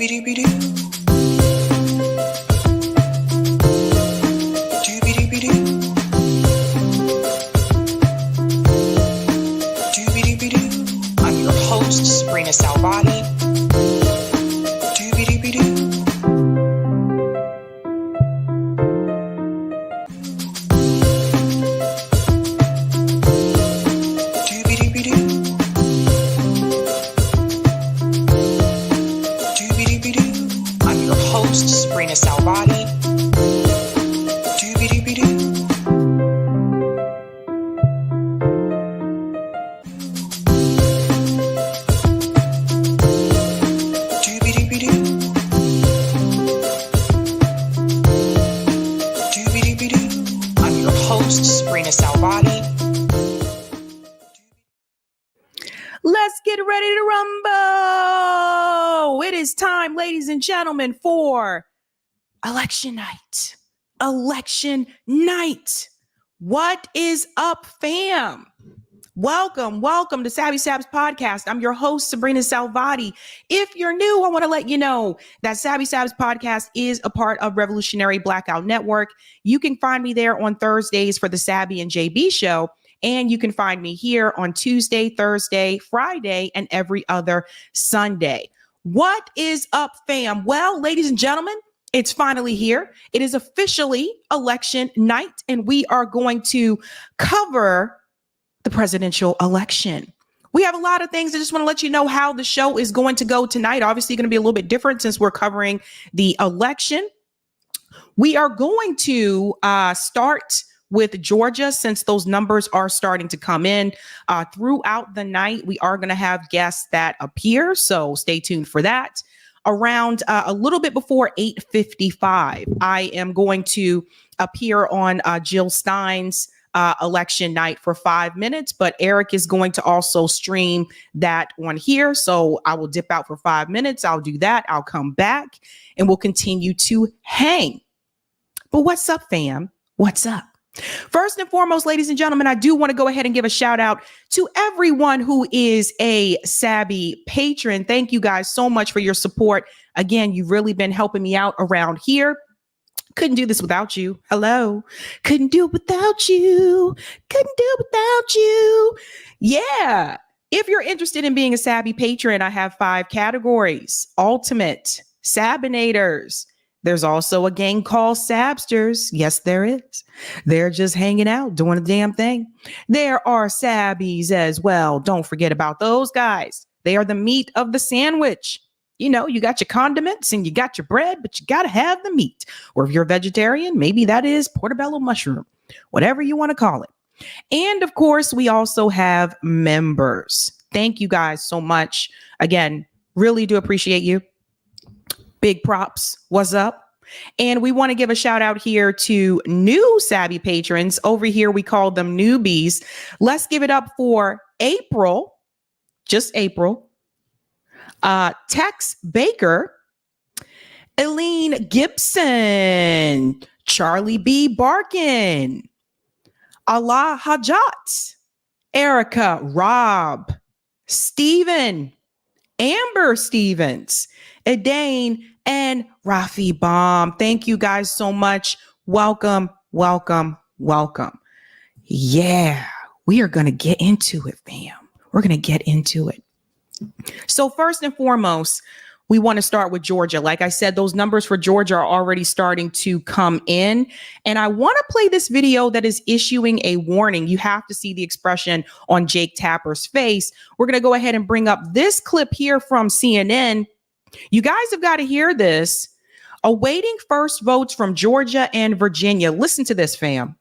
I'm your host, sabrinasalvati. I'm your host, sabrinasalvati. I'm your host, sabrinasalvati. Let's get ready to rumble. It is time, ladies and gentlemen, for election night. Election night. What is up, fam? Welcome to Sabby Sabs podcast. I'm your host, sabrinasalvati. If you're new, I want to let you know that Sabby Sabs podcast is a part of Revolutionary Blackout Network. You can find me there on Thursdays for the Sabby and JB show. And you can find me here on Tuesday, Thursday, Friday, and every other Sunday. What is up, fam? Well, ladies and gentlemen, it's finally here. It is officially election night, and we are going to cover the presidential election. We have a lot of things. I just want to let you know how the show is going to go tonight. Obviously, going to be a little bit different since we're covering the election. We are going to start with Georgia, since those numbers are starting to come in throughout the night. We are going to have guests that appear, so stay tuned for that. Around a little bit before 8:55, I am going to appear on Jill Stein's election night for 5 minutes, but Eric is going to also stream that on here. So I will dip out for 5 minutes. I'll do that. I'll come back and we'll continue to hang. But what's up, fam? What's up? First and foremost, ladies and gentlemen, I do want to go ahead and give a shout out to everyone who is a Sabby patron. Thank you guys so much for your support. Again, you've really been helping me out around here. Couldn't do this without you. Hello. Couldn't do it without you. Couldn't do it without you. Yeah. If you're interested in being a Sabby patron, I have 5 categories. Ultimate, Sabinators. There's also a gang called Sabsters. Yes, there is. They're just hanging out, doing a damn thing. There are Sabbies as well. Don't forget about those guys. They are the meat of the sandwich. You know, you got your condiments and you got your bread, but you got to have the meat. Or if you're a vegetarian, maybe that is portobello mushroom, whatever you want to call it. And of course, we also have members. Thank you guys so much. Again, really do appreciate you. Big props. What's up? And we want to give a shout out here to new Sabby patrons. Over here, we call them newbies. Let's give it up for April, just April. Tex Baker, Eileen Gibson, Charlie B. Barkin, Allah Hajat, Erica Robb, Stephen, Amber Stevens, Edane, and Rafi Baum. Thank you guys so much. Welcome, welcome, welcome. Yeah, we are going to get into it, fam. We're going to get into it. So first and foremost, we want to start with Georgia. Like I said, those numbers for Georgia are already starting to come in. And I want to play this video that is issuing a warning. You have to see the expression on Jake Tapper's face. We're going to go ahead and bring up this clip here from CNN. You guys have got to hear this. Awaiting first votes from Georgia and Virginia. Listen to this, fam.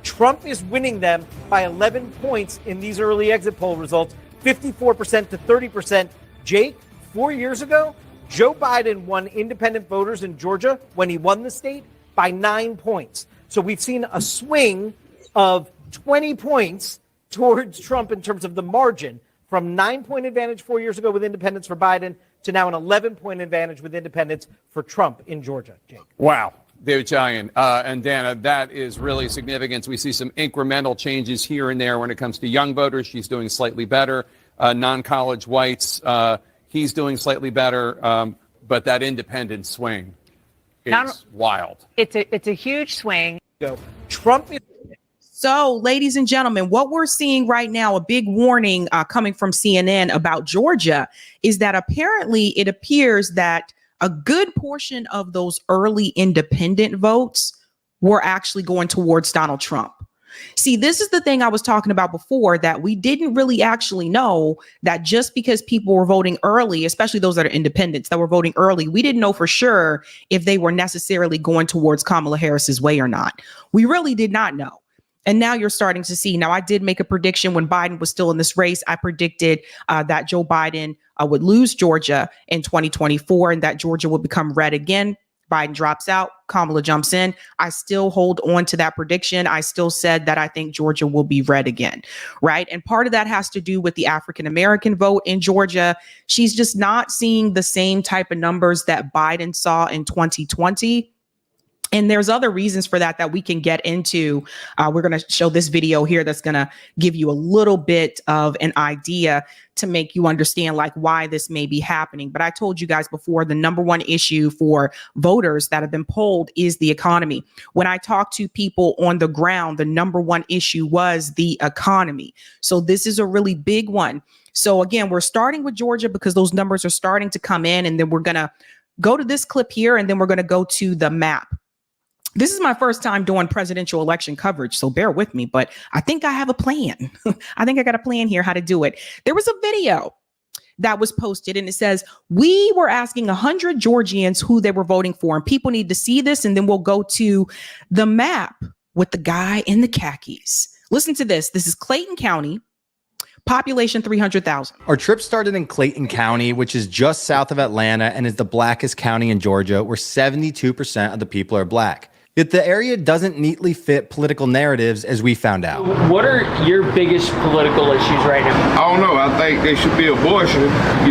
Trump is winning them by 11 points in these early exit poll results. 54% to 30%. Jake, 4 years ago, Joe Biden won independent voters in Georgia when he won the state by 9 points. So we've seen a swing of 20 points towards Trump in terms of the margin, from 9-point advantage 4 years ago with independents for Biden to now an 11-point advantage with independents for Trump in Georgia. Jake. Wow. David Chalian and Dana, that is really significant. We see some incremental changes here and there when it comes to young voters. She's doing slightly better. Non-college whites, he's doing slightly better. but that independent swing is Not- wild. It's a huge swing. Trump is So, ladies and gentlemen, what we're seeing right now, a big warning coming from CNN about Georgia, is that apparently it appears that a good portion of those early independent votes were actually going towards Donald Trump. See, this is the thing I was talking about before, that we didn't really actually know that just because people were voting early, especially those that are independents that were voting early, we didn't know for sure if they were necessarily going towards Kamala Harris's way or not. We really did not know. And now you're starting to see. Now, I did make a prediction when Biden was still in this race. I predicted that Joe Biden would lose Georgia in 2024 and that Georgia would become red again. Biden drops out. Kamala jumps in. I still hold on to that prediction. I still said that I think Georgia will be red again, right? And part of that has to do with the African-American vote in Georgia. She's just not seeing the same type of numbers that Biden saw in 2020. And there's other reasons for that we can get into. We're going to show this video here that's going to give you a little bit of an idea to make you understand like why this may be happening. But I told you guys before, the number one issue for voters that have been polled is the economy. When I talked to people on the ground, the number one issue was the economy. So this is a really big one. So again, we're starting with Georgia because those numbers are starting to come in, and then we're going to go to this clip here, and then we're going to go to the map. This is my first time doing presidential election coverage, so bear with me, but I think I have a plan. I think I got a plan here how to do it. There was a video that was posted, and it says, we were asking 100 Georgians who they were voting for, and people need to see this, and then we'll go to the map with the guy in the khakis. Listen to this. This is Clayton County, population 300,000. Our trip started in Clayton County, which is just south of Atlanta and is the blackest county in Georgia, where 72% of the people are black. Yet the area doesn't neatly fit political narratives, as we found out. What are your biggest political issues right now? I don't know. I think they should be abortion,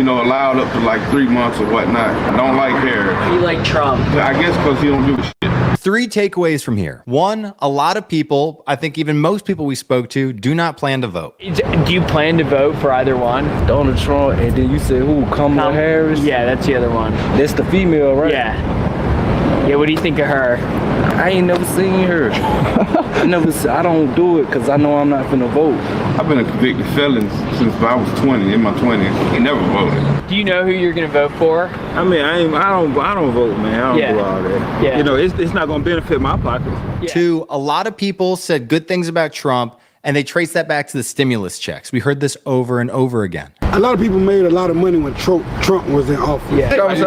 allowed up to like 3 months or whatnot. I don't like Harris. You like Trump? I guess because he don't give a shit. 3 takeaways from here. 1, a lot of people, I think even most people we spoke to, do not plan to vote. Do you plan to vote for either one? Donald Trump, and then you said who? Kamala Harris? Yeah, that's the other one. That's the female, right? Yeah, what do you think of her? I ain't never seen her. I don't do it because I know I'm not finna vote. I've been a convicted felon since I was 20, in my 20s. He never voted. Do you know who you're gonna vote for? I mean, I don't vote, man. I don't do all that. Yeah. It's not gonna benefit my pocket. Yeah. 2, a lot of people said good things about Trump, and they traced that back to the stimulus checks. We heard this over and over again. A lot of people made a lot of money when Trump was in office. Yeah. Is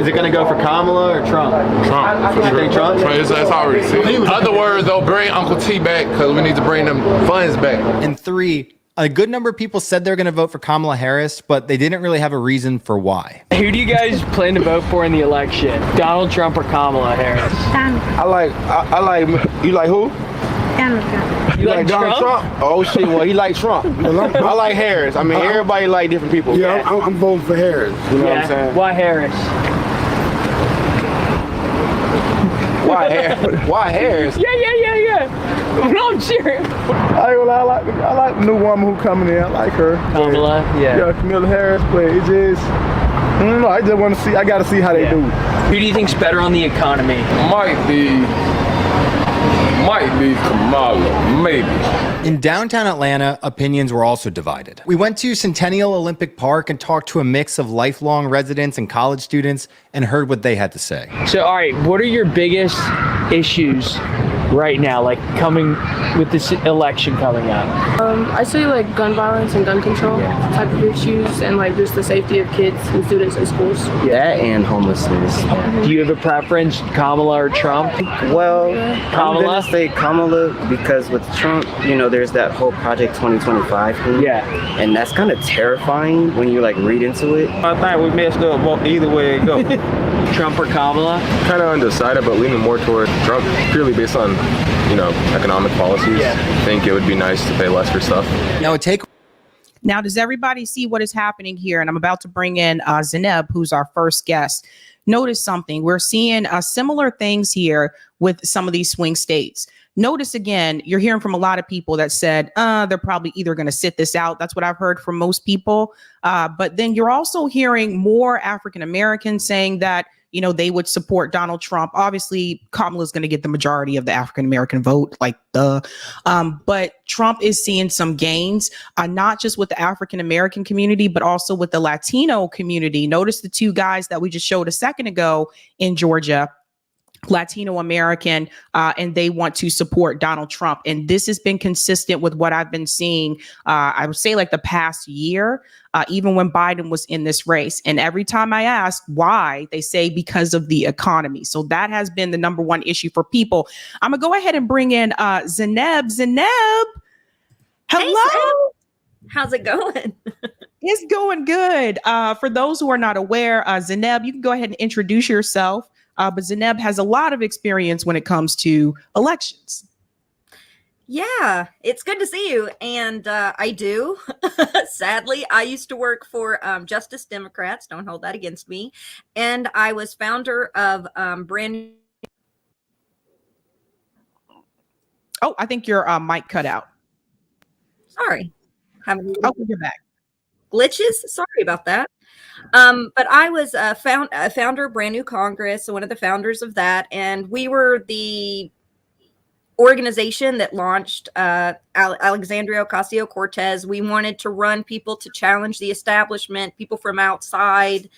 it going to go for Kamala or Trump? Trump. You think Trump? It's already seen. In other words, they'll bring Uncle T back because we need to bring them funds back. And 3, a good number of people said they're going to vote for Kamala Harris, but they didn't really have a reason for why. Who do you guys plan to vote for in the election? Donald Trump or Kamala Harris? I like, you like who? Donald Trump. You like Donald Trump? Oh shit, well he like Trump. I like Harris. I mean, everybody like different people. Yeah, I'm voting for Harris. You know what I'm saying? Why Harris? Why Harris? Why Harris? Yeah. No, I'm serious. I like the new woman who coming in. I like her. Kamala, yeah. Kamala Harris, but it just, I don't know. I just want to see. I got to see how they do. Who do you think's better on the economy? Might be Kamala, maybe. In downtown Atlanta, opinions were also divided. We went to Centennial Olympic Park and talked to a mix of lifelong residents and college students and heard what they had to say. So, all right, what are your biggest issues right now, like coming with this election coming up? I say like gun violence and gun control type of issues, and like just the safety of kids and students in schools. That and homelessness. Do you have a preference, Kamala or Trump? Well, Kamala? I'm gonna say Kamala because with Trump, there's that whole Project 2025 thing. Yeah. And that's kind of terrifying when you like read into it. I think we messed up both either way it go. Trump or Kamala? Kind of undecided, but leaning more toward Trump purely based on, economic policies. Yeah. I think it would be nice to pay less for stuff. Now, does everybody see what is happening here? And I'm about to bring in Zainab, who's our first guest. Notice something. We're seeing similar things here with some of these swing states. Notice again, you're hearing from a lot of people that said they're probably either going to sit this out. That's what I've heard from most people. But then you're also hearing more African Americans saying that, you know, they would support Donald Trump. Obviously, Kamala's going to get the majority of the African American vote, but Trump is seeing some gains, not just with the African American community, but also with the Latino community. Notice the two guys that we just showed a second ago in Georgia, Latino American, and they want to support Donald Trump. And this has been consistent with what I've been seeing, I would say like the past year, even when Biden was in this race. And every time I ask why, they say because of the economy. So that has been the number one issue for people. I'm gonna go ahead and bring in Zainab. Zainab, hello. Hey, how's it going? It's going good. For those who are not aware, Zainab, you can go ahead and introduce yourself. But Zainab has a lot of experience when it comes to elections. Yeah, it's good to see you. And I do. Sadly, I used to work for Justice Democrats. Don't hold that against me. And I was founder of brand. Oh, I think your mic cut out. Sorry. You're back. Glitches. Sorry about that. But I was a founder of Brand New Congress, so one of the founders of that, and we were the organization that launched Alexandria Ocasio-Cortez. We wanted to run people to challenge the establishment, people from outside.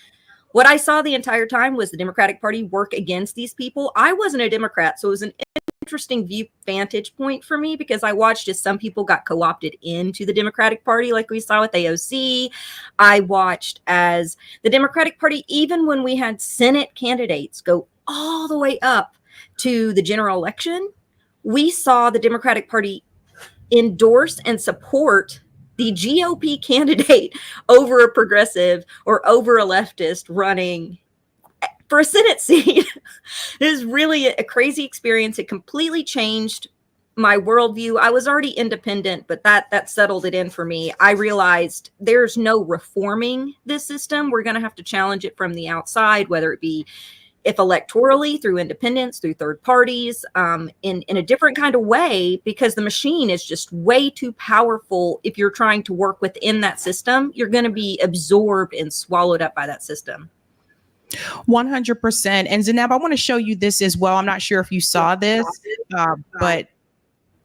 What I saw the entire time was the Democratic Party work against these people. I wasn't a Democrat, so it was an interesting vantage point for me because I watched as some people got co-opted into the Democratic Party, like we saw with AOC. I watched as the Democratic Party, even when we had Senate candidates go all the way up to the general election, we saw the Democratic Party endorse and support the GOP candidate over a progressive or over a leftist running for a Senate seat. It was really a crazy experience. It completely changed my worldview. I was already independent, but that settled it in for me. I realized there's no reforming this system. We're going to have to challenge it from the outside, whether it be if electorally, through independents, through third parties, in a different kind of way, because the machine is just way too powerful. If you're trying to work within that system, you're going to be absorbed and swallowed up by that system. 100%. And Zainab, I want to show you this as well. I'm not sure if you saw this, but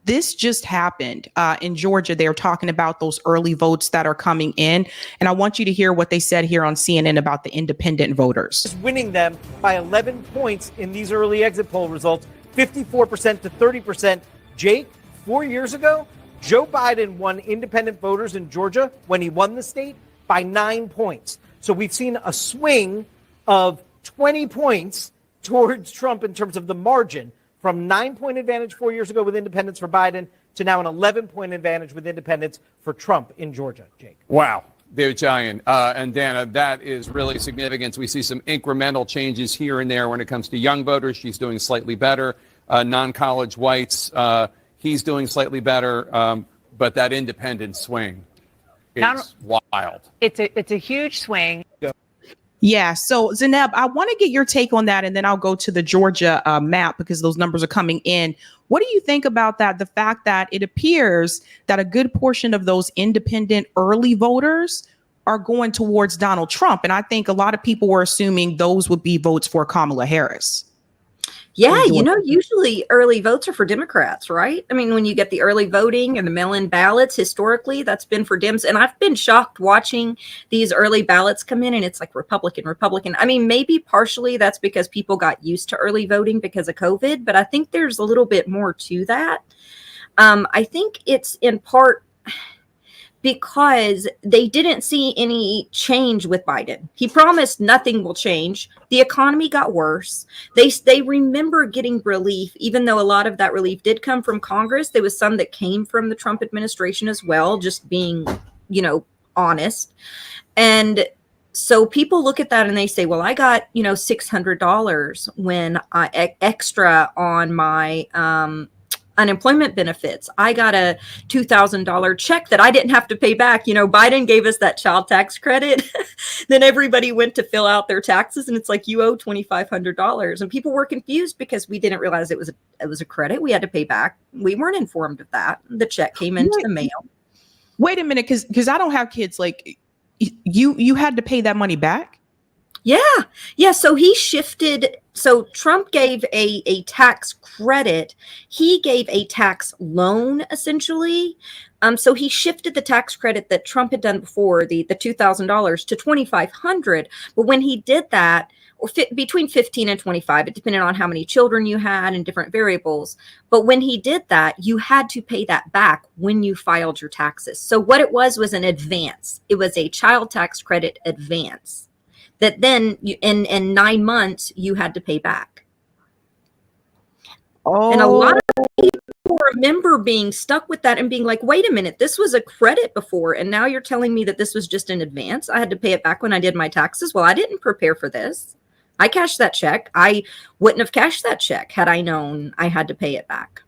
this just happened in Georgia. They were talking about those early votes that are coming in. And I want you to hear what they said here on CNN about the independent voters. Winning them by 11 points in these early exit poll results, 54% to 30%. Jake, 4 years ago, Joe Biden won independent voters in Georgia when he won the state by 9 points. So we've seen a swing of 20 points towards Trump in terms of the margin, from 9-point advantage 4 years ago with independents for Biden to now an 11-point advantage with independents for Trump in Georgia. Jake. Wow. They're giant. And Dana, that is really significant. We see some incremental changes here and there when it comes to young voters. She's doing slightly better. Non-college whites, he's doing slightly better. But that independent swing is wild. It's a huge swing. Yeah. So Zainab, I want to get your take on that, and then I'll go to the Georgia map because those numbers are coming in. What do you think about that? The fact that it appears that a good portion of those independent early voters are going towards Donald Trump. And I think a lot of people were assuming those would be votes for Kamala Harris. Yeah, usually early votes are for Democrats, right? I mean, when you get the early voting and the mail-in ballots, historically, that's been for Dems. And I've been shocked watching these early ballots come in and it's like Republican. I mean, maybe partially that's because people got used to early voting because of COVID, but I think there's a little bit more to that. I think it's in part because they didn't see any change with Biden. He promised nothing will change. The economy got worse. They remember getting relief, even though a lot of that relief did come from Congress. There was some that came from the Trump administration as well, just being, honest. And so people look at that and they say, well, I got, $600 when I extra on my unemployment benefits. I got a $2,000 check that I didn't have to pay back. Biden gave us that child tax credit. Then everybody went to fill out their taxes, and it's like, you owe $2,500. And people were confused because we didn't realize it was a credit we had to pay back. We weren't informed of that. The check came into the mail. Wait a minute, because I don't have kids. Like, you had to pay that money back? Yeah. So he shifted. So Trump gave a tax credit. He gave a tax loan, essentially. So he shifted the tax credit that Trump had done before, the $2,000 to $2,500. But when he did that, or between 15 and 25, it depended on how many children you had and different variables. But when he did that, you had to pay that back when you filed your taxes. So what it was an advance. It was a child tax credit advance that then in 9 months you had to pay back. Oh. And a lot of people remember being stuck with that and being like, wait a minute, this was a credit before, and now you're telling me that this was just an advance. I had to pay it back when I did my taxes. Well, I didn't prepare for this. I cashed that check. I wouldn't have cashed that check had I known I had to pay it back.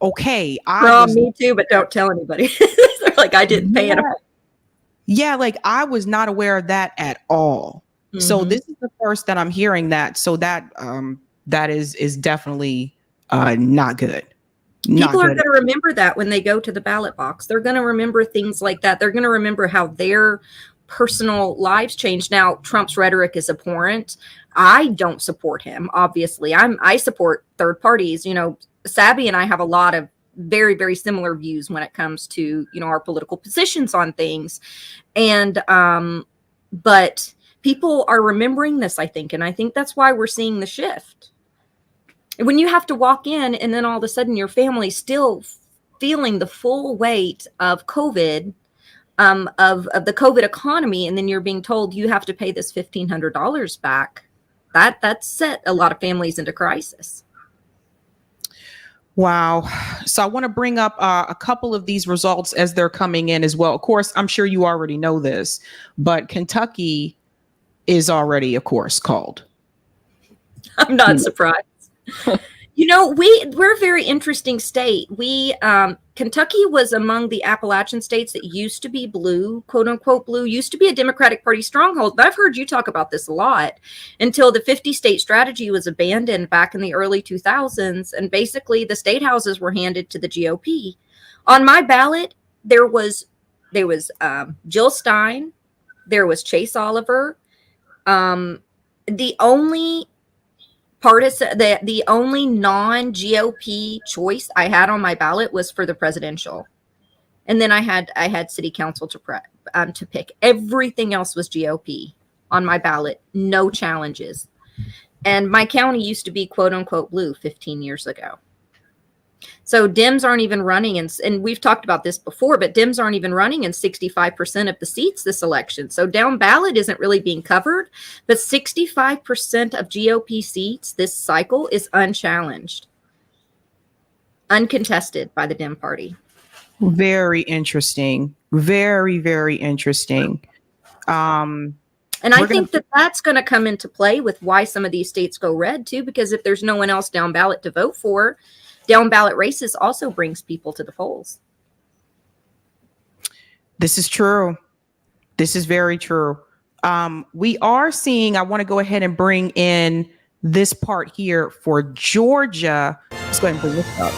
Okay. Me too, but don't tell anybody. They're like, I didn't pay it. Yeah, like I was not aware of that at all. Mm-hmm. So this is the first that I'm hearing that. So that is definitely not good. People are going to remember that when they go to the ballot box. They're going to remember things like that. They're going to remember how their personal lives changed. Now, Trump's rhetoric is abhorrent. I don't support him, obviously. I support third parties. Sabby and I have a lot of very, very similar views when it comes to, our political positions on things. And, but people are remembering this, I think. And I think that's why we're seeing the shift. When you have to walk in and then all of a sudden your family's still feeling the full weight of COVID, of the COVID economy, and then you're being told you have to pay this $1,500 back, that set a lot of families into crisis. Wow. So I want to bring up a couple of these results as they're coming in as well. Of course, I'm sure you already know this, but Kentucky is already, of course, called. I'm not surprised. We're a very interesting state. Kentucky was among the Appalachian states that used to be blue, quote unquote blue, used to be a Democratic Party stronghold. But I've heard you talk about this a lot until the 50-state strategy was abandoned back in the early 2000s. And basically the state houses were handed to the GOP. On my ballot, there was Jill Stein, there was Chase Oliver. The only partisan, the only non-GOP choice I had on my ballot was for the presidential, and then I had city council to pick. Everything else was GOP on my ballot, no challenges. And my county used to be quote unquote blue 15 years ago. So Dems aren't even running, and we've talked about this before, but Dems aren't even running in 65% of the seats this election. So down ballot isn't really being covered, but 65% of GOP seats this cycle is unchallenged, uncontested by the Dem party. Very interesting. Very, very interesting. And I think that's going to come into play with why some of these states go red too, because if there's no one else down ballot to vote for, down ballot races also brings people to the polls. This is true. This is very true. We are seeing, I want to go ahead and bring in this part here for Georgia. Let's go ahead and bring this up.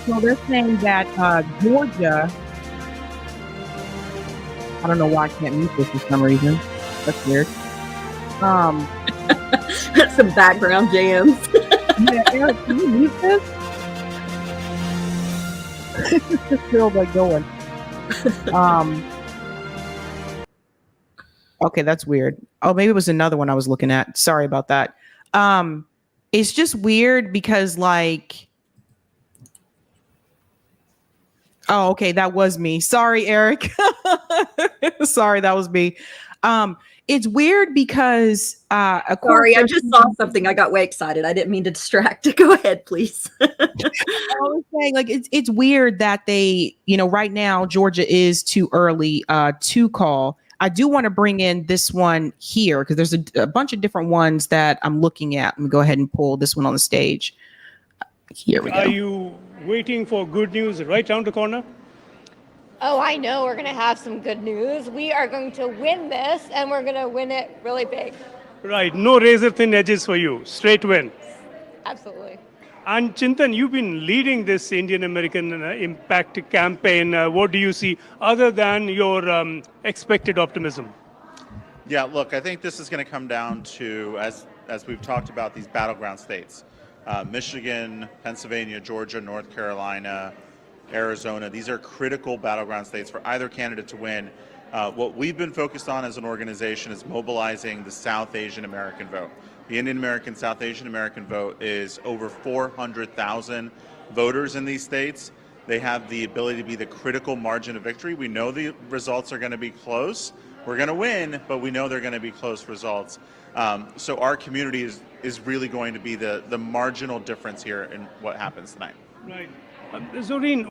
So they're saying that Georgia, I don't know why I can't mute this for some reason. That's weird. That's some background jams. Yeah, Eric, can you mute this? It's just feels like going. Okay, that's weird. Oh, maybe it was another one I was looking at. Sorry about that. It's just weird because like, oh, okay, that was me. Sorry, Eric. Sorry, that was me. It's weird because sorry, I just saw something. I got way excited. I didn't mean to distract. Go ahead, please. I was saying, like, it's weird that they, right now Georgia is too early to call. I do want to bring in this one here because there's a bunch of different ones that I'm looking at. Let me go ahead and pull this one on the stage. Here we go. Are you waiting for good news right around the corner? Oh, I know we're going to have some good news. We are going to win this, and we're going to win it really big. Right, no razor-thin edges for you, straight win. Absolutely. And Chintan, you've been leading this Indian American Impact campaign. What do you see other than your expected optimism? Yeah, look, I think this is going to come down to, as we've talked about, these battleground states. Michigan, Pennsylvania, Georgia, North Carolina, Arizona. These are critical battleground states for either candidate to win. What we've been focused on as an organization is mobilizing the South Asian American vote. The Indian American, South Asian American vote is over 400,000 voters in these states. They have the ability to be the critical margin of victory. We know the results are going to be close. We're going to win, but we know they're going to be close results. So our community is really going to be the marginal difference here in what happens tonight. Right. Zoreen.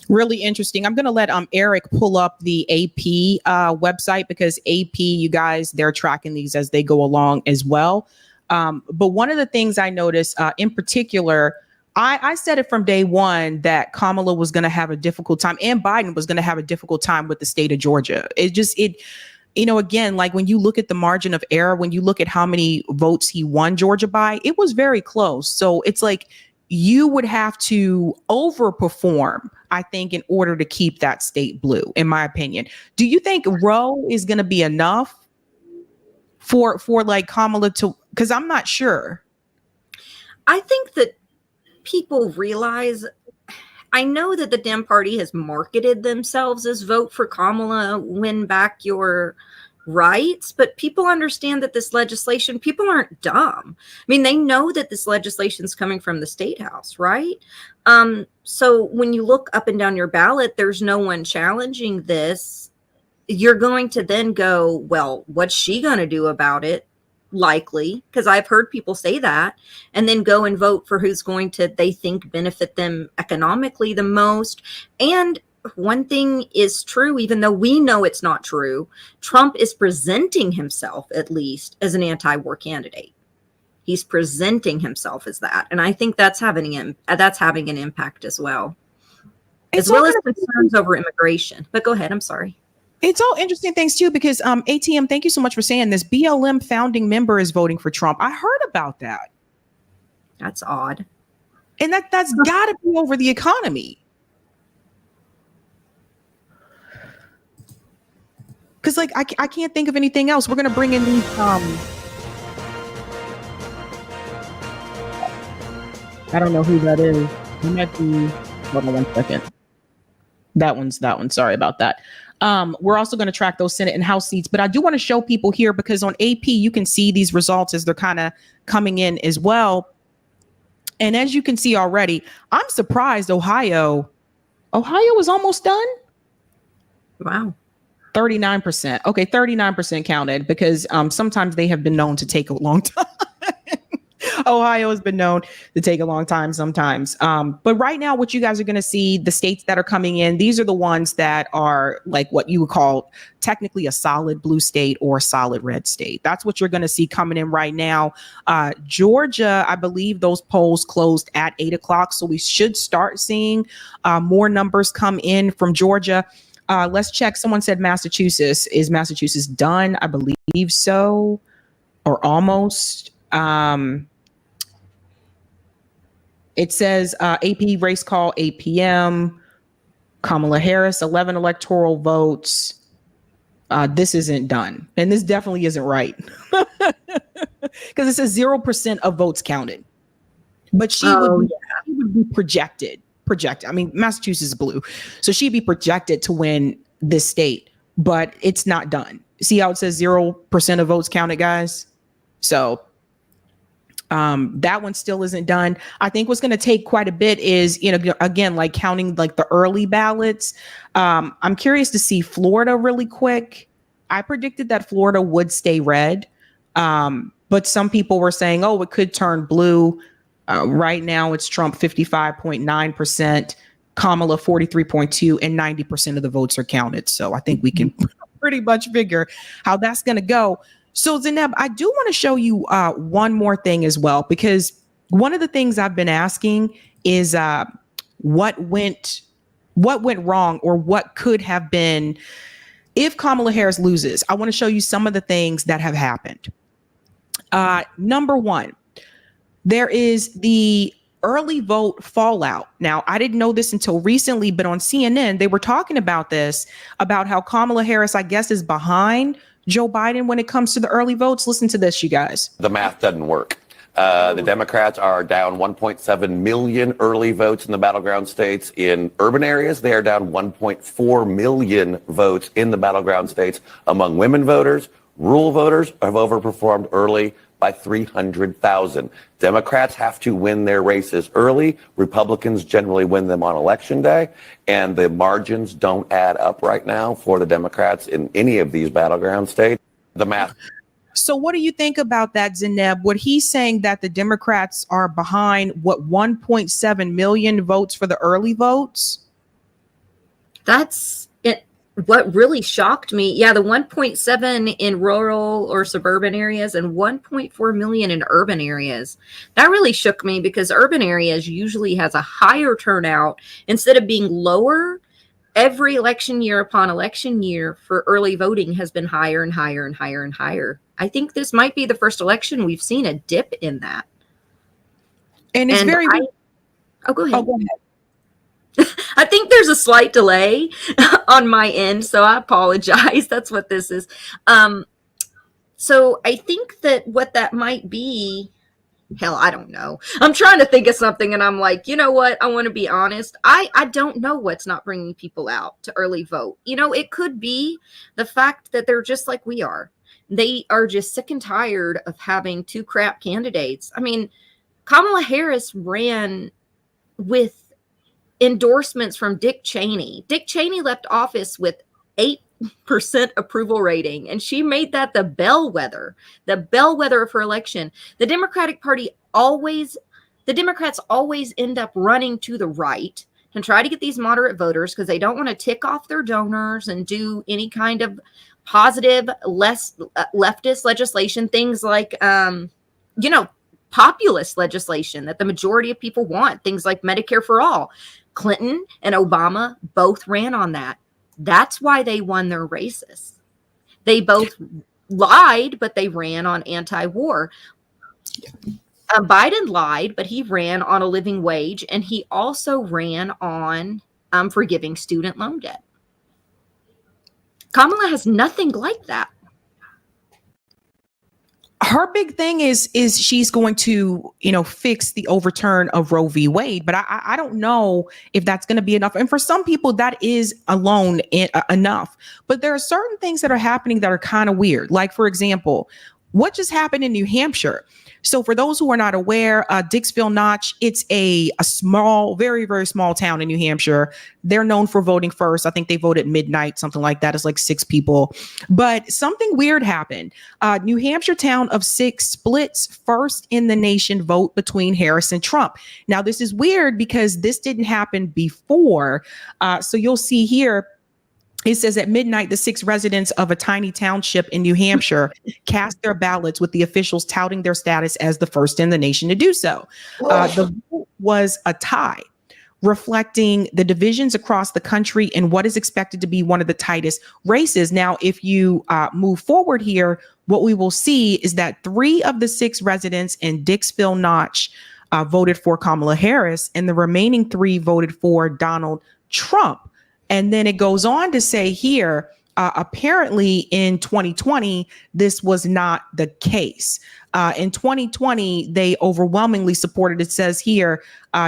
Really interesting. I'm going to let Eric pull up the AP website because AP, you guys, they're tracking these as they go along as well. But one of the things I noticed in particular, I said it from day one that Kamala was going to have a difficult time and Biden was going to have a difficult time with the state of Georgia. Again, like when you look at the margin of error, when you look at how many votes he won Georgia by, it was very close. So it's like you would have to overperform, I think, in order to keep that state blue, in my opinion. Do you think Roe is going to be enough for like Kamala to, because I'm not sure. I think that people realize, I know that the Dem Party has marketed themselves as vote for Kamala, win back your rights, but people understand that this legislation, people aren't dumb. I mean, they know that this legislation is coming from the state house, right? So when you look up and down your ballot, there's no one challenging this. You're going to then go, well, what's she going to do about it? Likely, because I've heard people say that, and then go and vote for who's going to, they think, benefit them economically the most. And one thing is true, even though we know it's not true, Trump is presenting himself, at least, as an anti-war candidate. He's presenting himself as that. And I think that's having an impact as well. As well as concerns over immigration. But go ahead, I'm sorry. It's all interesting things too, because ATM, thank you so much for saying this. BLM founding member is voting for Trump. I heard about that. That's odd. And that's got to be over the economy. Because like I can't think of anything else. We're gonna bring in these I don't know who that is. It might be, hold on 1 second. That one's. Sorry about that. We're also going to track those Senate and House seats, but I do want to show people here because on AP, you can see these results as they're kind of coming in as well. And as you can see already, I'm surprised Ohio is almost done. Wow. 39%. Okay. 39% counted because sometimes they have been known to take a long time. Ohio has been known to take a long time sometimes. But right now, what you guys are going to see, the states that are coming in, these are the ones that are like what you would call technically a solid blue state or a solid red state. That's what you're going to see coming in right now. Georgia, I believe those polls closed at 8 o'clock. So we should start seeing more numbers come in from Georgia. Let's check. Someone said Massachusetts. Is Massachusetts done? I believe so, or almost. It says AP race call 8 p.m. Kamala Harris, 11 electoral votes. This isn't done. And this definitely isn't right. Because it says 0% of votes counted. But she would be projected. I mean, Massachusetts is blue. So she'd be projected to win this state. But it's not done. See how it says 0% of votes counted, guys? So that one still isn't done. I think what's going to take quite a bit is, again, like counting like the early ballots. I'm curious to see Florida really quick. I predicted that Florida would stay red. But some people were saying, oh, it could turn blue. Right now it's Trump 55.9%, Kamala 43.2%, and 90% of the votes are counted. So I think we can pretty much figure how that's going to go. So Zainab, I do want to show you one more thing as well, because one of the things I've been asking is what went wrong, or what could have been if Kamala Harris loses. I want to show you some of the things that have happened. Number one, there is the early vote fallout. Now, I didn't know this until recently, but on CNN, they were talking about this, about how Kamala Harris, I guess, is behind Joe Biden when it comes to the early votes. Listen to this, you guys. The math doesn't work. The Democrats are down 1.7 million early votes in the battleground states. In urban areas, they are down 1.4 million votes in the battleground states. Among women voters, rural voters have overperformed early by 300,000. Democrats have to win their races early. Republicans generally win them on election day. And the margins don't add up right now for the Democrats in any of these battleground states. The math. So what do you think about that, Zainab? What he's saying, that the Democrats are behind, 1.7 million votes for the early votes? That's it. What really shocked me, yeah, the 1.7 in rural or suburban areas and 1.4 million in urban areas. That really shook me, because urban areas usually has a higher turnout instead of being lower. Every election year upon election year for early voting has been higher and higher and higher and higher. I think this might be the first election we've seen a dip in that. And it's go ahead. Oh, go ahead. I think there's a slight delay on my end, so I apologize. That's what this is. So I think that what that might be, hell, I don't know. I'm trying to think of something, and I'm like, you know what? I want to be honest. I don't know what's not bringing people out to early vote. You know, it could be the fact that they're just like we are. They are just sick and tired of having two crap candidates. I mean, Kamala Harris ran with endorsements from Dick Cheney. Dick Cheney left office with 8% approval rating, and she made that the bellwether of her election. The Democratic Democrats always end up running to the right and try to get these moderate voters, because they don't want to tick off their donors and do any kind of positive, less leftist legislation, things like, populist legislation that the majority of people want, things like Medicare for all. Clinton and Obama both ran on that. That's why they won their races. They both lied, but they ran on anti-war. Biden lied, but he ran on a living wage, and he also ran on forgiving student loan debt. Kamala has nothing like that. Her big thing is she's going to, fix the overturn of Roe v. Wade, but I don't know if that's going to be enough. And for some people, that is alone enough. But there are certain things that are happening that are kind of weird. Like, for example, what just happened in New Hampshire? So for those who are not aware, Dixville Notch, it's a small, very, very small town in New Hampshire. They're known for voting first. I think they vote at midnight, something like that. It's like 6 people. But something weird happened. New Hampshire town of 6 splits first in the nation vote between Harris and Trump. Now, this is weird because this didn't happen before. So you'll see here, it says at midnight, the 6 residents of a tiny township in New Hampshire cast their ballots, with the officials touting their status as the first in the nation to do so. The vote was a tie, reflecting the divisions across the country in what is expected to be one of the tightest races. Now, if you move forward here, what we will see is that 3 of the 6 residents in Dixville Notch voted for Kamala Harris, and the remaining 3 voted for Donald Trump. And then it goes on to say here, apparently in 2020, this was not the case. In 2020, they overwhelmingly supported, it says here,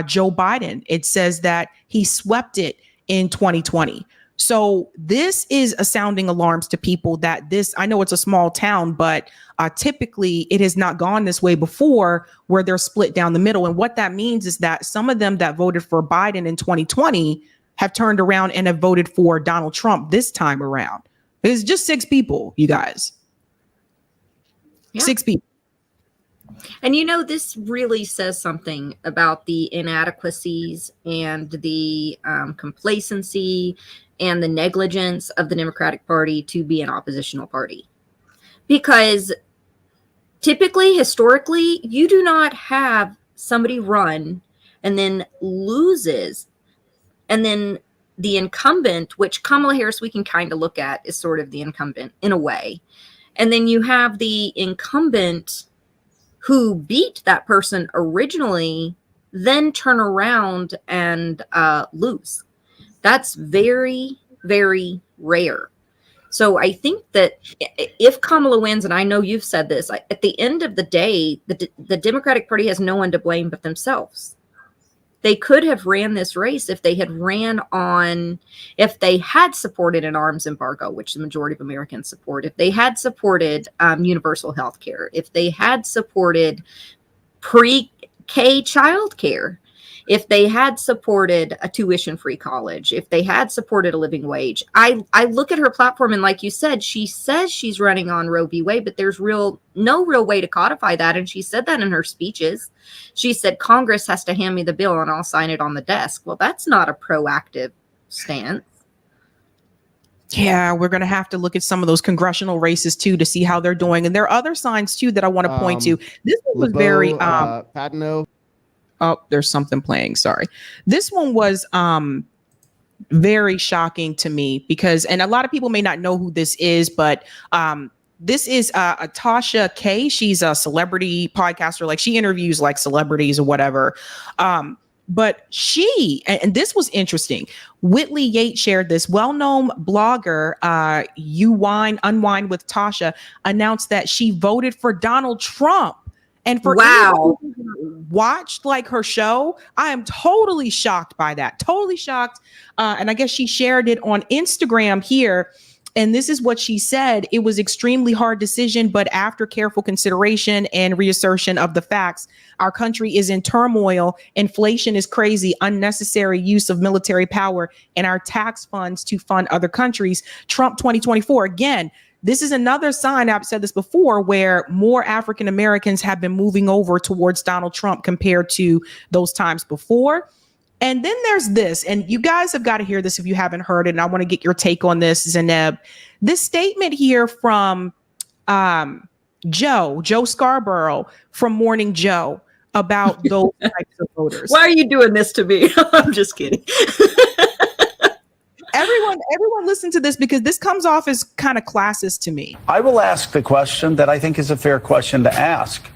Joe Biden. It says that he swept it in 2020. So this is a sounding alarms to people that this, I know it's a small town, but typically it has not gone this way before, where they're split down the middle. And what that means is that some of them that voted for Biden in 2020 have turned around and have voted for Donald Trump this time around. It's just 6 people, you guys. Yeah. 6 people. And this really says something about the inadequacies and the complacency and the negligence of the Democratic Party to be an oppositional party. Because typically, historically, you do not have somebody run and then loses, and then the incumbent, which Kamala Harris we can kind of look at is sort of the incumbent in a way. And then you have the incumbent who beat that person originally, then turn around and lose. That's very, very rare. So I think that if Kamala wins, and I know you've said this, at the end of the day, the Democratic Party has no one to blame but themselves. They could have ran this race if they had if they had supported an arms embargo, which the majority of Americans support, if they had supported universal health care, if they had supported pre-K childcare, if they had supported a tuition-free college, if they had supported a living wage. I look at her platform, and like you said, she says she's running on Roe v. Wade, but there's no real way to codify that. And she said that in her speeches. She said, Congress has to hand me the bill and I'll sign it on the desk. Well, that's not a proactive stance. Yeah, we're going to have to look at some of those congressional races too to see how they're doing. And there are other signs too that I want to point to. This one was very Patino. Oh, there's something playing. Sorry. This one was very shocking to me because, and a lot of people may not know who this is, but this is Tasha K. She's a celebrity podcaster. Like she interviews like celebrities or whatever. But she, and this was interesting. Whitley Yates shared this. Well-known blogger, Unwind with Tasha, announced that she voted for Donald Trump. And for anyone who watched like her show, I am totally shocked by that. Totally shocked. And I guess she shared it on Instagram here. And this is what she said. It was extremely hard decision, but after careful consideration and reassertion of the facts, our country is in turmoil. Inflation is crazy, unnecessary use of military power and our tax funds to fund other countries. Trump 2024, again, this is another sign, I've said this before, where more African Americans have been moving over towards Donald Trump compared to those times before. And then there's this, and you guys have got to hear this if you haven't heard it, and I want to get your take on this, Zeneb. This statement here from Joe Scarborough from Morning Joe about those types of voters. Why are you doing this to me? I'm just kidding. Everyone listen to this because this comes off as kind of classist to me. I will ask the question that I think is a fair question to ask.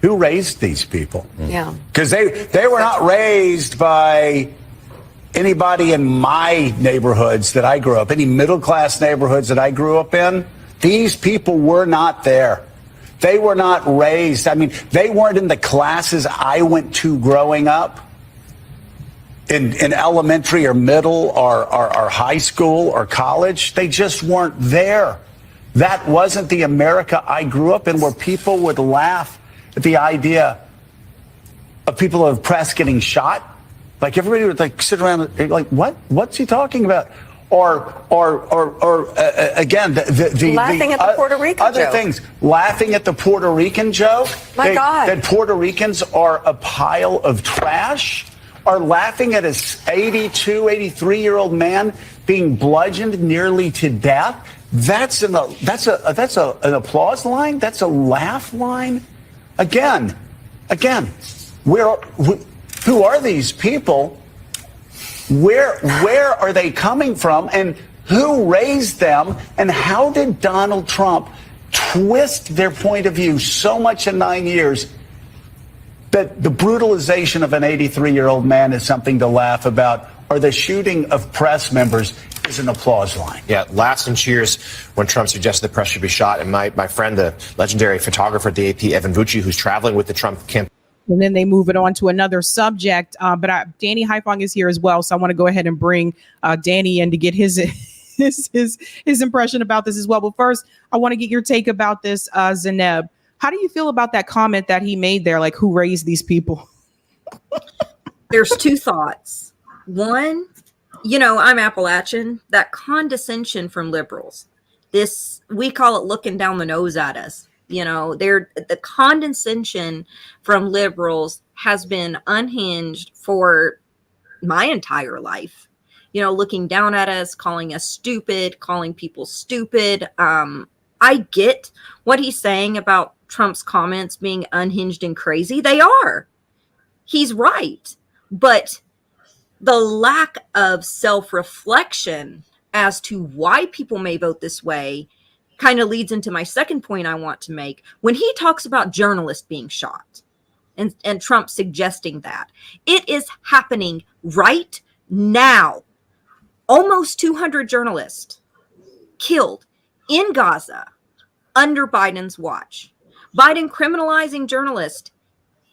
Who raised these people? Yeah. Because they were not raised by anybody in my neighborhoods that I grew up, any middle-class neighborhoods that I grew up in. These people were not there. They were not raised. I mean, they weren't in the classes I went to growing up. In elementary or middle or high school or college, they just weren't there. That wasn't the America I grew up in, where people would laugh at the idea of people of press getting shot. Like everybody would like sit around like, what's he talking about? Or again, the laughing at the Puerto Rican other joke. things, laughing at the Puerto Rican joke. My God. That Puerto Ricans are a pile of trash. Are laughing at a 83-year-old man being bludgeoned nearly to death. That's an applause line. That's a laugh line. Again, who are these people? Where are they coming from? And who raised them? And how did Donald Trump twist their point of view so much in 9 years that the brutalization of an 83-year-old man is something to laugh about, or the shooting of press members is an applause line? Yeah, laughs and cheers when Trump suggested the press should be shot. And my friend, the legendary photographer at the AP, Evan Vucci, who's traveling with the Trump campaign. And then they move it on to another subject. But Danny Haifong is here as well. So I want to go ahead and bring Danny in to get his impression about this as well. But first, I want to get your take about this, Zeneb. How do you feel about that comment that he made there? Like, who raised these people? There's two thoughts. One, I'm Appalachian. That condescension from liberals. We call it looking down the nose at us. The condescension from liberals has been unhinged for my entire life. looking down at us, calling us stupid, calling people stupid. I get what he's saying about Trump's comments being unhinged and crazy. They are. He's right. But the lack of self-reflection as to why people may vote this way kind of leads into my second point I want to make. When he talks about journalists being shot and Trump suggesting that, it is happening right now. Almost 200 journalists killed in Gaza under Biden's watch. Biden criminalizing journalists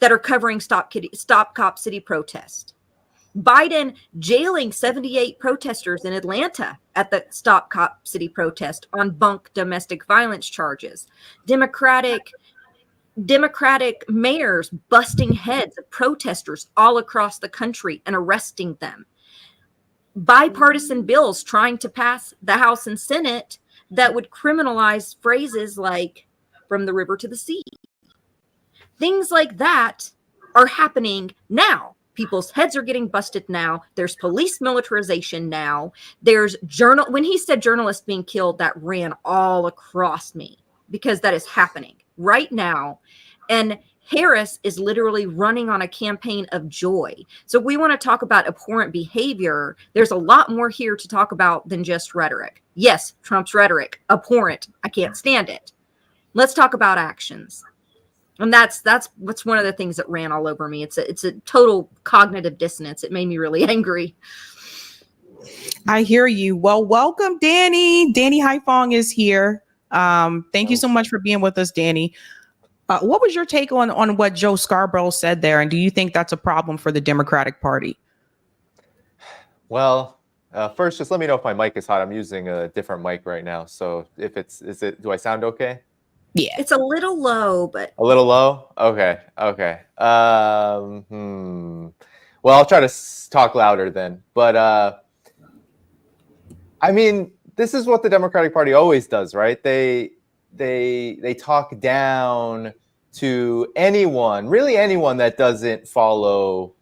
that are covering Stop Cop City protest. Biden jailing 78 protesters in Atlanta at the Stop Cop City protest on bunk domestic violence charges. Democratic mayors busting heads of protesters all across the country and arresting them. Bipartisan bills trying to pass the House and Senate that would criminalize phrases like from the river to the sea. Things like that are happening now. People's heads are getting busted now. There's police militarization now. There's when he said journalists being killed, that ran all across me because that is happening right now. And Harris is literally running on a campaign of joy. So if we want to talk about abhorrent behavior, there's a lot more here to talk about than just rhetoric. Yes, Trump's rhetoric, abhorrent. I can't stand it. Let's talk about actions. And that's what's one of the things that ran all over me. It's a total cognitive dissonance. It made me really angry. I hear you. Well, welcome, Danny. Danny Haifong is here. Thank you so much for being with us, Danny. What was your take on what Joe Scarborough said there? And do you think that's a problem for the Democratic Party? Well, first, just let me know if my mic is hot. I'm using a different mic right now. So if do I sound okay? Yeah. It's a little low, but. A little low? Okay. Well, I'll try to talk louder then. But, I mean, this is what the Democratic Party always does, right? They talk down to anyone, really anyone that doesn't follow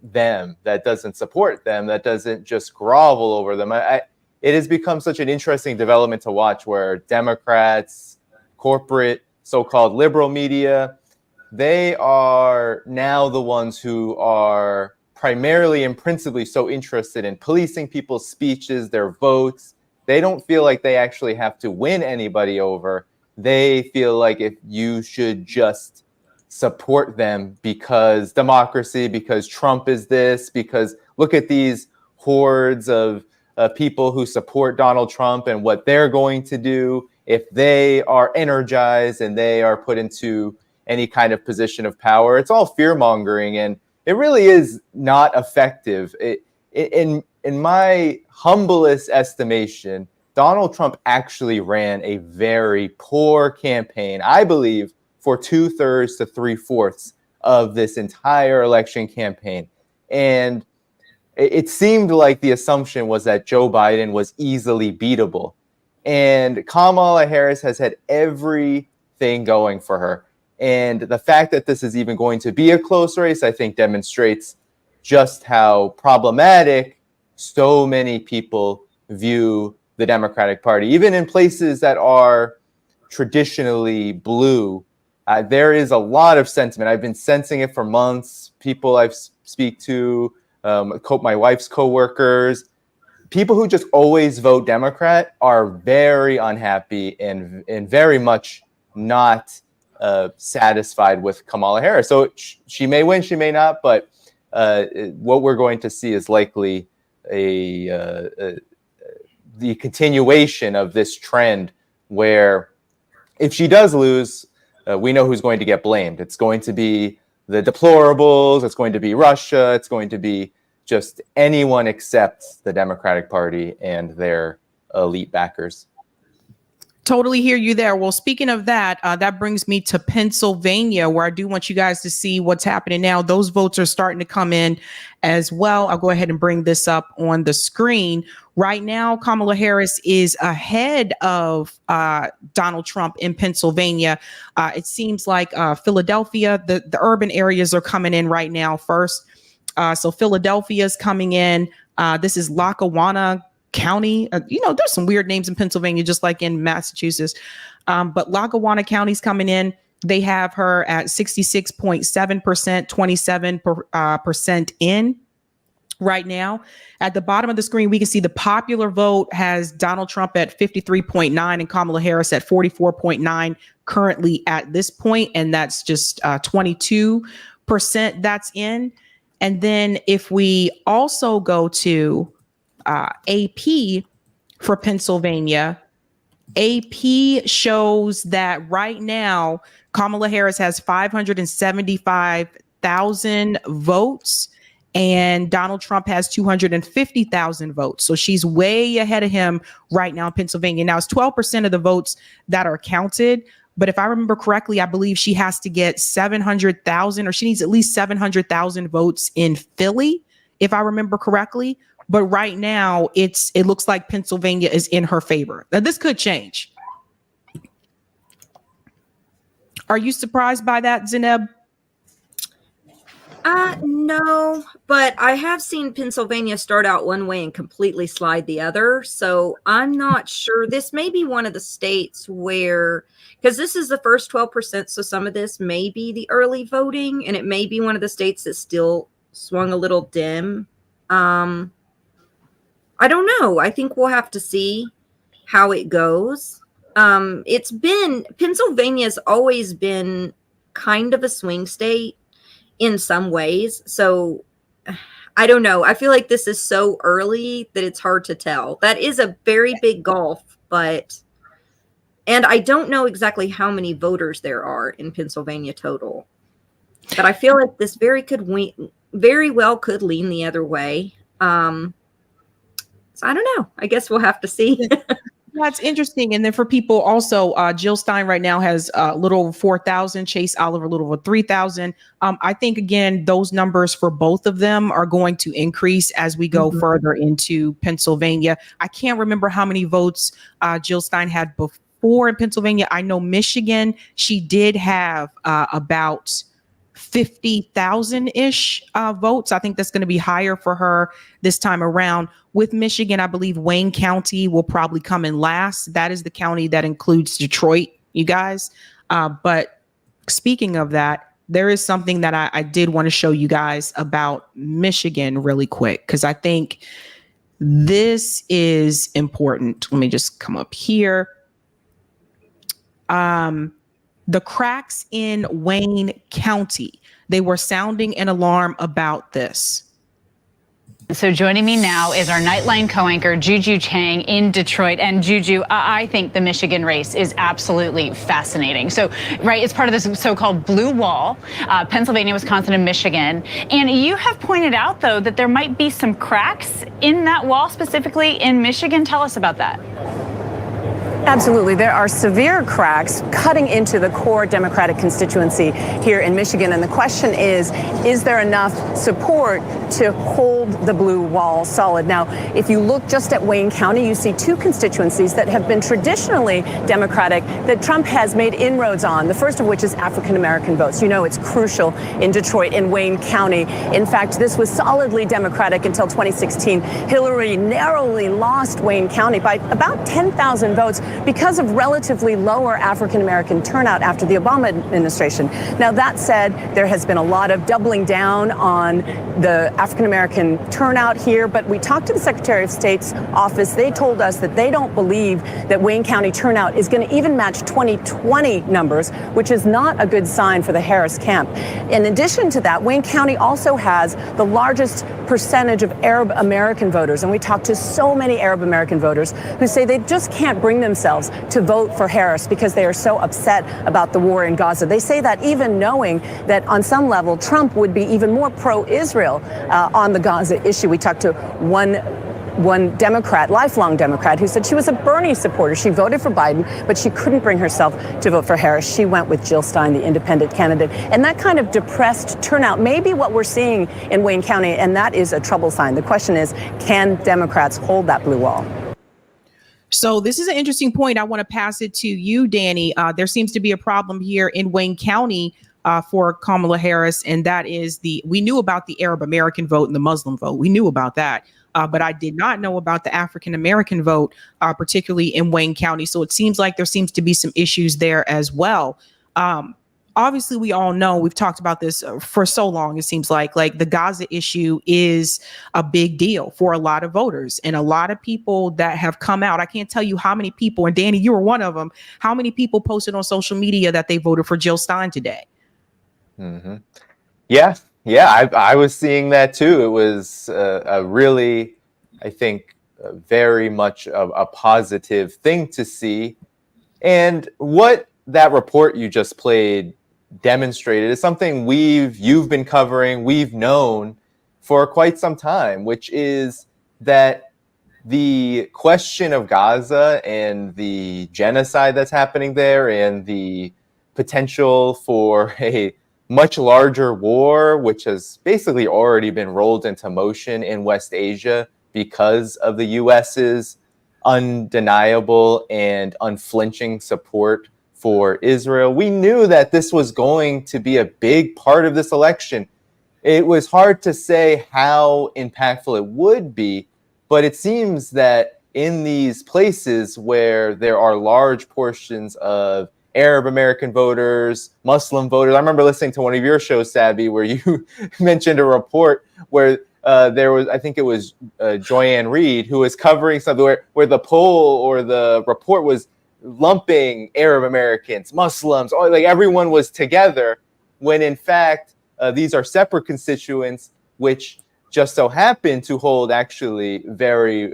them, that doesn't support them, that doesn't just grovel over them. It has become such an interesting development to watch where Democrats, corporate so-called liberal media, they are now the ones who are primarily and principally so interested in policing people's speeches, their votes. They don't feel like they actually have to win anybody over. They feel like if you should just support them because democracy, because Trump is this, because look at these hordes of people who support Donald Trump and what they're going to do if they are energized and they are put into any kind of position of power. It's all fear-mongering, and it really is not effective. In my humblest estimation, Donald Trump actually ran a very poor campaign, I believe, for 2/3 to 3/4 of this entire election campaign. And it seemed like the assumption was that Joe Biden was easily beatable. And Kamala Harris has had everything going for her. And the fact that this is even going to be a close race, I think, demonstrates just how problematic so many people view the Democratic Party. Even in places that are traditionally blue, there is a lot of sentiment. I've been sensing it for months. People I've speak to, my wife's coworkers, people who just always vote Democrat are very unhappy and very much not satisfied with Kamala Harris. So she may win, she may not, but what we're going to see is likely the continuation of this trend where if she does lose, we know who's going to get blamed. It's going to be the deplorables. It's going to be Russia. It's going to be just anyone except the Democratic Party and their elite backers. Totally hear you there. Well, speaking of that, that brings me to Pennsylvania, where I do want you guys to see what's happening now. Those votes are starting to come in as well. I'll go ahead and bring this up on the screen. Right now, Kamala Harris is ahead of Donald Trump in Pennsylvania. It seems like Philadelphia, the urban areas are coming in right now first. So Philadelphia is coming in. This is Lackawanna County. There's some weird names in Pennsylvania, just like in Massachusetts. But Lackawanna County's coming in. They have her at 66.7%, 27% in right now. At the bottom of the screen, we can see the popular vote has Donald Trump at 53.9 and Kamala Harris at 44.9 currently at this point. And that's just 22% that's in. And then if we also go to AP for Pennsylvania, AP shows that right now, Kamala Harris has 575,000 votes and Donald Trump has 250,000 votes. So she's way ahead of him right now in Pennsylvania. Now it's 12% of the votes that are counted. But if I remember correctly, I believe she has to get 700,000 or she needs at least 700,000 votes in Philly, if I remember correctly. But right now, it looks like Pennsylvania is in her favor. Now, this could change. Are you surprised by that, Zineb? No, but I have seen Pennsylvania start out one way and completely slide the other. So I'm not sure. This may be one of the states where, because this is the first 12%, so some of this may be the early voting, and it may be one of the states that still swung a little dim. I don't know. I think we'll have to see how it goes. Pennsylvania's always been kind of a swing state in some ways. So I don't know. I feel like this is so early that it's hard to tell. That is a very big gulf, and I don't know exactly how many voters there are in Pennsylvania total. But I feel like this very well could lean the other way. So I don't know. I guess we'll have to see. That's interesting. And then for people also, Jill Stein right now has a little over 4,000, Chase Oliver a little over 3,000. I think, again, those numbers for both of them are going to increase as we go further into Pennsylvania. I can't remember how many votes Jill Stein had before in Pennsylvania. I know Michigan, she did have about 50,000-ish votes. I think that's going to be higher for her this time around. With Michigan, I believe Wayne County will probably come in last. That is the county that includes Detroit, you guys. But speaking of that, there is something that I did want to show you guys about Michigan really quick, because I think this is important. Let me just come up here. The cracks in Wayne County, they were sounding an alarm about this. So joining me now is our Nightline co-anchor, Juju Chang in Detroit. And Juju, I think the Michigan race is absolutely fascinating. So, right, it's part of this so-called blue wall, Pennsylvania, Wisconsin, and Michigan. And you have pointed out, though, that there might be some cracks in that wall, specifically in Michigan. Tell us about that. Absolutely. There are severe cracks cutting into the core Democratic constituency here in Michigan. And the question is there enough support to hold the blue wall solid? Now, if you look just at Wayne County, you see two constituencies that have been traditionally Democratic that Trump has made inroads on, the first of which is African-American votes. You know, it's crucial in Detroit, in Wayne County. In fact, this was solidly Democratic until 2016. Hillary narrowly lost Wayne County by about 10,000 votes because of relatively lower African-American turnout after the Obama administration. Now, that said, there has been a lot of doubling down on the African-American turnout here, but we talked to the Secretary of State's office. They told us that they don't believe that Wayne County turnout is going to even match 2020 numbers, which is not a good sign for the Harris camp. In addition to that, Wayne County also has the largest percentage of Arab American voters, and we talked to so many Arab American voters who say they just can't bring themselves to vote for Harris because they are so upset about the war in Gaza. They say that even knowing that on some level Trump would be even more pro-Israel on the Gaza issue. We talked to one Democrat, lifelong Democrat, who said she was a Bernie supporter. She voted for Biden, but she couldn't bring herself to vote for Harris. She went with Jill Stein, the independent candidate. And that kind of depressed turnout may be what we're seeing in Wayne County, and that is a trouble sign. The question is, can Democrats hold that blue wall? So this is an interesting point. I want to pass it to you, Danny. There seems to be a problem here in Wayne County for Kamala Harris, and that is we knew about the Arab American vote and the Muslim vote. We knew about that. But I did not know about the African American vote, particularly in Wayne County. So it seems like there seems to be some issues there as well. Obviously, we all know, we've talked about this for so long, it seems like the Gaza issue is a big deal for a lot of voters and a lot of people that have come out. I can't tell you how many people, and Danny, you were one of them, how many people posted on social media that they voted for Jill Stein today. Mm-hmm. Yeah, I was seeing that too. It was a really, I think, very much a positive thing to see. And what that report you just played demonstrated is something you've been covering, we've known for quite some time, which is that the question of Gaza and the genocide that's happening there and the potential for a much larger war, which has basically already been rolled into motion in West Asia because of the US's undeniable and unflinching support for Israel. We knew that this was going to be a big part of this election. It was hard to say how impactful it would be, but it seems that in these places where there are large portions of Arab American voters, Muslim voters. I remember listening to one of your shows, Sabby, where you mentioned a report where there was, I think it was Joyanne Reed, who was covering something where the poll or the report was lumping Arab Americans, Muslims, like everyone was together, when in fact these are separate constituents, which just so happen to hold actually very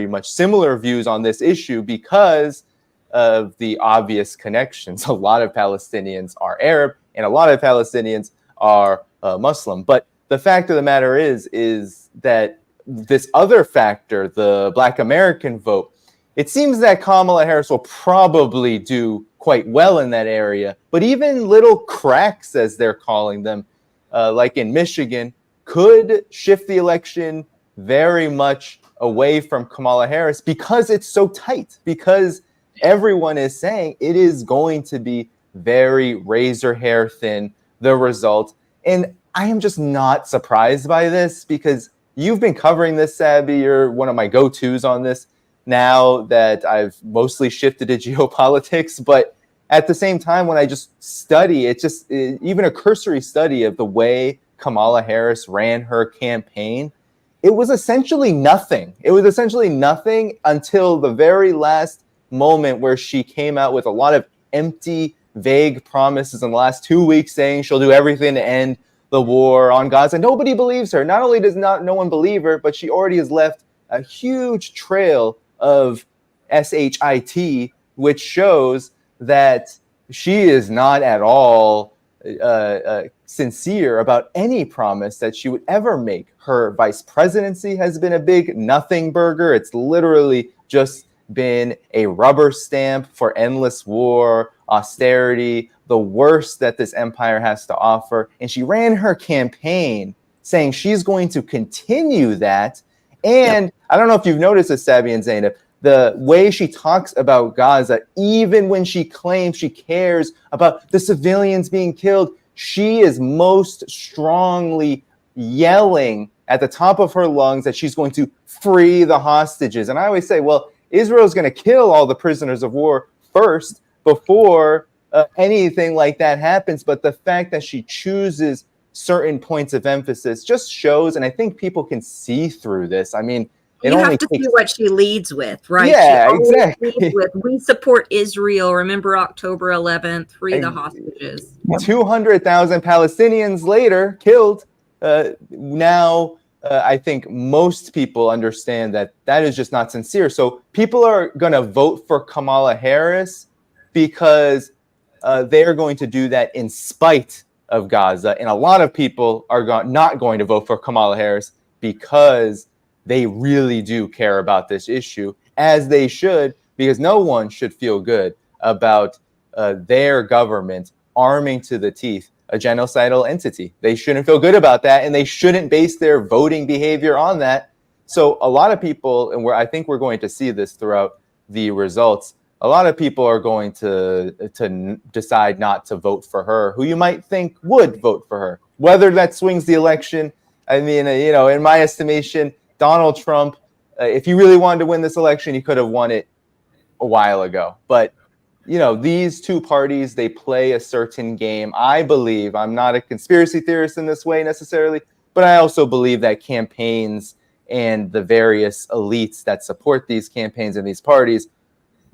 much similar views on this issue because of the obvious connections. A lot of Palestinians are Arab and a lot of Palestinians are Muslim. But the fact of the matter is that this other factor, the Black American vote, it seems that Kamala Harris will probably do quite well in that area. But even little cracks, as they're calling them, like in Michigan, could shift the election very much away from Kamala Harris because it's so tight, because everyone is saying it is going to be very razor hair thin, the result. And I am just not surprised by this because you've been covering this, Sabby. You're one of my go-tos on this now that I've mostly shifted to geopolitics. But at the same time, when I just study, even a cursory study of the way Kamala Harris ran her campaign, it was essentially nothing. It was essentially nothing until the very last moment where she came out with a lot of empty, vague promises in the last 2 weeks saying she'll do everything to end the war on Gaza. Nobody believes her. Not only does no one believe her, but she already has left a huge trail of shit, which shows that she is not at all sincere about any promise that she would ever make. Her vice presidency has been a big nothing burger. It's literally just been a rubber stamp for endless war, austerity, the worst that this empire has to offer. And she ran her campaign saying she's going to continue that. And I don't know if you've noticed this, Sabby and Zainab, the way she talks about Gaza, even when she claims she cares about the civilians being killed, she is most strongly yelling at the top of her lungs that she's going to free the hostages. And I always say, well, Israel's going to kill all the prisoners of war first before anything like that happens. But the fact that she chooses certain points of emphasis just shows, and I think people can see through this. I mean, you have to see what she leads with, right? Yeah, exactly. Leads with, we support Israel. Remember October 11th, free the hostages. 200,000 Palestinians later killed. Now, I think most people understand that that is just not sincere. So people are going to vote for Kamala Harris because they are going to do that in spite of Gaza. And a lot of people are not going to vote for Kamala Harris because they really do care about this issue, as they should, because no one should feel good about their government arming to the teeth a genocidal entity. They shouldn't feel good about that, and they shouldn't base their voting behavior on that. So a lot of people, and I think we're going to see this throughout the results, a lot of people are going to decide not to vote for her, who you might think would vote for her. Whether that swings the election, I mean, in my estimation, Donald Trump, if he really wanted to win this election, he could have won it a while ago. But these two parties, they play a certain game. I believe, I'm not a conspiracy theorist in this way necessarily, but I also believe that campaigns and the various elites that support these campaigns and these parties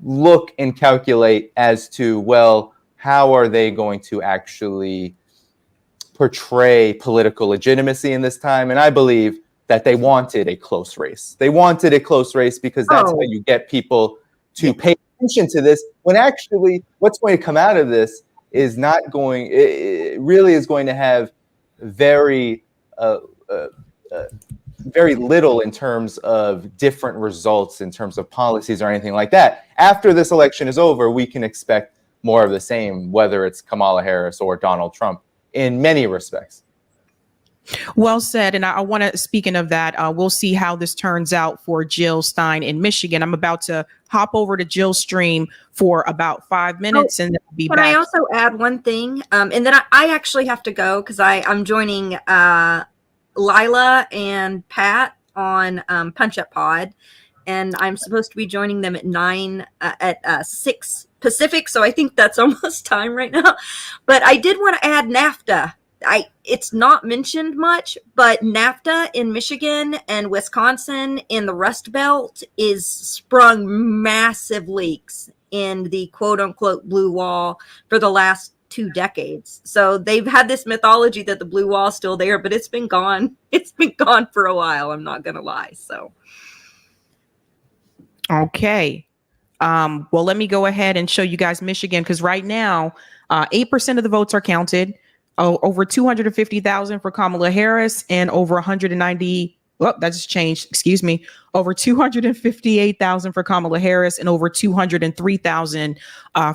look and calculate as to, well, how are they going to actually portray political legitimacy in this time? And I believe that they wanted a close race. They wanted a close race because that's how you get people to pay attention to this, when actually what's going to come out of this is not going, it really is going to have very very little in terms of different results in terms of policies or anything like that. After this election is over, we can expect more of the same, whether it's Kamala Harris or Donald Trump in many respects. Well said. And I want to, speaking of that, we'll see how this turns out for Jill Stein in Michigan. I'm about to hop over to Jill's stream for about 5 minutes and then I'll be back. Can I also add one thing? And then I actually have to go because I'm joining Lila and Pat on Punch Up Pod. And I'm supposed to be joining them at 6 Pacific. So I think that's almost time right now. But I did want to add NAFTA. It's not mentioned much, but NAFTA in Michigan and Wisconsin in the Rust Belt is sprung massive leaks in the quote unquote blue wall for the last 2 decades. So they've had this mythology that the blue wall is still there, but it's been gone. It's been gone for a while. I'm not going to lie. So. Okay. Well, let me go ahead and show you guys Michigan, because right now, 8% of the votes are counted. Over 250,000 for Kamala Harris and over 190. Well, that just changed. Excuse me. Over 258,000 for Kamala Harris and over 203,000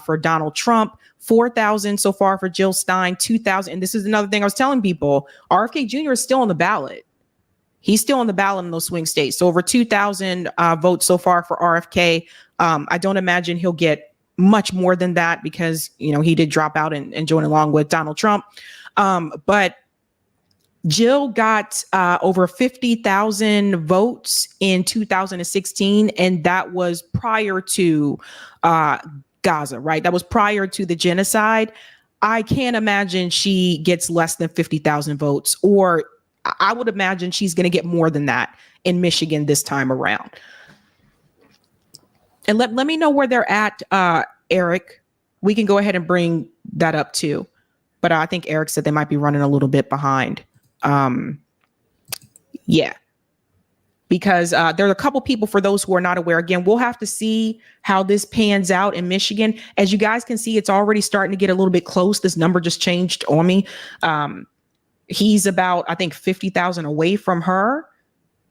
for Donald Trump. 4,000 so far for Jill Stein. 2,000. And this is another thing I was telling people. RFK Jr. is still on the ballot. He's still on the ballot in those swing states. So over 2,000 votes so far for RFK. I don't imagine he'll get much more than that because, he did drop out and join along with Donald Trump. But Jill got over 50,000 votes in 2016. And that was prior to Gaza, right? That was prior to the genocide. I can't imagine she gets less than 50,000 votes, or I would imagine she's going to get more than that in Michigan this time around. And let me know where they're at, Eric. We can go ahead and bring that up too. But I think Eric said they might be running a little bit behind. Yeah. Because there are a couple people, for those who are not aware, again, we'll have to see how this pans out in Michigan. As you guys can see, it's already starting to get a little bit close. This number just changed on me. He's about, I think, 50,000 away from her.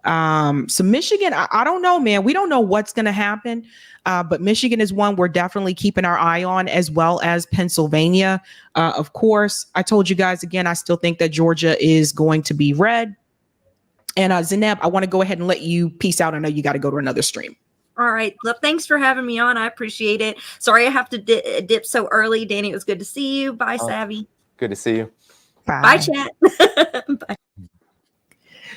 So Michigan, I don't know, man. We don't know what's going to happen. But Michigan is one we're definitely keeping our eye on, as well as Pennsylvania. Of course, I told you guys again, I still think that Georgia is going to be red. And Zeneb, I want to go ahead and let you peace out. I know you got to go to another stream. All right. Well, thanks for having me on. I appreciate it. Sorry I have to dip so early. Danny, it was good to see you. Bye, Sabby. Good to see you. Bye, chat. Bye.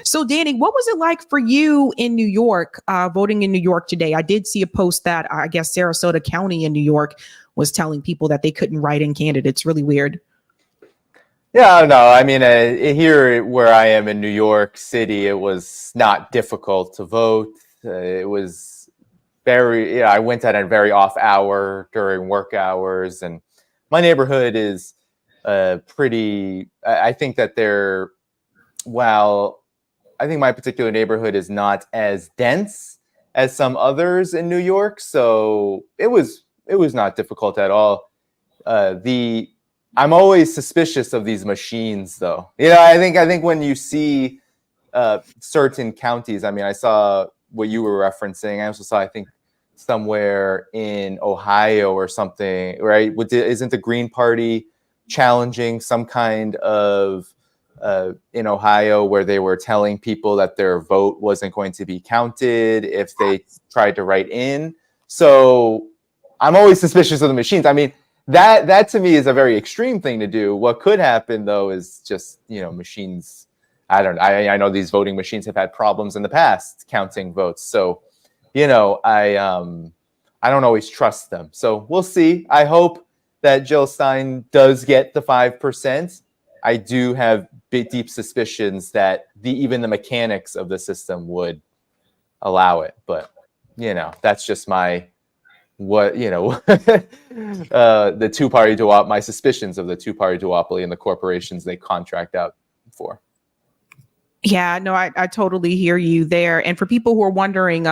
So, Danny, what was it like for you in New York, voting in New York today? I did see a post that I guess Sarasota County in New York was telling people that they couldn't write in candidates. Really weird. Yeah, I don't know. I mean, here where I am in New York City, it was not difficult to vote. It was very, I went at a very off hour during work hours. And my neighborhood is pretty, I think that I think my particular neighborhood is not as dense as some others in New York. So it was not difficult at all. I'm always suspicious of these machines, though. I think when you see certain counties, I mean, I saw what you were referencing. I also saw, I think, somewhere in Ohio or something, right? Isn't the Green Party challenging some kind of in Ohio where they were telling people that their vote wasn't going to be counted if they tried to write in? So I'm always suspicious of the machines. I mean, that to me is a very extreme thing to do. What could happen though is just, machines. I know these voting machines have had problems in the past counting votes. So, I don't always trust them. So we'll see. I hope that Jill Stein does get the 5%. I do have deep suspicions that even the mechanics of the system would allow it. But, that's just my the two-party duopoly, my suspicions of the two-party duopoly and the corporations they contract out for. Yeah, no, I totally hear you there. And for people who are wondering,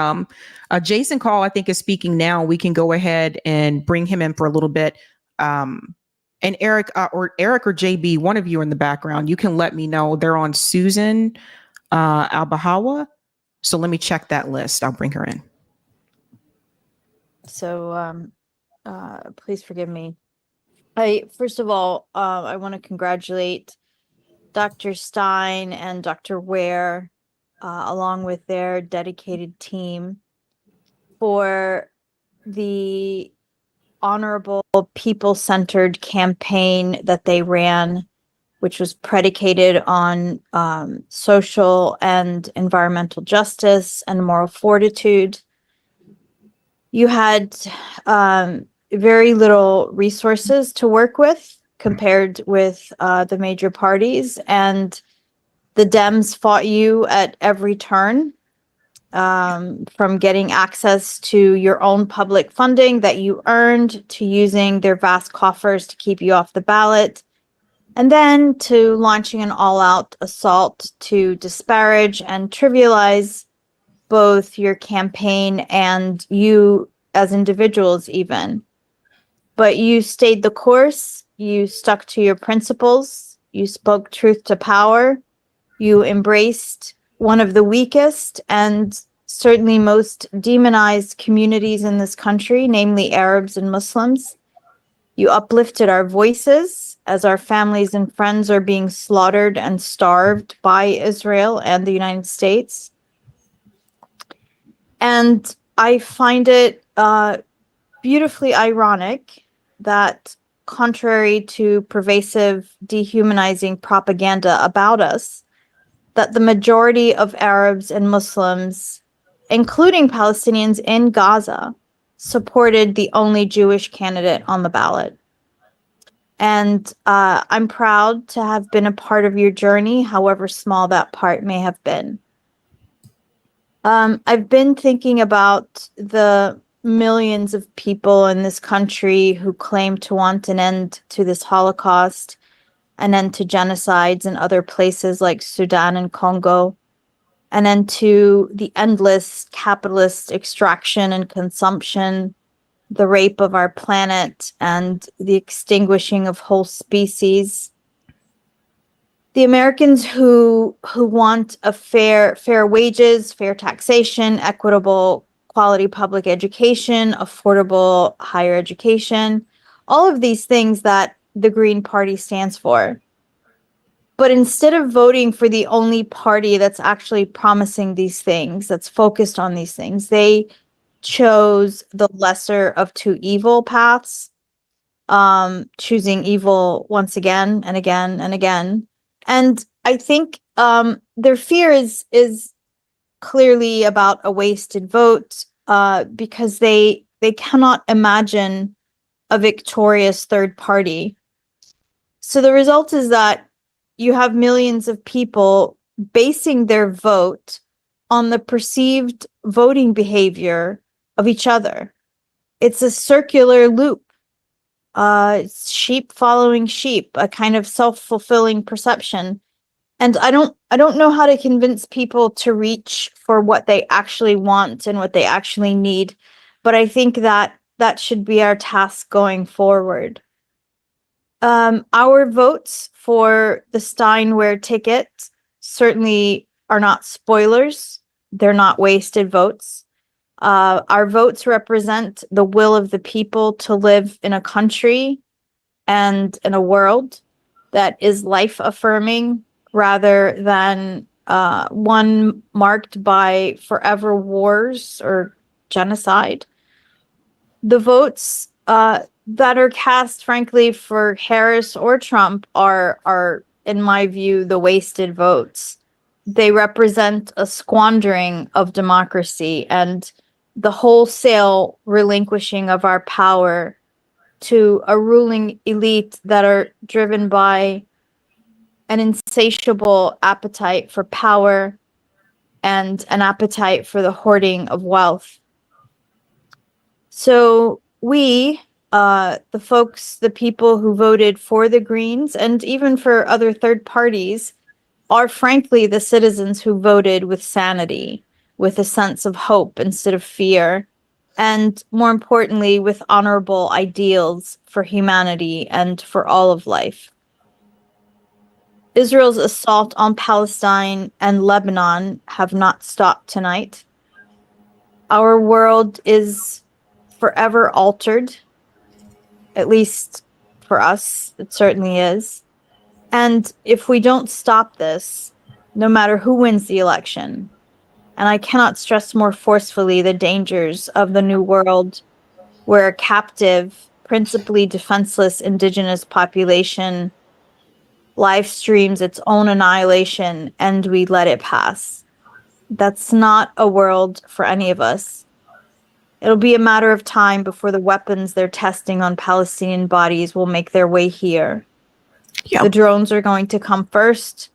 Jason Call, I think, is speaking now. We can go ahead and bring him in for a little bit. And Eric or JB, one of you in the background, you can let me know. They're on Susan Al-Bahawa. So let me check that list. I'll bring her in. So please forgive me. First of all, I want to congratulate Dr. Stein and Dr. Ware, along with their dedicated team, for the honorable, people-centered campaign that they ran, which was predicated on social and environmental justice and moral fortitude. You had very little resources to work with compared with the major parties, and the Dems fought you at every turn, from getting access to your own public funding that you earned, to using their vast coffers to keep you off the ballot, and then to launching an all-out assault to disparage and trivialize both your campaign and you as individuals even. But you stayed the course, you stuck to your principles, you spoke truth to power, you embraced one of the weakest and certainly most demonized communities in this country, namely Arabs and Muslims. You uplifted our voices as our families and friends are being slaughtered and starved by Israel and the United States. And I find it beautifully ironic that, contrary to pervasive dehumanizing propaganda about us, that the majority of Arabs and Muslims, including Palestinians in Gaza, supported the only Jewish candidate on the ballot. And I'm proud to have been a part of your journey, however small that part may have been. I've been thinking about the millions of people in this country who claim to want an end to this Holocaust, an end to genocides in other places like Sudan and Congo, an end to the endless capitalist extraction and consumption, the rape of our planet, and the extinguishing of whole species. The Americans who want a fair wages, fair taxation, equitable quality public education, affordable higher education, all of these things that the Green Party stands for. But instead of voting for the only party that's actually promising these things, that's focused on these things, they chose the lesser of two evil paths, choosing evil once again and again and again. And I think their fear is clearly about a wasted vote, because they cannot imagine a victorious third party. So the result is that you have millions of people basing their vote on the perceived voting behavior of each other. It's a circular loop. It's sheep following sheep, a kind of self-fulfilling perception. And I don't know how to convince people to reach for what they actually want and what they actually need, but I think that should be our task going forward. Our votes for the Stein-Ware ticket certainly are not spoilers. They're not wasted votes. Our votes represent the will of the people to live in a country and in a world that is life-affirming rather than one marked by forever wars or genocide. the votes that are cast, frankly, for Harris or Trump are, in my view, the wasted votes. They represent a squandering of democracy and the wholesale relinquishing of our power to a ruling elite that are driven by an insatiable appetite for power and an appetite for the hoarding of wealth. So we, the people who voted for the Greens and even for other third parties, are frankly the citizens who voted with sanity, with a sense of hope instead of fear, and more importantly, with honorable ideals for humanity and for all of life. Israel's assault on Palestine and Lebanon have not stopped tonight. Our world is forever altered, at least for us, it certainly is. And if we don't stop this, no matter who wins the election, and I cannot stress more forcefully the dangers of the new world where a captive, principally defenseless indigenous population live streams its own annihilation and we let it pass. That's not a world for any of us. It'll be a matter of time before the weapons they're testing on Palestinian bodies will make their way here. Yep. The drones are going to come first,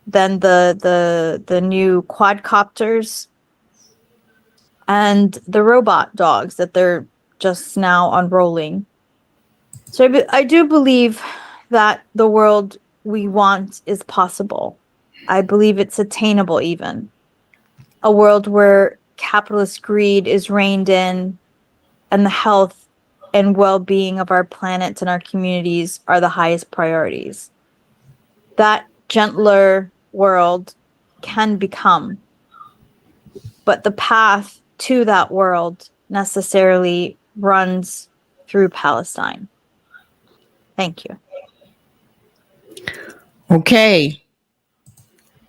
then the new quadcopters, and the robot dogs that they're just now unrolling. So I do believe that the world we want is possible. I believe it's attainable even. A world where capitalist greed is reined in and the health and well-being of our planet and our communities are the highest priorities. That gentler world can become, but the path to that world necessarily runs through Palestine. Thank you. Okay.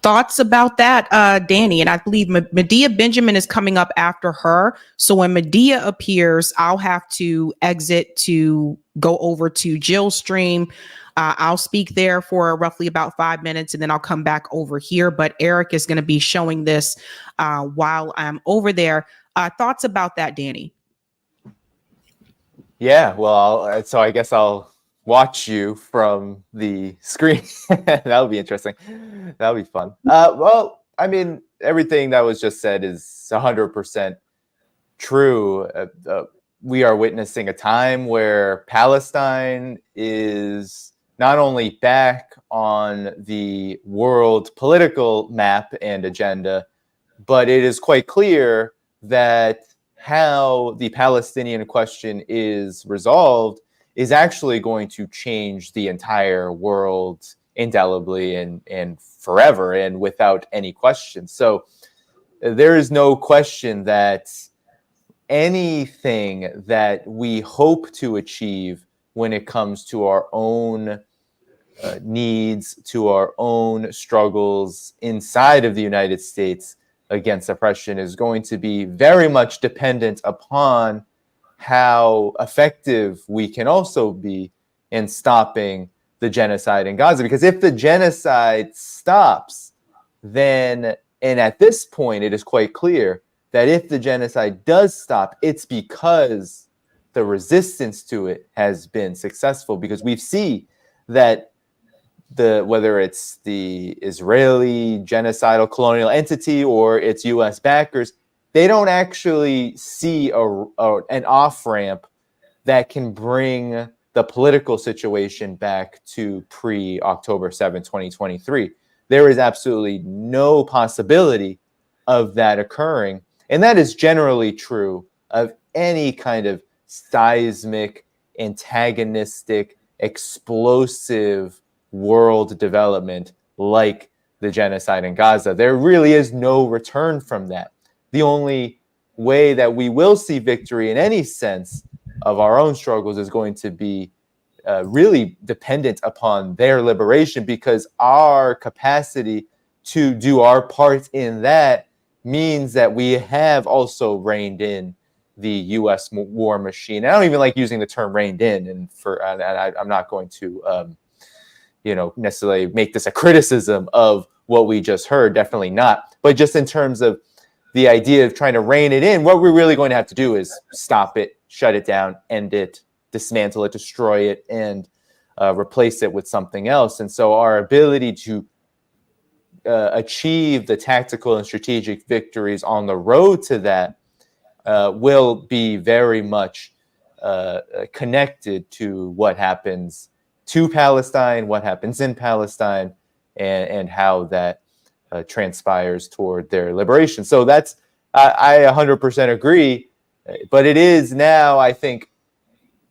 Thoughts about that, Danny? And I believe Medea Benjamin is coming up after her. So when Medea appears, I'll have to exit to go over to Jill's stream. I'll speak there for roughly about 5 minutes, and then I'll come back over here. But Eric is going to be showing this while I'm over there. Thoughts about that, Danny? Yeah, well, so I guess I'll watch you from the screen. That'll be interesting. That'll be fun. Well, I mean, everything that was just said is 100% true. We are witnessing a time where Palestine is not only back on the world political map and agenda, but it is quite clear that how the Palestinian question is resolved is actually going to change the entire world indelibly and forever and without any question. So there is no question that anything that we hope to achieve when it comes to our own needs, to our own struggles inside of the United States against oppression is going to be very much dependent upon how effective we can also be in stopping the genocide in Gaza. Because if the genocide stops, then, and at this point, it is quite clear that if the genocide does stop, it's because the resistance to it has been successful. Because we see that whether it's the Israeli genocidal colonial entity or its U.S. backers, they don't actually see an off-ramp that can bring the political situation back to pre-October 7, 2023. There is absolutely no possibility of that occurring. And that is generally true of any kind of seismic, antagonistic, explosive world development like the genocide in Gaza. There really is no return from that. The only way that we will see victory in any sense of our own struggles is going to be really dependent upon their liberation, because our capacity to do our part in that means that we have also reined in the U.S. war machine. I don't even like using the term reined in, and I'm not going to, necessarily make this a criticism of what we just heard. Definitely not. But just in terms of the idea of trying to rein it in, what we're really going to have to do is stop it, shut it down, end it, dismantle it, destroy it, and replace it with something else. And so our ability to achieve the tactical and strategic victories on the road to that will be very much connected to what happens to Palestine, what happens in Palestine, and how that transpires toward their liberation. So that's, I 100% agree, but it is now, I think,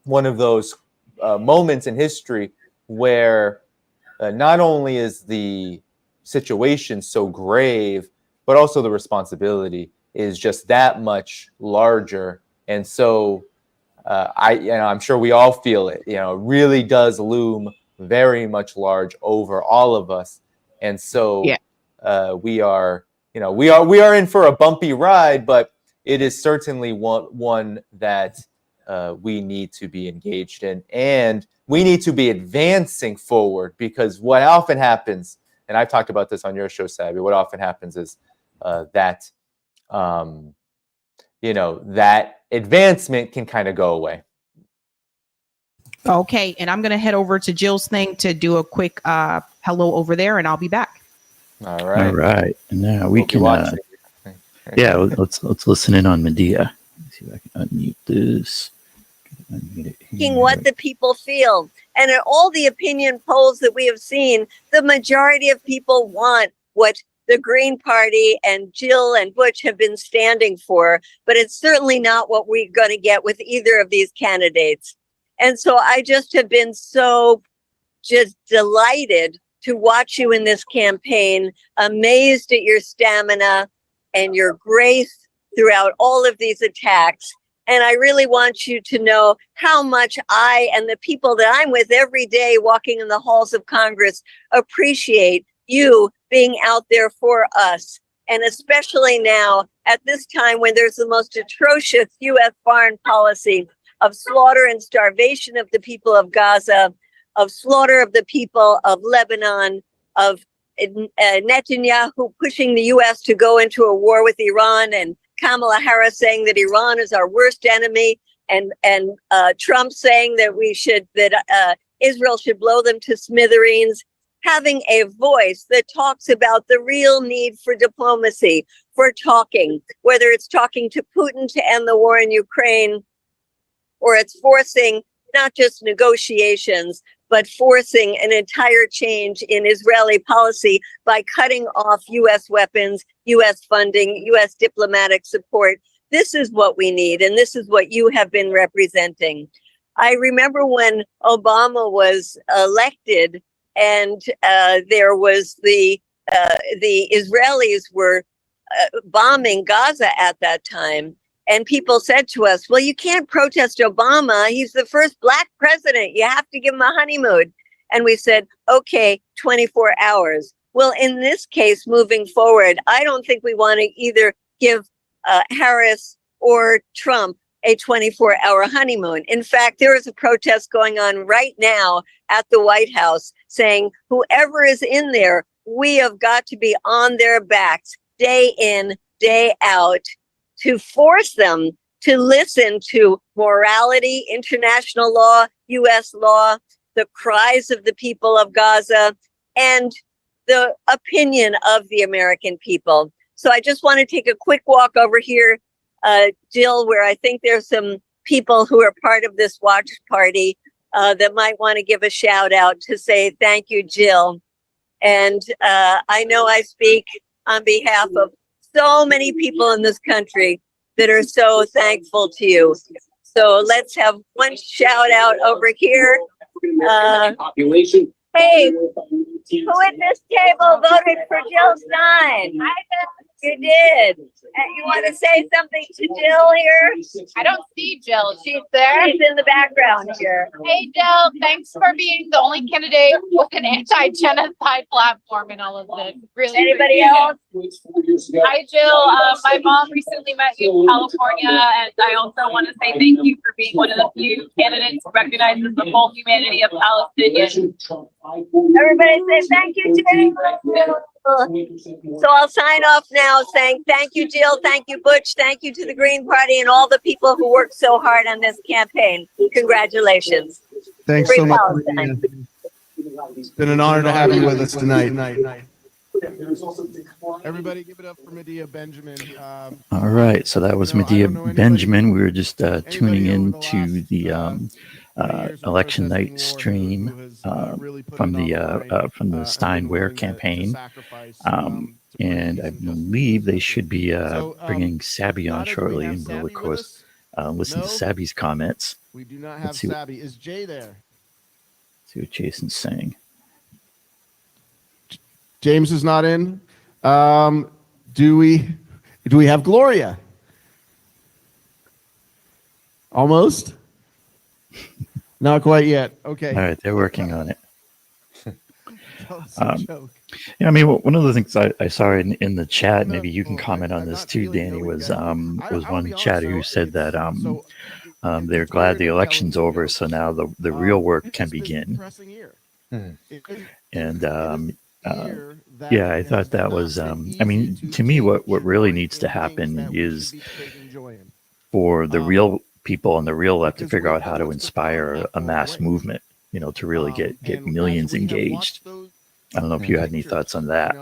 one of those moments in history where not only is the situation so grave, but also the responsibility is just that much larger. And so I'm sure we all feel it, it really does loom very much large over all of us. And so we are in for a bumpy ride, but it is certainly one that we need to be engaged in, and we need to be advancing forward, because what often happens, and I've talked about this on your show, Sabby, what often happens is that advancement can kind of go away. Okay, and I'm going to head over to Jill's thing to do a quick hello over there, and I'll be back. All right. All right. Now we can. Let's listen in on Medea. Let's see if I can unmute this. What the people feel. And in all the opinion polls that we have seen, the majority of people want what the Green Party and Jill and Butch have been standing for, but it's certainly not what we're going to get with either of these candidates. And so I just have been so just delighted to watch you in this campaign, amazed at your stamina and your grace throughout all of these attacks. And I really want you to know how much I and the people that I'm with every day walking in the halls of Congress appreciate you being out there for us. And especially now at this time when there's the most atrocious U.S. foreign policy of slaughter and starvation of the people of Gaza, of slaughter of the people of Lebanon, of Netanyahu pushing the U.S. to go into a war with Iran, and Kamala Harris saying that Iran is our worst enemy, and Trump saying that Israel should blow them to smithereens. Having a voice that talks about the real need for diplomacy, for talking, whether it's talking to Putin to end the war in Ukraine, or it's forcing not just negotiations, but forcing an entire change in Israeli policy by cutting off U.S. weapons, U.S. funding, U.S. diplomatic support. This is what we need, and this is what you have been representing. I remember when Obama was elected, and there was the Israelis were bombing Gaza at that time. And people said to us, well, you can't protest Obama. He's the first Black president. You have to give him a honeymoon. And we said, okay, 24 hours. Well, in this case, moving forward, I don't think we want to either give Harris or Trump a 24-hour honeymoon. In fact, there is a protest going on right now at the White House saying whoever is in there, we have got to be on their backs day in, day out, to force them to listen to morality, international law, U.S. law, the cries of the people of Gaza, and the opinion of the American people. So I just want to take a quick walk over here, Jill, where I think there's some people who are part of this watch party that might want to give a shout out to say thank you, Jill. And I know I speak on behalf of so many people in this country that are so thankful to you. So let's have one shout out over here. Hey, who at this table voted for Jill Stein? You did. And you want to say something to Jill here? I don't see Jill. She's there. She's in the background here. Hey, Jill. Thanks for being the only candidate with an anti-genocide platform in all of this. Really. Anybody else? Hi, Jill. My mom recently met you in California, and I also want to say thank you for being one of the few candidates who recognizes the full humanity of Palestinians. Everybody say thank you, Jill. So I'll sign off now saying thank you, Jill. Thank you, Butch. Thank you to the Green Party and all the people who worked so hard on this campaign. Congratulations. Thanks Free so much. Palestine. It's been an honor to have you with us tonight. Everybody give it up for Medea Benjamin. All right, so that was Medea Benjamin. We were just tuning in to the election night stream from the Stein campaign, and I believe they should be bringing Sabby on shortly, and we'll of course listen to Sabby's comments. We do not have Sabby. Is Jay there? See what Jason's saying. James is not in. Do we have Gloria? Almost. Not quite yet. Okay. All right, they're working on it. Yeah, I mean, one of the things I saw in the chat, maybe you can comment on this too, Danny, was one chatter who said that they're glad the election's over, so now the real work can begin. And yeah, I thought that was. I mean, to me, what really needs to happen is for the real people on the real left to figure out how to inspire a mass movement, to really get millions engaged. I don't know if you had any thoughts on that.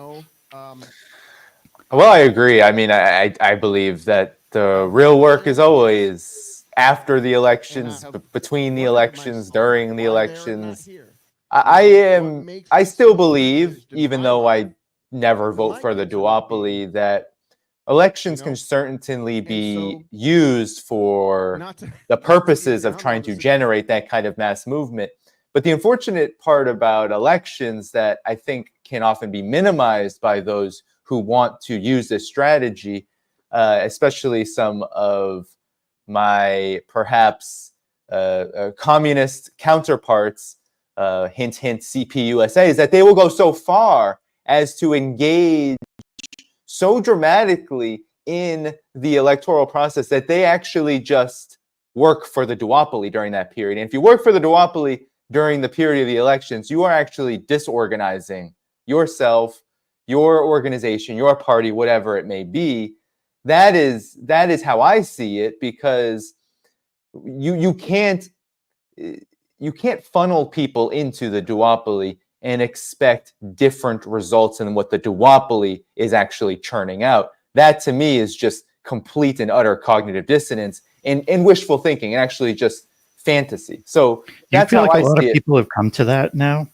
Well, I agree. I mean, I believe that the real work is always after the elections, between the elections, during the elections. I still believe, even though I never vote for the duopoly, that elections can certainly be used for the purposes of trying to generate that kind of mass movement. But the unfortunate part about elections that I think can often be minimized by those who want to use this strategy, especially some of my perhaps communist counterparts, hint, hint, CPUSA, is that they will go so far as to engage so dramatically in the electoral process that they actually just work for the duopoly during that period. And if you work for the duopoly during the period of the elections, you are actually disorganizing yourself, your organization, your party, whatever it may be. That is how I see it, because you can't funnel people into the duopoly and expect different results than what the duopoly is actually churning out. That to me is just complete and utter cognitive dissonance and wishful thinking, and actually just fantasy. So that's how I see it. A lot of people have come to that now,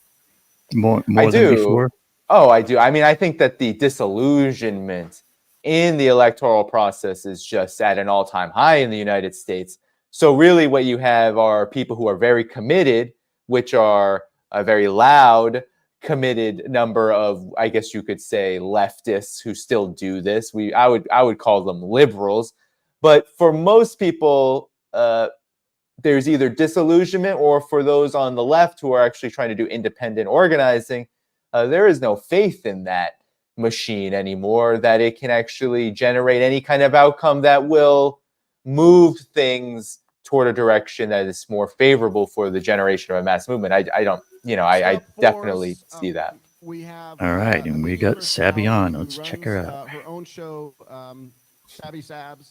more than before. Oh, I do. I mean, I think that the disillusionment in the electoral process is just at an all-time high in the United States. So really what you have are people who are very committed, which are a very loud, committed number of, I guess you could say, leftists who still do this. I would call them liberals. But for most people, there's either disillusionment, or for those on the left who are actually trying to do independent organizing, there is no faith in that machine anymore, that it can actually generate any kind of outcome that will move things toward a direction that is more favorable for the generation of a mass movement. I definitely see that. All right, and we got Sabby on. Let's check her out. Her own show, Sabby Sabs,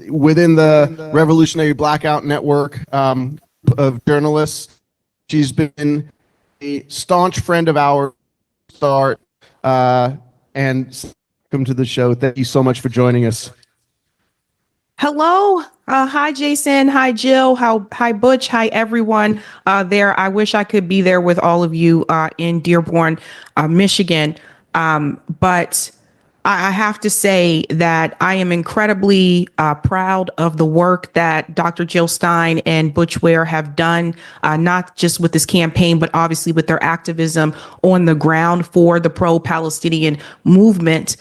within the Revolutionary Blackout Network of journalists. She's been a staunch friend of ours. Start and welcome to the show. Thank you so much for joining us. Hello. Hi, Jason. Hi, Jill. Hi, Butch. Hi, everyone there. I wish I could be there with all of you in Dearborn, Michigan. But I have to say that I am incredibly proud of the work that Dr. Jill Stein and Butch Ware have done, not just with this campaign, but obviously with their activism on the ground for the pro-Palestinian movement.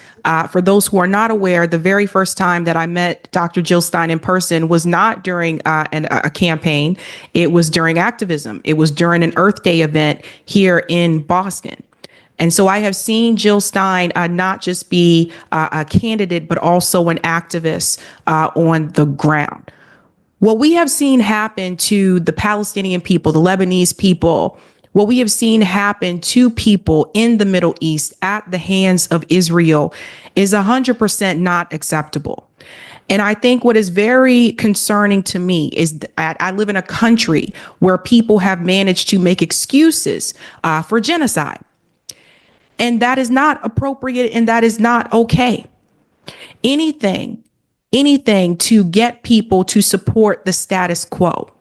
For those who are not aware, the very first time that I met Dr. Jill Stein in person was not during a campaign. It was during activism. It was during an Earth Day event here in Boston. And so I have seen Jill Stein not just be a candidate, but also an activist on the ground. What we have seen happen to the Palestinian people, the Lebanese people, what we have seen happen to people in the Middle East at the hands of Israel is 100% not acceptable. And I think what is very concerning to me is that I live in a country where people have managed to make excuses for genocide. And that is not appropriate, and that is not okay. Anything to get people to support the status quo.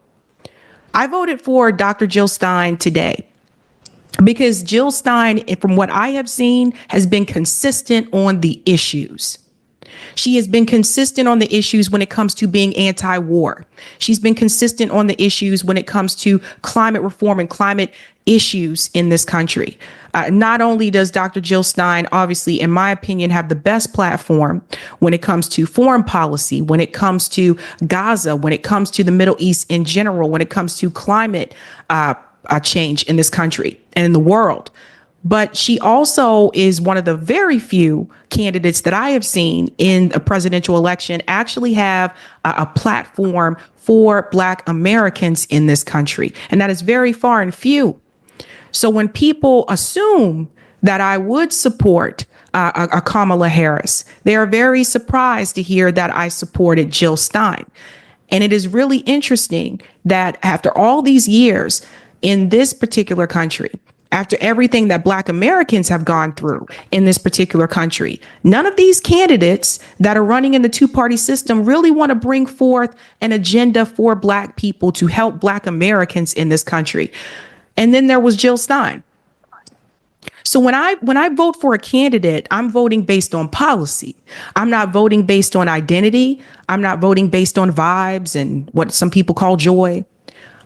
I voted for Dr. Jill Stein today because Jill Stein, from what I have seen, has been consistent on the issues. She has been consistent on the issues when it comes to being anti-war. She's been consistent on the issues when it comes to climate reform and climate issues in this country. Not only does Dr. Jill Stein, obviously, in my opinion, have the best platform when it comes to foreign policy, when it comes to Gaza, when it comes to the Middle East in general, when it comes to climate change in this country and in the world. But she also is one of the very few candidates that I have seen in a presidential election actually have a platform for Black Americans in this country. And that is very far and few. So when people assume that I would support a Kamala Harris, they are very surprised to hear that I supported Jill Stein. And it is really interesting that after all these years in this particular country, after everything that Black Americans have gone through in this particular country, none of these candidates that are running in the two-party system really want to bring forth an agenda for Black people to help Black Americans in this country. And then there was Jill Stein. So when I vote for a candidate, I'm voting based on policy. I'm not voting based on identity. I'm not voting based on vibes and what some people call joy.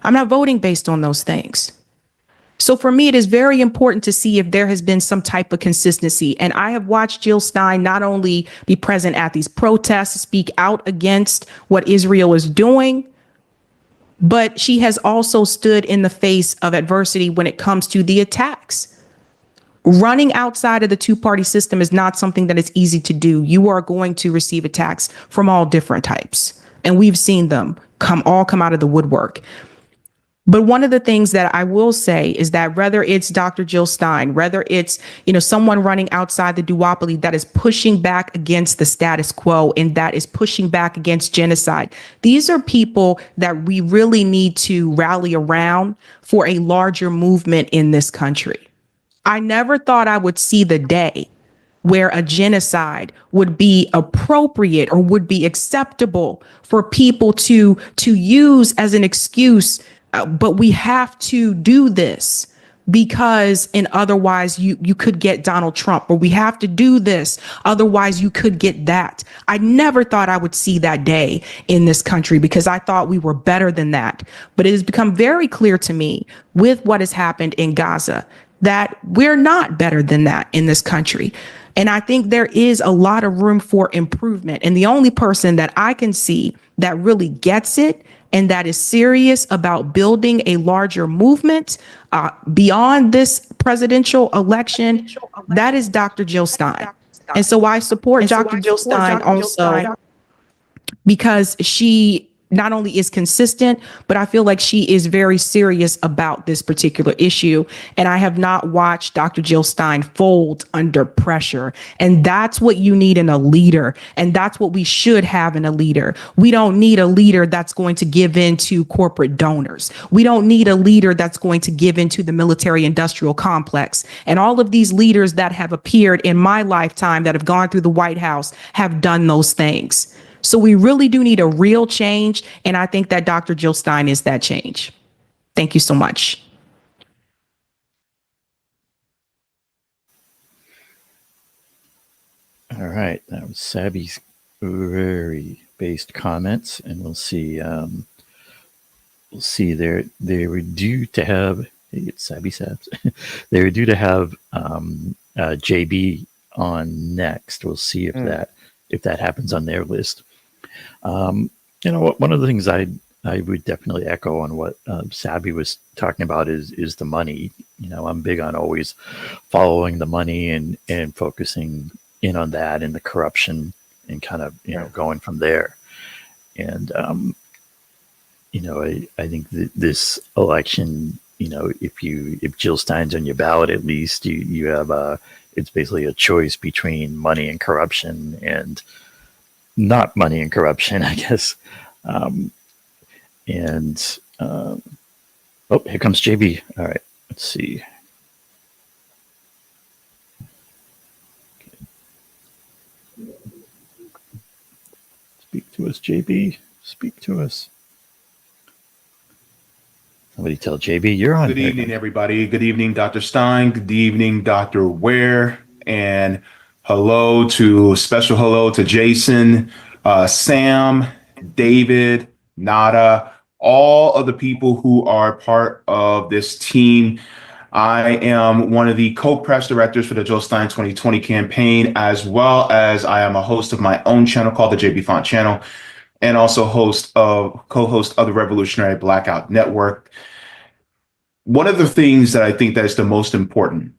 I'm not voting based on those things. So for me, it is very important to see if there has been some type of consistency. And I have watched Jill Stein not only be present at these protests, speak out against what Israel is doing, but she has also stood in the face of adversity when it comes to the attacks. Running outside of the two-party system is not something that is easy to do. You are going to receive attacks from all different types. And we've seen them come out of the woodwork. But one of the things that I will say is that whether it's Dr. Jill Stein, whether it's, someone running outside the duopoly that is pushing back against the status quo and that is pushing back against genocide, these are people that we really need to rally around for a larger movement in this country. I never thought I would see the day where a genocide would be appropriate or would be acceptable for people to use as an excuse. But we have to do this because otherwise you could get Donald Trump, or we have to do this. Otherwise you could get that. I never thought I would see that day in this country because I thought we were better than that. But it has become very clear to me with what has happened in Gaza that we're not better than that in this country. And I think there is a lot of room for improvement. And the only person that I can see that really gets it and that is serious about building a larger movement beyond this presidential election, that is Dr. Jill Stein. And so I support Dr. Jill Stein also because she not only is consistent, but I feel like she is very serious about this particular issue. And I have not watched Dr. Jill Stein fold under pressure. And that's what you need in a leader. And that's what we should have in a leader. We don't need a leader that's going to give in to corporate donors. We don't need a leader that's going to give into the military industrial complex. And all of these leaders that have appeared in my lifetime that have gone through the White House have done those things. So we really do need a real change. And I think that Dr. Jill Stein is that change. Thank you so much. All right, that was Sabby's very based comments, and we'll see. We'll see. They were due to have. Hey, it's Sabby Sabs. They were due to have JB on next. We'll see if that happens on their list. You know what? One of the things I would definitely echo on what Sabby was talking about is the money. You know, I'm big on always following the money and focusing in on that and the corruption and kind of, you know, going from there. And, you know, I think that this election, you know, if Jill Stein's on your ballot, at least you have it's basically a choice between money and corruption and not money and corruption, I guess. Oh, here comes JB. All right, let's see. Speak to us, JB. Speak to us. Somebody tell JB you're on. Good evening, everybody. Good evening, Dr. Stein. Good evening, Dr. Ware. And special hello to Jason, Sam, David, Nada, all of the people who are part of this team. I am one of the co-press directors for the Jill Stein 2020 campaign, as well as I am a host of my own channel called the JB Font Channel, and also co-host of the Revolutionary Blackout Network. One of the things that I think that is the most important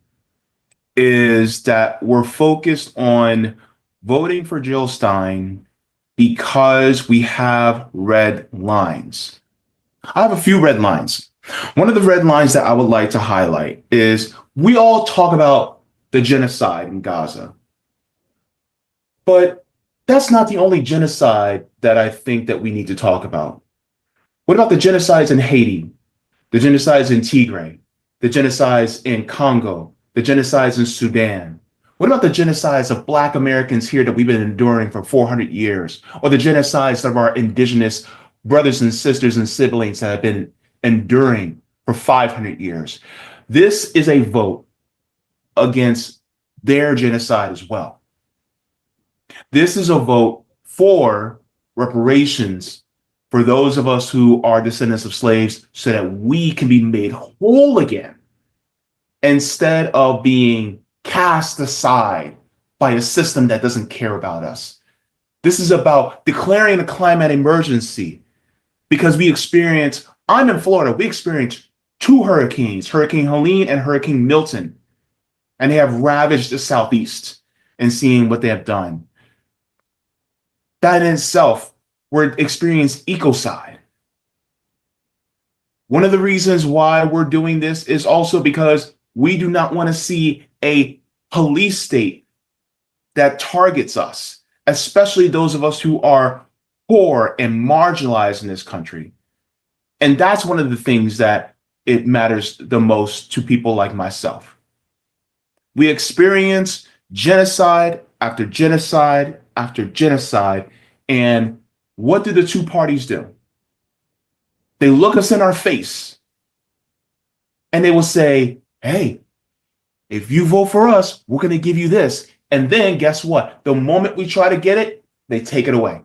is that we're focused on voting for Jill Stein because we have red lines. I have a few red lines. One of the red lines that I would like to highlight is we all talk about the genocide in Gaza, but that's not the only genocide that I think that we need to talk about. What about the genocides in Haiti, the genocides in Tigray, the genocides in Congo, the genocides in Sudan? What about the genocides of Black Americans here that we've been enduring for 400 years, or the genocides of our indigenous brothers and sisters and siblings that have been enduring for 500 years? This is a vote against their genocide as well. This is a vote for reparations for those of us who are descendants of slaves so that we can be made whole again instead of being cast aside by a system that doesn't care about us. This is about declaring a climate emergency because I'm in Florida, we experienced 2 hurricanes, Hurricane Helene and Hurricane Milton, and they have ravaged the Southeast, and seeing what they have done. That in itself, we're experiencing ecocide. One of the reasons why we're doing this is also because we do not want to see a police state that targets us, especially those of us who are poor and marginalized in this country. And that's one of the things that it matters the most to people like myself. We experience genocide after genocide after genocide. And what do the two parties do? They look us in our face and they will say, hey, if you vote for us, we're going to give you this. And then guess what? The moment we try to get it, they take it away.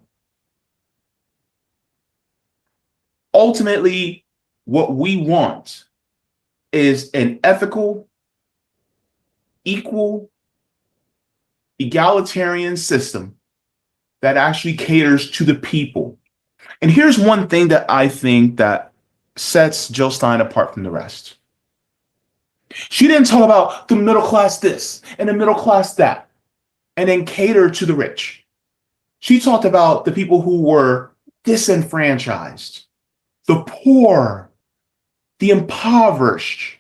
Ultimately, what we want is an ethical, equal, egalitarian system that actually caters to the people. And here's one thing that I think that sets Jill Stein apart from the rest. She didn't talk about the middle class this and the middle class that, and then cater to the rich. She talked about the people who were disenfranchised, the poor, the impoverished.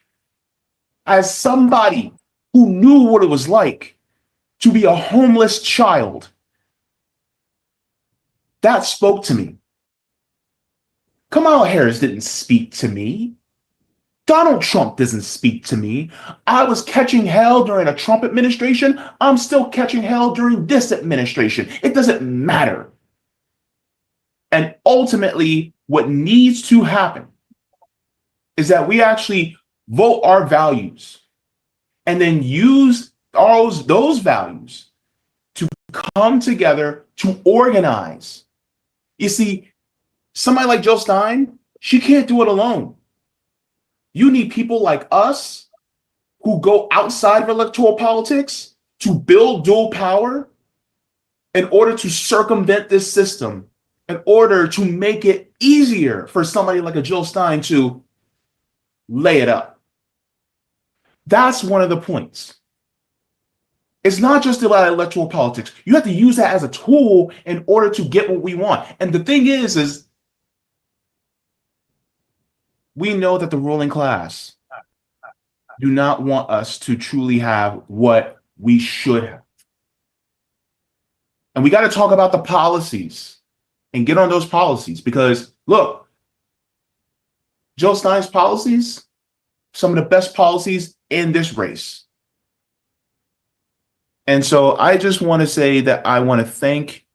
As somebody who knew what it was like to be a homeless child, that spoke to me. Kamala Harris didn't speak to me. Donald Trump doesn't speak to me. I was catching hell during a Trump administration. I'm still catching hell during this administration. It doesn't matter. And ultimately, what needs to happen is that we actually vote our values and then use those values to come together to organize. You see, somebody like Jill Stein, she can't do it alone. You need people like us who go outside of electoral politics to build dual power in order to circumvent this system, in order to make it easier for somebody like a Jill Stein to lay it up. That's one of the points. It's not just about electoral politics. You have to use that as a tool in order to get what we want. And the thing is we know that the ruling class do not want us to truly have what we should have. And we got to talk about the policies and get on those policies because, look, Jill Stein's policies, some of the best policies in this race. And so I just want to say that I want to thank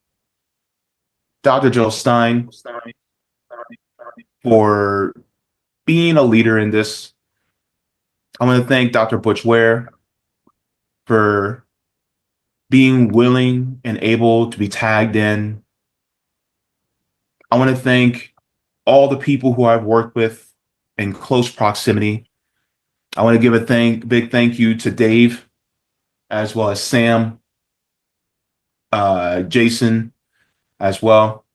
Dr. Jill Stein for being a leader in this. I want to thank Dr. Butch Ware for being willing and able to be tagged in. I want to thank all the people who I've worked with in close proximity. I want to give a big thank you to Dave, as well as Sam, Jason, as well.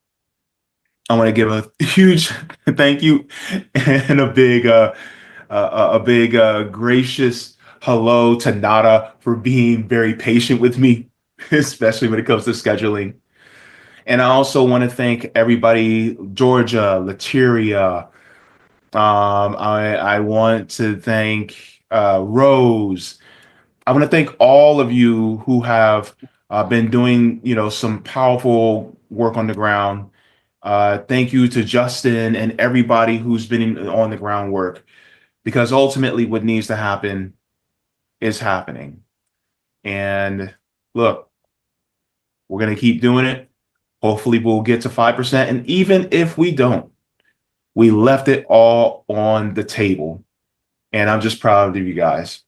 I want to give a huge thank you and a big gracious hello to Nada for being very patient with me, especially when it comes to scheduling. And I also want to thank everybody, Georgia, Lateria. I want to thank Rose. I want to thank all of you who have been doing, some powerful work on the ground. Thank you to Justin and everybody who's been on the ground work, because ultimately what needs to happen is happening. And look, we're going to keep doing it. Hopefully we'll get to 5%. And even if we don't, we left it all on the table. And I'm just proud of you guys.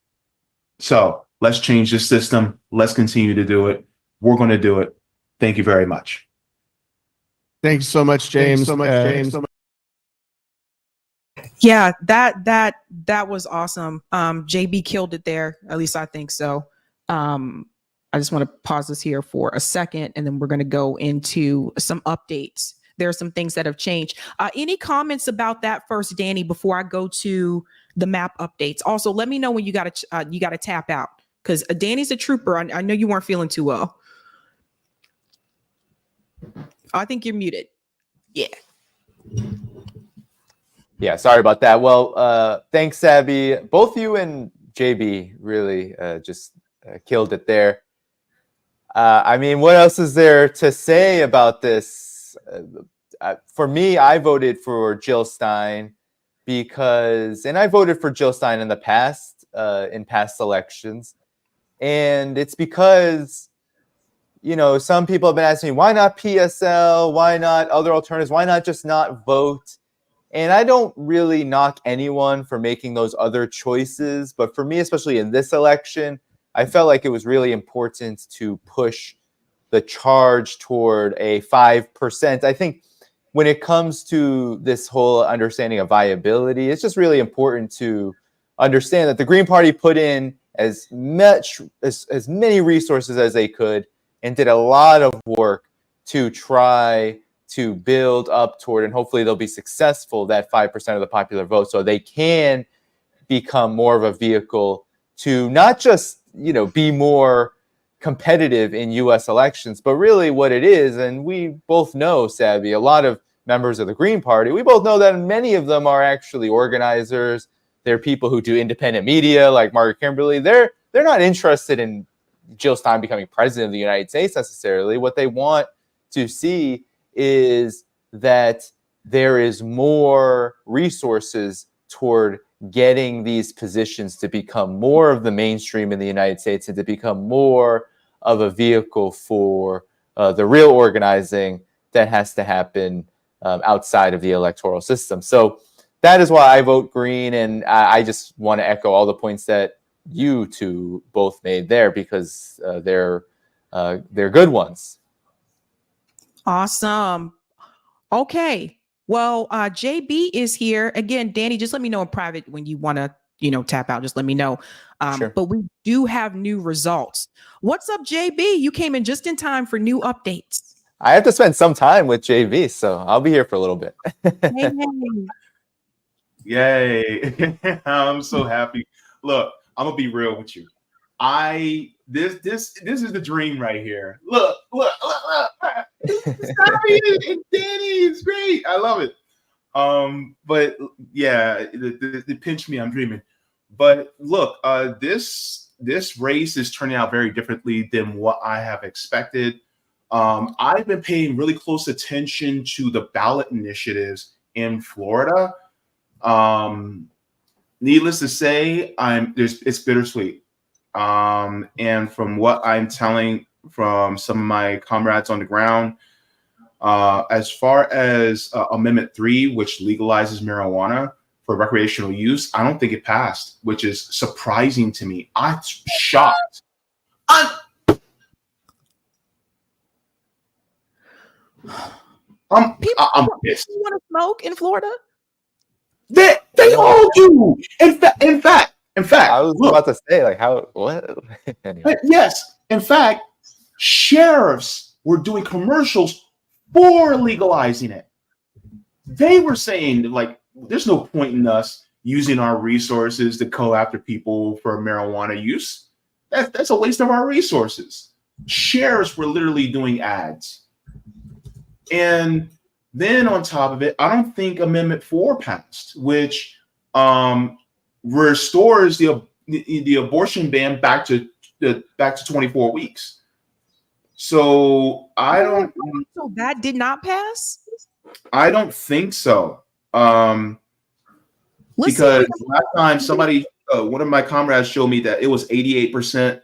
So let's change the system. Let's continue to do it. We're going to do it. Thank you very much. Thanks so much, James. Yeah, that was awesome. JB killed it there. At least I think so. I just want to pause this here for a second, and then we're going to go into some updates. There are some things that have changed. Any comments about that first, Danny, before I go to the map updates? Also, let me know when you got to tap out, because Danny's a trooper. I know you weren't feeling too well. I think you're muted. Yeah. Yeah, sorry about that. Well, thanks, Sabby. Both you and JB really just killed it there. I mean, what else is there to say about this? For me, I voted for Jill Stein and I voted for Jill Stein in the past, in past elections. And it's because, some people have been asking me, why not PSL? Why not other alternatives? Why not just not vote? And I don't really knock anyone for making those other choices. But for me, especially in this election, I felt like it was really important to push the charge toward a 5%. I think when it comes to this whole understanding of viability, it's just really important to understand that the Green Party put in as many resources as they could and did a lot of work to try to build up toward, and hopefully they'll be successful, that 5% of the popular vote, so they can become more of a vehicle to not just, be more competitive in U.S. elections, but really what it is, and we both know, Sabby, a lot of members of the Green Party, we both know that many of them are actually organizers. They're people who do independent media, like Margaret Kimberly. They're not interested in Jill Stein becoming president of the United States necessarily. What they want to see is that there is more resources toward getting these positions to become more of the mainstream in the United States and to become more of a vehicle for the real organizing that has to happen outside of the electoral system. So that is why I vote Green, and I just want to echo all the points that you two both made there, because they're they're good ones. Awesome. Okay. Well, JB is here again. Danny, just let me know in private when you want to, tap out. Just let me know. Sure. But we do have new results. What's up, JB? You came in just in time for new updates. I have to spend some time with JV, so I'll be here for a little bit. Hey. Yay. I'm so happy. Look, I'm gonna be real with you. This is the dream right here. Look. Sabby and Danny, it's great. I love it. But yeah, the pinch me, I'm dreaming. But look, this race is turning out very differently than what I have expected. I've been paying really close attention to the ballot initiatives in Florida. Needless to say, it's bittersweet. And from what I'm telling from some of my comrades on the ground, as far as Amendment 3, which legalizes marijuana for recreational use, I don't think it passed, which is surprising to me. I'm shocked. I'm pissed. You want to smoke in Florida? They all do. In fact. I was about to say, like, how? What? Anyway. Yes. In fact, sheriffs were doing commercials for legalizing it. They were saying, like, there's no point in us using our resources to go after people for marijuana use. That's a waste of our resources. Sheriffs were literally doing ads. And then on top of it, I don't think Amendment 4 passed, which restores the abortion ban back to 24 weeks. So So that did not pass? I don't think so. Because last time somebody, one of my comrades showed me that it was 88%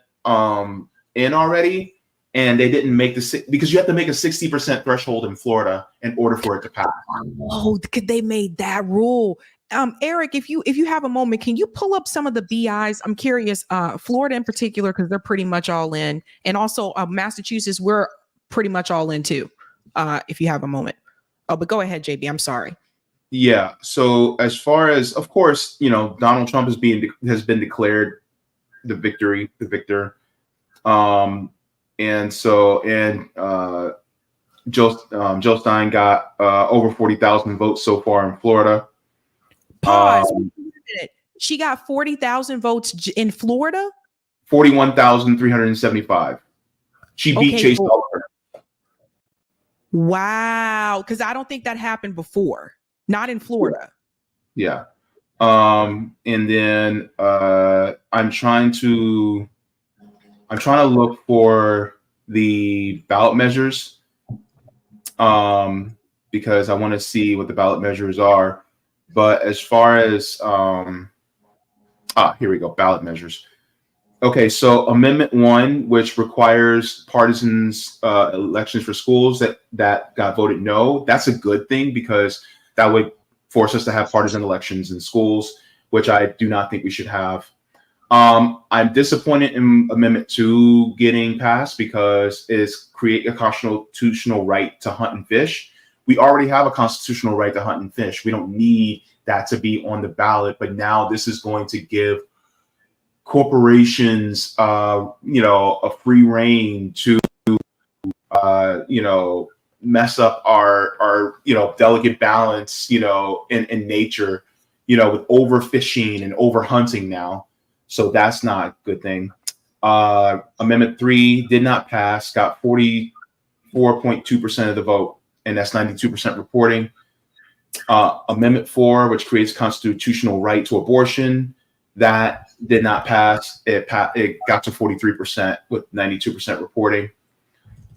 in already, and they didn't make because you have to make a 60% threshold in Florida in order for it to pass. Oh, they made that rule. Eric, if you have a moment, can you pull up some of the BIs? I'm curious, Florida in particular, because they're pretty much all in, and also Massachusetts, we're pretty much all in too. If you have a moment. Oh, but go ahead, JB. I'm sorry. Yeah. So as far as, of course, Donald Trump has been declared the victor. Joe Stein got over 40,000 votes so far in Florida. Pause. She got 40,000 votes in Florida. 41,375. She beat Chase Sullivan. Wow, because I don't think that happened before. Not in Florida. Yeah. And then I'm trying to look for the ballot measures because I want to see what the ballot measures are. But as far as here we go, ballot measures. Okay, so Amendment 1, which requires partisans elections for schools that got voted no, that's a good thing because that would force us to have partisan elections in schools, which I do not think we should have. I'm disappointed in Amendment 2 getting passed because it's create a constitutional right to hunt and fish. We already have a constitutional right to hunt and fish. We don't need that to be on the ballot, but now this is going to give corporations, a free reign to, mess up our delicate balance, in nature, with overfishing and overhunting now. So that's not a good thing. Amendment 3 did not pass, got 44.2% of the vote, and that's 92% reporting. Amendment 4, which creates constitutional right to abortion, that did not pass. It got to 43% with 92% reporting.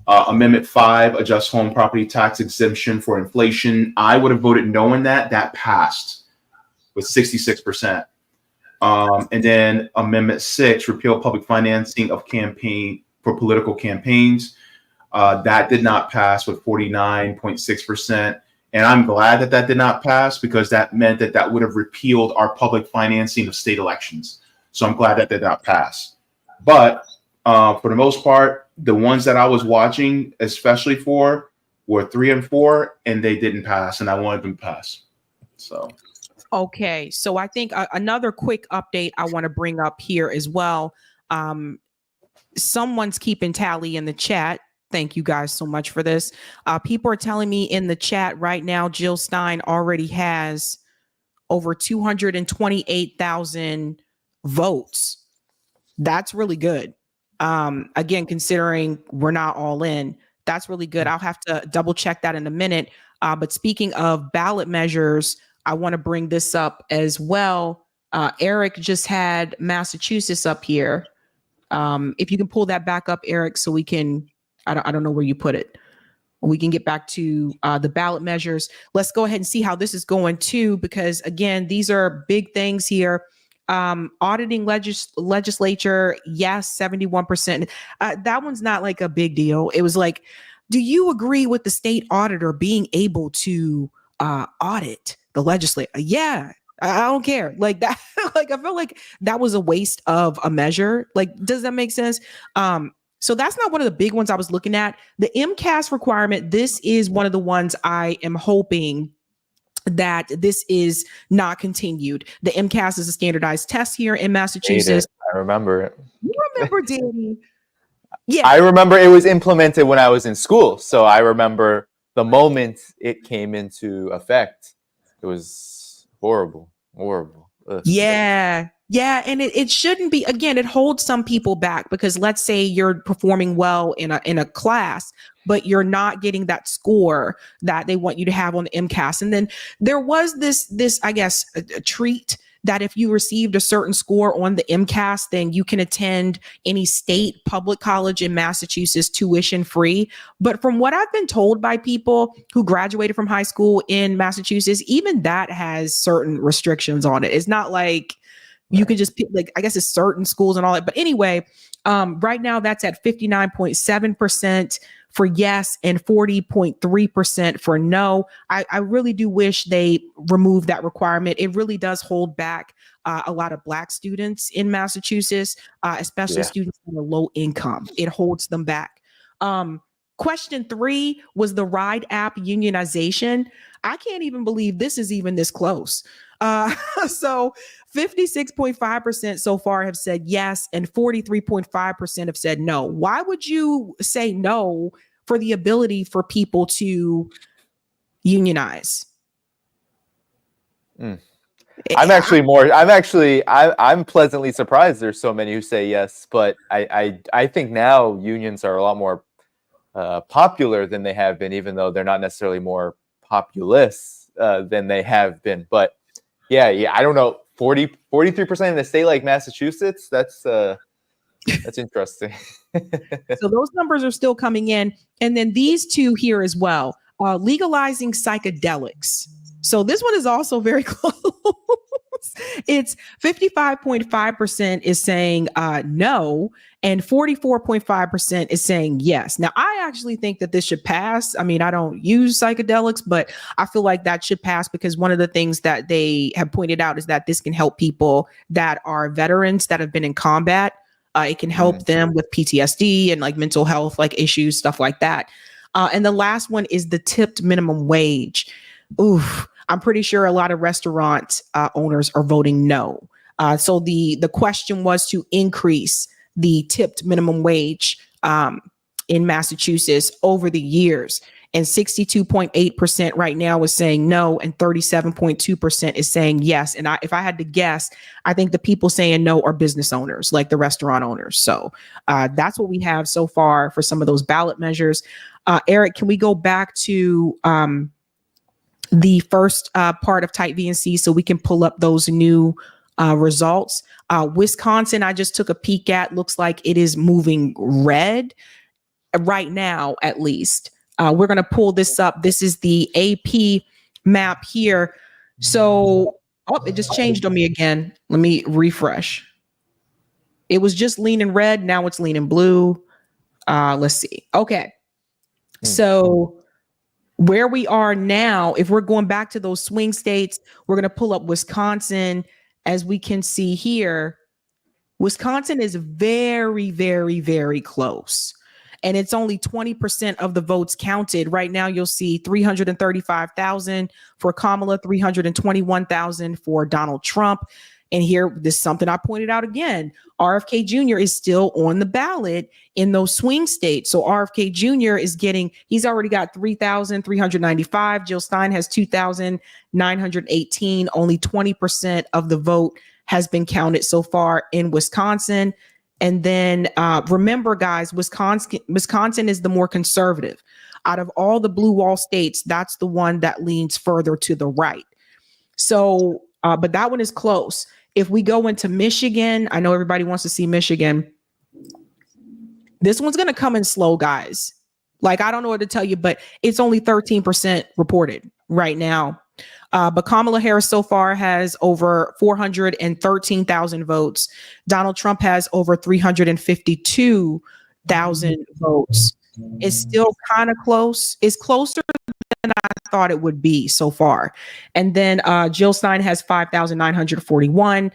Amendment 5 adjusts home property tax exemption for inflation. I would have voted no on that. That passed with 66%. And then Amendment 6, repeal public financing of campaign for political campaigns. That did not pass with 49.6%. And I'm glad that did not pass because that meant that would have repealed our public financing of state elections. So I'm glad that did not pass. But for the most part, the ones that I was watching, especially for, were 3 and 4, and they didn't pass, and I wanted them to pass. So. Okay, so I think another quick update I want to bring up here as well. Someone's keeping tally in the chat. Thank you guys so much for this. People are telling me in the chat right now, Jill Stein already has over 228,000 votes. That's really good. Again, considering we're not all in, that's really good. I'll have to double check that in a minute. But speaking of ballot measures, I want to bring this up as well. Eric just had Massachusetts up here. If you can pull that back up, Eric, so we can, I don't know where you put it. We can get back to the ballot measures. Let's go ahead and see how this is going too, because again, these are big things here. Auditing legislature, yes, 71%. That one's not like a big deal. It was like, do you agree with the state auditor being able to audit the legislature? Yeah, I don't care. Like that, like I feel like that was a waste of a measure. Like, does that make sense? So that's not one of the big ones I was looking at. The MCAS requirement, this is one of the ones I am hoping that this is not continued. The MCAS is a standardized test here in Massachusetts. I remember it. You remember, Danny? Yeah. I remember it was implemented when I was in school. So I remember the moment it came into effect. It was horrible. Ugh. Yeah. Yeah. And it shouldn't be. Again, it holds some people back because let's say you're performing well in a class, but you're not getting that score that they want you to have on the MCAS. And then there was this I guess, a treat that if you received a certain score on the MCAS, then you can attend any state public college in Massachusetts tuition free. But from what I've been told by people who graduated from high school in Massachusetts, even that has certain restrictions on it. It's not like you can just pick, like, I guess it's certain schools and all that. But anyway, right now that's at 59.7% for yes and 40.3% for no. I really do wish they removed that requirement. It really does hold back a lot of Black students in Massachusetts, especially students that are low income. It holds them back. Question 3 was the Ride app unionization. I can't even believe this is even this close. So 56.5% so far have said yes, and 43.5% have said no. Why would you say no for the ability for people to unionize? I'm pleasantly surprised there's so many who say yes, but I think now unions are a lot more popular than they have been, even though they're not necessarily more populous than they have been. But yeah, I don't know. 43% in a state like Massachusetts. That's interesting. So those numbers are still coming in. And then these two here as well, legalizing psychedelics. So this one is also very close. It's 55.5% is saying no, and 44.5% is saying yes. Now, I actually think that this should pass. I mean, I don't use psychedelics, but I feel like that should pass because one of the things that they have pointed out is that this can help people that are veterans that have been in combat. It can help them with PTSD and like mental health, like issues, stuff like that. And the last one is the tipped minimum wage. Oof. I'm pretty sure a lot of restaurant owners are voting no. So the question was to increase the tipped minimum wage in Massachusetts over the years. And 62.8% right now is saying no, and 37.2% is saying yes. And if I had to guess, I think the people saying no are business owners, like the restaurant owners. So that's what we have so far for some of those ballot measures. Eric, can we go back to the first part of Type V and C so we can pull up those new results? Wisconsin, I just took a peek at, looks like it is moving red right now, at least. We're going to pull this up. This is the AP map here. So, it just changed on me again. Let me refresh. It was just leaning red. Now it's leaning blue. Let's see. Okay. So where we are now, if we're going back to those swing states, we're going to pull up Wisconsin. As we can see here, Wisconsin is very, very, very close. and it's only 20% of the votes counted. Right now, you'll see 335,000 for Kamala, 321,000 for Donald Trump. And here, this is something I pointed out again. RFK Jr. is still on the ballot in those swing states. So RFK Jr. is he's already got 3,395. Jill Stein has 2,918. Only 20% of the vote has been counted so far in Wisconsin. And then remember, guys, Wisconsin is the more conservative. Out of all the blue wall states, that's the one that leans further to the right. So, but that one is close. If we go into Michigan, I know everybody wants to see Michigan. This one's going to come in slow, guys. Like, I don't know what to tell you, but it's only 13% reported right now. But Kamala Harris so far has over 413,000 votes. Donald Trump has over 352,000 votes. It's still kind of close. It's closer than I thought it would be so far. And then Jill Stein has 5,941.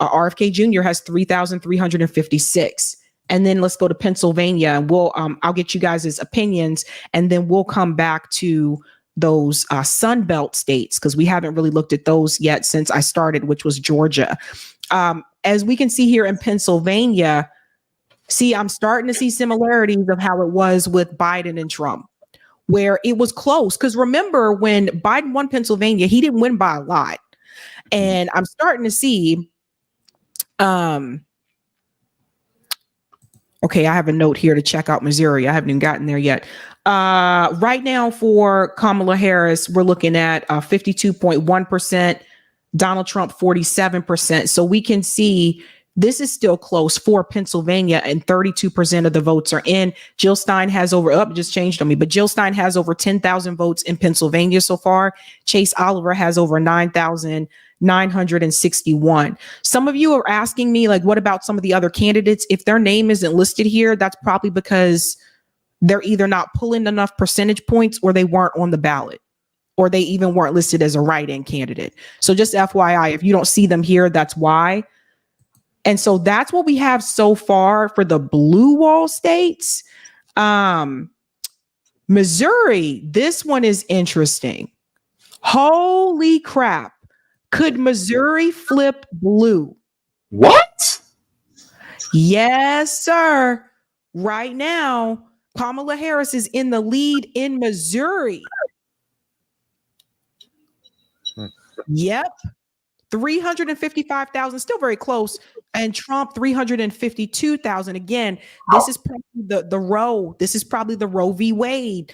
RFK Jr. has 3,356. And then let's go to Pennsylvania, and I'll get you guys' opinions, and then we'll come back to those Sun Belt states, because we haven't really looked at those yet since I started, which was Georgia. As we can see here in Pennsylvania, I'm starting to see similarities of how it was with Biden and Trump, where it was close. Because remember, when Biden won Pennsylvania, he didn't win by a lot. And I'm starting to see, okay, I have a note here to check out Missouri. I haven't even gotten there yet. Right now for Kamala Harris, we're looking at 52.1%, Donald Trump 47%. So we can see this is still close for Pennsylvania, and 32% of the votes are in. Jill Stein has just changed on me, but Jill Stein has over 10,000 votes in Pennsylvania so far. Chase Oliver has over 9,961. Some of you are asking me, like, what about some of the other candidates? If their name isn't listed here, that's probably because they're either not pulling enough percentage points, or they weren't on the ballot, or they even weren't listed as a write-in candidate. So just FYI, if you don't see them here, that's why. And so that's what we have so far for the blue wall states. Missouri, this one is interesting. Holy crap. Could Missouri flip blue? What? Yes, sir. Right now, Kamala Harris is in the lead in Missouri. Yep. 355,000, still very close. And Trump, 352,000. Again, this is probably the Roe. This is probably the Roe v. Wade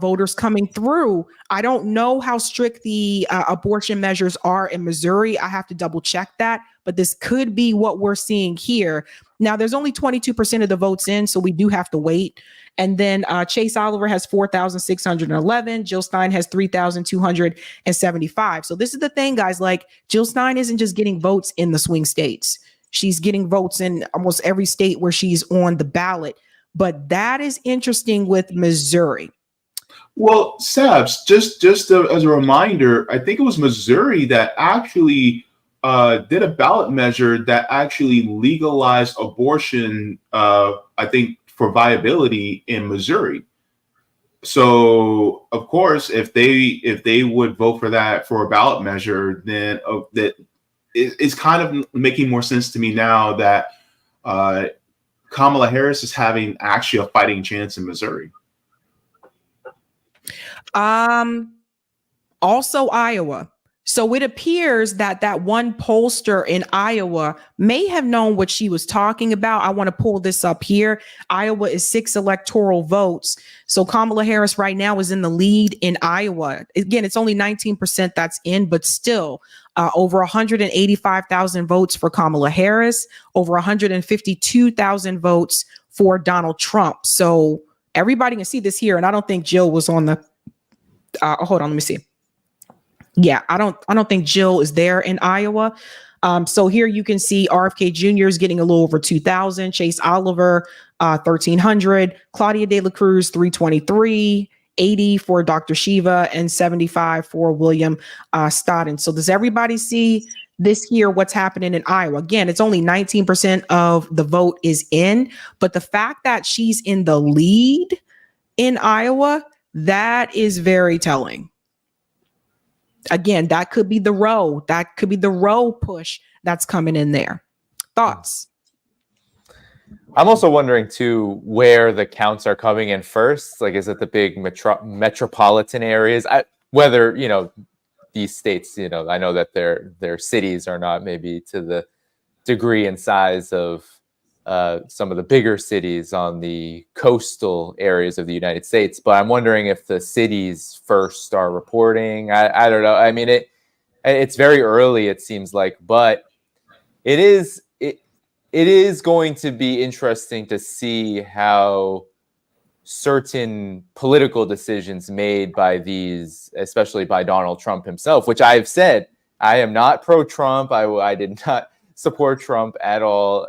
voters coming through. I don't know how strict the abortion measures are in Missouri. I have to double check that, but this could be what we're seeing here. Now, there's only 22% of the votes in, so we do have to wait. And then Chase Oliver has 4,611. Jill Stein has 3,275. So this is the thing, guys. Like, Jill Stein isn't just getting votes in the swing states. She's getting votes in almost every state where she's on the ballot. But that is interesting with Missouri. Well, Sabs, just as a reminder, I think it was Missouri that actually did a ballot measure that actually legalized abortion, I think, for viability in Missouri. So, of course, if they would vote for that for a ballot measure, then that it's kind of making more sense to me now that Kamala Harris is having actually a fighting chance in Missouri. Also Iowa. So it appears that that one pollster in Iowa may have known what she was talking about. I want to pull this up here. Iowa is 6 electoral votes. So Kamala Harris right now is in the lead in Iowa. Again, it's only 19% that's in, but still over 185,000 votes for Kamala Harris, over 152,000 votes for Donald Trump. So everybody can see this here. And I don't think Jill was on the, hold on, let me see. Yeah, I don't think Jill is there in Iowa. So here you can see RFK Jr. is getting a little over 2,000. Chase Oliver, 1,300. Claudia De La Cruz, 323. 80 for Dr. Shiva and 75 for William Stodden. So does everybody see this here, what's happening in Iowa. Again, it's only 19% of the vote is in, but the fact that she's in the lead in Iowa, that is very telling. Again, that could be the Roe. That could be the Roe push that's coming in there. Thoughts? I'm also wondering too where the counts are coming in first. Like, is it the big metropolitan areas? Whether, you know, these states, you know, I know that their cities are not maybe to the degree and size of some of the bigger cities on the coastal areas of the United States, but I'm wondering if the cities first are reporting. I don't know. I mean, it's very early, it seems like, but it is going to be interesting to see how certain political decisions made by these, especially by Donald Trump himself, which I've said, I am not pro-Trump. I did not support Trump at all,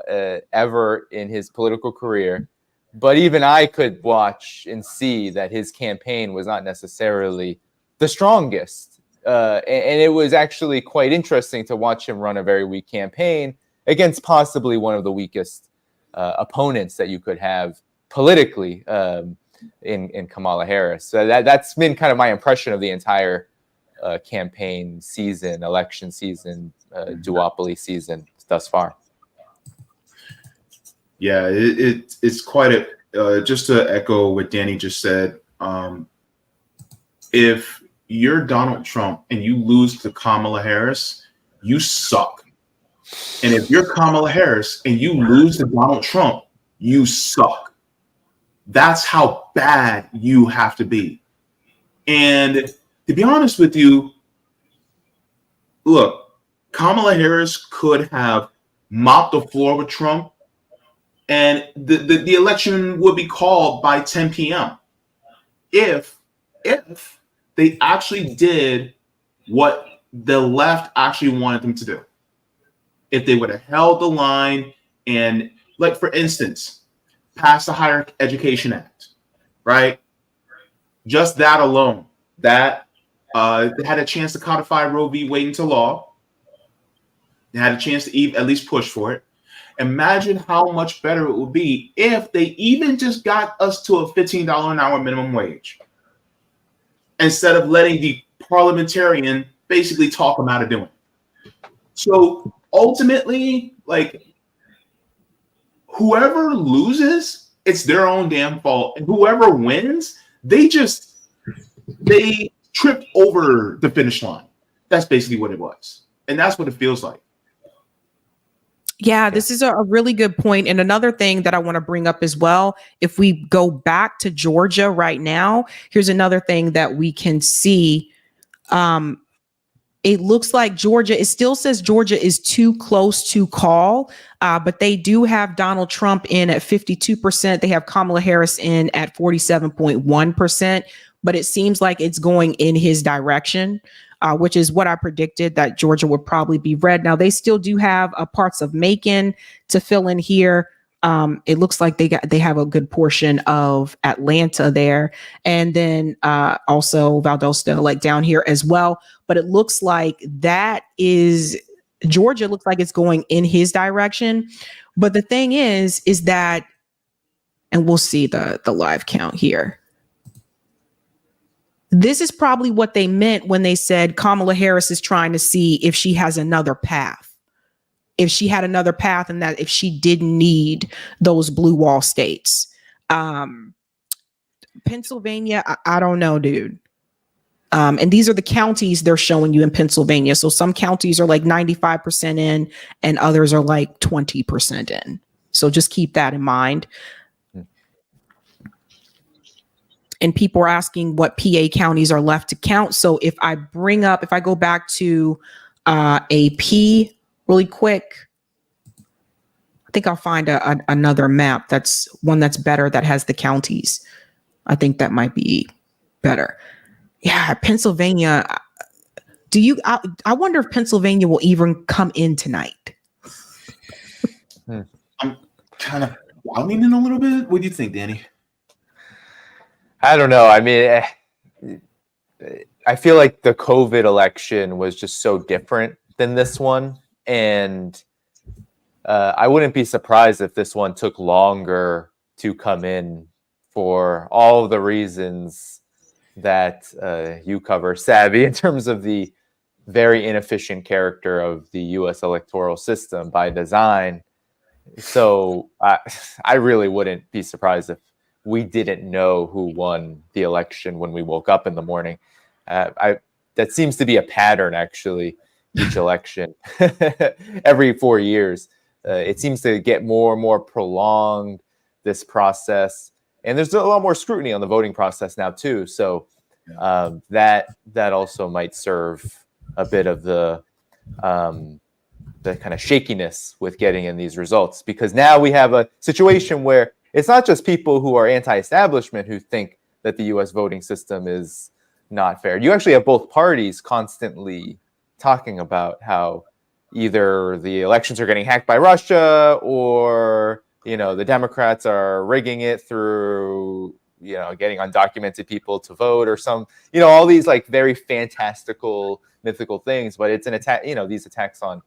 ever in his political career. But even I could watch and see that his campaign was not necessarily the strongest. And it was actually quite interesting to watch him run a very weak campaign against possibly one of the weakest opponents that you could have politically in Kamala Harris. So that's been kind of my impression of the entire campaign season, election season, duopoly season thus far. Yeah, it's quite a, just to echo what Danny just said, if you're Donald Trump and you lose to Kamala Harris, you suck. And if you're Kamala Harris and you lose to Donald Trump, you suck. That's how bad you have to be. And to be honest with you, look, Kamala Harris could have mopped the floor with Trump, and the election would be called by 10 p.m. if they actually did what the left actually wanted them to do. If they would have held the line and, like, for instance, pass the Higher Education Act, right? Just that alone, that they had a chance to codify Roe v. Wade into law. They had a chance to at least push for it. Imagine how much better it would be if they even just got us to a $15 an hour minimum wage, instead of letting the parliamentarian basically talk them out of doing it. So ultimately, like, whoever loses, it's their own damn fault. And whoever wins, they tripped over the finish line. That's basically what it was. And that's what it feels like. Yeah, this is a really good point. And another thing that I want to bring up as well, if we go back to Georgia right now, here's another thing that we can see. It looks like Georgia, it still says Georgia is too close to call, but they do have Donald Trump in at 52%. They have Kamala Harris in at 47.1%, but it seems like it's going in his direction, which is what I predicted, that Georgia would probably be red. Now, they still do have parts of Macon to fill in here. It looks like they have a good portion of Atlanta there, and then also Valdosta, like down here as well. But it looks like Georgia looks like it's going in his direction. But the thing is that, and we'll see the live count here. This is probably what they meant when they said Kamala Harris is trying to see if she has another path. If she had another path, and that if she didn't need those blue wall states. Pennsylvania, I don't know, dude. And these are the counties they're showing you in Pennsylvania. So some counties are like 95% in, and others are like 20% in. So just keep that in mind. And people are asking what PA counties are left to count. So if I go back to AP really quick, I think I'll find another map that's better, that has the counties. I think that might be better. Yeah, Pennsylvania. I wonder if Pennsylvania will even come in tonight. I'm kind of doubting it a little bit. What do you think, Danny? I don't know. I mean, I feel like the COVID election was just so different than this one, and I wouldn't be surprised if this one took longer to come in for all of the reasons that you cover, Sabby, in terms of the very inefficient character of the U.S. electoral system by design. So I really wouldn't be surprised if we didn't know who won the election when we woke up in the morning. That seems to be a pattern, actually, each election. Every 4 years. It seems to get more and more prolonged, this process. And there's a lot more scrutiny on the voting process now, too. So that also might serve a bit of the kind of shakiness with getting in these results, because now we have a situation where it's not just people who are anti-establishment who think that the U.S. voting system is not fair. You actually have both parties constantly talking about how either the elections are getting hacked by Russia, or the Democrats are rigging it through getting undocumented people to vote, or some all these like very fantastical, mythical things. But it's an attack. These attacks on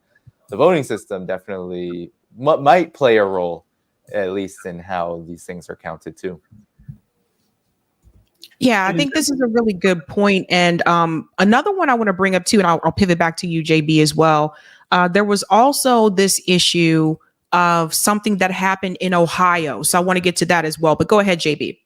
the voting system definitely might play a role, at least in how these things are counted too. Yeah, I think this is a really good point. And another one I want to bring up too, and I'll pivot back to you, JB, as well. There was also this issue of something that happened in Ohio. So I want to get to that as well. But go ahead, JB.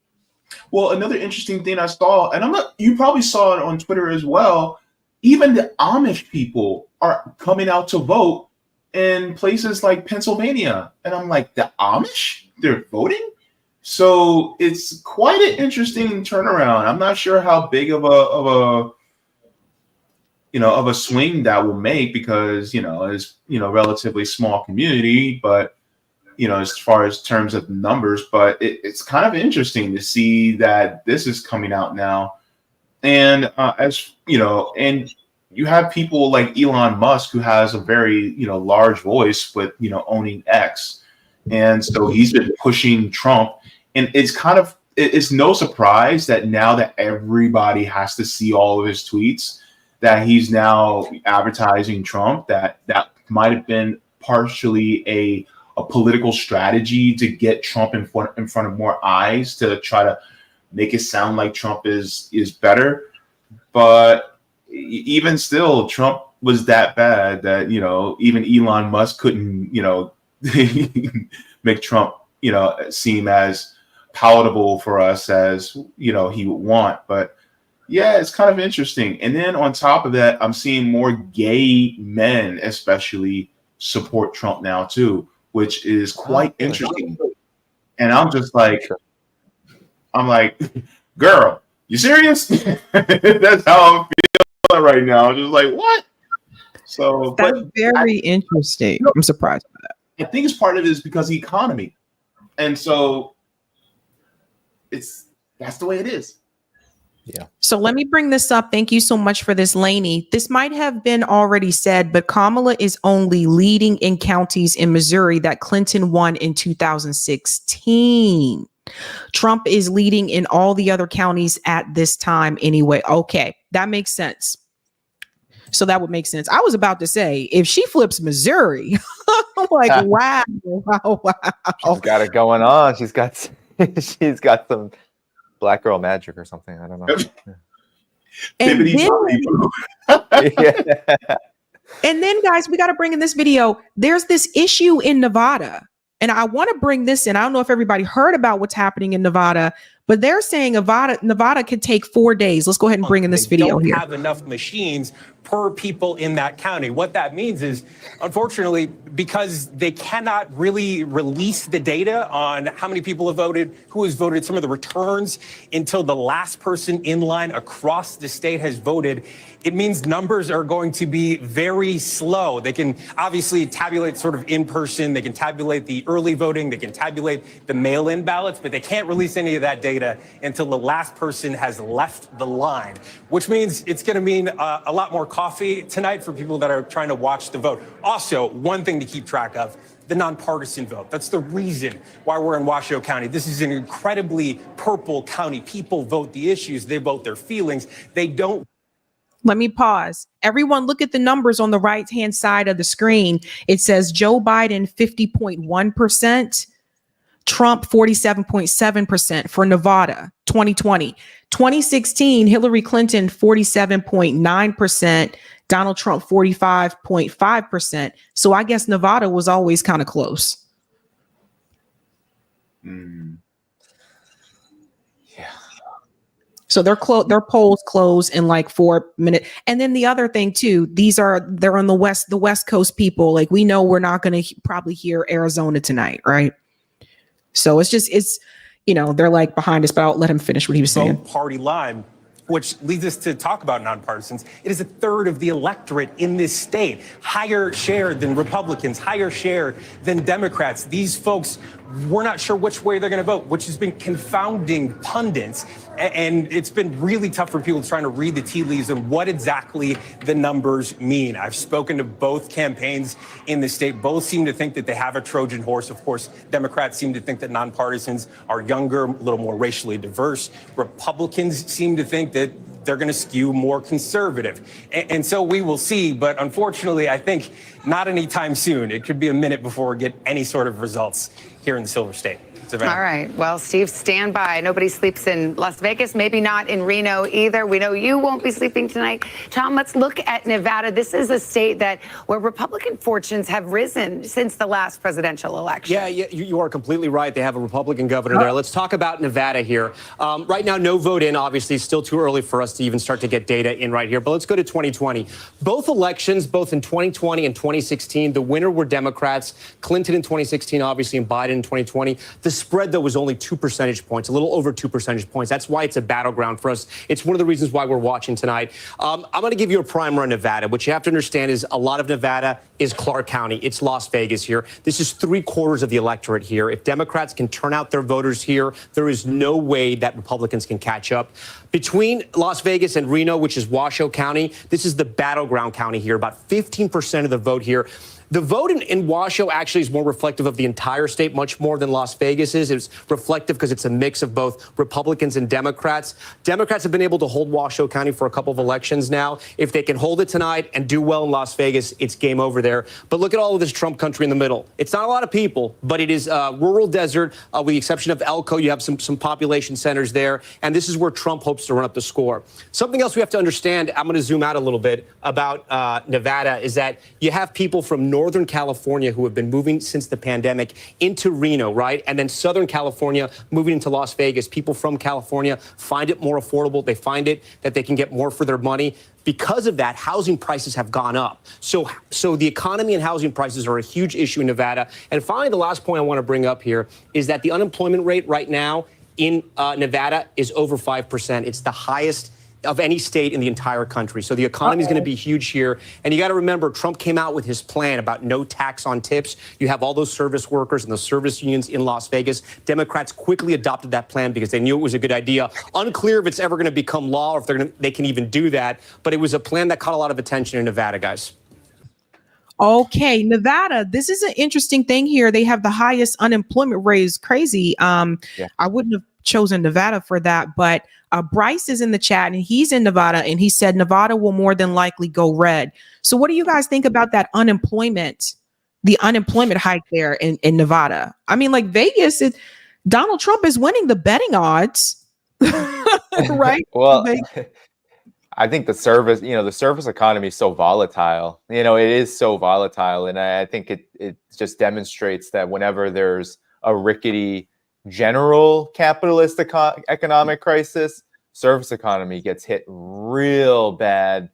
Well, another interesting thing I saw, and you probably saw it on Twitter as well, even the Amish people are coming out to vote in places like Pennsylvania. And I'm like, the Amish? They're voting? So it's quite an interesting turnaround. I'm not sure how big of a swing that will make, because it's relatively small community, but as far as terms of numbers, but it's kind of interesting to see that this is coming out now. And and you have people like Elon Musk, who has a very large voice with owning X, and so he's been pushing Trump. And it's no surprise that now that everybody has to see all of his tweets, that he's now advertising Trump. That might have been partially a political strategy to get Trump in front of more eyes, to try to make it sound like Trump is better. But even still, Trump was that bad that even Elon Musk couldn't make Trump seem as palatable for us as he would want. But yeah, it's kind of interesting. And then on top of that, I'm seeing more gay men especially support Trump now too, which is quite interesting. And I'm like, girl, you serious? That's how I'm feeling right now. I'm just like, what? So that's very interesting. I'm surprised by that. I think it's part of it is because of the economy. And so that's the way it is. Yeah. So let me bring this up. Thank you so much for this, Lainey. This might have been already said, but Kamala is only leading in counties in Missouri that Clinton won in 2016. Trump is leading in all the other counties at this time anyway. Okay, that makes sense. So that would make sense. I was about to say, if she flips Missouri, I'm like, wow. She's got it going on. She's got some black girl magic or something. I don't know. And then, guys, we got to bring in this video. There's this issue in Nevada, and I want to bring this in. I don't know if everybody heard about what's happening in Nevada, but they're saying Nevada could take 4 days. Let's go ahead and bring in this video here. They don't have enough machines per people in that county. What that means is, unfortunately, because they cannot really release the data on how many people have voted, who has voted, some of the returns until the last person in line across the state has voted, it means numbers are going to be very slow. They can obviously tabulate sort of in person, they can tabulate the early voting, they can tabulate the mail-in ballots, but they can't release any of that data until the last person has left the line, which means it's going to mean a lot more coffee tonight for people that are trying to watch the vote. Also, one thing to keep track of, the nonpartisan vote. That's the reason why we're in Washoe County. This is an incredibly purple county. People vote the issues, they vote their feelings. They don't. Let me pause. Everyone look at the numbers on the right-hand side of the screen. It says Joe Biden 50.1%, Trump 47.7% for Nevada 2020. 2016, Hillary Clinton 47.9%, Donald Trump 45.5%. So I guess Nevada was always kind of close. So their polls close in like 4 minutes. And then the other thing too, they're on the West Coast people. Like we know we're not going to probably hear Arizona tonight, right? So it's they're like behind us, but I'll let him finish what he was saying. Party line, which leads us to talk about nonpartisans. It is a third of the electorate in this state, higher share than Republicans, higher share than Democrats. These folks, we're not sure which way they're going to vote, which has been confounding pundits. And it's been really tough for people trying to read the tea leaves and what exactly the numbers mean. I've spoken to both campaigns in the state. Both seem to think that they have a Trojan horse. Of course, Democrats seem to think that nonpartisans are younger, a little more racially diverse. Republicans seem to think that they're going to skew more conservative. And so we will see. But unfortunately, I think not anytime soon. It could be a minute before we get any sort of results here in the Silver State. All right. Well, Steve, stand by. Nobody sleeps in Las Vegas, maybe not in Reno either. We know you won't be sleeping tonight. Tom, let's look at Nevada. This is a state where Republican fortunes have risen since the last presidential election. Yeah, you are completely right. They have a Republican governor there. Let's talk about Nevada here. Right now, no vote in, obviously. Still too early for us to even start to get data in right here. But let's go to 2020. Both elections, both in 2020 and 2016, the winner were Democrats. Clinton in 2016, obviously, and Biden in 2020. The spread, though, was only 2 percentage points, a little over 2 percentage points. That's why it's a battleground for us. It's one of the reasons why we're watching tonight. I'm going to give you a primer on Nevada. What you have to understand is a lot of Nevada is Clark County. It's Las Vegas here. This is 3/4 of the electorate here. If Democrats can turn out their voters here, there is no way that Republicans can catch up. Between Las Vegas and Reno, which is Washoe County, this is the battleground county here. About 15% of the vote here. The vote in Washoe actually is more reflective of the entire state, much more than Las Vegas is. It's reflective because it's a mix of both Republicans and Democrats. Democrats have been able to hold Washoe County for a couple of elections now. If they can hold it tonight and do well in Las Vegas, it's game over there. But look at all of this Trump country in the middle. It's not a lot of people, but it is rural desert. With the exception of Elko, you have some population centers there. And this is where Trump hopes to run up the score. Something else we have to understand, I'm going to zoom out a little bit about Nevada, is that you have people from Northern California who have been moving since the pandemic into Reno, right? And then Southern California moving into Las Vegas. People from California find it more affordable. They find it that they can get more for their money. Because of that, housing prices have gone up. So the economy and housing prices are a huge issue in Nevada. And finally, the last point I want to bring up here is that the unemployment rate right now in Nevada is over 5%. It's the highest of any state in the entire country. So the economy is going to be huge here. And you got to remember, Trump came out with his plan about no tax on tips. You have all those service workers and the service unions in Las Vegas. Democrats quickly adopted that plan because they knew it was a good idea. Unclear if it's ever going to become law or if they can even do that. But it was a plan that caught a lot of attention in Nevada, guys. Okay, Nevada. This is an interesting thing here. They have the highest unemployment rate. It's crazy. I wouldn't have chosen Nevada for that, but Bryce is in the chat and he's in Nevada and he said Nevada will more than likely go red. So what do you guys think about that unemployment, the unemployment hike there in Nevada? I mean, like Vegas, Donald Trump is winning the betting odds, right? Well, I think the service economy is so volatile. It is so volatile. And I think it just demonstrates that whenever there's a rickety general capitalist economic crisis, service economy gets hit real bad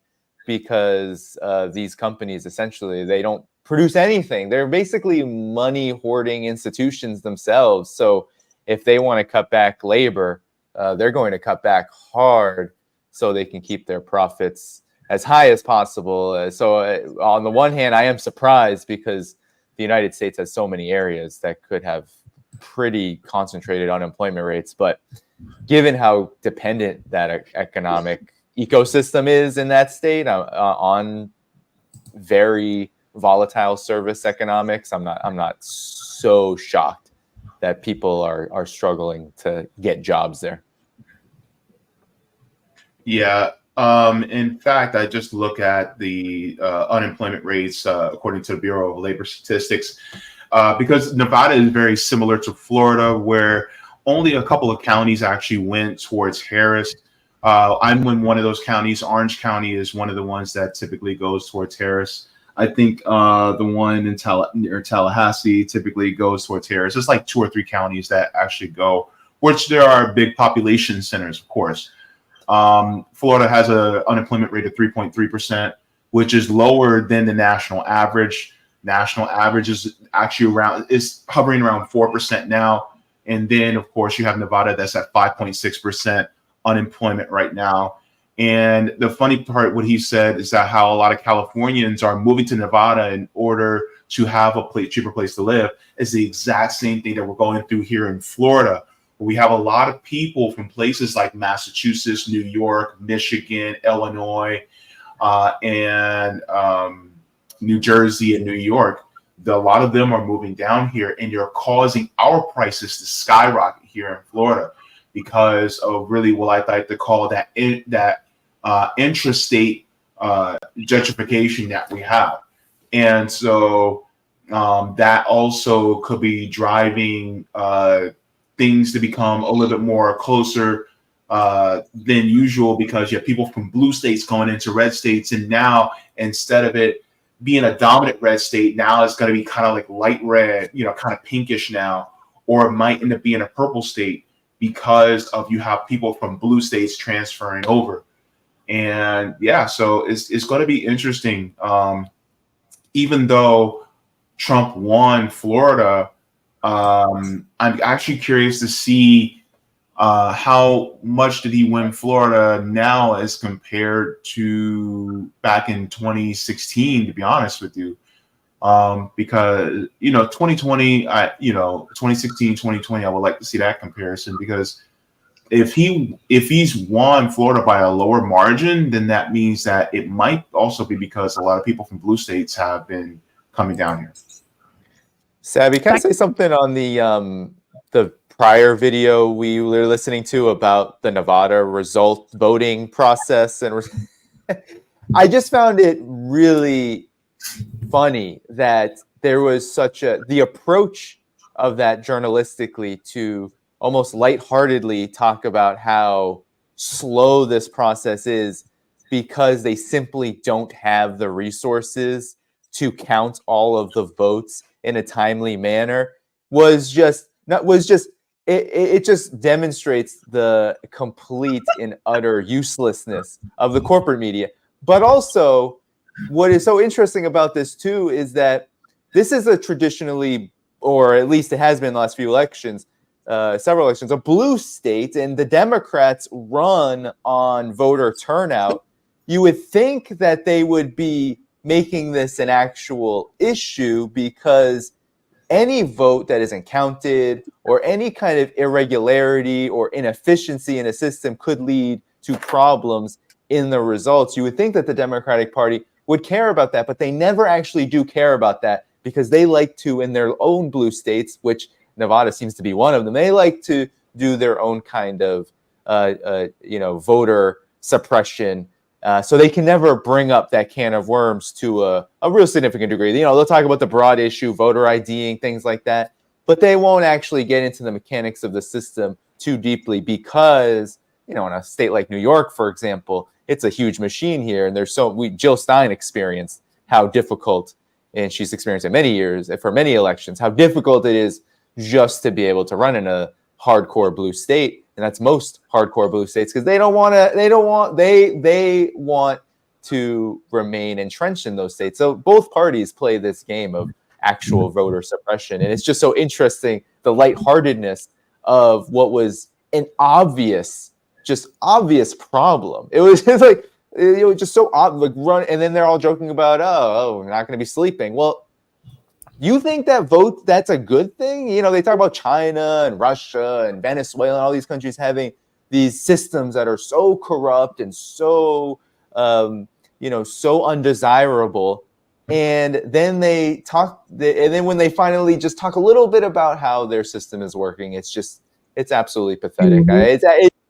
because these companies, essentially, they don't produce anything. They're basically money hoarding institutions themselves. So if they want to cut back labor, they're going to cut back hard so they can keep their profits as high as possible. So on the one hand, I am surprised because the United States has so many areas that could have pretty concentrated unemployment rates. But given how dependent that economic ecosystem is in that state on very volatile service economics, I'm not so shocked that people are struggling to get jobs there. Yeah, In fact, I just look at the unemployment rates according to the Bureau of Labor Statistics, because Nevada is very similar to Florida, where only a couple of counties actually went towards Harris. I'm in one of those counties. Orange County is one of the ones that typically goes towards Harris. I think the one in Tallahassee typically goes towards Harris. It's like 2 or 3 counties that actually go, which there are big population centers, of course. Florida has an unemployment rate of 3.3%, which is lower than the national average. National average is actually hovering around 4% now. And then, of course, you have Nevada that's at 5.6% unemployment right now. And the funny part, what he said, is that how a lot of Californians are moving to Nevada in order to have a cheaper place to live is the exact same thing that we're going through here in Florida. We have a lot of people from places like Massachusetts, New York, Michigan, Illinois, and New Jersey and New York. A lot of them are moving down here, and you're causing our prices to skyrocket here in Florida because of really what I like to call that intrastate gentrification that we have. And so that also could be driving things to become a little bit more closer than usual, because you have people from blue states going into red states. And now, instead of it being a dominant red state, now it's going to be kind of like light red, kind of pinkish now, or it might end up being a purple state because of you have people from blue states transferring over. And yeah, so it's going to be interesting. Even though Trump won Florida, I'm actually curious to see how much did he win Florida now as compared to back in 2016, to be honest with you. Because 2020, 2016, 2020, I would like to see that comparison, because if he's won Florida by a lower margin, then that means that it might also be because a lot of people from blue states have been coming down here. Sabby, can I say something on the prior video we were listening to about the Nevada result voting process? And I just found it really funny that there was the approach of that journalistically to almost lightheartedly talk about how slow this process is because they simply don't have the resources to count all of the votes in a timely manner it just demonstrates the complete and utter uselessness of the corporate media. But also, what is so interesting about this too is that this is a traditionally, or at least it has been the last few elections, several elections, a blue state, and the Democrats run on voter turnout. You would think that they would be making this an actual issue, because any vote that isn't counted or any kind of irregularity or inefficiency in a system could lead to problems in the results. You would think that the Democratic Party would care about that, but they never actually do care about that, because they like to, in their own blue states, which Nevada seems to be one of them, they like to do their own kind of, voter suppression. So they can never bring up that can of worms to a real significant degree. They'll talk about the broad issue, voter IDing, things like that, but they won't actually get into the mechanics of the system too deeply, because, in a state like New York, for example, it's a huge machine here. And Jill Stein experienced how difficult, and she's experienced it many years, for many elections, how difficult it is just to be able to run in a hardcore blue state. And that's most hardcore blue states, because they want to remain entrenched in those states. So both parties play this game of actual voter suppression. And it's just so interesting, the lightheartedness of what was an obvious problem. It was just so obvious, run, and then they're all joking about, we're not going to be sleeping. Well, you think that's a good thing? They talk about China and Russia and Venezuela and all these countries having these systems that are so corrupt and so, so undesirable. And then when they finally just talk a little bit about how their system is working, it's absolutely pathetic.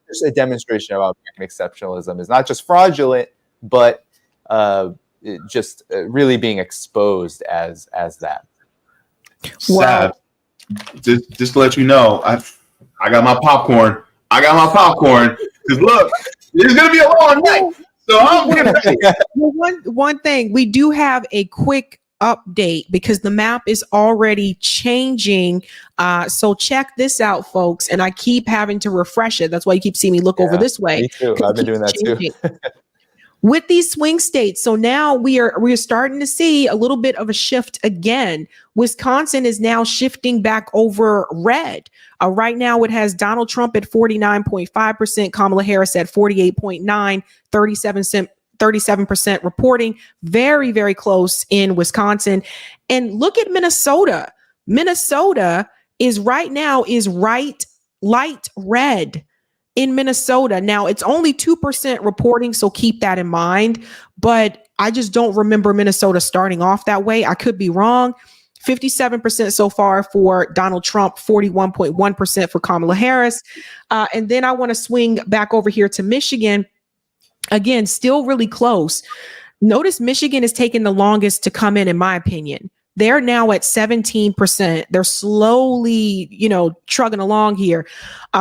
just a demonstration of how American exceptionalism is not just fraudulent, but just really being exposed as that. Sad. Just to let you know, I got my popcorn. Because look, it's gonna be a long night. So I'm getting ready. Well, one thing, we do have a quick update because the map is already changing. So check this out, folks. And I keep having to refresh it. That's why you keep seeing me look over this way. Me too. I've been doing that too. With these swing states. So now we are starting to see a little bit of a shift again. Wisconsin is now shifting back over red. Right now it has Donald Trump at 49.5%, Kamala Harris at 48.9, 37% reporting. Very, very close in Wisconsin. And look at Minnesota. Minnesota is right now light red. In Minnesota. Now, it's only 2% reporting, so keep that in mind. But I just don't remember Minnesota starting off that way. I could be wrong. 57% so far for Donald Trump, 41.1% for Kamala Harris. And then I want to swing back over here to Michigan. Again, still really close. Notice Michigan is taking the longest to come in my opinion. They're now at 17%. They're slowly, trugging along here.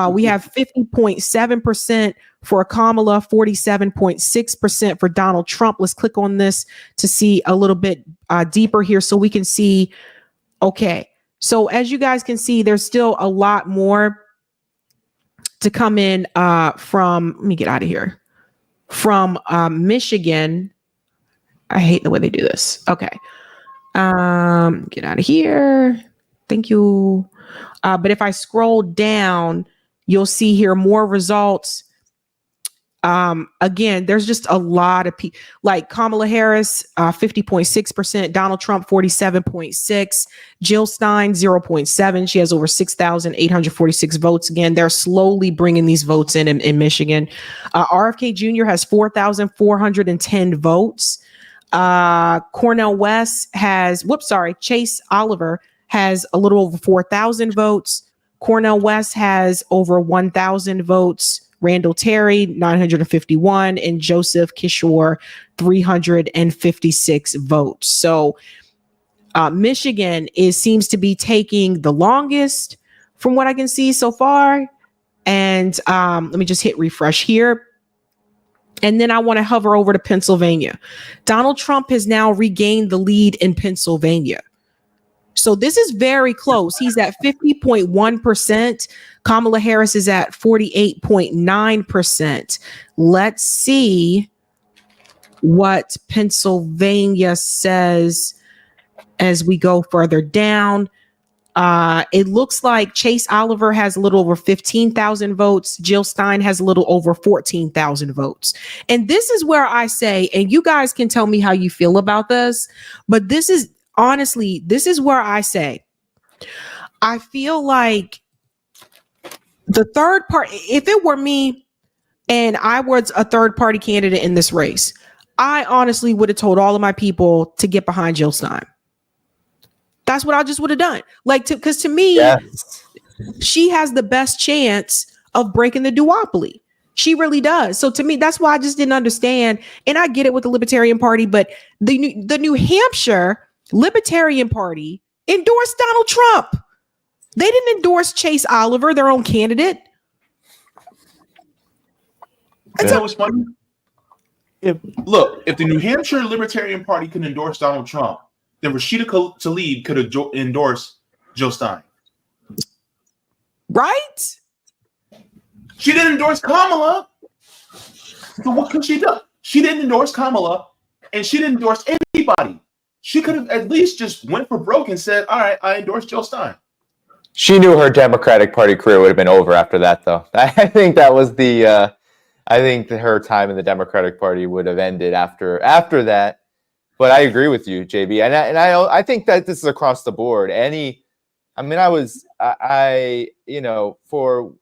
We have 50.7% for Kamala, 47.6% for Donald Trump. Let's click on this to see a little bit deeper here so we can see. Okay. So as you guys can see, there's still a lot more to come in from, let me get out of here, from Michigan. I hate the way they do this. Okay. Get out of here. Thank you. But if I scroll down, you'll see here more results. Again, there's just a lot of people like Kamala Harris, 50.6%, Donald Trump, 47.6%, Jill Stein, 0.7%. She has over 6,846 votes. Again, they're slowly bringing these votes in Michigan. RFK Jr. has 4,410 votes. Cornel West has, Chase Oliver has a little over 4,000 votes. Cornel West has over 1,000 votes. Randall Terry, 951, and Joseph Kishore, 356 votes. So Michigan seems to be taking the longest from what I can see so far. And let me just hit refresh here. And then I want to hover over to Pennsylvania. Donald Trump has now regained the lead in Pennsylvania. So this is very close. He's at 50.1%. Kamala Harris is at 48.9%. Let's see what Pennsylvania says as we go further down. It looks like Chase Oliver has a little over 15,000 votes. Jill Stein has a little over 14,000 votes. And this is where I say, and you guys can tell me how you feel about this, but this is honestly, this is where I say, I feel like the third party, if it were me and I was a third party candidate in this race, I honestly would have told all of my people to get behind Jill Stein. That's what I just would have done. Because to me, yes, she has the best chance of breaking the duopoly. She really does. So to me, that's why I just didn't understand. And I get it with the Libertarian Party, but the New Hampshire Libertarian Party endorsed Donald Trump. They didn't endorse Chase Oliver, their own candidate. You know what's funny? If the New Hampshire Libertarian Party can endorse Donald Trump, then Rashida Tlaib could endorse Jill Stein. Right? She didn't endorse Kamala. So what could she do? She didn't endorse Kamala, and she didn't endorse anybody. She could have at least just went for broke and said, all right, I endorse Jill Stein. She knew her Democratic Party career would have been over after that, though. I think that was I think that her time in the Democratic Party would have ended after that. But I agree with you, JB, and I think that this is across the board. For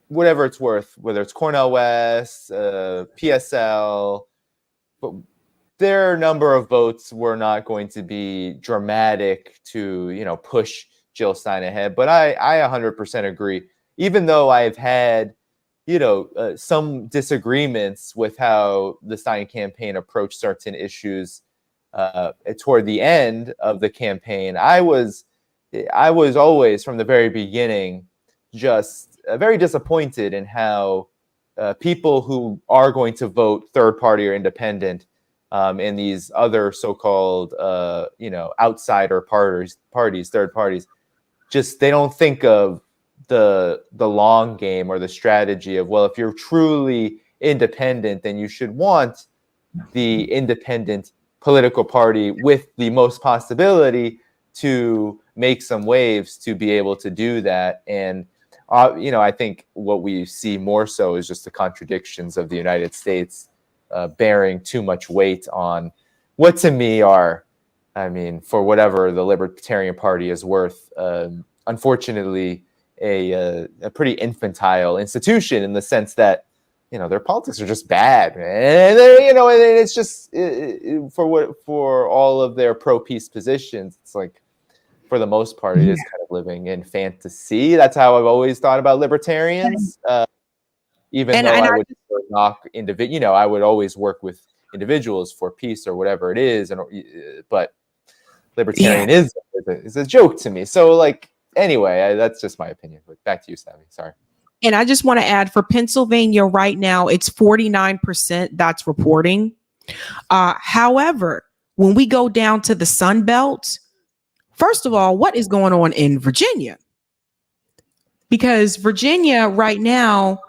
whatever it's worth, whether it's Cornel West, PSL, but their number of votes were not going to be dramatic to push Jill Stein ahead. But I 100% agree. Even though I've had some disagreements with how the Stein campaign approached certain issues toward the end of the campaign. I was always, from the very beginning, just very disappointed in how people who are going to vote third party or independent in these other so-called outsider parties, third parties, just they don't think of the long game or the strategy of, well, if you're truly independent, then you should want the independent political party with the most possibility to make some waves to be able to do that. And I think what we see more so is just the contradictions of the United States bearing too much weight on what to me are, for whatever the Libertarian Party is worth, unfortunately, a pretty infantile institution in the sense that their politics are just bad, and and it's just for all of their pro-peace positions, it's like for the most part it is kind of living in fantasy. That's how I've always thought about libertarians, even though I would knock individual. I would always work with individuals for peace or whatever it is, but libertarianism is a joke to me. So anyway, that's just my opinion. But back to you, Sabby. Sorry. And I just want to add, for Pennsylvania right now, it's 49% that's reporting. However, when we go down to the Sun Belt, first of all, what is going on in Virginia? Because Virginia right now,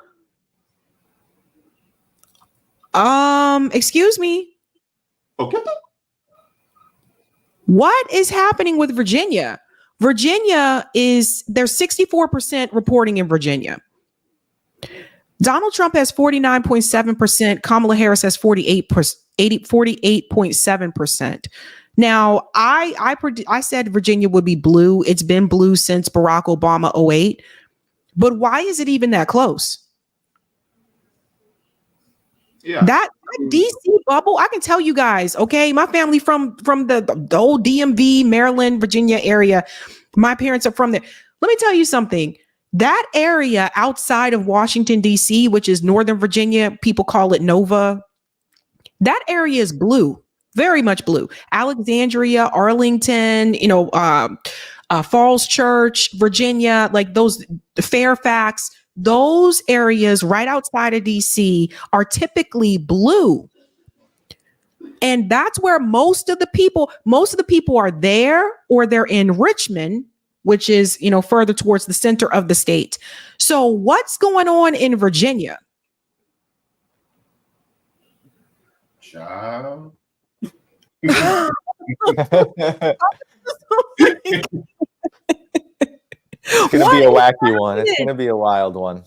excuse me. Okay. What is happening with Virginia? Virginia there's 64% reporting in Virginia. Donald Trump has 49.7%. Kamala Harris has 48.7%. Now, I said Virginia would be blue. It's been blue since Barack Obama 2008. But why is it even that close? Yeah. That DC bubble, I can tell you guys, okay? My family from the old DMV, Maryland, Virginia area. My parents are from there. Let me tell you something. That area outside of Washington, D.C., which is Northern Virginia, people call it Nova. That area is blue, very much blue. Alexandria, Arlington, Falls Church, Virginia, those, Fairfax, those areas right outside of DC are typically blue. And that's where most of the people are there, or they're in Richmond, which is, further towards the center of the state. So what's going on in Virginia? Child. It's going to be a wacky one. It's going to be a wild one.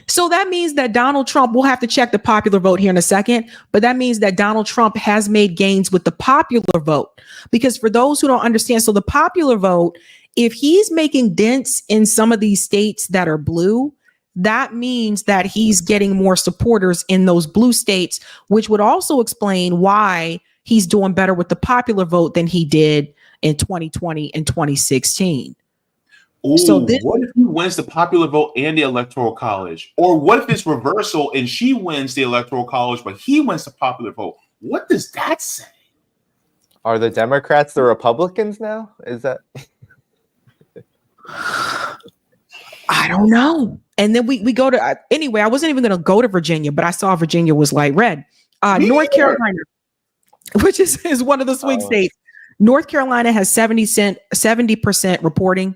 So that means that Donald Trump, we'll have to check the popular vote here in a second, but that means that Donald Trump has made gains with the popular vote. Because for those who don't understand, so the popular vote, if he's making dents in some of these states that are blue, that means that he's getting more supporters in those blue states, which would also explain why he's doing better with the popular vote than he did in 2020 and 2016. Ooh, so what if he wins the popular vote and the electoral college? Or what if it's reversal and she wins the electoral college, but he wins the popular vote? What does that say? Are the Democrats the Republicans now? Is that? I don't know. And then we go to, anyway, I wasn't even going to go to Virginia, but I saw Virginia was light red. North Carolina, which is one of the swing states. North Carolina has 70% reporting.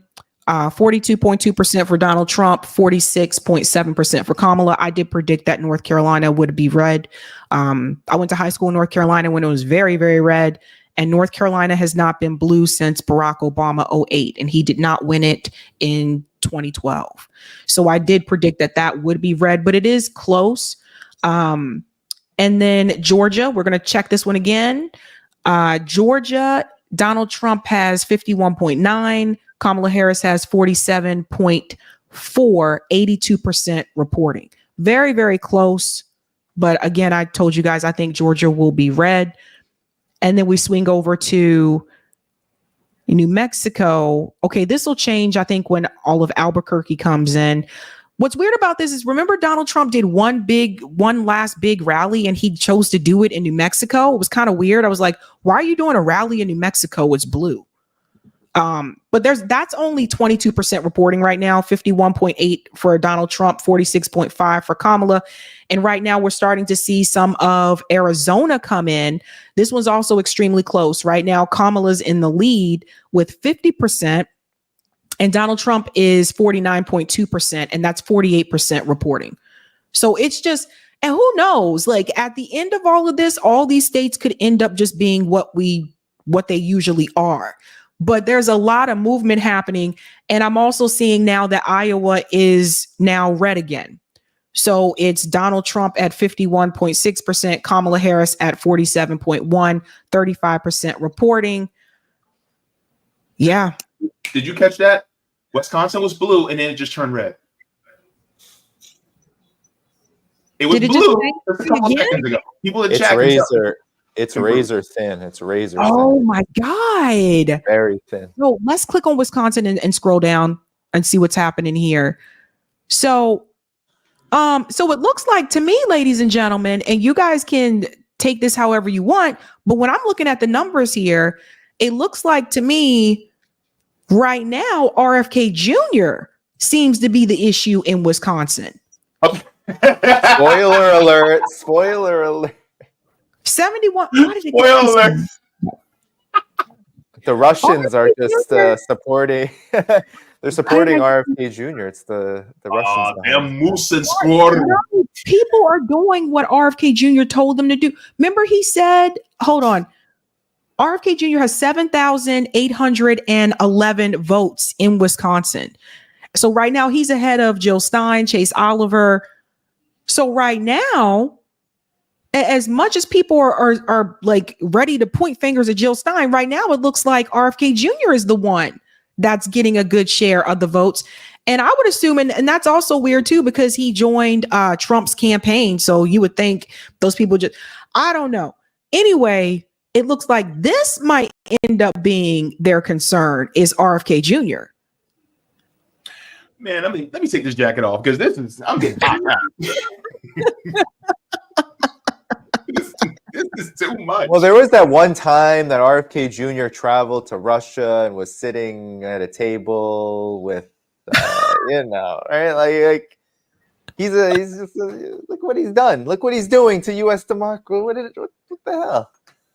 42.2% for Donald Trump, 46.7% for Kamala. I did predict that North Carolina would be red. I went to high school in North Carolina when it was very, very red. And North Carolina has not been blue since Barack Obama 2008. And he did not win it in 2012. So I did predict that would be red, but it is close. And then Georgia, we're going to check this one again. Georgia, Donald Trump has 51.9. Kamala Harris has 47.4, 82% reporting. Very, very close. But again, I told you guys, I think Georgia will be red. And then we swing over to New Mexico. Okay, this will change, I think, when all of Albuquerque comes in. What's weird about this is, remember Donald Trump did one last big rally and he chose to do it in New Mexico. It was kind of weird. I was like, why are you doing a rally in New Mexico? It's blue. But that's only 22% reporting right now, 51.8 for Donald Trump, 46.5 for Kamala. And right now we're starting to see some of Arizona come in. This one's also extremely close. Right now, Kamala's in the lead with 50%. And Donald Trump is 49.2%, and that's 48% reporting. So it's just, and who knows, like at the end of all of this, all these states could end up just being what they usually are. But there's a lot of movement happening. And I'm also seeing now that Iowa is now red again. So it's Donald Trump at 51.6%, Kamala Harris at 47.1, 35% reporting. Yeah. Did you catch that? Wisconsin was blue, and then it just turned red. It was blue a couple seconds ago. People in chat. It's razor thin. It's razor thin. Oh my God. Very thin. So let's click on Wisconsin and scroll down and see what's happening here. So it looks like to me, ladies and gentlemen, and you guys can take this however you want, but when I'm looking at the numbers here, it looks like to me right now, RFK Jr. seems to be the issue in Wisconsin. Spoiler alert. Spoiler alert. 71. Why did it Spoiler alert. The Russians are just supporting. They're supporting RFK Jr. It's the Russians. Them moose and squatter. People are doing what RFK Jr. told them to do. Remember, he said, hold on. RFK Jr. has 7,811 votes in Wisconsin. So right now he's ahead of Jill Stein, Chase Oliver. So right now, as much as people are like ready to point fingers at Jill Stein, right now it looks like RFK Jr. is the one that's getting a good share of the votes. And I would assume, and that's also weird too, because he joined Trump's campaign. So you would think those people I don't know. Anyway, it looks like this might end up being their concern is RFK Jr. Man, let me take this jacket off because I'm getting hot now. This is too much. Well, there was that one time that RFK Jr. traveled to Russia and was sitting at a table with, right? Like he's just look what he's done. Look what he's doing to U.S. democracy. What the hell?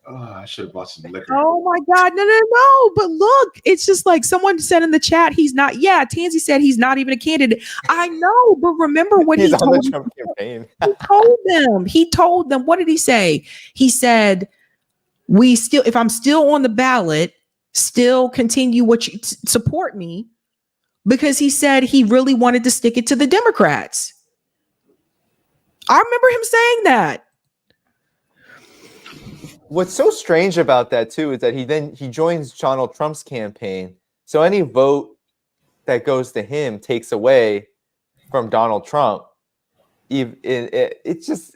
Oh, I should have bought some liquor. Oh my God. No. But look, it's just like someone said in the chat, he's not. Yeah, Tansy said he's not even a candidate. I know, but remember what he told the Trump campaign. He told them, what did he say? He said, if I'm still on the ballot, still continue what you support me, because he said he really wanted to stick it to the Democrats. I remember him saying that. What's so strange about that too is that he joins Donald Trump's campaign. So any vote that goes to him takes away from Donald Trump. It's just,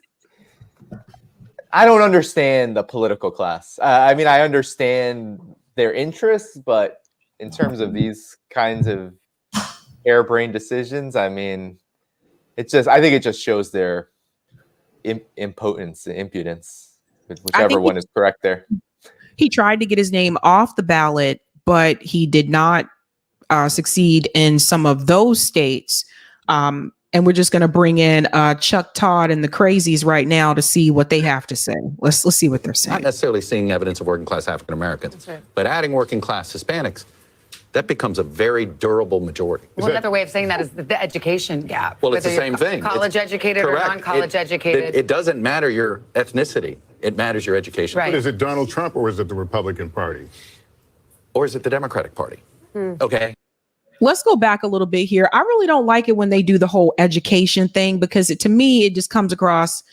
I don't understand the political class. I mean, I understand their interests, but in terms of these kinds of harebrained decisions, I mean, I think it just shows their impotence and impudence. Whichever one is correct there. He tried to get his name off the ballot, but he did not succeed in some of those states. And we're just going to bring in Chuck Todd and the crazies right now to see what they have to say. Let's see what they're saying. Not necessarily seeing evidence of working class African Americans, but adding working class Hispanics, that becomes a very durable majority. Well, another way of saying that is the education gap. Well, it's the Whether same you're thing. College educated or non-college educated. It doesn't matter your ethnicity. It matters your education. Right. But is it Donald Trump or is it the Republican Party? Or is it the Democratic Party? Okay. Let's go back a little bit here. I really don't like it when they do the whole education thing, because to me, it just comes across.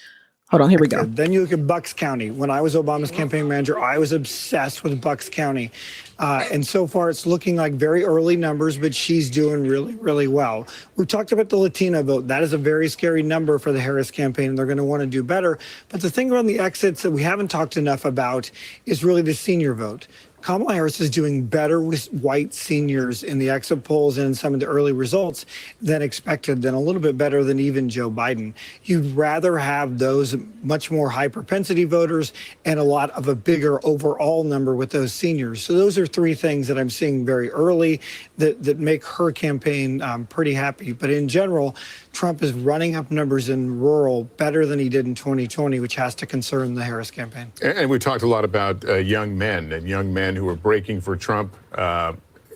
Hold on, here we go. Then you look at Bucks County. When I was Obama's campaign manager, I was obsessed with Bucks County. And so far, it's looking like very early numbers, but she's doing really, really well. We talked about the Latino vote. That is a very scary number for the Harris campaign, and they're going to want to do better. But the thing around the exits that we haven't talked enough about is really the senior vote. Kamala Harris is doing better with white seniors in the exit polls and some of the early results than expected, than a little bit better than even Joe Biden. You'd rather have those much more high propensity voters and a lot of a bigger overall number with those seniors. So those are three things that I'm seeing very early that make her campaign pretty happy. But in general, Trump is running up numbers in rural better than he did in 2020, which has to concern the Harris campaign. And we talked a lot about young men who are breaking for Trump.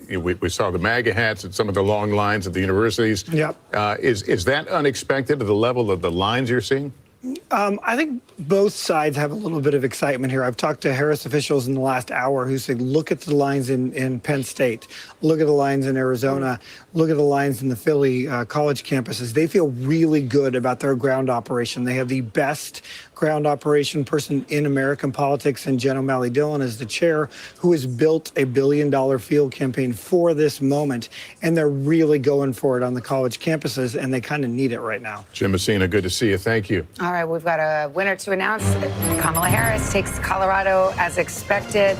We saw the MAGA hats and some of the long lines at the universities. Yep. Is that unexpected at the level of the lines you're seeing? I think both sides have a little bit of excitement here. I've talked to Harris officials in the last hour who said, look at the lines in Penn State, look at the lines in Arizona, look at the lines in the Philly college campuses. They feel really good about their ground operation. They have the best ground operation person in American politics, and Jen O'Malley Dillon is the chair, who has built a $1 billion field campaign for this moment. And they're really going for it on the college campuses, and they kind of need it right now. Jim Messina, good to see you. Thank you. All right, we've got a winner to announce. Kamala Harris takes Colorado as expected.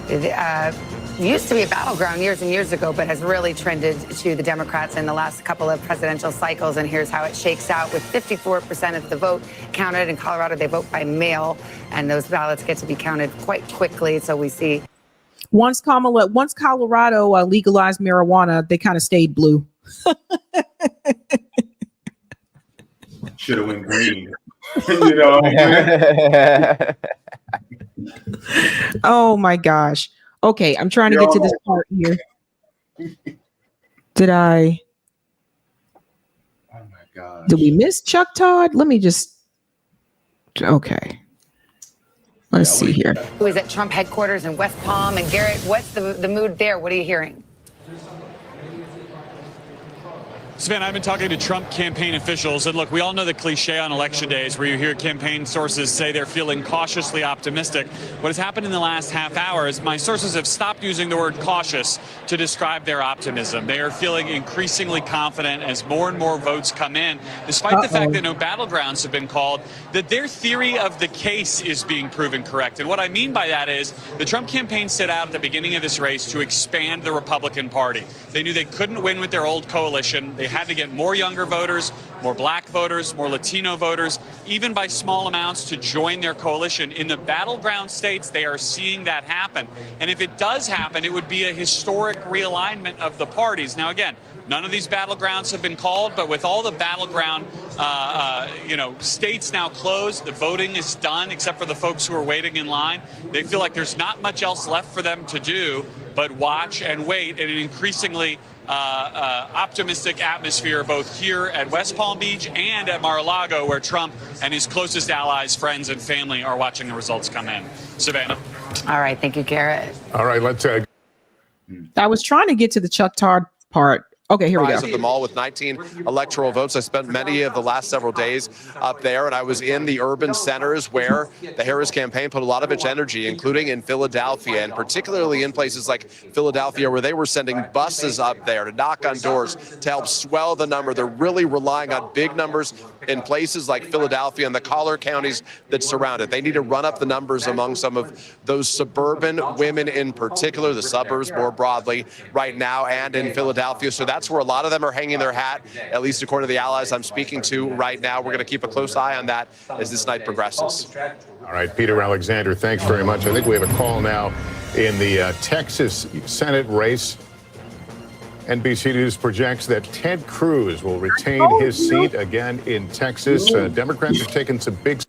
It used to be a battleground years and years ago, but has really trended to the Democrats in the last couple of presidential cycles. And here's how it shakes out. With 54% of the vote counted in Colorado, they vote by mail, and those ballots get to be counted quite quickly. So we see Once Colorado legalized marijuana, they kind of stayed blue. Should have went green. You know what I mean? Oh my gosh. Okay, I'm trying to get to this part here. Did I? Oh my God. Did we miss Chuck Todd? Let me just. Okay. Let's see here. who is at Trump headquarters in West Palm. And Garrett, what's the mood there? What are you hearing? Savannah, I've been talking to Trump campaign officials, and look, we all know the cliche on election days where you hear campaign sources say they're feeling cautiously optimistic. What has happened in the last half hour is my sources have stopped using the word cautious to describe their optimism. They are feeling increasingly confident as more and more votes come in, despite the fact that no battlegrounds have been called, that their theory of the case is being proven correct. And what I mean by that is the Trump campaign set out at the beginning of this race to expand the Republican Party. They knew they couldn't win with their old coalition. They had to get more younger voters, more black voters, more Latino voters, even by small amounts, to join their coalition. In the battleground states, they are seeing that happen. And if it does happen, it would be a historic realignment of the parties. Now, again, none of these battlegrounds have been called, but with all the battleground, states now closed, the voting is done, except for the folks who are waiting in line. They feel like there's not much else left for them to do but watch and wait in an increasingly optimistic atmosphere, both here at West Palm Beach and at Mar-a-Lago, where Trump and his closest allies, friends, and family are watching the results come in. Savannah. All right. Thank you, Garrett. All right. Let's. I was trying to get to the Chuck Todd part. Okay, here we go. Of them all with 19 electoral votes. I spent many of the last several days up there, and I was in the urban centers where the Harris campaign put a lot of its energy, including in Philadelphia, and particularly in places like Philadelphia, where they were sending buses up there to knock on doors to help swell the number. They're really relying on big numbers in places like Philadelphia and the collar counties that surround it. They need to run up the numbers among some of those suburban women in particular, the suburbs more broadly right now, and in Philadelphia. So that's where a lot of them are hanging their hat, at least according to the allies I'm speaking to right now. We're going to keep a close eye on that as this night progresses. All right, Peter Alexander, thanks very much. I think we have a call now in the Texas Senate race. NBC News projects that Ted Cruz will retain his seat again in Texas. Democrats are taking some big.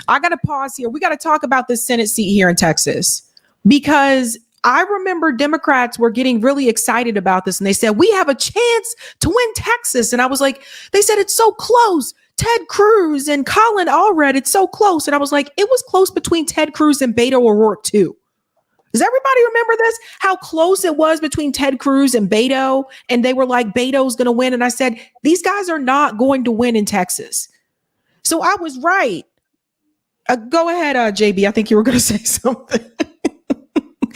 I got to pause here. We got to talk about this Senate seat here in Texas, because I remember Democrats were getting really excited about this, and they said, we have a chance to win Texas. And I was like, they said, it's so close. Ted Cruz and Colin Allred, it's so close. And I was like, it was close between Ted Cruz and Beto O'Rourke too. Does everybody remember this? How close it was between Ted Cruz and Beto? And they were like, Beto's going to win. And I said, these guys are not going to win in Texas. So I was right. Go ahead, JB. I think you were going to say something.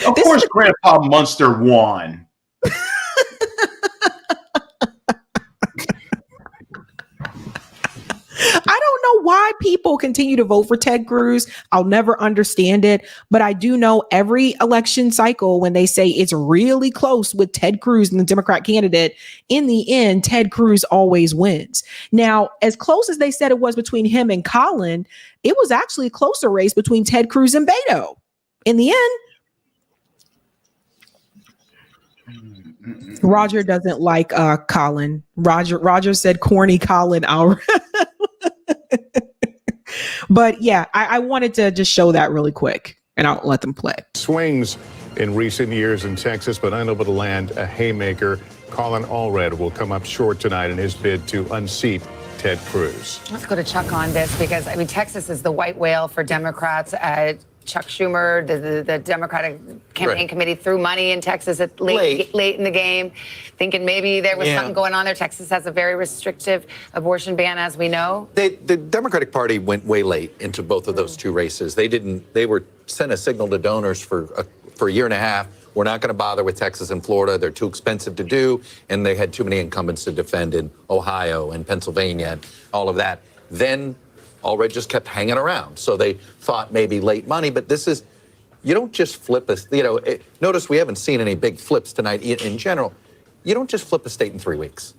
Of course, Grandpa Munster won. I don't know why people continue to vote for Ted Cruz. I'll never understand it, but I do know every election cycle when they say it's really close with Ted Cruz and the Democrat candidate, in the end, Ted Cruz always wins. Now, as close as they said it was between him and Colin, it was actually a closer race between Ted Cruz and Beto. In the end, Roger doesn't like Colin. Roger said corny Colin out. But yeah, I wanted to just show that really quick, and I'll let them play. Swings in recent years in Texas, but unable to land a haymaker. Colin Allred will come up short tonight in his bid to unseat Ted Cruz. Let's go to Chuck on this because, I mean, Texas is the white whale for Democrats. Chuck Schumer, the Democratic campaign committee threw money in Texas at late in the game, thinking maybe there was something going on there. Texas has a very restrictive abortion ban, as we know. The Democratic Party went way late into both of those two races. They were sent a signal to donors for a year and a half. We're not going to bother with Texas and Florida. They're too expensive to do, and they had too many incumbents to defend in Ohio and Pennsylvania and all of that. Then Allred just kept hanging around. So they thought maybe late money, but this is, you don't just flip a, notice we haven't seen any big flips tonight in general. You don't just flip a state in 3 weeks.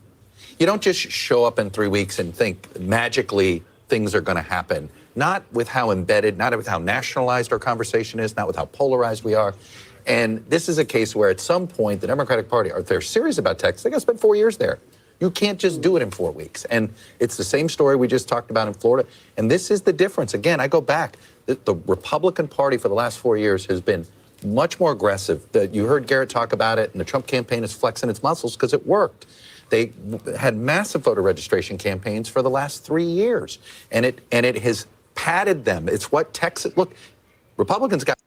You don't just show up in 3 weeks and think magically things are going to happen. Not with how embedded, not with how nationalized our conversation is, not with how polarized we are. And this is a case where at some point the Democratic Party, if they're serious about Texas, they got to spend 4 years there. You can't just do it in 4 weeks. And it's the same story we just talked about in Florida. And this is the difference. Again, I go back. The Republican Party for the last 4 years has been much more aggressive. You heard Garrett talk about it, and the Trump campaign is flexing its muscles because it worked. They had massive voter registration campaigns for the last 3 years. And it has padded them. It's what Texas, look, Republicans got.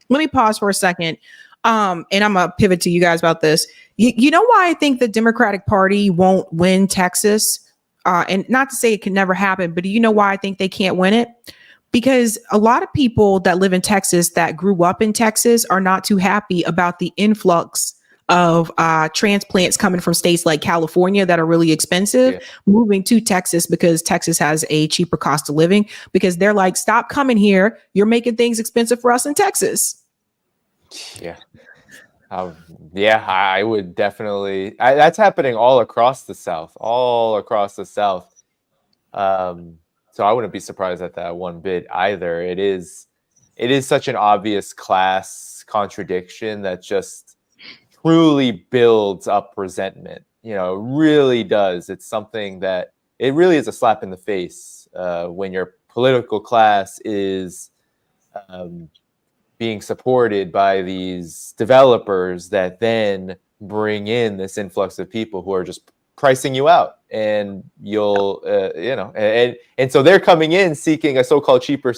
Let me pause for a second. And I'm going to pivot to you guys about this. You know why I think the Democratic Party won't win Texas? And not to say it can never happen, but do you know why I think they can't win it? Because a lot of people that live in Texas that grew up in Texas are not too happy about the influx of transplants coming from states like California that are really expensive, moving to Texas because Texas has a cheaper cost of living, because they're like, stop coming here. You're making things expensive for us in Texas. Yeah. I would definitely. That's happening all across the South, So I wouldn't be surprised at that one bit either. It is such an obvious class contradiction that just truly builds up resentment. It really does. It's something that it really is a slap in the face when your political class is being supported by these developers that then bring in this influx of people who are just pricing you out, and you'll, and so they're coming in seeking a so-called cheaper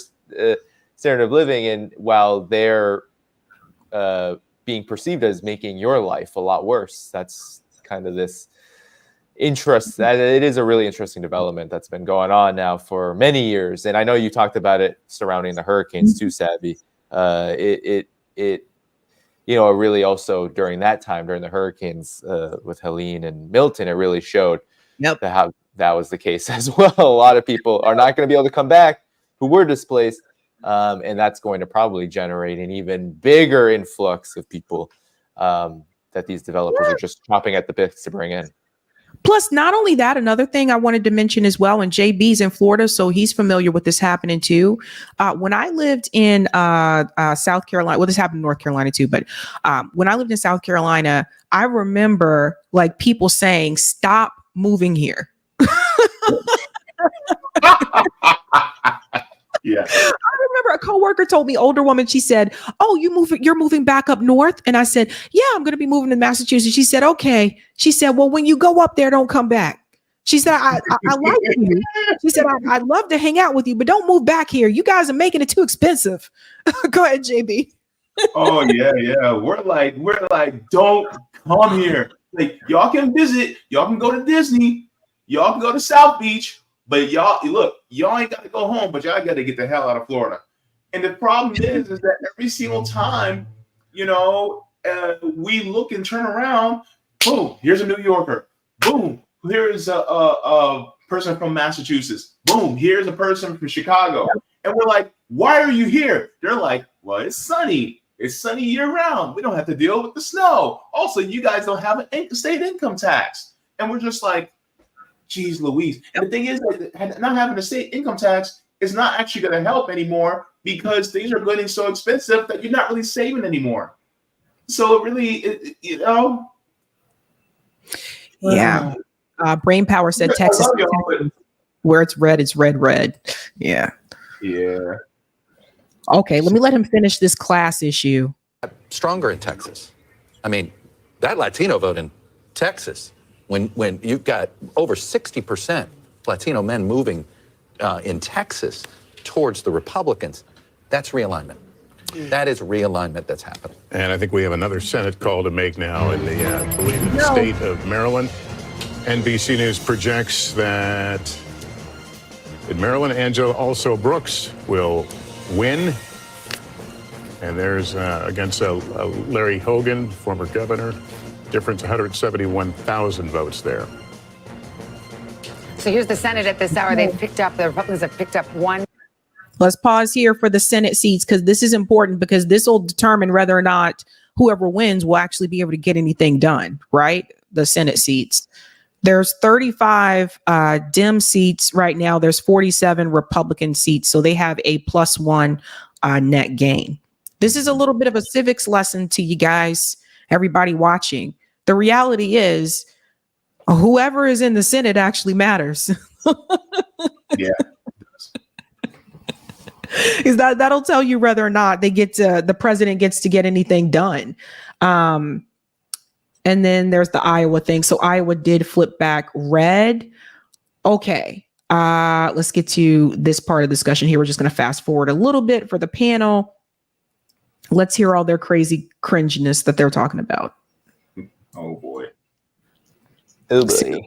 standard of living, and while they're being perceived as making your life a lot worse. That's kind of this interest. That it is a really interesting development that's been going on now for many years, and I know you talked about it surrounding the hurricanes too, Sabby. It really also during that time, during the hurricanes with Helene and Milton, it really showed how that was the case as well. A lot of people are not going to be able to come back who were displaced, and that's going to probably generate an even bigger influx of people that these developers are just chopping at the bits to bring in. Plus, not only that, another thing I wanted to mention as well, and JB's in Florida, so he's familiar with this happening too. When I lived in South Carolina, well, this happened in North Carolina too, but when I lived in South Carolina, I remember like people saying, stop moving here. Yeah. I remember a coworker told me, older woman, she said, oh, you're moving back up north? And I said, yeah, I'm going to be moving to Massachusetts. She said, okay. She said, well, when you go up there, don't come back. She said, I like you. She said, I'd love to hang out with you, but don't move back here. You guys are making it too expensive. Go ahead, JB. Oh, yeah. We're like, don't come here. Like, y'all can visit. Y'all can go to Disney. Y'all can go to South Beach. But y'all ain't got to go home, but y'all got to get the hell out of Florida. And the problem is that every single time, we look and turn around, boom, here's a New Yorker. Boom, here's a person from Massachusetts. Boom, here's a person from Chicago. And we're like, why are you here? They're like, well, it's sunny. It's sunny year round. We don't have to deal with the snow. Also, you guys don't have an state income tax. And we're just like, geez Louise. And the thing is, that not having a state income tax is not actually going to help anymore because things are getting so expensive that you're not really saving anymore. So it really, Yeah. Brain Power said Texas, where it's red. Yeah. Yeah. Okay, let me let him finish this class issue. Stronger in Texas. I mean, that Latino vote in Texas, when you've got over 60% Latino men moving in Texas towards the Republicans, that's realignment. That is realignment that's happening. And I think we have another Senate call to make now in the, I believe, in the state of Maryland. NBC News projects that in Maryland, Angela also Brooks will win. And there's against Larry Hogan, former governor, difference 171,000 votes there. So here's the Senate at this hour. The Republicans have picked up one. Let's pause here for the Senate seats because this is important because this will determine whether or not whoever wins will actually be able to get anything done, right? The Senate seats. There's 35 Dem seats right now. There's 47 Republican seats. So they have a +1 net gain. This is a little bit of a civics lesson to you guys, everybody watching. The reality is whoever is in the Senate actually matters. Yeah. Is that'll tell you whether or not the president gets to get anything done. And then there's the Iowa thing. So Iowa did flip back red. Okay. Let's get to this part of the discussion here. We're just going to fast forward a little bit for the panel. Let's hear all their crazy cringiness that they're talking about. Oh boy. Oh boy.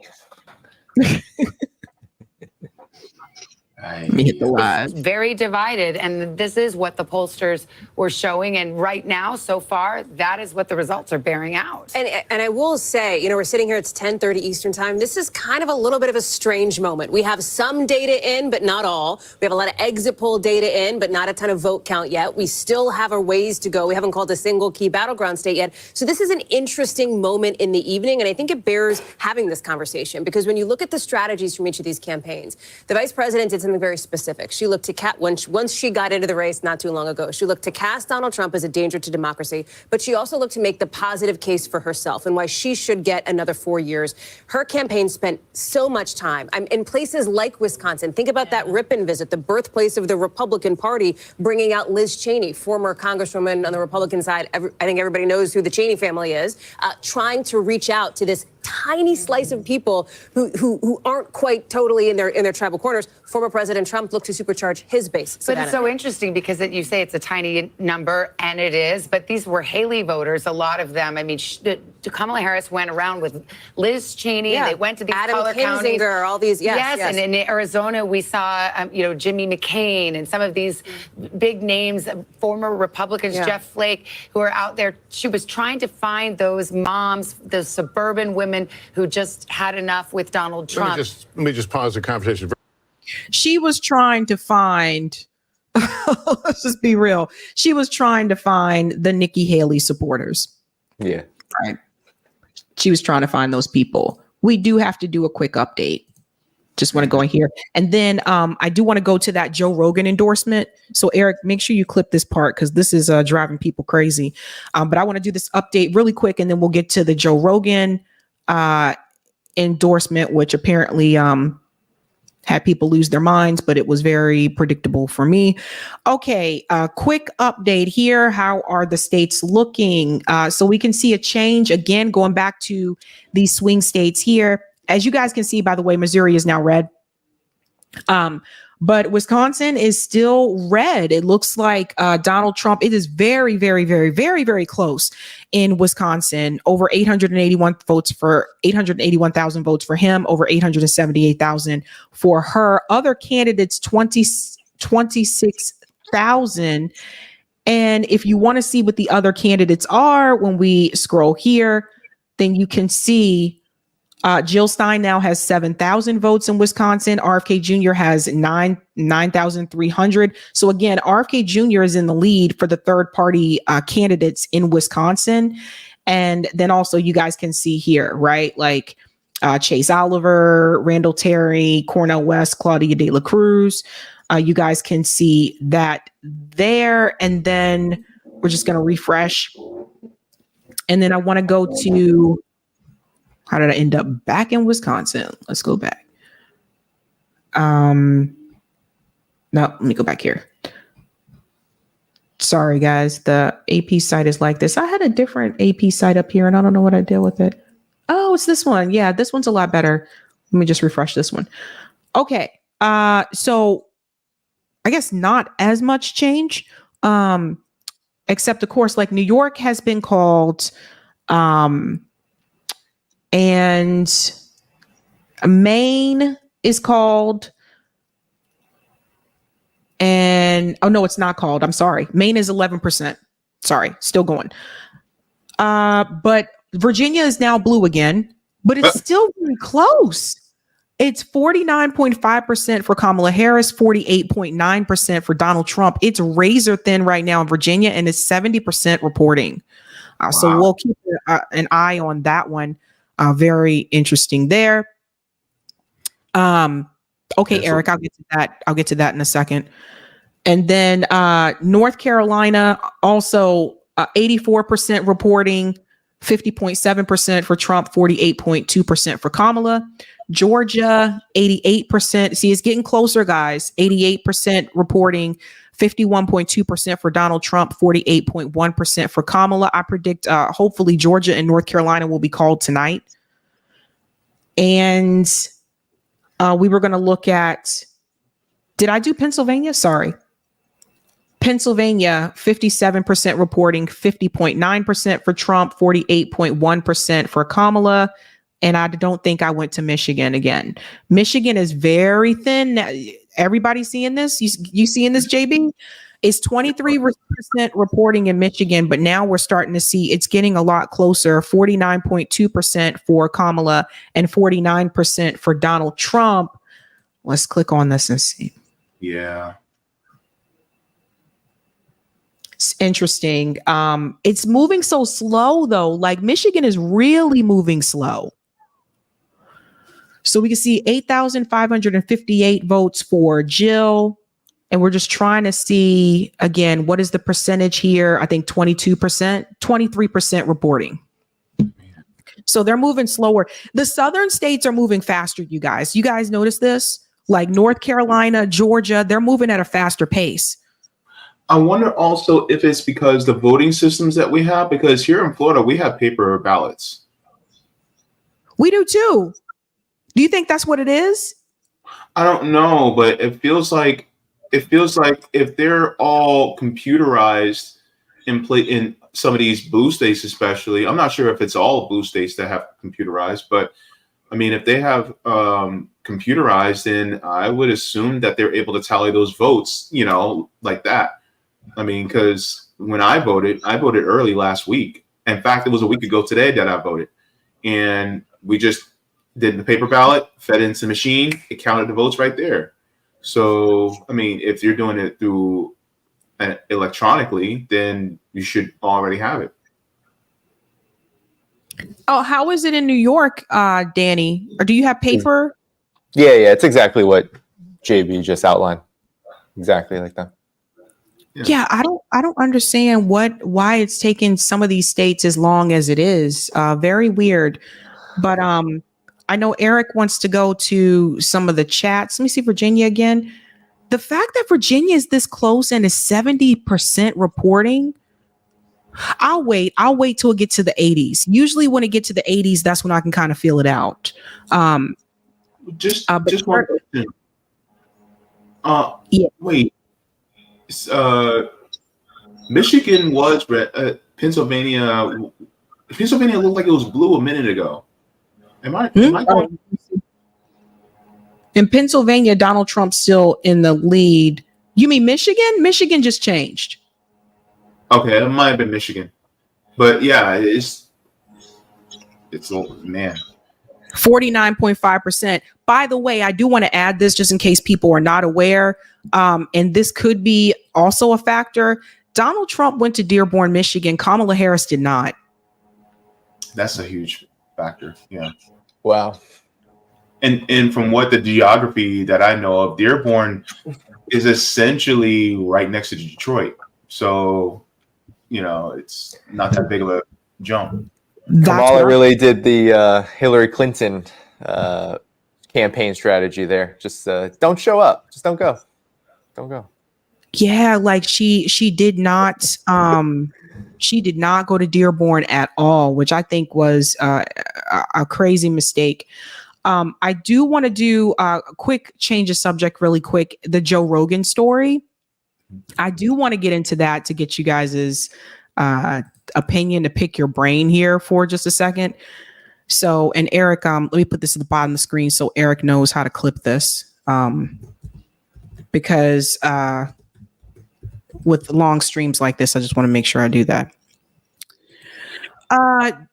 Let me hit the live. Very divided, and this is what the pollsters were showing. And right now, so far, that is what the results are bearing out. And I will say, we're sitting here, it's 10:30 Eastern time. This is kind of a little bit of a strange moment. We have some data in, but not all. We have a lot of exit poll data in, but not a ton of vote count yet. We still have a ways to go. We haven't called a single key battleground state yet. So this is an interesting moment in the evening, and I think it bears having this conversation because when you look at the strategies from each of these campaigns, the vice president did something very specific. She looked to once she got into the race not too long ago, she looked to cast Donald Trump as a danger to democracy, but she also looked to make the positive case for herself and why she should get another 4 years. Her campaign spent so much time in places like Wisconsin. Think about that Ripon visit, the birthplace of the Republican Party, bringing out Liz Cheney, former congresswoman on the Republican side. I think everybody knows who the Cheney family is, trying to reach out to this tiny slice of people who aren't quite totally in their tribal corners. Former President Trump looked to supercharge his base. But it's so interesting because you say it's a tiny number, and it is, but these were Haley voters, a lot of them. I mean, Kamala Harris went around with Liz Cheney, and they went to these color counties. All these, yes. And in Arizona, we saw, Jimmy McCain and some of these big names, former Republicans, Jeff Flake, who are out there. She was trying to find those moms, those suburban women who just had enough with Donald Trump. Let me just pause the conversation. She was trying to find, let's just be real. She was trying to find the Nikki Haley supporters. Yeah. Right. She was trying to find those people. We do have to do a quick update. Just want to go in here. And then I do want to go to that Joe Rogan endorsement. So Eric, make sure you clip this part because this is driving people crazy. But I want to do this update really quick and then we'll get to the Joe Rogan endorsement, which apparently had people lose their minds, but it was very predictable for me. Okay, quick update here. How are the states looking? So we can see a change again, going back to these swing states here. As you guys can see, by the way, Missouri is now red. But Wisconsin is still red. It looks like Donald Trump, it is very, very, very, very, very close in Wisconsin. Over 881,000 votes for him, over 878,000 for her. Other candidates, 26,000. And if you want to see what the other candidates are, when we scroll here, then you can see Jill Stein now has 7,000 votes in Wisconsin. RFK Jr. has 9,300. So again, RFK Jr. is in the lead for the third party candidates in Wisconsin. And then also you guys can see here, right? Like Chase Oliver, Randall Terry, Cornel West, Claudia De La Cruz. You guys can see that there. And then we're just going to refresh. And then I want to go to, how did I end up back in Wisconsin? Let's go back. No, let me go back here. Sorry, guys. The AP site is like this. I had a different AP site up here, and I don't know what I did with it. Oh, it's this one. Yeah, this one's a lot better. Let me just refresh this one. Okay. So I guess not as much change, except, of course, like New York has been called, and Maine is called, and oh no, it's not called. I'm sorry. Maine is 11%. Sorry, still going. But Virginia is now blue again, but it's still really close. It's 49.5% for Kamala Harris, 48.9% for Donald Trump. It's razor thin right now in Virginia, and it's 70% reporting. So we'll keep an eye on that one. Very interesting there. Okay, Eric, I'll get to that. I'll get to that in a second. And then North Carolina, also 84% reporting, 50.7% for Trump, 48.2% for Kamala. Georgia, 88%. See, it's getting closer, guys. 88% reporting, 51.2% for Donald Trump, 48.1% for Kamala. I predict hopefully Georgia and North Carolina will be called tonight. And we were going to look at, did I do Pennsylvania? Sorry. Pennsylvania, 57% reporting, 50.9% for Trump, 48.1% for Kamala. And I don't think I went to Michigan again. Michigan is very thin. Everybody seeing this? You seeing this, JB? It's 23% reporting in Michigan, but now we're starting to see it's getting a lot closer. 49.2% for Kamala and 49% for Donald Trump. Let's click on this and see. Yeah. It's interesting. It's moving so slow, though. Like Michigan is really moving slow. So we can see 8,558 votes for Jill. And we're just trying to see, again, what is the percentage here? I think 22%, 23% reporting. So they're moving slower. The southern states are moving faster, you guys. You guys notice this? Like North Carolina, Georgia, they're moving at a faster pace. I wonder also if it's because the voting systems that we have, because here in Florida, we have paper ballots. We do too. Do you think that's what it is? I don't know, but it feels like if they're all computerized in some of these blue states, especially. I'm not sure if it's all blue states that have computerized, but I mean, if they have computerized, then I would assume that they're able to tally those votes, like that. I mean, because when I voted early last week. In fact, it was a week ago today that I voted, and we just did the paper ballot, fed into the machine, it counted the votes right there. So, I mean, if you're doing it through electronically, then you should already have it. Oh, how is it in New York, Danny? Or do you have paper? Yeah, it's exactly what JB just outlined. Exactly like that. Yeah, I don't understand why it's taking some of these states as long as it is. Very weird. But I know Eric wants to go to some of the chats. Let me see Virginia again. The fact that Virginia is this close and is 70% reporting. I'll wait till it gets to the 80s. Usually when it gets to the 80s, that's when I can kind of feel it out. Just one question. Yeah. Wait. Michigan was red. Pennsylvania looked like it was blue a minute ago. Am I going? In Pennsylvania, Donald Trump's still in the lead. You mean Michigan? Michigan just changed. Okay, it might have been Michigan, but yeah, it's man. 49.5%. By the way, I do want to add this just in case people are not aware, and this could be also a factor. Donald Trump went to Dearborn, Michigan. Kamala Harris did not. That's a huge factor. Yeah. Wow. And from what the geography that I know of, Dearborn is essentially right next to Detroit. So, it's not that big of a jump. Kamala really did the Hillary Clinton campaign strategy there. Just don't show up. Just don't go. Don't go. Yeah, like she did not go to Dearborn at all, which I think was a crazy mistake. I do want to do a quick change of subject really quick. The Joe Rogan story. I do want to get into that to get you guys' opinion, to pick your brain here for just a second. So, and Eric, let me put this at the bottom of the screen so Eric knows how to clip this. Because with long streams like this, I just want to make sure I do that.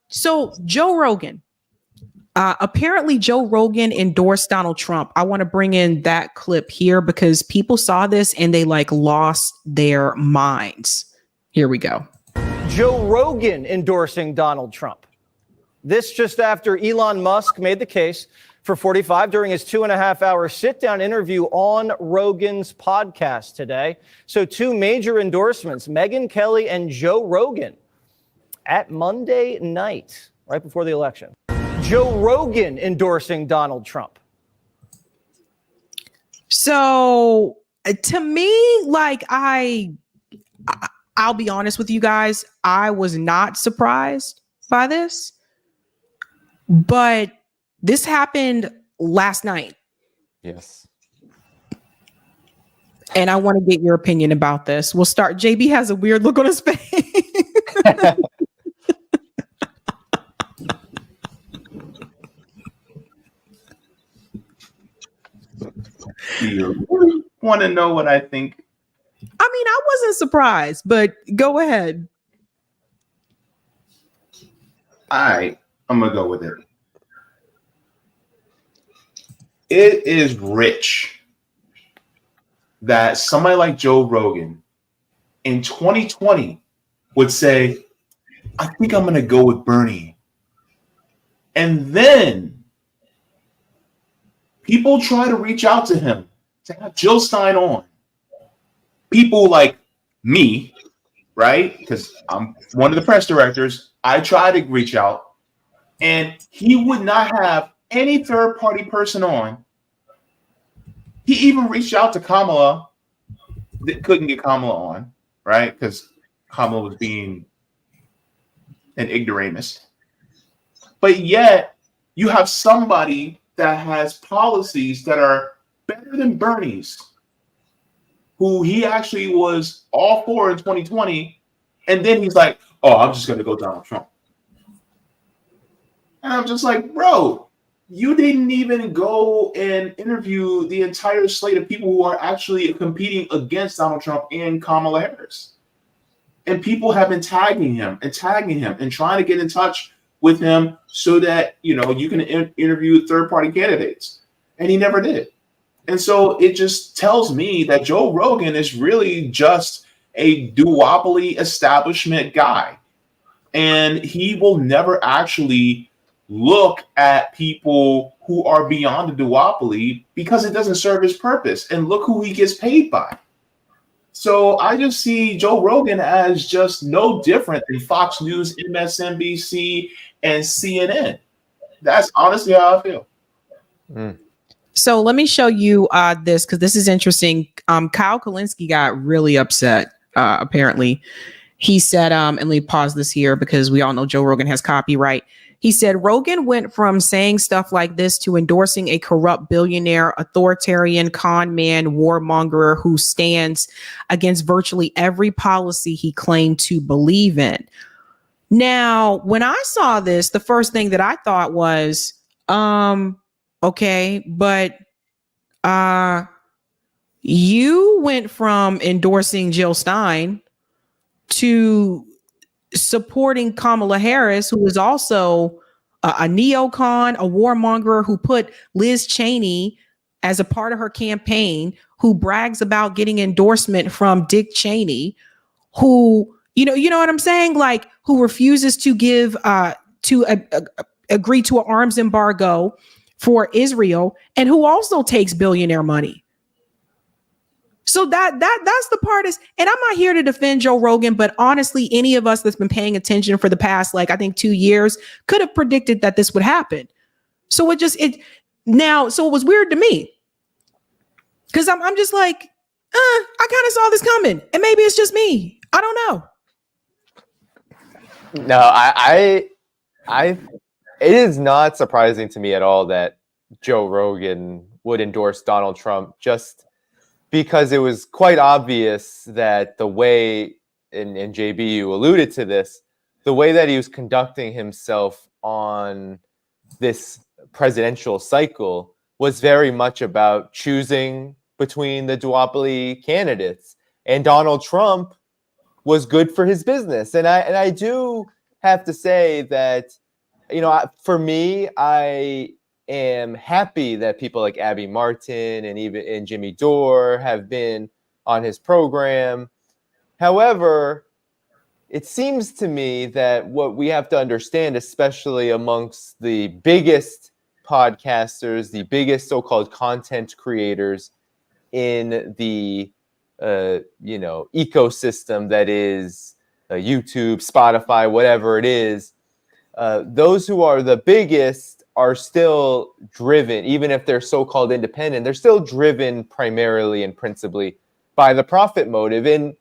So Joe Rogan. Apparently Joe Rogan endorsed Donald Trump. I want to bring in that clip here because people saw this and they lost their minds. Here we go. Joe Rogan endorsing Donald Trump. This just after Elon Musk made the case for 45 during his 2.5-hour sit-down interview on Rogan's podcast today. So two major endorsements, Megyn Kelly and Joe Rogan at Monday night, right before the election. Joe Rogan endorsing Donald Trump. So to me, I'll be honest with you guys, I was not surprised by this, but this happened last night. Yes. And I want to get your opinion about this. We'll start. JB has a weird look on his face. You want to know what I think? I mean, I wasn't surprised, but go ahead. All right, I'm going to go with it. It is rich that somebody like Joe Rogan in 2020 would say, I think I'm going to go with Bernie. And then people try to reach out to him to have Jill Stein on. People like me, right? Because I'm one of the press directors. I try to reach out, and he would not have any third-party person on. He even reached out to Kamala. Couldn't get Kamala on, right? Because Kamala was being an ignoramus. But yet, you have somebody that has policies that are better than Bernie's, who he actually was all for in 2020, and then he's like, oh, I'm just going to go Donald Trump. And I'm just like, bro, you didn't even go and interview the entire slate of people who are actually competing against Donald Trump and Kamala Harris. And people have been tagging him and trying to get in touch with him so that, you can interview third-party candidates. And he never did. And so it just tells me that Joe Rogan is really just a duopoly establishment guy. And he will never actually look at people who are beyond the duopoly because it doesn't serve his purpose. And look who he gets paid by. So I just see Joe Rogan as just no different than Fox News, MSNBC, and CNN. That's honestly how I feel. So let me show you this because this is interesting. Kyle Kulinski got really upset, apparently. He said, and let me pause this here because we all know Joe Rogan has copyright. He said, Rogan went from saying stuff like this to endorsing a corrupt billionaire, authoritarian con man, warmonger who stands against virtually every policy he claimed to believe in. Now, when I saw this, the first thing that I thought was, okay, but you went from endorsing Jill Stein to supporting Kamala Harris, who is also a neocon, a warmonger who put Liz Cheney as a part of her campaign, who brags about getting endorsement from Dick Cheney, who, you know what I'm saying? Like, who refuses to give, agree to an arms embargo for Israel, and who also takes billionaire money. So that's the part is, and I'm not here to defend Joe Rogan, but honestly, any of us that's been paying attention for the past, like, I think 2 years could have predicted that this would happen. So it was weird to me. Cause I'm just like, I kind of saw this coming, and maybe it's just me. I don't know. No, I it is not surprising to me at all that Joe Rogan would endorse Donald Trump, just because it was quite obvious that the way, and JB, you alluded to this, the way that he was conducting himself on this presidential cycle was very much about choosing between the duopoly candidates. And Donald Trump was good for his business. And I do have to say that, for me, I am happy that people like Abby Martin and Jimmy Dore have been on his program. However, it seems to me that what we have to understand, especially amongst the biggest podcasters, the biggest so-called content creators in the ecosystem that is YouTube, Spotify, whatever it is, those who are the biggest are still driven, even if they're so-called independent, they're still driven primarily and principally by the profit motive. And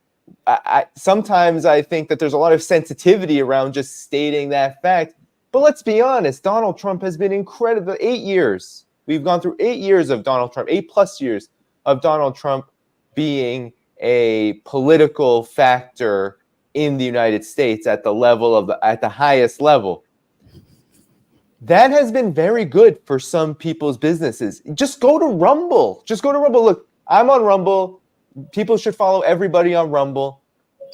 sometimes I think that there's a lot of sensitivity around just stating that fact. But let's be honest, Donald Trump has been incredible. 8 years. We've gone through 8 years of Donald Trump, 8+ years of Donald Trump being a political factor in the United States at the highest level. That has been very good for some people's businesses. Just go to Rumble. Look, I'm on Rumble. People should follow everybody on Rumble.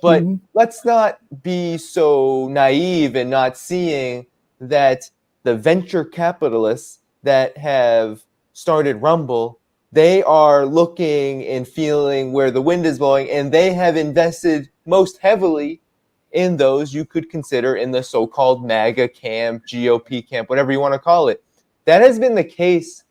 But let's not be so naive in not seeing that the venture capitalists that have started Rumble, they are looking and feeling where the wind is blowing, and they have invested most heavily in those you could consider in the so-called MAGA camp, GOP camp, whatever you want to call it. That has been the case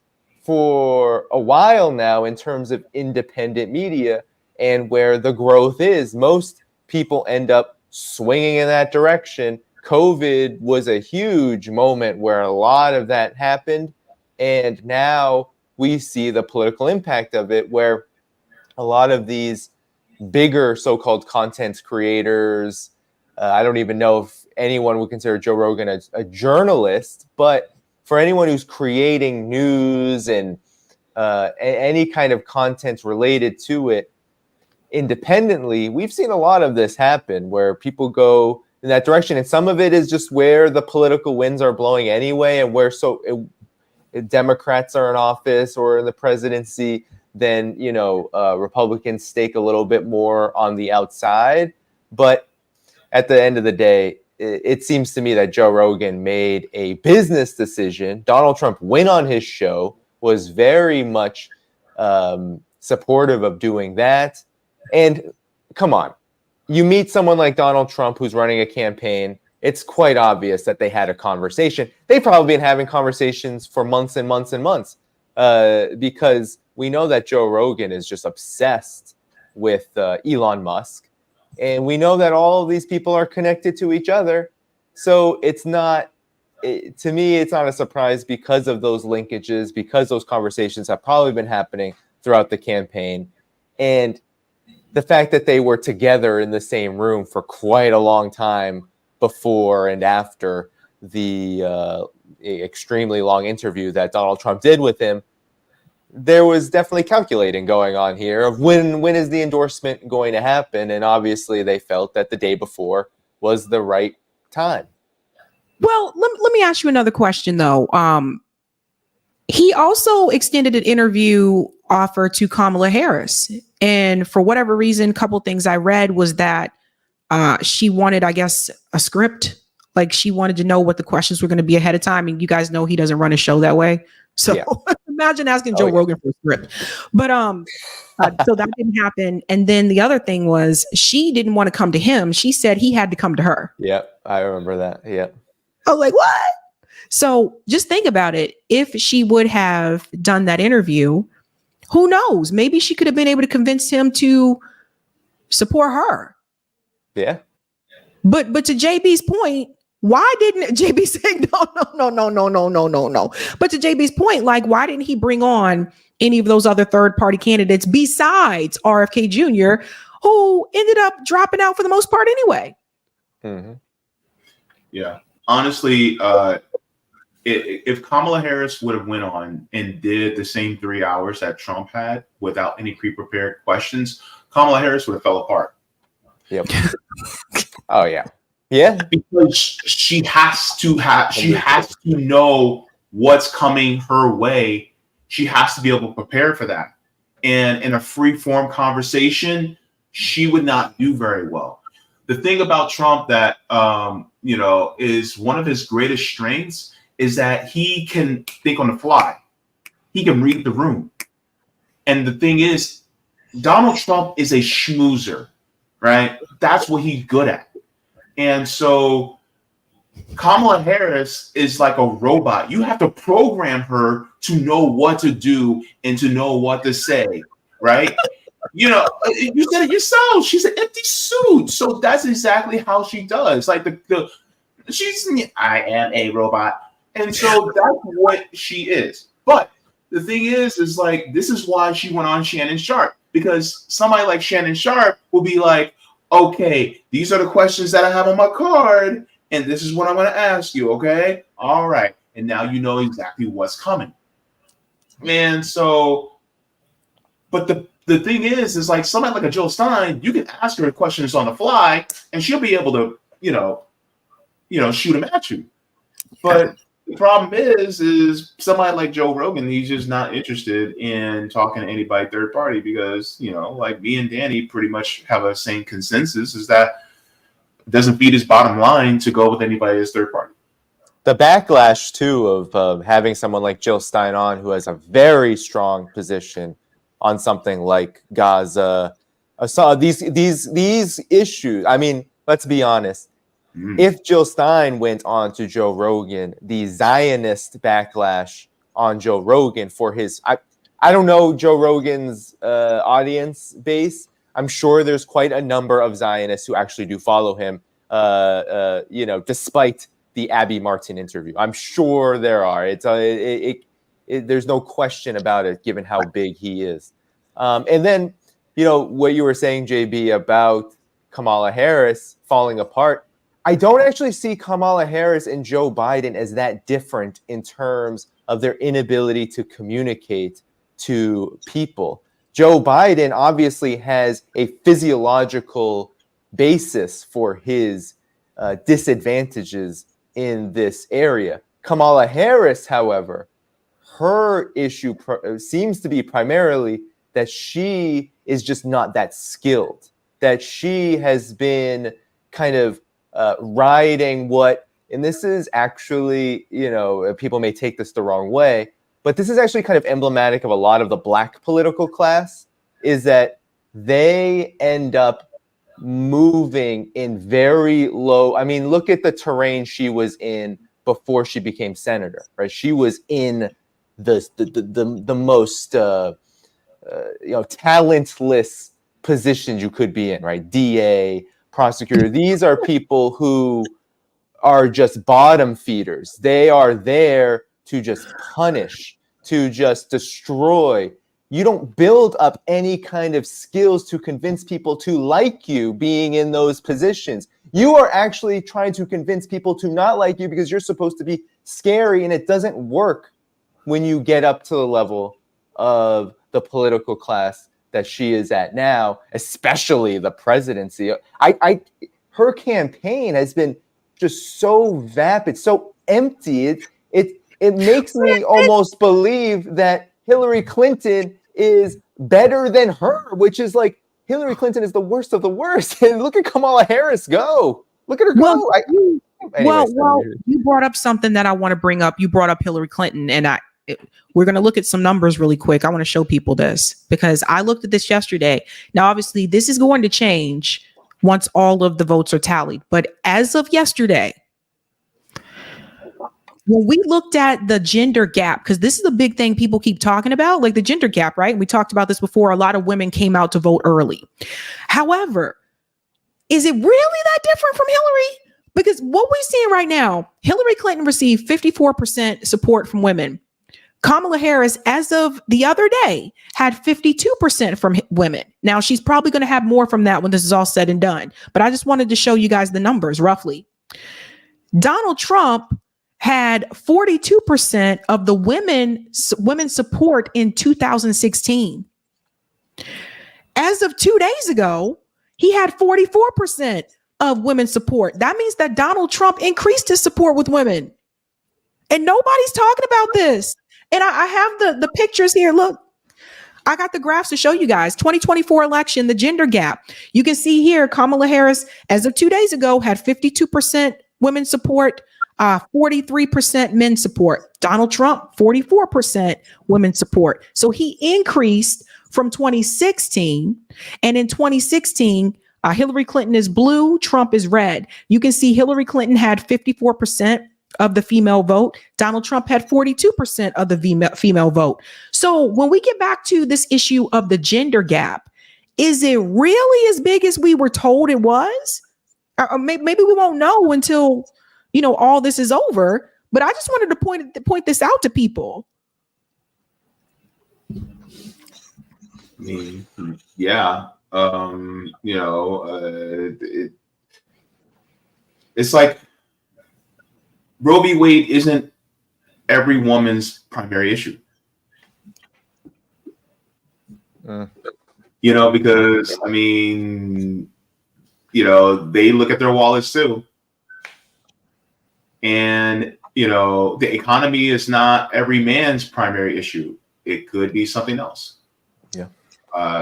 for a while now in terms of independent media and where the growth is. Most people end up swinging in that direction. COVID was a huge moment where a lot of that happened. And now we see the political impact of it, where a lot of these bigger so-called content creators, I don't even know if anyone would consider Joe Rogan a journalist, but for anyone who's creating news and any kind of content related to it independently, we've seen a lot of this happen where people go in that direction. And some of it is just where the political winds are blowing anyway, and where Democrats are in office or in the presidency, then, Republicans stake a little bit more on the outside. But at the end of the day, it seems to me that Joe Rogan made a business decision. Donald Trump went on his show, was very much supportive of doing that. And come on, you meet someone like Donald Trump who's running a campaign, it's quite obvious that they had a conversation. They've probably been having conversations for months and months and months, because we know that Joe Rogan is just obsessed with Elon Musk. And we know that all of these people are connected to each other. So to me, it's not a surprise because of those linkages, because those conversations have probably been happening throughout the campaign. And the fact that they were together in the same room for quite a long time before and after the extremely long interview that Donald Trump did with him, there was definitely calculating going on here of when is the endorsement going to happen. And obviously they felt that the day before was the right time. Well, let me ask you another question, though. He also extended an interview offer to Kamala Harris. And for whatever reason, a couple things I read was that she wanted, I guess, a script Like she wanted to know what the questions were going to be ahead of time. And you guys know he doesn't run a show that way. So imagine asking Joe Rogan for a script. But so that didn't happen. And then the other thing was she didn't want to come to him. She said he had to come to her. Yep, I remember that. Yep. I was like, what? So just think about it. If she would have done that interview, who knows? Maybe she could have been able to convince him to support her. Yeah. But to JB's point, why didn't JB say no? But to JB's point, like, why didn't he bring on any of those other third party candidates besides RFK Jr., who ended up dropping out for the most part anyway? Mm-hmm. Yeah. Honestly, if Kamala Harris would have went on and did the same 3 hours that Trump had without any pre-prepared questions, Kamala Harris would have fell apart. Yep. Oh yeah. Yeah. Because she has to know what's coming her way. She has to be able to prepare for that. And in a free form conversation, she would not do very well. The thing about Trump that is one of his greatest strengths is that he can think on the fly. He can read the room. And the thing is, Donald Trump is a schmoozer, right? That's what he's good at. And so Kamala Harris is like a robot. You have to program her to know what to do and to know what to say, right? You said it yourself. She's an empty suit. So that's exactly how she does. Like I am a robot. And so that's what she is. But the thing is like, this is why she went on Shannon Sharp, because somebody like Shannon Sharp will be like, okay, these are the questions that I have on my card, and this is what I'm going to ask you, okay? All right. And now you know exactly what's coming. And so, but the thing is like somebody like a Jill Stein, you can ask her questions on the fly, and she'll be able to, shoot them at you. But the problem is somebody like Joe Rogan, he's just not interested in talking to anybody third party because, like me and Danny pretty much have a same consensus is that it doesn't feed his bottom line to go with anybody as third party. The backlash, too, of having someone like Jill Stein on who has a very strong position on something like Gaza, these issues. I mean, let's be honest. If Jill Stein went on to Joe Rogan, the Zionist backlash on Joe Rogan for his, I don't know Joe Rogan's audience base. I'm sure there's quite a number of Zionists who actually do follow him, despite the Abby Martin interview. I'm sure there are. There's no question about it, given how big he is. And then, what you were saying, JB, about Kamala Harris falling apart. I don't actually see Kamala Harris and Joe Biden as that different in terms of their inability to communicate to people. Joe Biden obviously has a physiological basis for his disadvantages in this area. Kamala Harris, however, her issue seems to be primarily that she is just not that skilled, that she has been kind of riding what, and this is actually, people may take this the wrong way, but this is actually kind of emblematic of a lot of the Black political class, is that they end up moving in very low. I mean, look at the terrain she was in before she became senator, right? She was in the most talentless positions you could be in, right? DA, prosecutor. These are people who are just bottom feeders. They are there to just punish, to just destroy. You don't build up any kind of skills to convince people to like you being in those positions. You are actually trying to convince people to not like you because you're supposed to be scary, and it doesn't work when you get up to the level of the political class that she is at now, especially the presidency. Her campaign has been just so vapid, so empty. It makes me almost believe that Hillary Clinton is better than her, which is like Hillary Clinton is the worst of the worst. And look at Kamala Harris go. Look at her go. Anyway, Well, you brought up something that I want to bring up. You brought up Hillary Clinton, and we're going to look at some numbers really quick. I want to show people this because I looked at this yesterday. Now, obviously, this is going to change once all of the votes are tallied. But as of yesterday, when we looked at the gender gap, because this is a big thing people keep talking about, like the gender gap, right? We talked about this before. A lot of women came out to vote early. However, is it really that different from Hillary? Because what we're seeing right now, Hillary Clinton received 54% support from women. Kamala Harris, as of the other day, had 52% from women. Now, she's probably going to have more from that when this is all said and done. But I just wanted to show you guys the numbers roughly. Donald Trump had 42% of the women's support in 2016. As of 2 days ago, he had 44% of women's support. That means that Donald Trump increased his support with women. And nobody's talking about this. And I have the pictures here. Look, I got the graphs to show you guys. 2024 election, the gender gap. You can see here, Kamala Harris, as of 2 days ago, had 52% women's support, 43% men's support. Donald Trump, 44% women's support. So he increased from 2016. And in 2016, Hillary Clinton is blue, Trump is red. You can see Hillary Clinton had 54% of the female vote. Donald Trump had 42% of the female vote. So when we get back to this issue of the gender gap, is it really as big as we were told it was? Or maybe we won't know until, all this is over. But I just wanted to point this out to people. Yeah. It's like Roe v. Wade isn't every woman's primary issue. Because they look at their wallets too. And, the economy is not every man's primary issue. It could be something else. Yeah.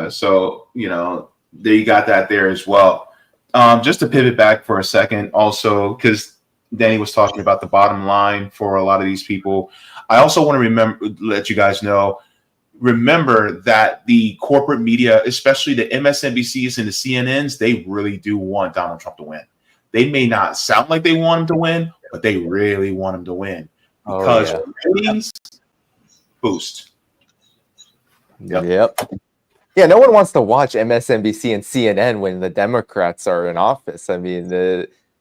So, there you got that there as well. Just to pivot back for a second also, because Danny was talking about the bottom line for a lot of these people. I also want to let you guys know, remember that the corporate media, especially the MSNBCs and the CNNs, they really do want Donald Trump to win. They may not sound like they want him to win, but they really want him to win because ratings boost. Yep. Yeah, no one wants to watch MSNBC and CNN when the Democrats are in office. I mean,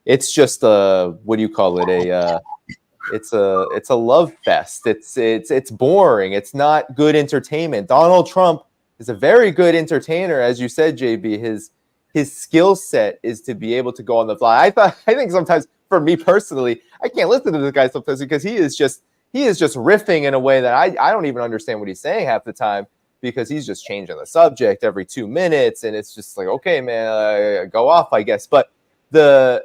it's just what do you call it? It's a love fest. It's boring. It's not good entertainment. Donald Trump is a very good entertainer, as you said, JB. His skill set is to be able to go on the fly. I think sometimes, for me personally, I can't listen to this guy sometimes because he is just riffing in a way that I don't even understand what he's saying half the time, because he's just changing the subject every 2 minutes, and it's just like, okay, man, go off, I guess. But the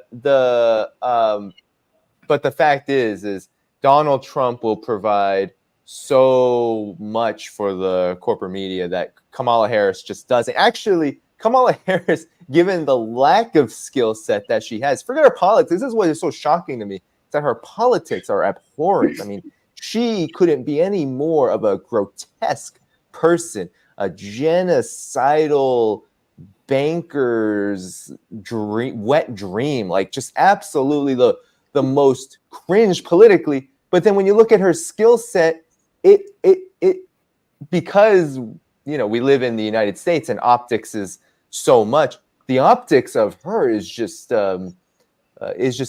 fact is Donald Trump will provide so much for the corporate media that Kamala Harris just doesn't. Actually, Kamala Harris, given the lack of skill set that she has, forget her politics. This is what is so shocking to me, that her politics are abhorrent. I mean, she couldn't be any more of a grotesque person, a genocidal banker's wet dream, like just absolutely the most cringe politically. But then when you look at her skill set, it because we live in the United States and optics is so much. The optics of her is just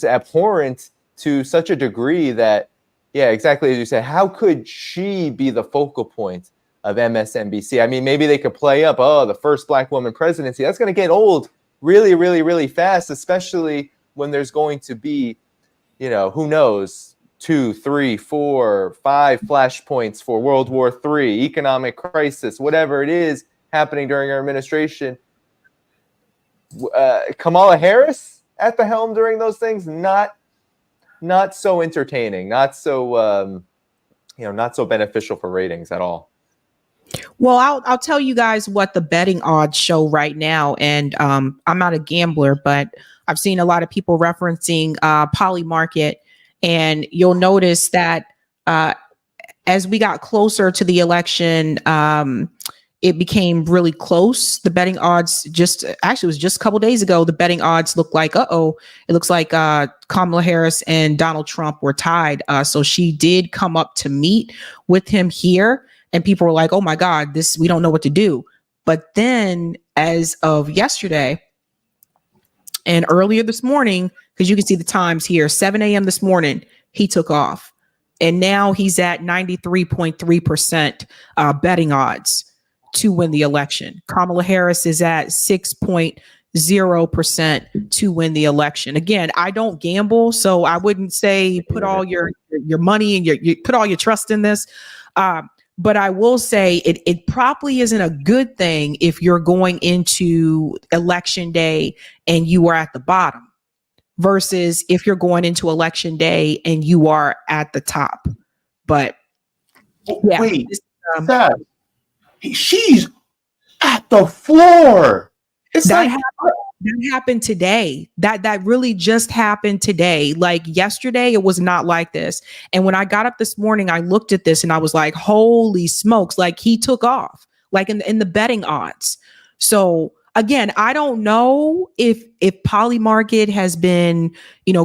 abhorrent to such a degree that, yeah, exactly as you said. How could she be the focal point of MSNBC? I mean, maybe they could play up, the first black woman presidency. That's going to get old really, really, really fast, especially when there's going to be, who knows, 2, 3, 4, 5 flashpoints for World War III, economic crisis, whatever it is happening during our administration. Kamala Harris at the helm during those things, not so entertaining, not so not so beneficial for ratings at all. Well, I'll tell you guys what the betting odds show right now, and I'm not a gambler, but I've seen a lot of people referencing Poly Market, and you'll notice that as we got closer to the election, it became really close. The betting odds actually was just a couple days ago. The betting odds looked like, it looks like Kamala Harris and Donald Trump were tied. So she did come up to meet with him here. And people were like, oh my God, we don't know what to do. But then as of yesterday and earlier this morning, because you can see the times here, 7 a.m. this morning, he took off. And now he's at 93.3% betting odds to win the election. Kamala Harris is at 6.0% to win the election. Again, I don't gamble, so I wouldn't say put all your money and you put all your trust in this. But I will say it probably isn't a good thing if you're going into election day and you are at the bottom versus if you're going into election day and you are at the top. But yeah, wait, she's at the floor. It's that like that happened today. That really just happened today. Like yesterday, it was not like this. And when I got up this morning, I looked at this and I was like, holy smokes, like he took off, like in the betting odds. So again, I don't know if Poly Market has been,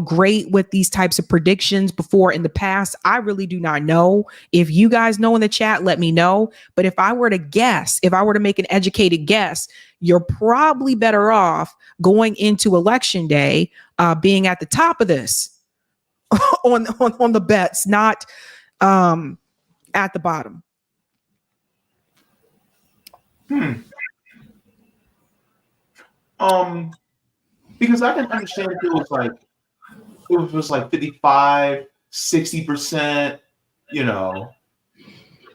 great with these types of predictions before in the past. I really do not know. If you guys know in the chat, let me know. But if I were to guess, if I were to make an educated guess, you're probably better off going into election day, being at the top of this on the bets, not at the bottom. Because I can understand if it was like 55, 60%,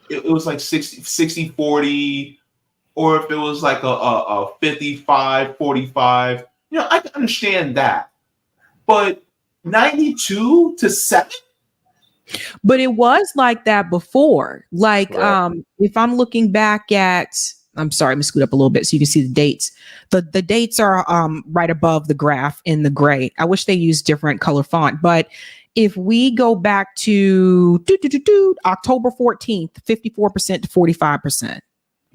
it was like 60, 40, or if it was like a 55, 45, I can understand that. But 92-7? But it was like that before. Like, if I'm looking back at, I'm sorry, let me scoot up a little bit so you can see the dates. The dates are right above the graph in the gray. I wish they used different color font, but if we go back to October 14th, 54% to 45%,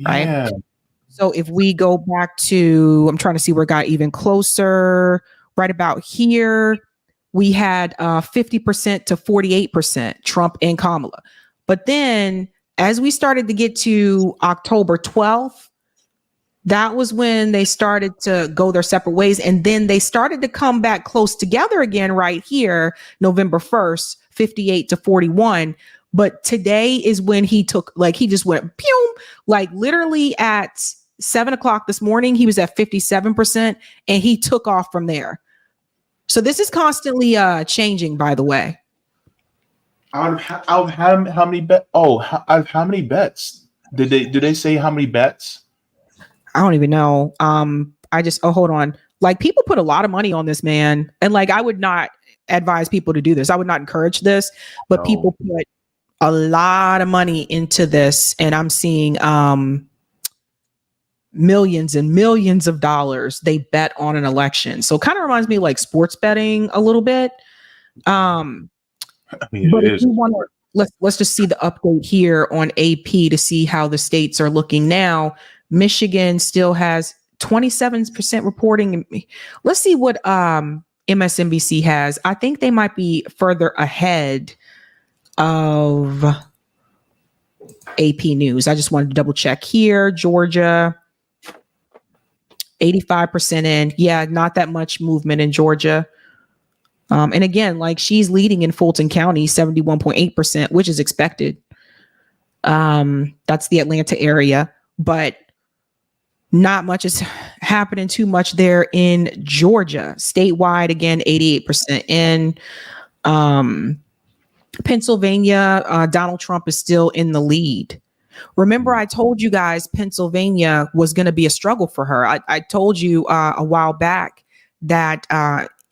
right? Yeah. So if we go back to, I'm trying to see where it got even closer, right about here, we had 50% to 48%, Trump and Kamala. But then as we started to get to October 12th, that was when they started to go their separate ways. And then they started to come back close together again right here, November 1st, 58 to 41. But today is when he just went, pew, like literally at 7 o'clock this morning, he was at 57% and he took off from there. So this is constantly changing, by the way. Out of how many bets? How many bets? Do they say how many bets? I don't even know. Hold on. Like people put a lot of money on this man. And like, I would not advise people to do this. I would not encourage this, but people put a lot of money into this. And I'm seeing millions and millions of dollars they bet on an election. So it kind of reminds me of like sports betting a little bit. But if you want to, let's just see the update here on AP to see how the states are looking now. Michigan still has 27% reporting. Let's see what MSNBC has. I think they might be further ahead of AP News. I just wanted to double check here. Georgia, 85% in. Yeah, not that much movement in Georgia. And again, like she's leading in Fulton County, 71.8%, which is expected. That's the Atlanta area, but not much is happening too much there in Georgia. Statewide, again, 88% in. Pennsylvania, Donald Trump is still in the lead. Remember, I told you guys Pennsylvania was going to be a struggle for her. I told you a while back that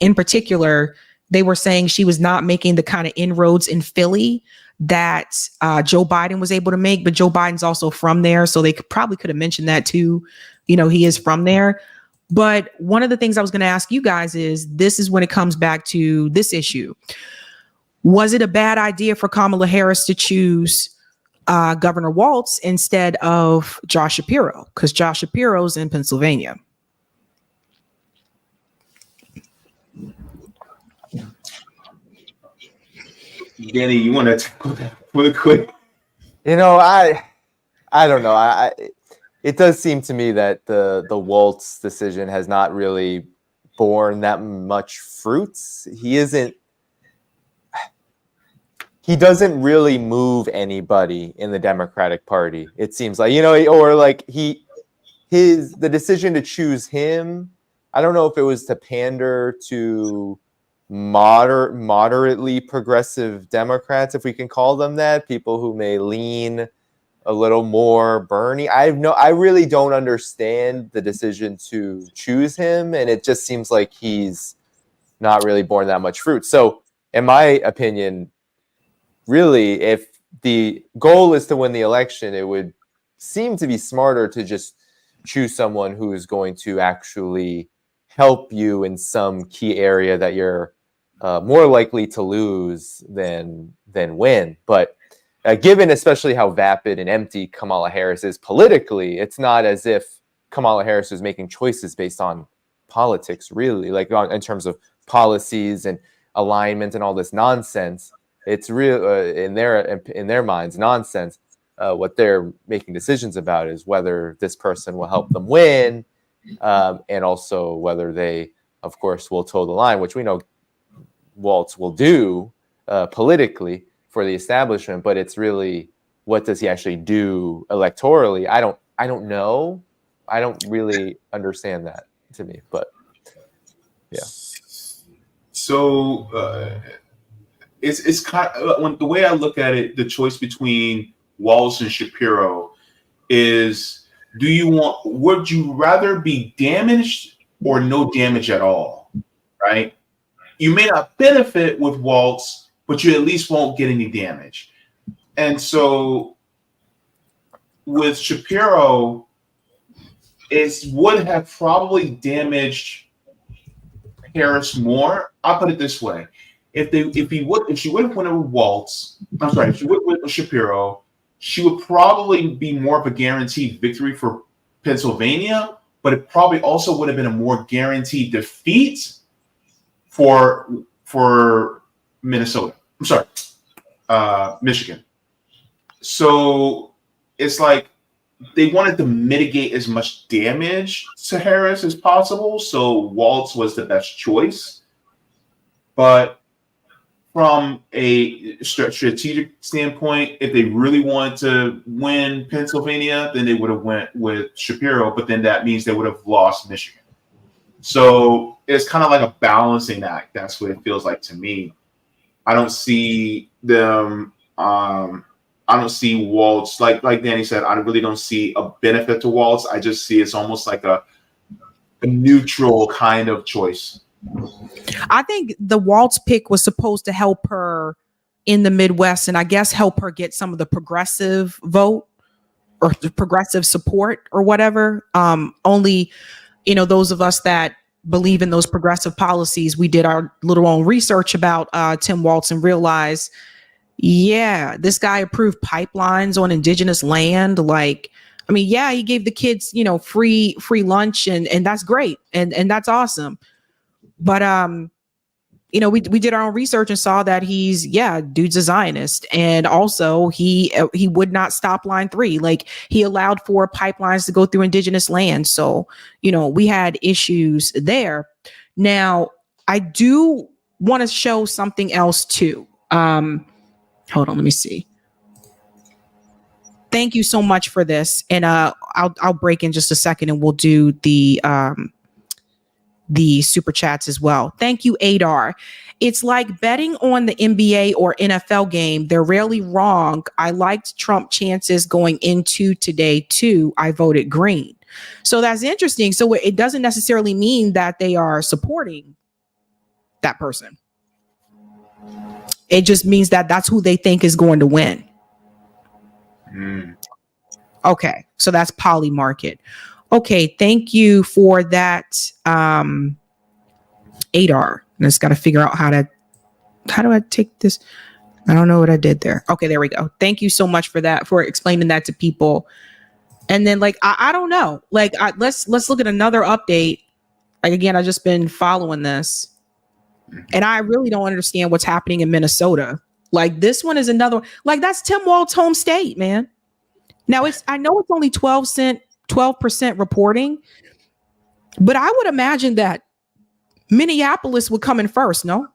in particular, they were saying she was not making the kind of inroads in Philly that Joe Biden was able to make, but Joe Biden's also from there. So they probably could have mentioned that too. He is from there. But one of the things I was going to ask you guys this is when it comes back to this issue. Was it a bad idea for Kamala Harris to choose Governor Walz instead of Josh Shapiro? Because Josh Shapiro's in Pennsylvania. Danny, you want to tackle that really quick? I don't know. It does seem to me that the Walz decision has not really borne that much fruits. He doesn't really move anybody in the Democratic Party. It seems like, or like the decision to choose him. I don't know if it was to pander to moderately progressive Democrats, if we can call them that, people who may lean a little more Bernie. I really don't understand the decision to choose him, and it just seems like he's not really borne that much fruit. So, in my opinion, really, if the goal is to win the election, it would seem to be smarter to just choose someone who is going to actually help you in some key area that you're more likely to lose than win. But given especially how vapid and empty Kamala Harris is politically, it's not as if Kamala Harris is making choices based on politics, really, like in terms of policies and alignment and all this nonsense. It's real in their minds nonsense. What they're making decisions about is whether this person will help them win, and also whether they, of course, will toe the line, which we know Walz will do politically for the establishment. But it's really, what does he actually do electorally? I don't know. I don't really understand that, to me. But yeah. So it's kind of, the way I look at it, the choice between Walz and Shapiro is: would you rather be damaged or no damage at all? Right? You may not benefit with Walz, but you at least won't get any damage. And so with Shapiro, it would have probably damaged Harris more. I'll put it this way: if she would have went with Walz, if she would have with Shapiro, she would probably be more of a guaranteed victory for Pennsylvania, but it probably also would have been a more guaranteed defeat for Minnesota. Michigan. So it's like they wanted to mitigate as much damage to Harris as possible. So Walz was the best choice. But from a strategic standpoint, if they really wanted to win Pennsylvania, then they would have went with Shapiro. But then that means they would have lost Michigan. So it's kind of like a balancing act. That's what it feels like to me. I don't see them. I don't see Walz, like Danny said. I really don't see a benefit to Walz. I just see it's almost like a neutral kind of choice. I think the Walz pick was supposed to help her in the Midwest, and I guess help her get some of the progressive vote or the progressive support or whatever. Only, those of us that believe in those progressive policies, we did our little own research about Tim Walz and realized, yeah, this guy approved pipelines on indigenous land. He gave the kids, free lunch, and that's great. And that's awesome. But, we did our own research and saw that dude's a Zionist. And also he would not stop line 3. Like, he allowed for pipelines to go through indigenous land. So, we had issues there. Now, I do want to show something else too. Hold on, let me see. Thank you so much for this. And I'll break in just a second and we'll do the super chats as well. Thank you, Adar. It's like betting on the NBA or NFL game. They're rarely wrong. I liked Trump chances going into today too. I voted green. So that's interesting. So it doesn't necessarily mean that they are supporting that person. It just means that that's who they think is going to win. Okay, so that's Polymarket. Okay, thank you for that, Adar. I just got to figure out how do I take this? I don't know what I did there. Okay, there we go. Thank you so much for that, for explaining that to people. And then, like, I don't know. Like, let's look at another update. Like, again, I've just been following this, and I really don't understand what's happening in Minnesota. Like, this one is another. Like, that's Tim Walz's home state, man. Now, I know it's only 12% reporting, but I would imagine that Minneapolis would come in first, no?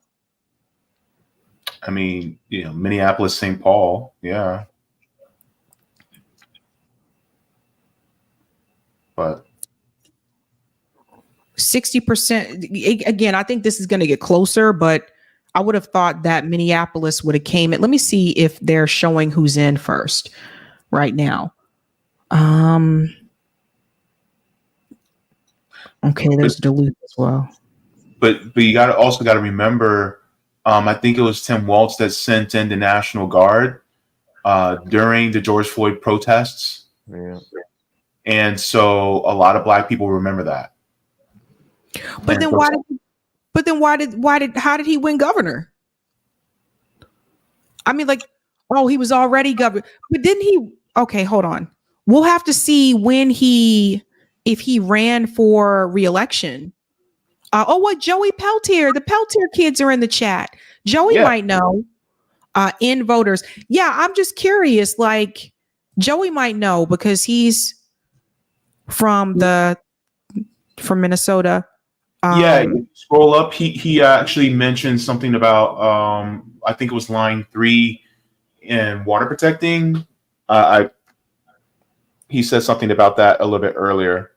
I mean, Minneapolis, St. Paul, yeah. But 60%. Again, I think this is going to get closer, but I would have thought that Minneapolis would have came in. Let me see if they're showing who's in first right now. Okay, there's Duluth as well. But you also got to remember, I think it was Tim Walz that sent in the National Guard during the George Floyd protests. Yeah. And so a lot of Black people remember that. But then how did he win governor? I mean, like, oh, he was already governor. But didn't he? Okay, hold on. We'll have to see if he ran for re-election. What Joey Peltier? The Peltier kids are in the chat. Joey might know. In voters. Yeah, I'm just curious. Like, Joey might know because he's from Minnesota. Scroll up. He actually mentioned something about I think it was line 3 in water protecting. He said something about that a little bit earlier.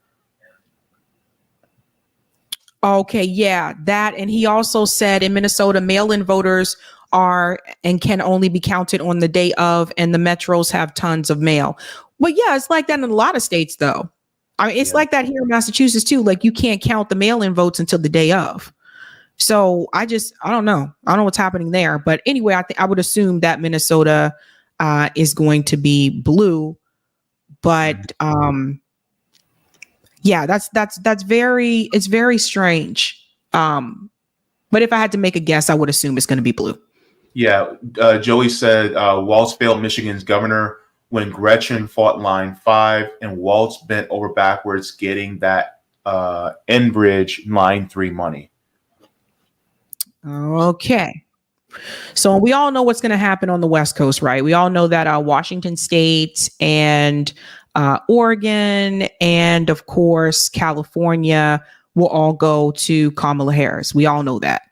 Okay, yeah, that. And he also said in Minnesota, mail-in voters are and can only be counted on the day of, and the metros have tons of mail. But yeah, it's like that in a lot of states, though. I mean, it's like that here in Massachusetts, too. Like, you can't count the mail-in votes until the day of. So I don't know. I don't know what's happening there. But anyway, I would assume that Minnesota is going to be blue. But yeah, it's very strange. But if I had to make a guess, I would assume it's going to be blue. Yeah, Joey said Walz failed Michigan's governor when Gretchen fought line 5 and Walz bent over backwards getting that Enbridge line 3 money. Okay. So we all know what's going to happen on the West Coast, right? We all know that Washington State and Oregon and, of course, California will all go to Kamala Harris. We all know that.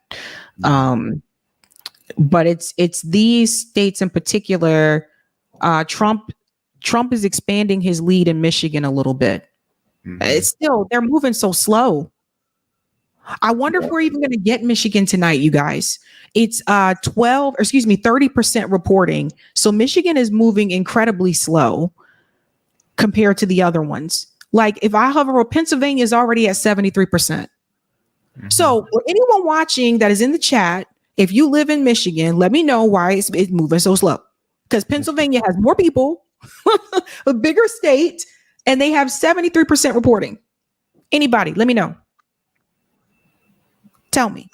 But it's these states in particular. Trump is expanding his lead in Michigan a little bit. It's still, they're moving so slow. I wonder if we're even going to get Michigan tonight, you guys. It's 30% reporting. So Michigan is moving incredibly slow compared to the other ones. Like, if I hover, Pennsylvania is already at 73%. So for anyone watching that is in the chat, if you live in Michigan, let me know why it's moving so slow. Because Pennsylvania has more people, a bigger state, and they have 73% reporting. Anybody, let me know. Tell me.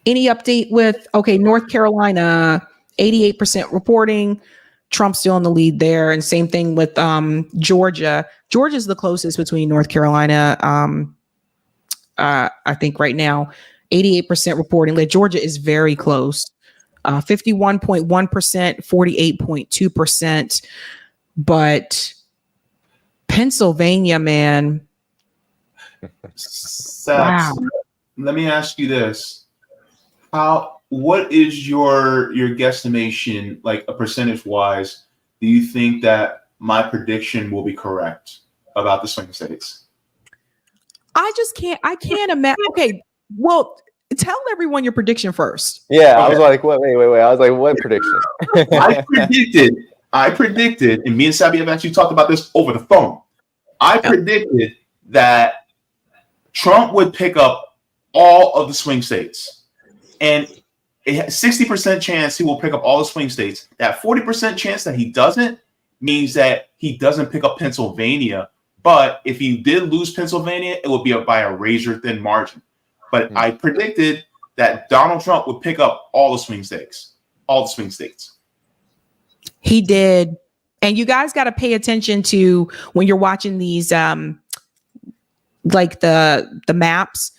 Any update with, North Carolina, 88% reporting. Trump's still in the lead there. And same thing with Georgia. Georgia's the closest between North Carolina. I think right now, 88% reporting. Like, Georgia is very close. 51.1%, 48.2%. But Pennsylvania, man. Wow. Let me ask you this. What is your guesstimation, like a percentage wise, do you think that my prediction will be correct about the swing states? I can't imagine. Okay, well, tell everyone your prediction first. Yeah, okay. I was like, wait. I was like, what prediction? I predicted, and me and Sabby have actually talked about this over the phone. I predicted that Trump would pick up all of the swing states. And 60% chance he will pick up all the swing states. That 40% chance that he doesn't means that he doesn't pick up Pennsylvania. But if he did lose Pennsylvania, it would be by a razor thin margin. But I predicted that Donald Trump would pick up all the swing states. All the swing states. He did. And you guys got to pay attention to when you're watching these like the maps.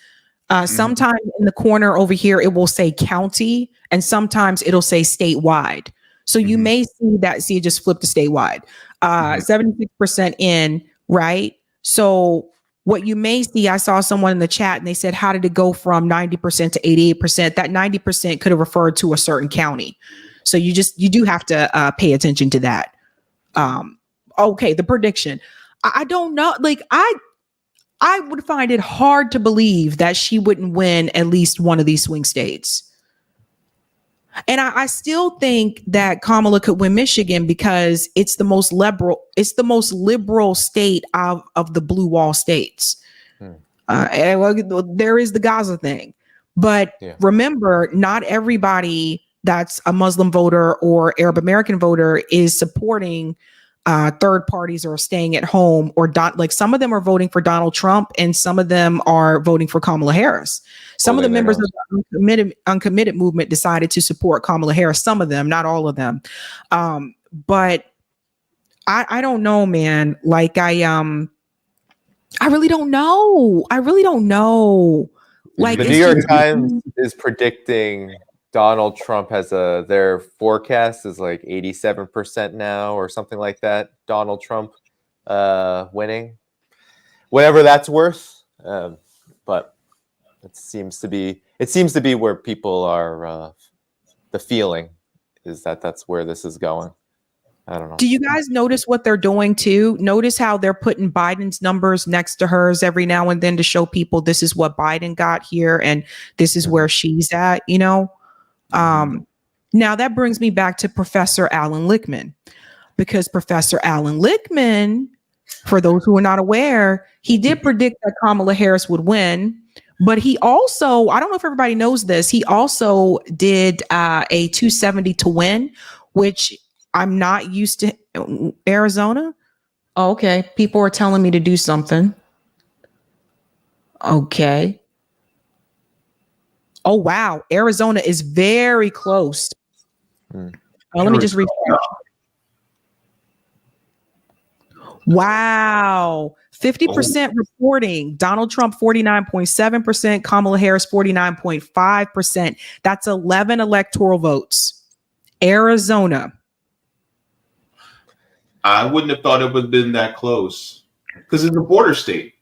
Sometimes in the corner over here, it will say county, and sometimes it'll say statewide. So you may see it just flip to statewide. 76% in, right? So what you may see, I saw someone in the chat and they said, how did it go from 90% to 88%? That 90% could have referred to a certain county. So you do have to pay attention to that. Okay, the prediction. I don't know. Like I would find it hard to believe that she wouldn't win at least one of these swing states. And I still think that Kamala could win Michigan because it's the most liberal state of the blue wall states. There is the Gaza thing. But remember, not everybody that's a Muslim voter or Arab American voter is supporting third parties or staying at home or like some of them are voting for Donald Trump and some of them are voting for Kamala Harris. Some of the members of the uncommitted movement decided to support Kamala Harris. Some of them, not all of them. But I don't know, man. Like I really don't know. Like the New York Times is predicting Donald Trump has their forecast is like 87% now or something like that. Donald Trump winning, whatever that's worth. But it seems to be where people are. The feeling is that that's where this is going. I don't know. Do you guys notice what they're doing too? Notice how they're putting Biden's numbers next to hers every now and then to show people this is what Biden got here and this is where she's at, you know? Now that brings me back to Professor Alan Lichtman, because Professor Alan Lichtman, for those who are not aware, he did predict that Kamala Harris would win, but he also, I don't know if everybody knows this, he also did a 270 to win, which I'm not used to. Arizona? Oh, okay. People are telling me to do something. Okay. Oh, wow. Arizona is very close. Let me just refresh. Wow. 50% reporting. Donald Trump, 49.7%. Kamala Harris, 49.5%. That's 11 electoral votes. Arizona. I wouldn't have thought it would have been that close because it's a border state.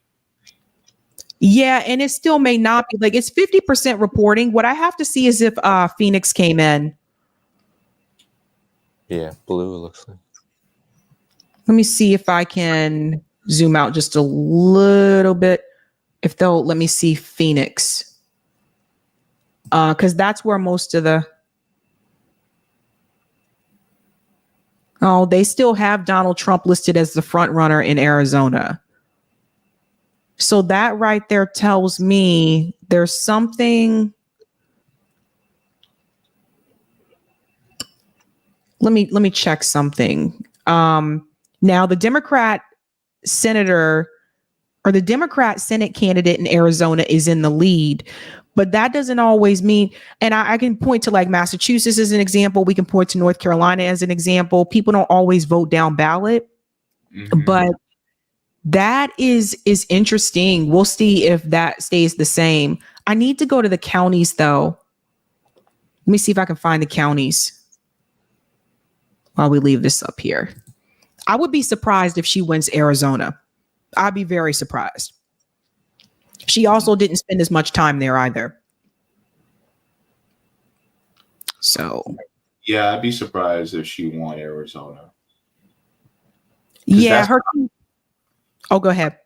Yeah, and it still may not be. Like, it's 50% reporting. What I have to see is if Phoenix came in. Yeah, blue, it looks like. Let me see if I can zoom out just a little bit. If they'll let me see Phoenix. Because that's where most of the... Oh, they still have Donald Trump listed as the front runner in Arizona. So that right there tells me there's something. Let me check something. Now the Democrat senator or the Democrat Senate candidate in Arizona is in the lead, but that doesn't always mean, and I can point to like Massachusetts as an example. We can point to North Carolina as an example. People don't always vote down ballot, but that is interesting. We'll see if that stays the same. I need to go to the counties though. Let me see if I can find the counties while we leave this up here. I would be surprised if she wins Arizona. I'd be very surprised. She also didn't spend as much time there either. So. Yeah, I'd be surprised if she won Arizona. Yeah, her. Oh, go ahead.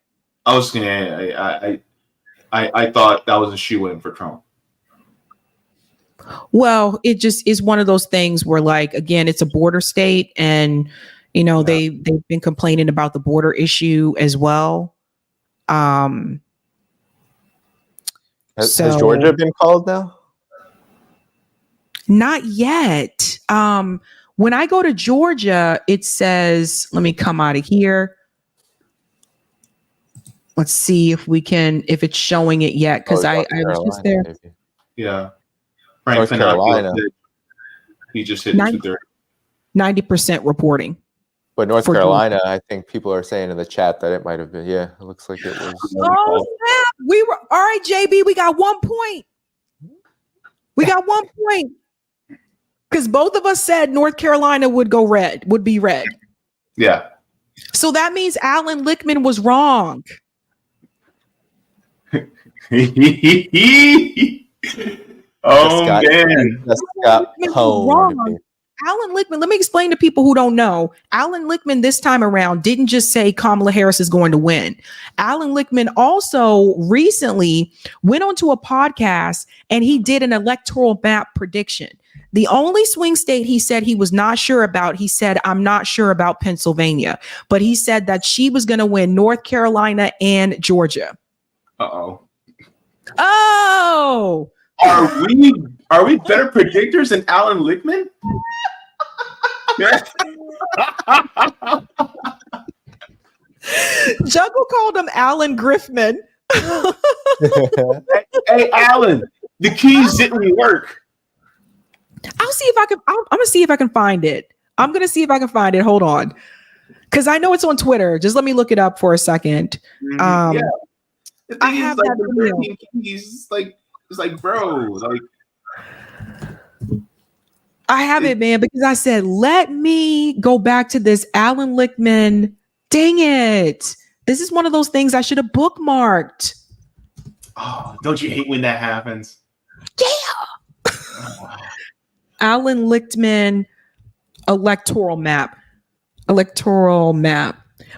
I was gonna. I thought that was a shoe-in for Trump. Well, it just is one of those things where, like, again, it's a border state, and you know they've been complaining about the border issue as well. Has Georgia been called now? Not yet. When I go to Georgia, it says, let me come out of here. Let's see if it's showing it yet. Because I was just there. Maybe. Yeah. North Carolina. He just hit 90% reporting. But North For Carolina, I think people are saying in the chat that it might have been. Yeah, it looks like it was. Oh, snap. We were all right, JB. We got 1 point. We got 1 point. Because both of us said North Carolina would be red. Yeah. So that means Alan Lichtman was wrong. Oh, man. Just got pwned. Alan Lichtman, let me explain to people who don't know. Alan Lichtman this time around didn't just say Kamala Harris is going to win. Alan Lichtman also recently went onto a podcast and he did an electoral map prediction. The only swing state he said he was not sure about, he said, I'm not sure about Pennsylvania, but he said that she was going to win North Carolina and Georgia. Uh-oh. Oh, are we better predictors than Alan Lichtman? Juggle called him Alan Griffman. Hey, Alan, the keys didn't work. I'll see if I can. I'm gonna see if I can find it. I'm gonna see if I can find it. Hold on, because I know it's on Twitter. Just let me look it up for a second. Yeah. I have like, that video. It's like, bro, like. I have it, man, because I said, let me go back to this Alan Lichtman. Dang it. This is one of those things I should have bookmarked. Oh, don't you hate when that happens? Yeah. Alan Lichtman electoral map.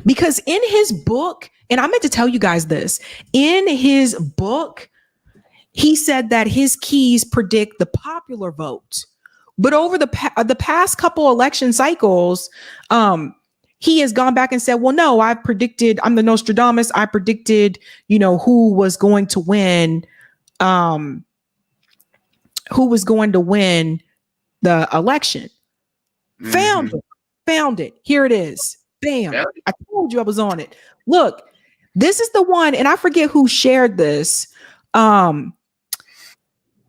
Because in his book, and I meant to tell you guys this, in his book, he said that his keys predict the popular vote. But over the past couple election cycles, he has gone back and said, well, no, I'm the Nostradamus. I predicted, who was going to win the election. Mm-hmm. Found it. Here it is. Bam. I told you I was on it. Look, this is the one, and I forget who shared this.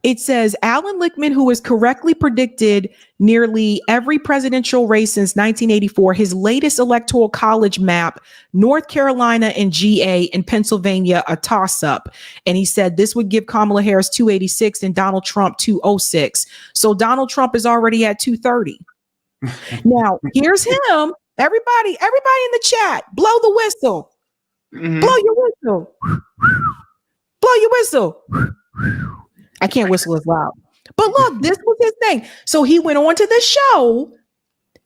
It says Alan Lichtman, who has correctly predicted nearly every presidential race since 1984, his latest electoral college map, North Carolina and GA and Pennsylvania, a toss-up. And he said this would give Kamala Harris 286 and Donald Trump 206. So Donald Trump is already at 230. Now, here's him. Everybody in the chat, blow the whistle. Mm-hmm. Blow your whistle. Blow your whistle. I can't whistle as loud. But look, this was his thing. So he went on to the show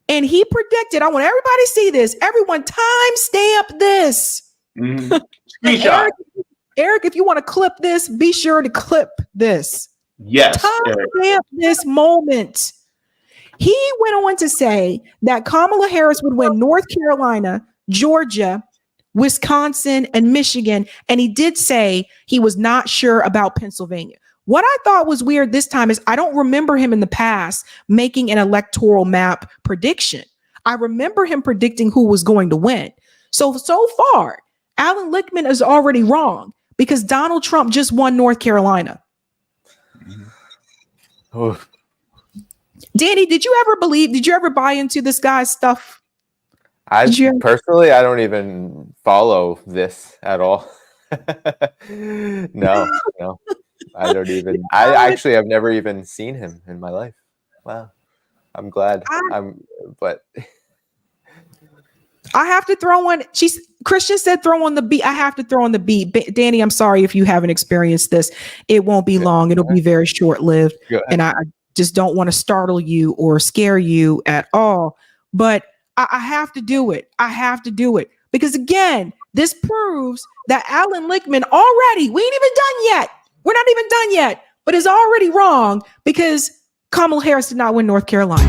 and he predicted, I want everybody to see this. Everyone timestamp this. Mm-hmm. Screenshot. Eric, if you want to clip this, be sure to clip this. Yes. Timestamp this moment. He went on to say that Kamala Harris would win North Carolina, Georgia, Wisconsin, and Michigan. And he did say he was not sure about Pennsylvania. What I thought was weird this time is I don't remember him in the past making an electoral map prediction. I remember him predicting who was going to win. So far, Alan Lichtman is already wrong because Donald Trump just won North Carolina. Oh. Danny, did you ever buy into this guy's stuff? Personally, I don't even follow this at all. No. I don't even. I actually have never even seen him in my life. Wow, I'm glad. But I have to throw on. Christian said throw on the beat. I have to throw on the beat. Danny, I'm sorry if you haven't experienced this. It won't be long. It'll be very short lived, and I just don't want to startle you or scare you at all. But I have to do it. I have to do it because again, this proves that Alan Lichtman already. We ain't even done yet. We're not even done yet, but is already wrong because Kamala Harris did not win North Carolina.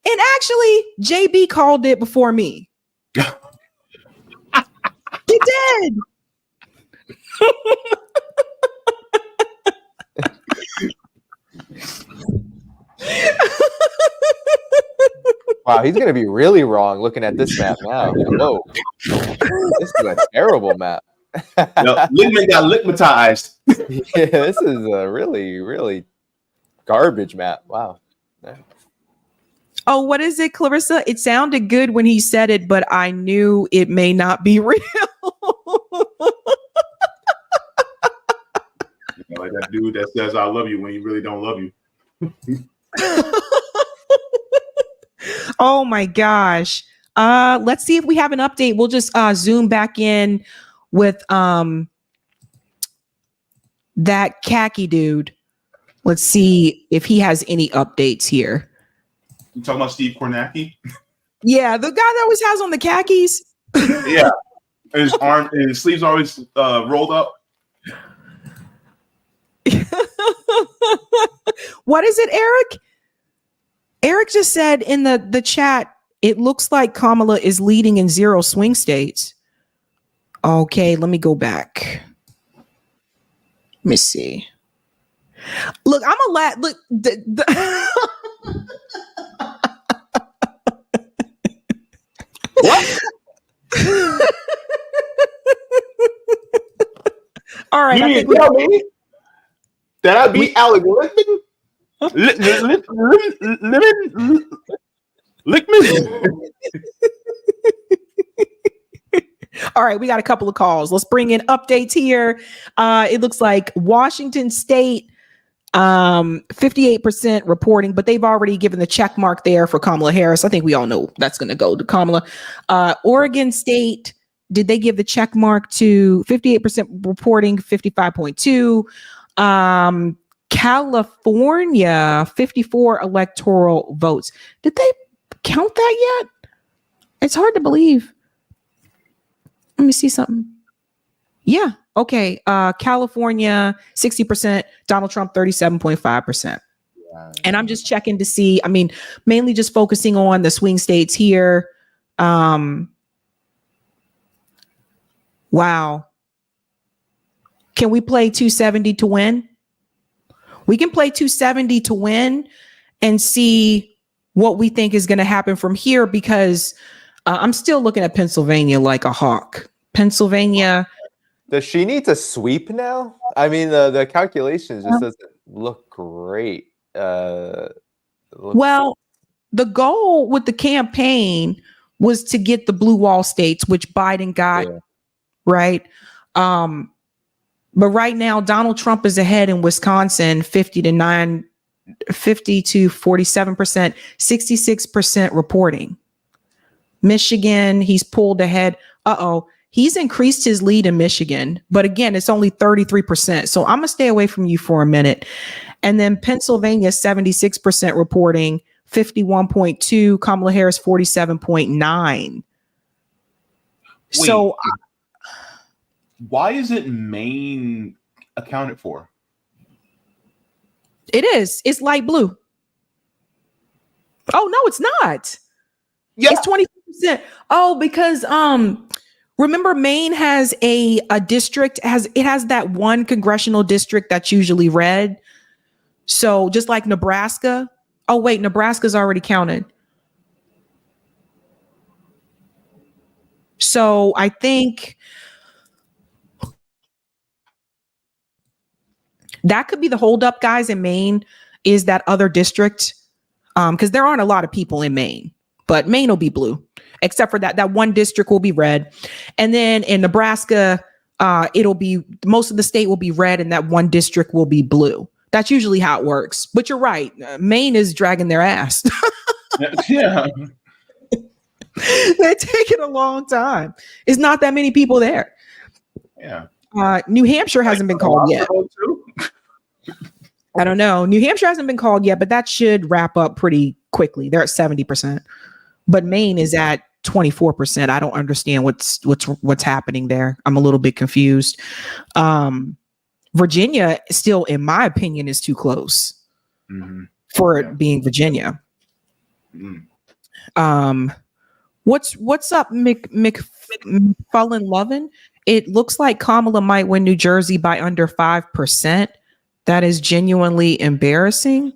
And actually, JB called it before me. He did. Wow, he's gonna be really wrong looking at this map now. Whoa, this is a terrible map. Lickman got lickmatized. Yeah, this is a really, really garbage map. Wow. Yeah. Oh, what is it, Clarissa? It sounded good when he said it, but I knew it may not be real. Like that dude that says I love you when he really don't love you. Oh my gosh. Let's see if we have an update. We'll just zoom back in with that khaki dude. Let's see if he has any updates here. You talking about Steve Kornacki? Yeah, the guy that always has on the khakis. Yeah. And his arm and his sleeves always rolled up. What is it, Eric? Eric just said in the chat, it looks like Kamala is leading in 0 swing states. Okay, let me go back. Let me see. Look, I'm a look. What? All right. You mean to tell me that I beat Alec Lickman? Lickman? All right, we got a couple of calls. Let's bring in updates here. It looks like Washington State, 58% reporting, but they've already given the check mark there for Kamala Harris. I think we all know that's going to go to Kamala. Oregon State, did they give the check mark to 58% reporting, 55.2? California, 54 electoral votes. Did they count that yet? It's hard to believe. Let me see something. Yeah. Okay. California, 60%, Donald Trump, 37.5%. And I'm just checking to see, I mean, mainly just focusing on the swing states here. Wow. Can we play 270 to win? We can play 270 to win and see what we think is going to happen from here, because I'm still looking at Pennsylvania like a hawk. Pennsylvania. Does she need to sweep now? I mean, the calculations just doesn't look great. Well, the goal with the campaign was to get the blue wall states, which Biden got, right? But right now, Donald Trump is ahead in Wisconsin, 50 to 47%, 66% reporting. Michigan, he's pulled ahead. He's increased his lead in Michigan, but again, it's only 33%. So I'm gonna stay away from you for a minute. And then Pennsylvania, 76% reporting, 51.2, Kamala Harris, 47.9. So why isn't Maine accounted for? it is. It's light blue. Oh no, it's not. Yeah. It's 22%. Oh, because remember Maine has a district, it has that one congressional district that's usually red. So just like Nebraska. Oh wait, Nebraska's already counted. So I think that could be the holdup, guys, in Maine, is that other district. Because there aren't a lot of people in Maine, but Maine will be blue, except for that one district will be red. And then in Nebraska, it'll be, most of the state will be red and that one district will be blue. That's usually how it works. But you're right. Maine is dragging their ass. Yeah. They're taking a long time. It's not that many people there. Yeah. New Hampshire hasn't been called yet. I don't know. New Hampshire hasn't been called yet, but that should wrap up pretty quickly. They're at 70%, but Maine is at 24%. I don't understand what's happening there. I'm a little bit confused. Virginia still, in my opinion, is too close for it being Virginia. What's up, McFullen Lovin? It looks like Kamala might win New Jersey by under 5%. That is genuinely embarrassing.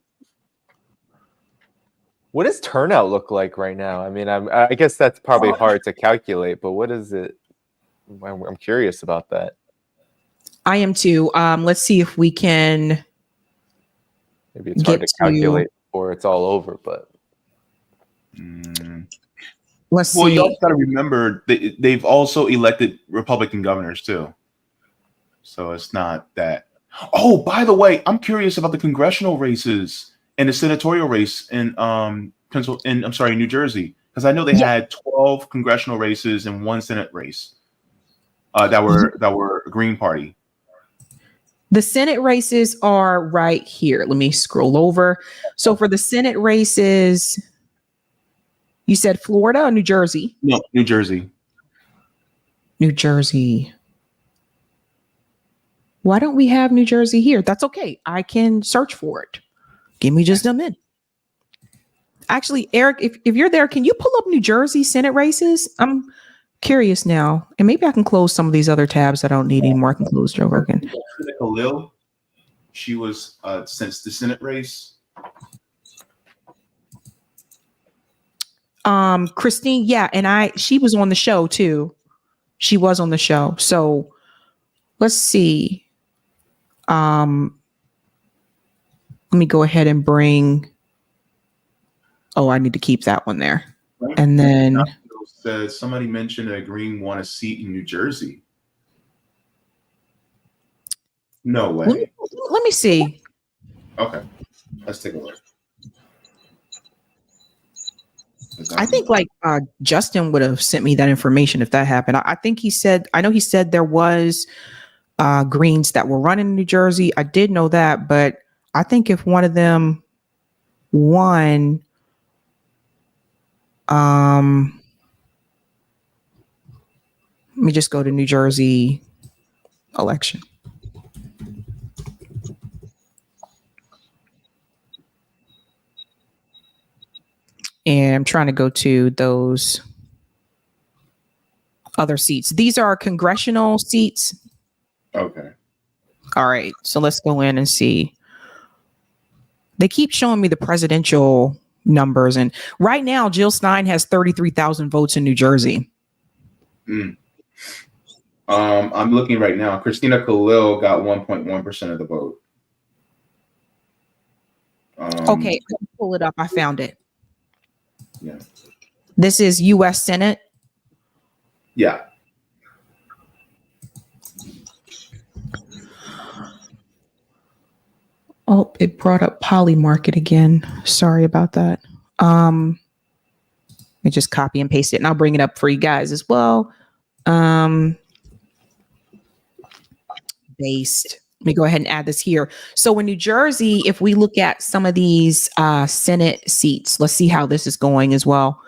What does turnout look like right now? I mean, I guess that's probably hard to calculate, but what is it? I'm curious about that. I am too. Let's see if we can. Maybe it's hard to calculate before it's all over, but let's see. Well, you also got to remember they've also elected Republican governors too, so it's not that. Oh, by the way, I'm curious about the congressional races and the senatorial race in New Jersey, because I know they had 12 congressional races and 1 Senate race that were Green Party. The Senate races are right here. Let me scroll over. So for the Senate races, you said Florida or New Jersey? No, New Jersey. New Jersey. Why don't we have New Jersey here? That's okay. I can search for it. Give me just a minute. Actually, Eric, if you're there, can you pull up New Jersey Senate races? I'm curious now. And maybe I can close some of these other tabs I don't need anymore. I can close Joe Rogan. Khalil, she was since the Senate race. Christine, yeah, and she was on the show too. She was on the show. So let's see. Let me go ahead and bring. Oh, I need to keep that one there. Right. And then somebody mentioned that Green won a seat in New Jersey. No way. Let me see. Okay, let's take a look. I think Justin would have sent me that information if that happened. I think he said. I know he said there was Greens that were running in New Jersey. I did know that, but I think if one of them won, let me just go to New Jersey election. And I'm trying to go to those other seats. These are congressional seats. Okay. All right. So let's go in and see. They keep showing me the presidential numbers. And right now, Jill Stein has 33,000 votes in New Jersey. I'm looking right now. Christina Khalil got 1.1% of the vote. Okay. Pull it up. I found it. Yeah. This is U.S. Senate. Yeah. Oh, it brought up Polymarket again. Sorry about that. Let me just copy and paste it, and I'll bring it up for you guys as well. Based. Let me go ahead and add this here. So in New Jersey, if we look at some of these Senate seats, let's see how this is going as well.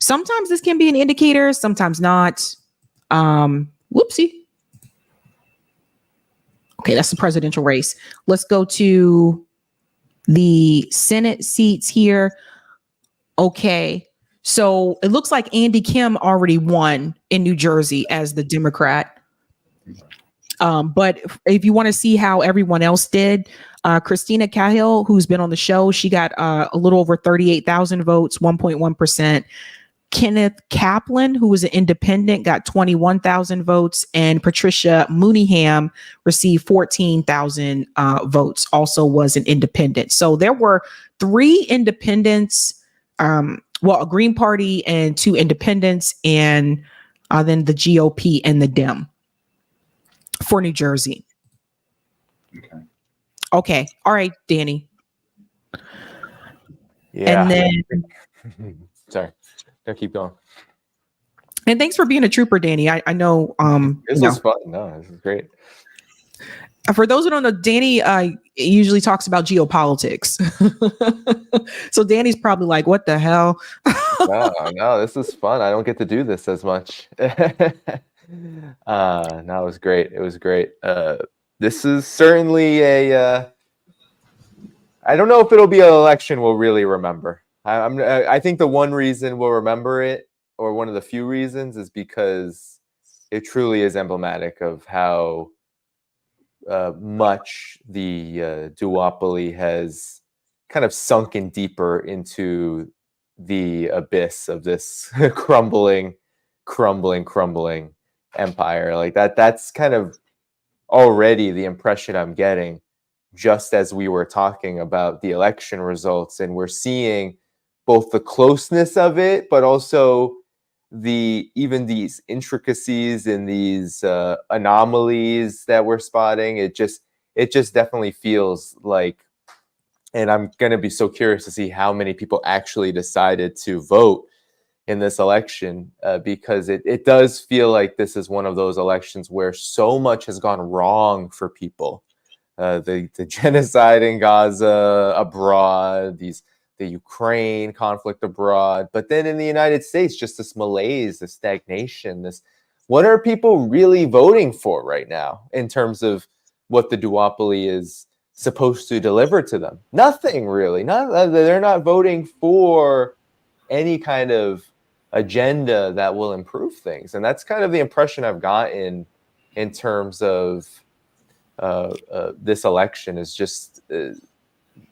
Sometimes this can be an indicator, sometimes not. Whoopsie. Okay, that's the presidential race. Let's go to the Senate seats here. Okay, so it looks like Andy Kim already won in New Jersey as the Democrat. But if you want to see how everyone else did, Christina Cahill, who's been on the show, she got a little over 38,000 votes, 1.1%. Kenneth Kaplan, who was an independent, got 21,000 votes, and Patricia Mooneyham received 14,000 votes, also was an independent. So there were 3 independents, a Green Party and 2 independents, and then the GOP and the Dem for New Jersey. Okay. All right, Danny. Yeah. And then sorry. No, keep going. And thanks for being a trooper, Danny. I know this was fun. No, this is great. For those who don't know, Danny usually talks about geopolitics. So Danny's probably like, what the hell? No, this is fun. I don't get to do this as much. No, it was great. It was great. This is certainly I don't know if it'll be an election we'll really remember. I think the one reason we'll remember it, or one of the few reasons, is because it truly is emblematic of how much the duopoly has kind of sunken deeper into the abyss of this crumbling empire. Like that's kind of already the impression I'm getting, just as we were talking about the election results, and we're seeing both the closeness of it, but also even these intricacies and these anomalies that we're spotting. It just definitely feels like, and I'm going to be so curious to see how many people actually decided to vote in this election, because it does feel like this is one of those elections where so much has gone wrong for people. The genocide in Gaza abroad, the Ukraine conflict abroad, but then in the United States, just this malaise, this stagnation, what are people really voting for right now in terms of what the duopoly is supposed to deliver to them? Nothing really. They're not voting for any kind of agenda that will improve things. And that's kind of the impression I've gotten in terms of this election. Is just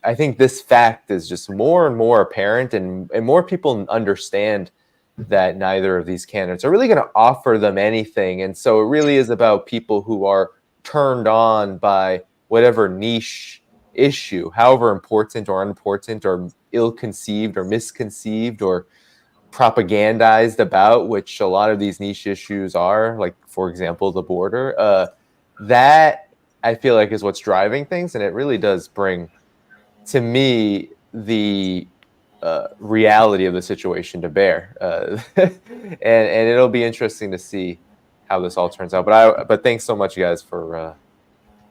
I think this fact is just more and more apparent, and more people understand that neither of these candidates are really going to offer them anything. And so it really is about people who are turned on by whatever niche issue, however important or unimportant or ill-conceived or misconceived or propagandized about, which a lot of these niche issues are, like, for example, the border. That, I feel like, is what's driving things, and it really does bring, to me, the reality of the situation to bear, and it'll be interesting to see how this all turns out. But thanks so much, you guys, for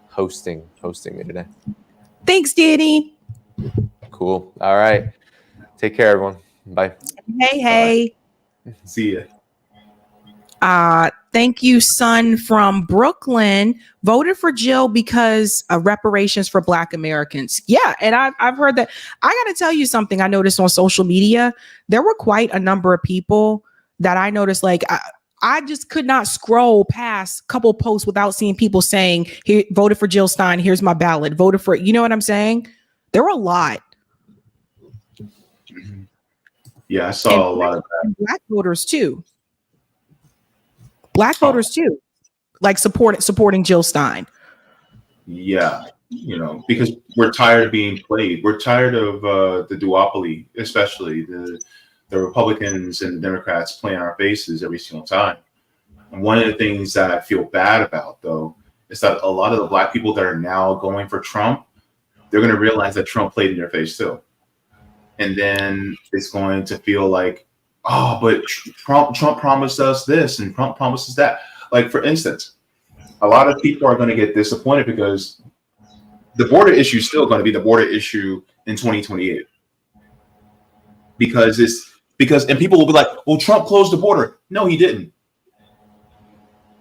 hosting me today. Thanks, Diddy. Cool. All right. Take care, everyone. Bye. Hey. See ya. Thank you, son from Brooklyn. Voted for Jill because of reparations for Black Americans. Yeah, and I've heard that. I got to tell you something I noticed on social media. There were quite a number of people that I noticed, like, I just could not scroll past a couple posts without seeing people saying, "Here, voted for Jill Stein. Here's my ballot. Voted for," you know what I'm saying? There were a lot. Yeah, I saw a lot of that. Black voters too. Black voters too, like supporting Jill Stein. Yeah, because we're tired of being played. We're tired of the duopoly, especially the Republicans and the Democrats playing our faces every single time. And one of the things that I feel bad about, though, is that a lot of the Black people that are now going for Trump, they're going to realize that Trump played in their face too. And then it's going to feel like, oh, but Trump promised us this and Trump promises that. Like, for instance, a lot of people are going to get disappointed because the border issue is still going to be the border issue in 2028. And people will be like, well, Trump closed the border. No, he didn't.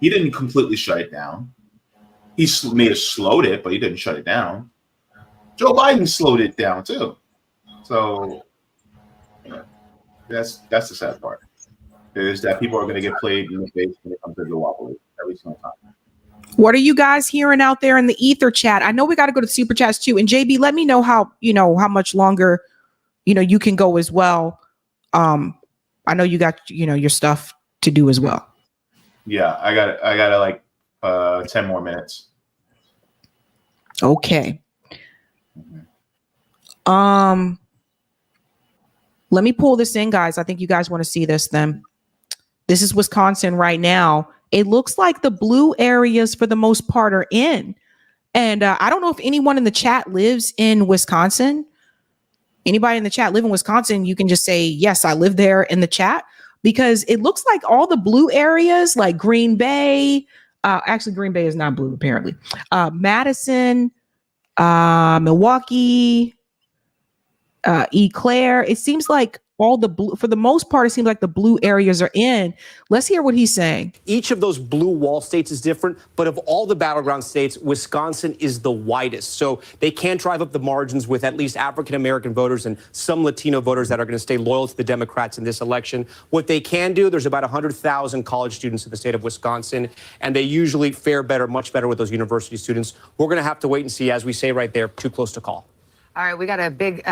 He didn't completely shut it down. He may have slowed it, but he didn't shut it down. Joe Biden slowed it down too. So that's the sad part, is that people are going to get played in the face when it comes to the duopoly every single time. What are you guys hearing out there in the ether chat? I know we got to go to the super chats too. And JB, let me know how much longer, you can go as well. I know you got, your stuff to do as well. Yeah, I got like 10 more minutes. Okay. Let me pull this in, guys. I think you guys want to see this then. This is Wisconsin right now. It looks like the blue areas for the most part are in. And I don't know if anyone in the chat lives in Wisconsin. Anybody in the chat live in Wisconsin, you can just say, yes, I live there in the chat, because it looks like all the blue areas like Green Bay, actually Green Bay is not blue apparently, Madison, Milwaukee, Eau Claire. It seems like all the blue, for the most part, it seems like the blue areas are in. Let's hear what he's saying. Each of those blue wall states is different, but of all the battleground states, Wisconsin is the widest. So they can't drive up the margins with at least African-American voters and some Latino voters that are going to stay loyal to the Democrats in this election. What they can do, there's about 100,000 college students in the state of Wisconsin, and they usually fare better, much better with those university students. We're going to have to wait and see, as we say right there, too close to call. All right, we got a big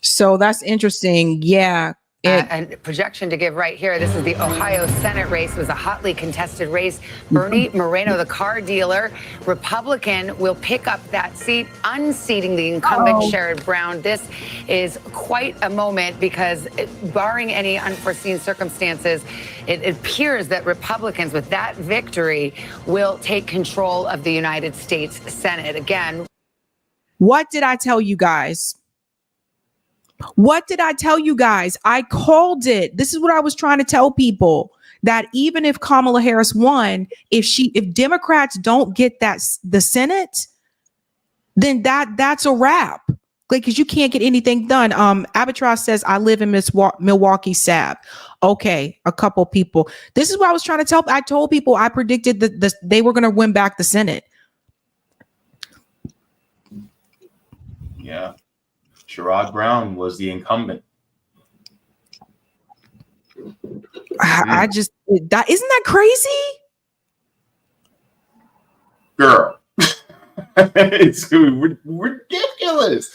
So that's interesting. Yeah. a projection to give right here. This is the Ohio Senate race. It was a hotly contested race. Bernie Moreno, the car dealer, Republican, will pick up that seat, unseating the incumbent Sherrod Brown. This is quite a moment because, barring any unforeseen circumstances, it appears that Republicans, with that victory, will take control of the United States Senate. Again, what did I tell you guys? What did I tell you guys? I called it. This is what I was trying to tell people, that even if Kamala Harris won, if Democrats don't get the Senate, then that's a wrap. Like, because you can't get anything done. Albatross says, I live in Milwaukee, Sab. Okay, a couple people. This is what I was trying to tell. I told people I predicted that they were going to win back the Senate. Yeah. Sherrod Brown was the incumbent. I just, isn't that crazy? Girl. It's ridiculous.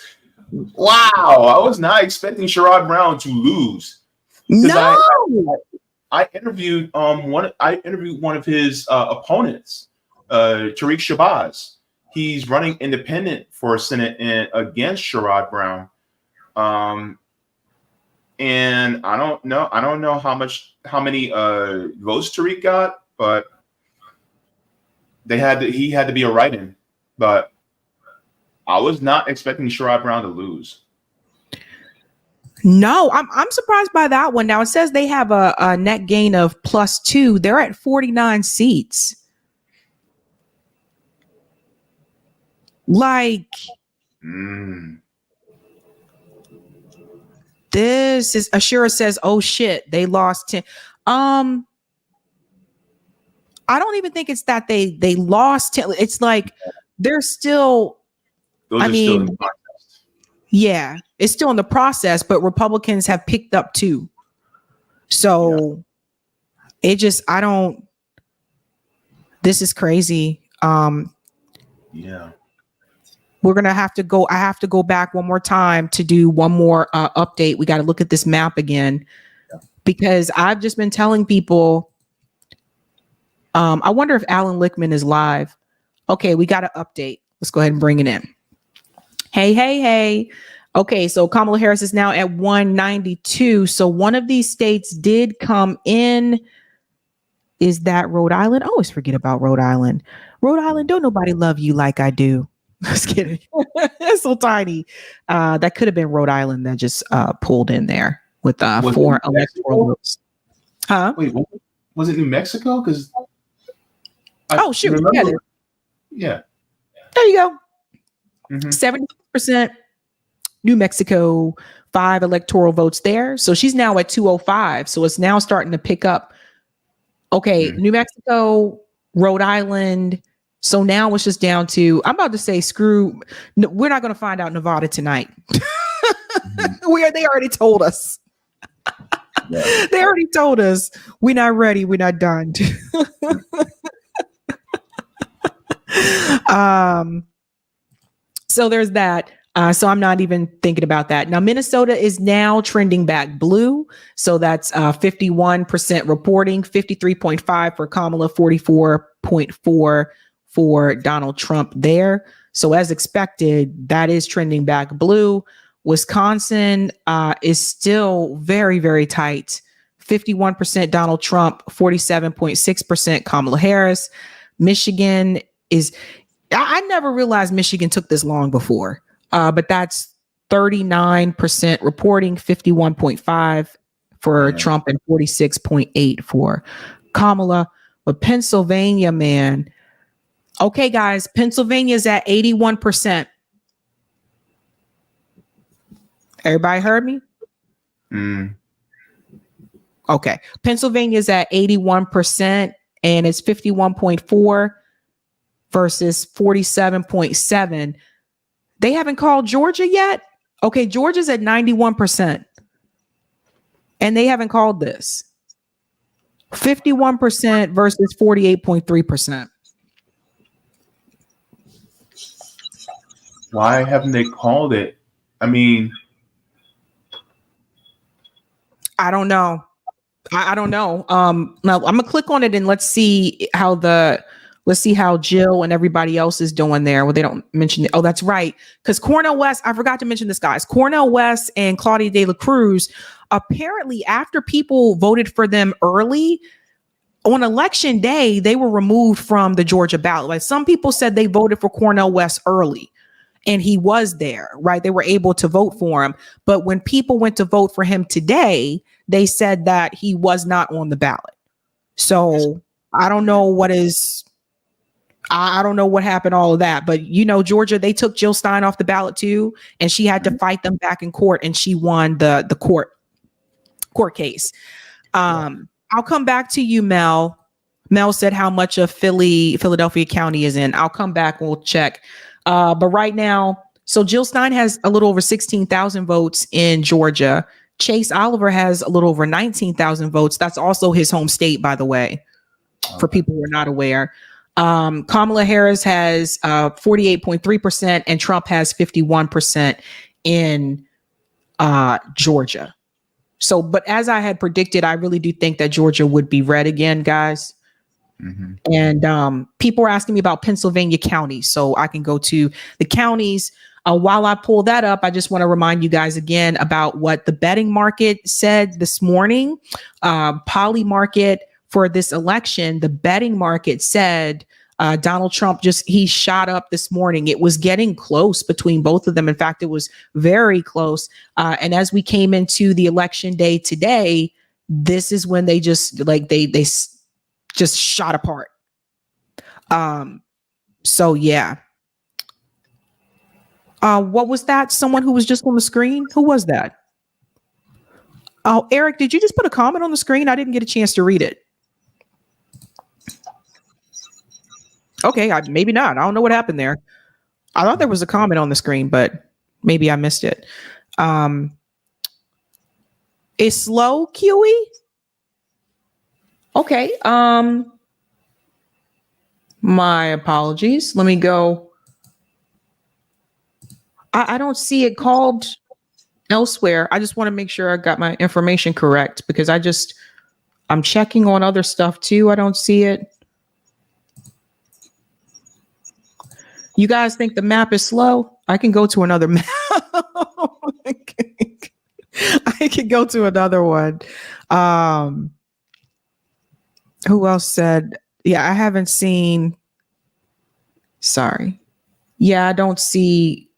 Wow. I was not expecting Sherrod Brown to lose. No. I interviewed one of his opponents, Tariq Shabazz. He's running independent for Senate against Sherrod Brown. And I don't know how many votes Tariq got, but he had to be a write-in. But I was not expecting Sherrod Brown to lose. No, I'm surprised by that one. Now it says they have a net gain of +2. They're at 49 seats. Like, this is Ashura says, oh shit, they lost 10. I don't even think it's that they lost 10. It's like they're still, still in the process. Yeah, it's still in the process, but Republicans have picked up 2. So this is crazy. Yeah. We're going to have to go. I have to go back one more time to do one more update. We got to look at this map again, because I've just been telling people, I wonder if Alan Lickman is live. Okay, we got to update. Let's go ahead and bring it in. Hey. Okay, so Kamala Harris is now at 192. So one of these states did come in. Is that Rhode Island? I always forget about Rhode Island. Rhode Island, don't nobody love you like I do. Just kidding. It's so tiny. That could have been Rhode Island that just pulled in there with 4 electoral votes. Huh? Wait, was it New Mexico? Because shoot. Yeah. There you go. 70% New Mexico, 5 electoral votes there. So she's now at 205. So it's now starting to pick up. Okay, New Mexico, Rhode Island. So now it's just down to, I'm about to say, we're not going to find out Nevada tonight. They already told us. They already told us we're not ready. We're not done. So there's that. So I'm not even thinking about that. Now, Minnesota is now trending back blue. So that's 51% reporting, 53.5 for Kamala, 44.4 for Donald Trump there. So as expected, that is trending back blue. Wisconsin is still very, very tight. 51% Donald Trump, 47.6% Kamala Harris. Michigan is, I never realized Michigan took this long before, but that's 39% reporting, 51.5 for Trump and 46.8 for Kamala. But Pennsylvania, man. Okay, guys, Pennsylvania is at 81%. Everybody heard me? Okay. Pennsylvania's at 81% and it's 51.4 versus 47.7. They haven't called Georgia yet? Okay, Georgia's at 91%. And they haven't called this. 51% versus 48.3%. Why haven't they called it? I mean, I don't know. I don't know. Now I'm gonna click on it and let's see how Jill and everybody else is doing there. Well, they don't mention it. Oh, that's right. Because Cornel West, I forgot to mention this, guys. Cornel West and Claudia De La Cruz, apparently after people voted for them early, on election day, they were removed from the Georgia ballot. Like some people said they voted for Cornel West early. And he was there, right? They were able to vote for him. But when people went to vote for him today, they said that he was not on the ballot. So I don't know I don't know what happened, all of that. But, Georgia, they took Jill Stein off the ballot, too. And she had to fight them back in court. And she won the court case. I'll come back to you, Mel. Mel said how much of Philadelphia County is in. I'll come back and we'll check. But right now, so Jill Stein has a little over 16,000 votes in Georgia. Chase Oliver has a little over 19,000 votes. That's also his home state, by the way, for people who are not aware. Kamala Harris has 48.3% and Trump has 51% in Georgia. So, but as I had predicted, I really do think that Georgia would be red again, guys. Mm-hmm. And people are asking me about Pennsylvania counties, so I can go to the counties. While I pull that up, I just want to remind you guys again about what the betting market said this morning. Poly market for this election, the betting market said Donald Trump he shot up this morning. It was getting close between both of them. In fact, it was very close. And as we came into the election day today, this is when they just just shot apart. So yeah. What was that? Someone who was just on the screen? Who was that? Oh, Eric, did you just put a comment on the screen? I didn't get a chance to read it. Okay, maybe not. I don't know what happened there. I thought there was a comment on the screen, but maybe I missed it. Is slow, QE? Okay. My apologies. Let me go. I don't see it called elsewhere. I just want to make sure I got my information correct because I'm checking on other stuff too. I don't see it. You guys think the map is slow? I can go to another map. I can go to another one. Who else said? Yeah, I haven't seen. Sorry. Yeah, I don't see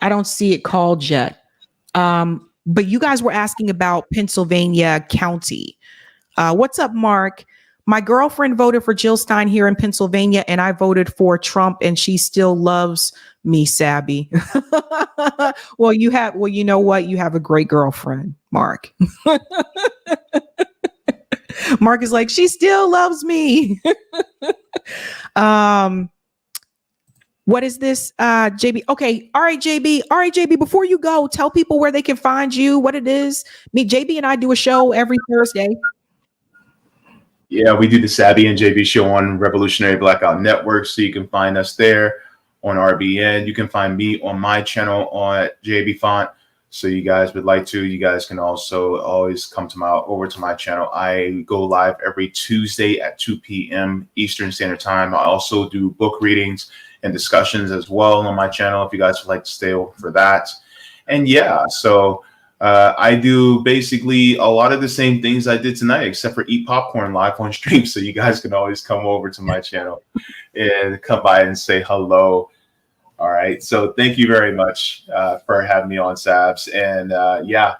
it called yet. But you guys were asking about Pennsylvania County. What's up, Mark? My girlfriend voted for Jill Stein here in Pennsylvania, and I voted for Trump, and she still loves me, Sabby. Well, you know what? You have a great girlfriend, Mark. Mark is like, she still loves me. What is this, JB? Okay. All right, JB. Before you go, tell people where they can find you, what it is. JB and I do a show every Thursday. Yeah, we do the Sabby and JB show on Revolutionary Blackout Network, so you can find us there on RBN. You can find me on my channel on JB Font. So you guys would like to, you guys can also always come over to my channel. I go live every Tuesday at 2 p.m. Eastern Standard Time. I also do book readings and discussions as well on my channel if you guys would like to stay over for that. And yeah, so I do basically a lot of the same things I did tonight, except for eat popcorn live on stream. So you guys can always come over to my channel and come by and say hello. All right. So thank you very much for having me on, Sabs. And yeah,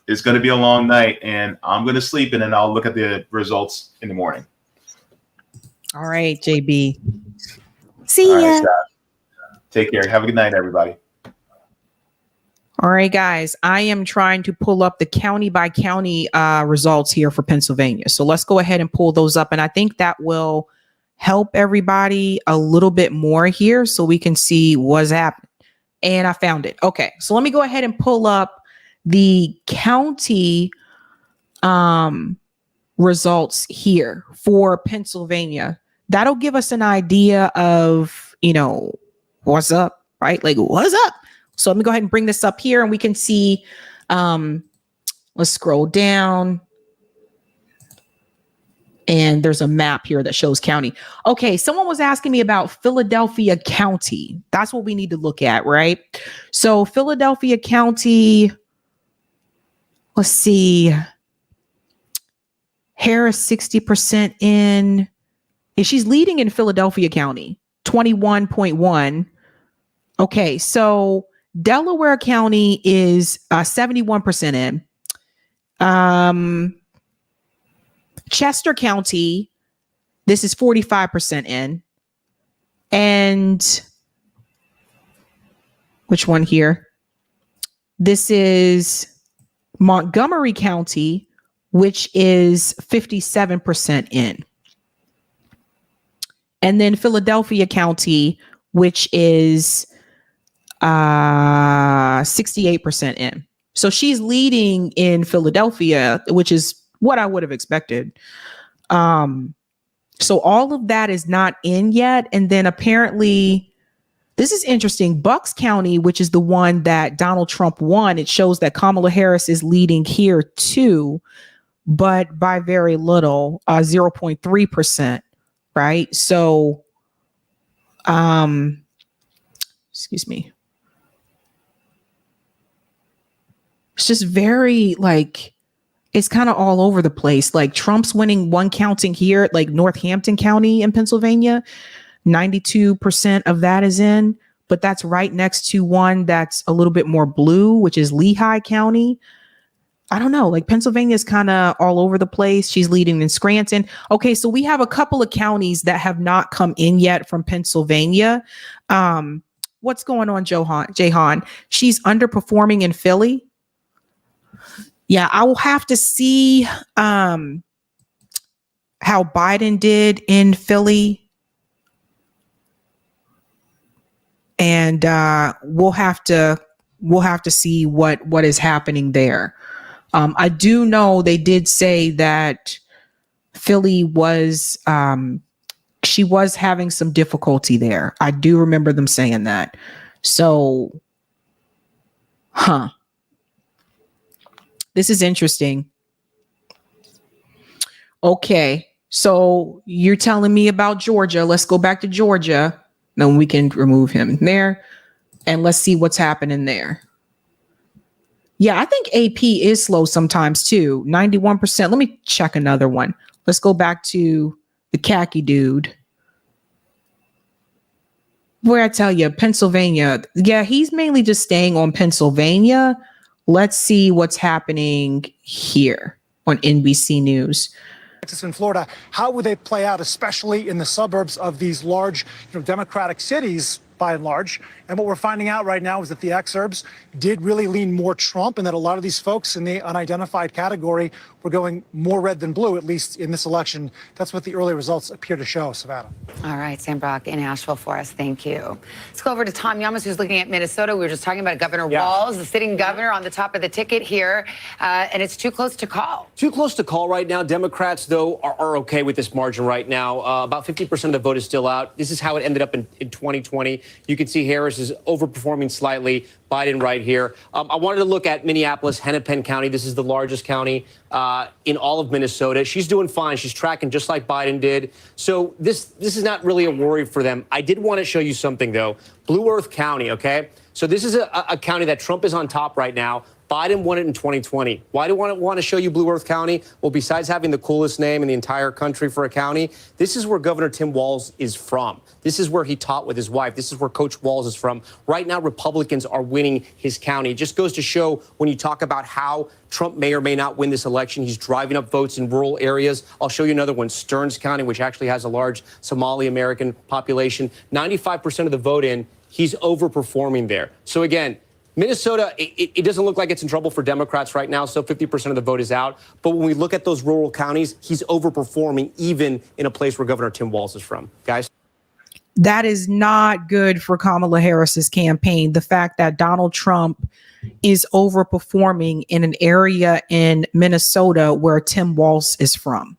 it's going to be a long night and I'm going to sleep and then I'll look at the results in the morning. All right, JB. See ya. Right, take care. Have a good night, everybody. All right, guys, I am trying to pull up the county by county results here for Pennsylvania. So let's go ahead and pull those up. And I think that will help everybody a little bit more here so we can see what's happening. And I found it. Okay, so let me go ahead and pull up the county results here for Pennsylvania. That'll give us an idea of, what's up, right? Like, what's up? So let me go ahead and bring this up here and we can see, let's scroll down. And there's a map here that shows county. Okay, someone was asking me about Philadelphia County. That's what we need to look at, right? So Philadelphia County, let's see. Harris 60% in. She's leading in Philadelphia County, 21.1. Okay, so Delaware County is 71% in. Chester County, this is 45% in. And which one here? This is Montgomery County, which is 57% in. And then Philadelphia County, which is 68% in. So she's leading in Philadelphia, which is what I would have expected. So all of that is not in yet. And then apparently, this is interesting. Bucks County, which is the one that Donald Trump won, it shows that Kamala Harris is leading here too, but by very little, 0.3%, right? So, excuse me. It's just very it's kind of all over the place. Like Trump's winning one counting here, like Northampton County in Pennsylvania, 92% of that is in, but that's right next to one that's a little bit more blue, which is Lehigh County. I don't know, like Pennsylvania is kind of all over the place. She's leading in Scranton. Okay, so we have a couple of counties that have not come in yet from Pennsylvania. What's going on, Jahan? She's underperforming in Philly. Yeah, I will have to see how Biden did in Philly. And we'll have to see what is happening there. I do know they did say that Philly was she was having some difficulty there. I do remember them saying that. So, this is interesting. Okay, so you're telling me about Georgia. Let's go back to Georgia. Then we can remove him there. And let's see what's happening there. Yeah, I think AP is slow sometimes too. 91%. Let me check another one. Let's go back to the khaki dude. Where I tell you, Pennsylvania. Yeah, he's mainly just staying on Pennsylvania. Let's see what's happening here on NBC News. Texas and Florida, how would they play out, especially in the suburbs of these large, Democratic cities, by and large? And what we're finding out right now is that the exurbs did really lean more Trump, and that a lot of these folks in the unidentified category were going more red than blue, at least in this election. That's what the early results appear to show, Savannah. All right, Sam Brock in Asheville for us. Thank you. Let's go over to Tom Yamas, who's looking at Minnesota. We were just talking about Governor Walz, the sitting governor, on the top of the ticket here, and it's too close to call. Too close to call right now. Democrats, though, are okay with this margin right now. About 50% of the vote is still out. This is how it ended up in 2020. You can see Harris is overperforming slightly. Biden right here. I wanted to look at Minneapolis, Hennepin County. This is the largest county in all of Minnesota. She's doing fine. She's tracking just like Biden did. So this is not really a worry for them. I did want to show you something, though. Blue Earth County, okay? So this is a county that Trump is on top right now. Biden won it in 2020. Why do I want to show you Blue Earth County? Well, besides having the coolest name in the entire country for a county, this is where Governor Tim Walz is from. This is where he taught with his wife. This is where Coach Walz is from. Right now, Republicans are winning his county. It just goes to show when you talk about how Trump may or may not win this election, he's driving up votes in rural areas. I'll show you another one, Stearns County, which actually has a large Somali American population. 95% of the vote in, he's overperforming there. So again, Minnesota, it doesn't look like it's in trouble for Democrats right now, so 50% of the vote is out. But when we look at those rural counties, he's overperforming even in a place where Governor Tim Walz is from. Guys? That is not good for Kamala Harris's campaign. The fact that Donald Trump is overperforming in an area in Minnesota where Tim Walz is from.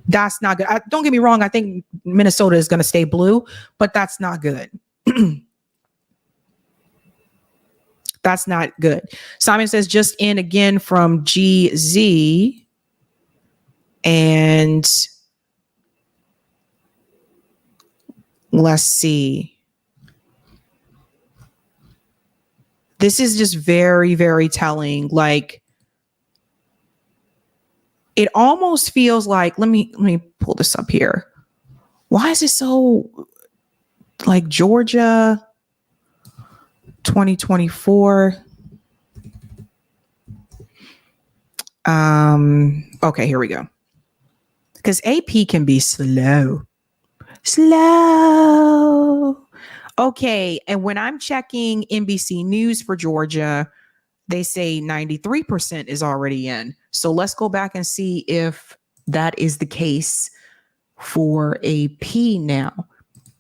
That's not good. Don't get me wrong. I think Minnesota is going to stay blue, but that's not good. That's not good. Simon says just in again from GZ. And let's see. This is just very, very telling. Like, it almost feels like, let me pull this up here. Why is it so like Georgia 2024? Okay, here we go. Because AP can be slow. Okay, and when I'm checking NBC News for Georgia, they say 93% is already in. So let's go back and see if that is the case for AP now.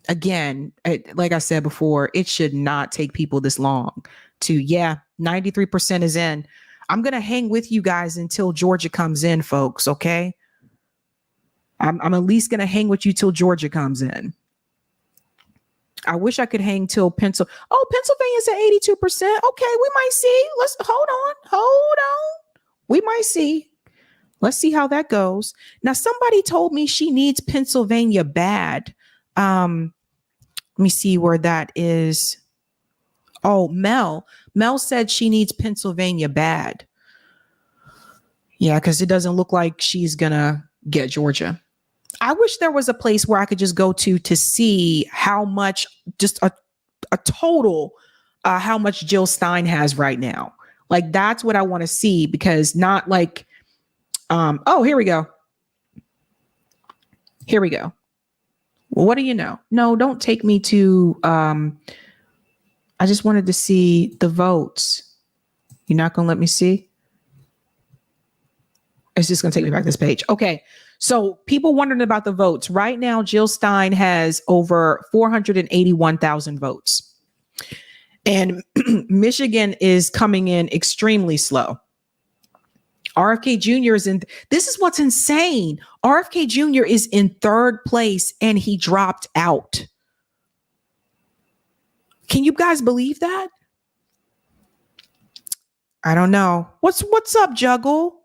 Again, like I said before, it should not take people this long to, 93% is in. I'm going to hang with you guys until Georgia comes in, folks, okay? I'm at least going to hang with you till Georgia comes in. I wish I could hang till Pennsylvania's at 82%. Okay, we might see. Let's hold on. We might see. Let's see how that goes. Now, somebody told me she needs Pennsylvania bad. Let me see where that is. Oh, Mel said she needs Pennsylvania bad. Yeah, because it doesn't look like she's gonna get Georgia. I wish there was a place where I could just go to see how much, just a total, how much Jill Stein has right now. Like, that's what I want to see, because not like, oh, here we go. Here we go. Well, what do you know? No, don't take me to, I just wanted to see the votes. You're not going to let me see? It's just going to take me back to this page. Okay. So people wondering about the votes. Right now, Jill Stein has over 481,000 votes. And Michigan is coming in extremely slow. RFK Jr. is in, this is what's insane. RFK Jr. is in third place and he dropped out. Can you guys believe that? I don't know. What's up, Juggle?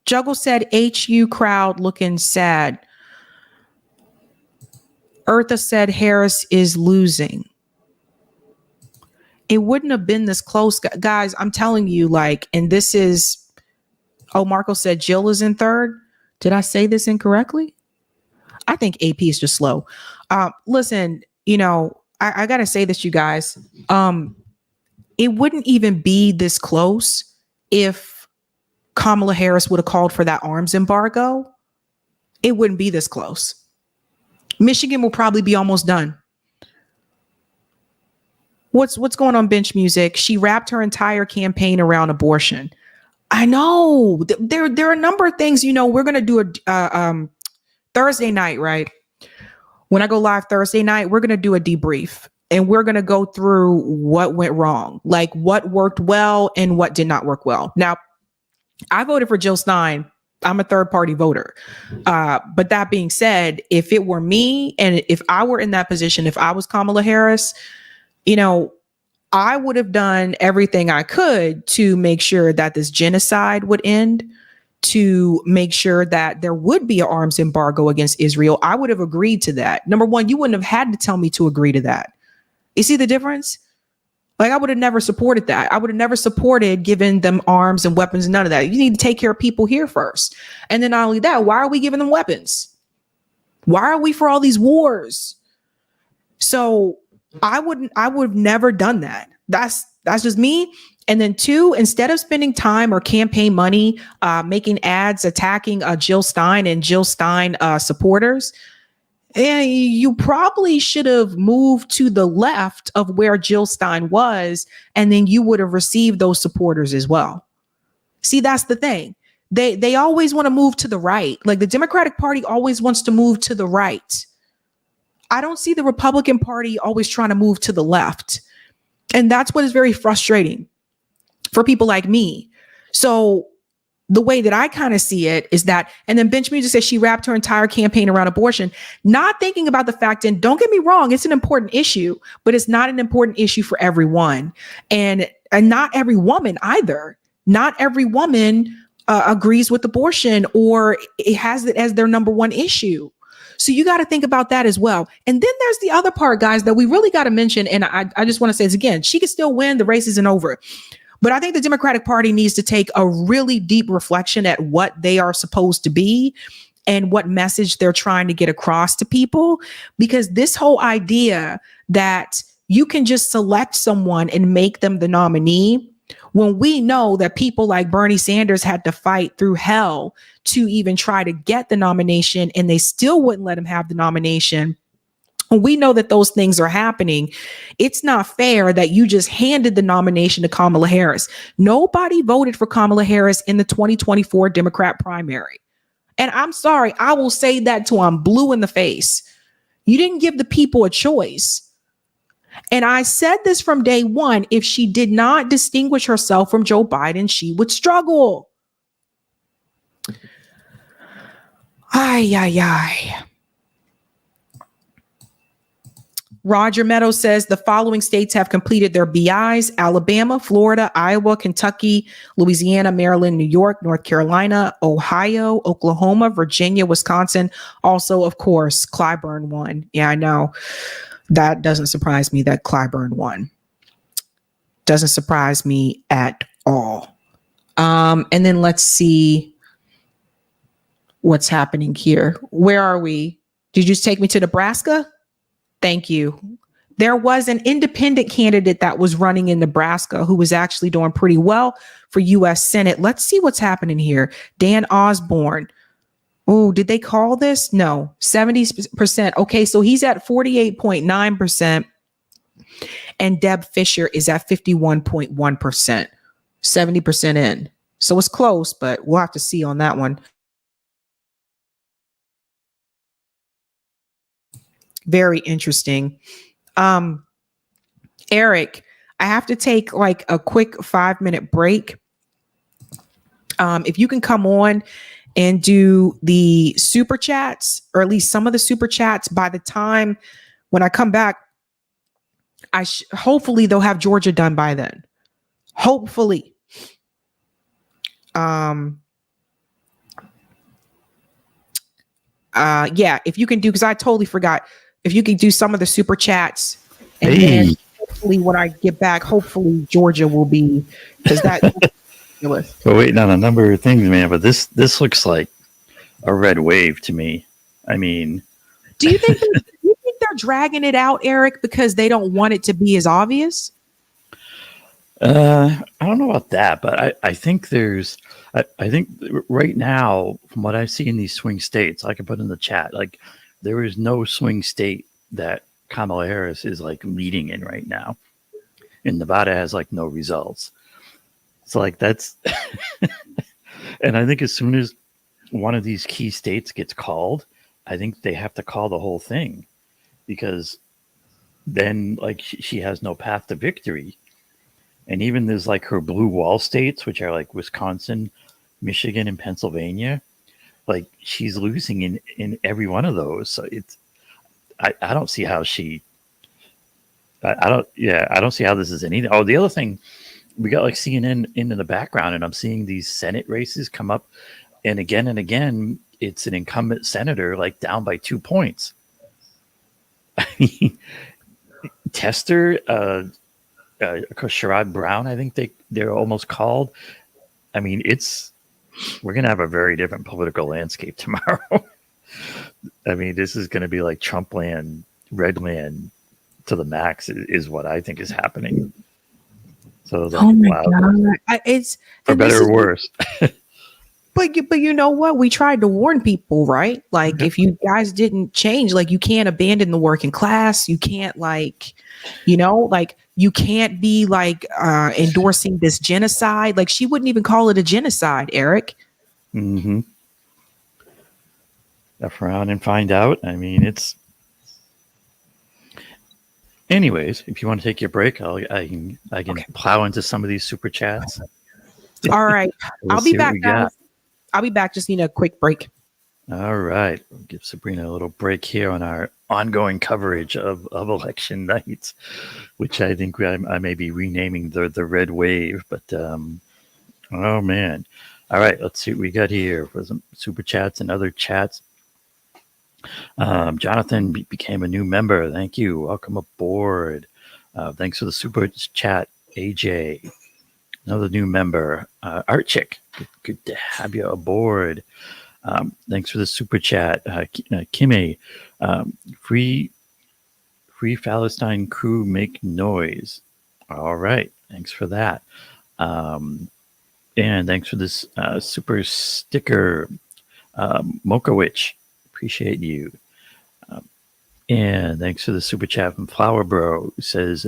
Juggle said HU crowd looking sad. Eartha said Harris is losing. It wouldn't have been this close, guys. I'm telling you, like, and this is, oh, Marco said Jill is in third. Did I say this incorrectly? I think AP is just slow. Listen, I got to say this, you guys. It wouldn't even be this close if Kamala Harris would have called for that arms embargo. It wouldn't be this close. Michigan will probably be almost done. What's going on, Bench Music? She wrapped her entire campaign around abortion. I know there are a number of things. We're going to do a Thursday night, right? When I go live Thursday night, we're going to do a debrief and we're going to go through what went wrong, like what worked well and what did not work well. Now, I voted for Jill Stein. I'm a third party voter. But that being said, if it were me and if I were in that position, if I was Kamala Harris, I would have done everything I could to make sure that this genocide would end, to make sure that there would be an arms embargo against Israel. I would have agreed to that. Number one, you wouldn't have had to tell me to agree to that. You see the difference? Like, I would have never supported that. I would have never supported giving them arms and weapons and none of that. You need to take care of people here first. And then not only that, why are we giving them weapons? Why are we for all these wars? So I would have never done that. That's just me. And then two, instead of spending time or campaign money, making ads attacking Jill Stein and Jill Stein supporters, And you probably should have moved to the left of where Jill Stein was, and then you would have received those supporters as well. See, that's the thing. They always want to move to the right. Like the Democratic Party always wants to move to the right. I don't see the Republican Party always trying to move to the left. And that's what is very frustrating for people like me. So the way that I kind of see it is that, and then Bench Music says she wrapped her entire campaign around abortion, not thinking about the fact, and don't get me wrong, it's an important issue, but it's not an important issue for everyone. And not every woman either. Not every woman agrees with abortion or it has it as their number one issue. So you got to think about that as well. And then there's the other part, guys, that we really got to mention. And I just want to say this again, she could still win. The race isn't over. But I think the Democratic Party needs to take a really deep reflection at what they are supposed to be and what message they're trying to get across to people. Because this whole idea that you can just select someone and make them the nominee, when we know that people like Bernie Sanders had to fight through hell to even try to get the nomination and they still wouldn't let him have the nomination. When we know that those things are happening, it's not fair that you just handed the nomination to Kamala Harris. Nobody voted for Kamala Harris in the 2024 Democrat primary. And I'm sorry, I will say that till I'm blue in the face. You didn't give the people a choice. And I said this from day one, if she did not distinguish herself from Joe Biden, she would struggle. Ay, ay, ay. Roger Meadows says the following states have completed their BIs: Alabama, Florida, Iowa, Kentucky, Louisiana, Maryland, New York, North Carolina, Ohio, Oklahoma, Virginia, Wisconsin. Also, of course, Clyburn won. Yeah, I know. That doesn't surprise me that Clyburn won. Doesn't surprise me at all. And then let's see what's happening here. Where are we? Did you just take me to Nebraska? Thank you. There was an independent candidate that was running in Nebraska who was actually doing pretty well for U.S. Senate. Let's see what's happening here. Dan Osborne. Oh, did they call this? No, 70%. Okay, so he's at 48.9%. And Deb Fisher is at 51.1%. 70% in. So it's close, but we'll have to see on that one. Very interesting. Eric, I have to take like a quick 5-minute break. If you can come on and do the super chats, or at least some of the super chats, by the time when I come back, hopefully they'll have Georgia done by then. Hopefully. Yeah, if you can do, because I totally forgot, if you can do some of the super chats, and then hopefully when I get back, hopefully Georgia will be, because that. We're waiting on a number of things, man. But this looks like a red wave to me. I mean, do you think they're dragging it out, Eric, because they don't want it to be as obvious? I don't know about that, but I think I think right now, from what I see in these swing states, I can put in the chat, like there is no swing state that Kamala Harris is like leading in right now. And Nevada has like no results. So like that's, and I think as soon as one of these key states gets called, I think they have to call the whole thing, because then like she has no path to victory. And even there's like her blue wall states, which are like Wisconsin, Michigan, and Pennsylvania. Like she's losing in every one of those. So I don't see how I don't see how this is anything. Oh, the other thing, we got like CNN in the background, and I'm seeing these Senate races come up, and again, it's an incumbent senator like down by 2 points. I mean, Tester, Sherrod Brown, I think they're almost called. I mean, we're gonna have a very different political landscape tomorrow. I mean, this is gonna be like Trump land, red land to the max is what I think is happening. So oh my God. It's for better or worse. But you know what? We tried to warn people, right? Like, if you guys didn't change, like, you can't abandon the working class. You can't, like, you can't be like endorsing this genocide. Like, she wouldn't even call it a genocide, Eric. Mm-hmm. F around and find out. I mean, it's. Anyways, if you want to take your break, I can plow into some of these super chats. All right, I'll be back, guys. Got. I'll be back. Just need a quick break. All right. We'll give Sabrina a little break here on our ongoing coverage of election nights, which I think I may be renaming the Red Wave. But, oh, man. All right. Let's see what we got here for some super chats and other chats. Jonathan became a new member. Thank you. Welcome aboard. Thanks for the super chat, AJ. Another new member, Artchick. Good to have you aboard. Thanks for the super chat, Kimme. Free Palestine crew make noise. All right, thanks for that. And thanks for this super sticker, Mokowich. Appreciate you. And thanks for the super chat from Flower Bro, who says,